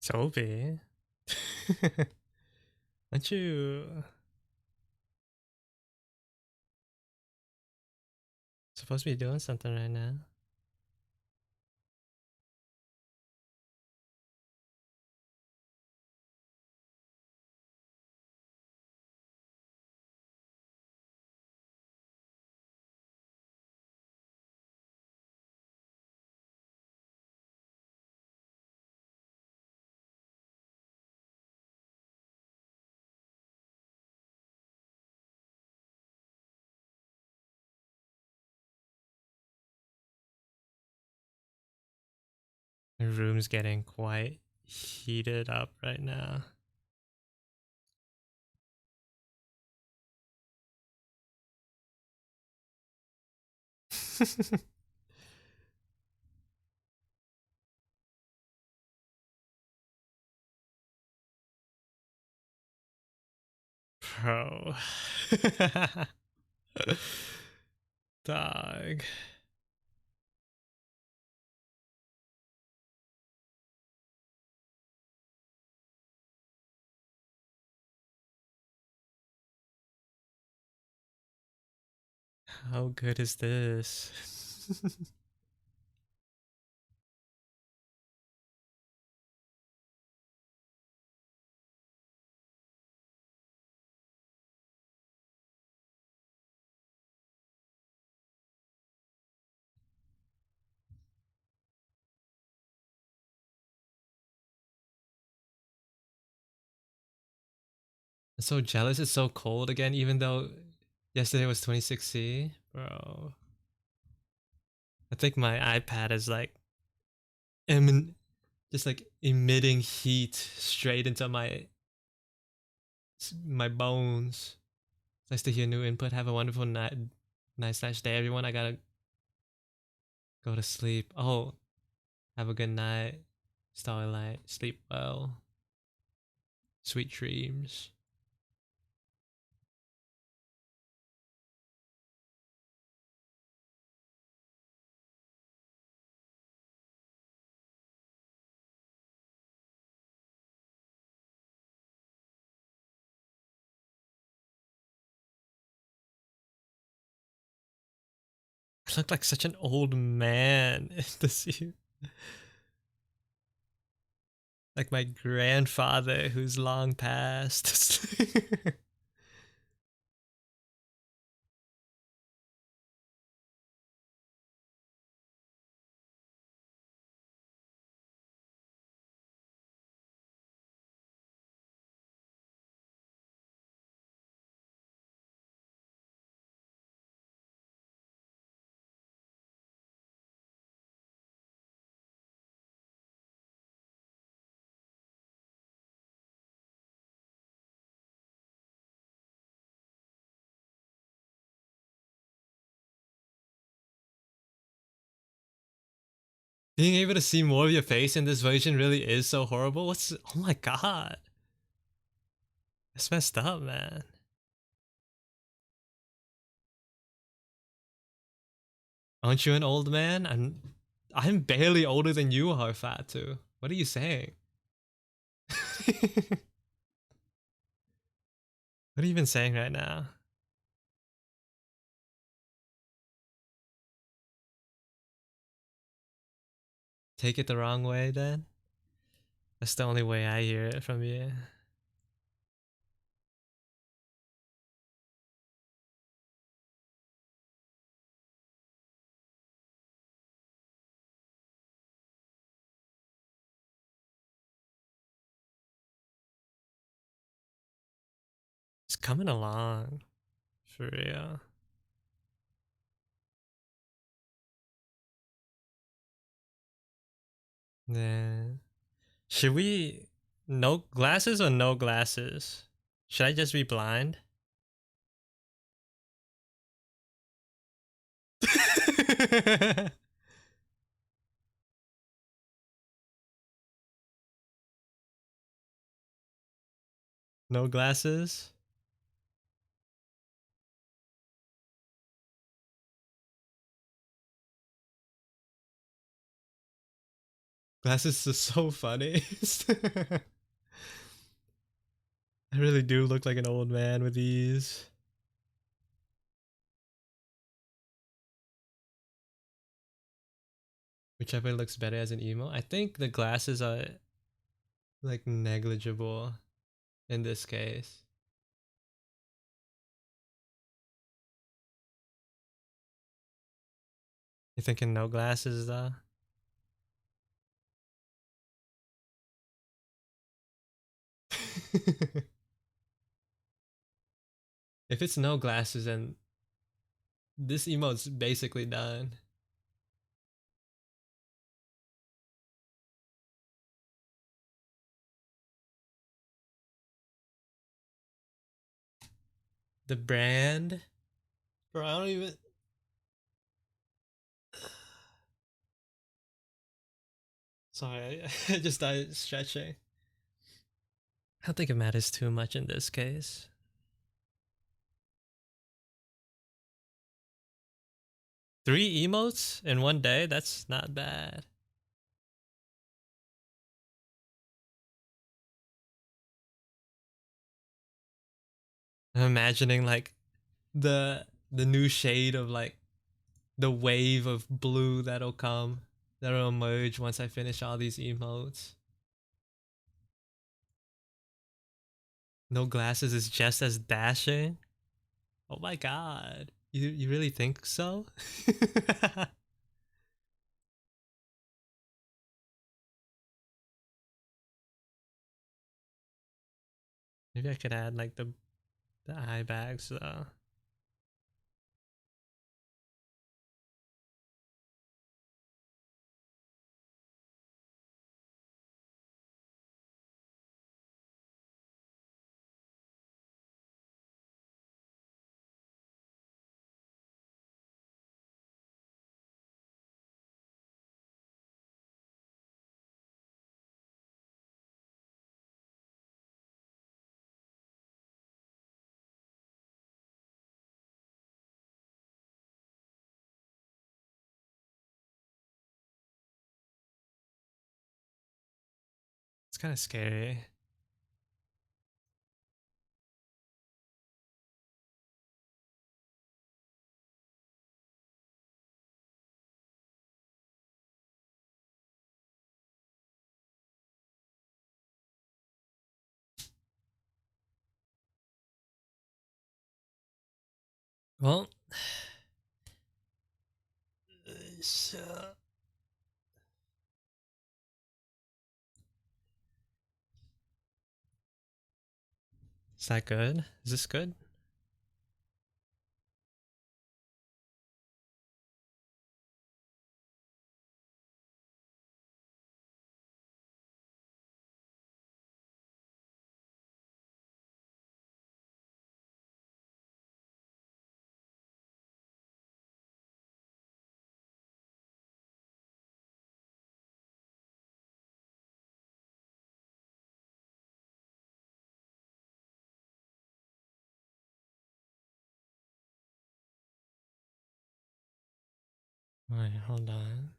Toby, aren't you supposed to be doing something right now? My room's getting quite heated up right now. Bro. Dog. How good is this? I'm so jealous it's so cold again, even though yesterday was 26C. Bro. I think my iPad is like just like emitting heat straight into my bones. Nice to hear new input. Have a wonderful night, nice day, everyone. I gotta go to sleep. Oh, have a good night, Starlight. Sleep well. Sweet dreams. I look like such an old man in the suit. Like my grandfather who's long passed. Being able to see more of your face in this version really is so horrible. What's... Oh my god. That's messed up, man. Aren't you an old man? I'm barely older than you are, Fatu. What are you saying? What are you even saying right now? Take it the wrong way then? That's the only way I hear it from you. It's coming along. For real. Yeah. Should we... No glasses or no glasses? Should I just be blind? No glasses? Glasses is so funny. I really do look like an old man with these. Whichever looks better as an emo. I think the glasses are like negligible in this case. You thinking no glasses though? If it's no glasses, then this emote's basically done. The brand? Bro, I don't even... Sorry, I just started stretching. I don't think it matters too much in this case. Three emotes in one day? That's not bad. I'm imagining like the new shade of like the wave of blue that'll emerge once I finish all these emotes. No glasses is just as dashing. Oh my god. You really think so? Maybe I could add like the eye bags though. It's kind of scary. Well, so is that good? Is this good? Wait, hold on.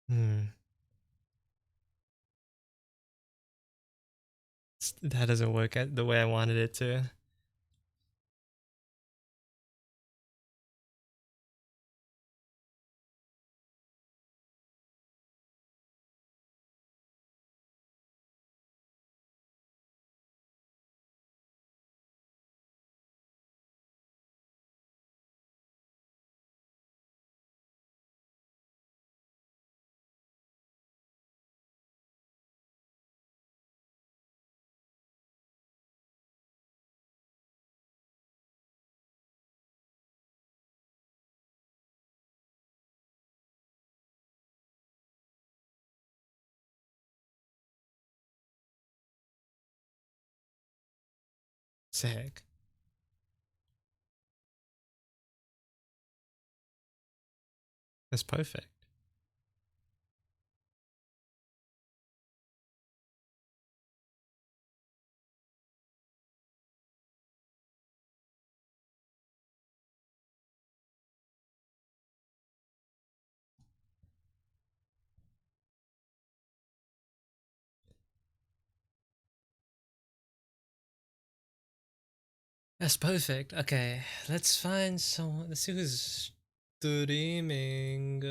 Hmm. That doesn't work the way I wanted it to. Sick. That's perfect. That's perfect. Okay, let's find someone. Let's see who's streaming.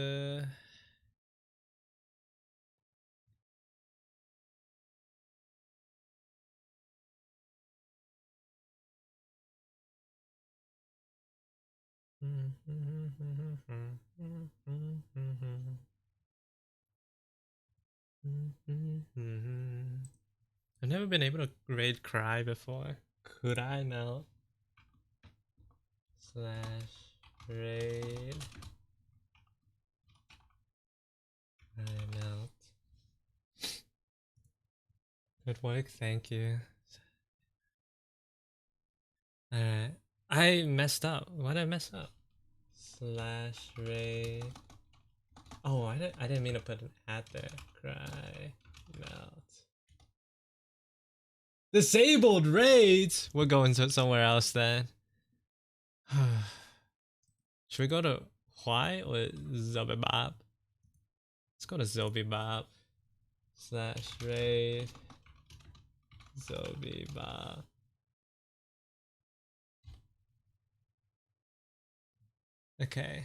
I've never been able to raid Cry before. Could I now? Slash raid. Timeout. Good work, thank you. Alright. I messed up. Why did I mess up? Slash raid. Oh, I didn't mean to put an ad there. Cry melt. Disabled raids! We're going to somewhere else then. Should we go to Why or Zobibab? Let's go to Zobibab. Slash raid. Zobibab. Okay.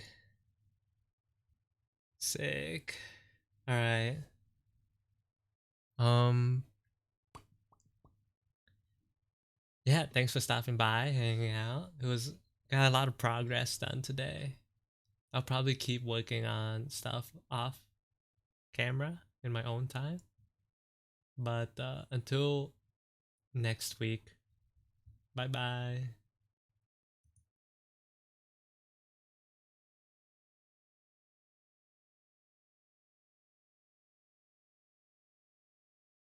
Sick. Alright. Yeah, thanks for stopping by, hanging out. Got a lot of progress done today. I'll probably keep working on stuff off camera in my own time. But until next week, bye bye.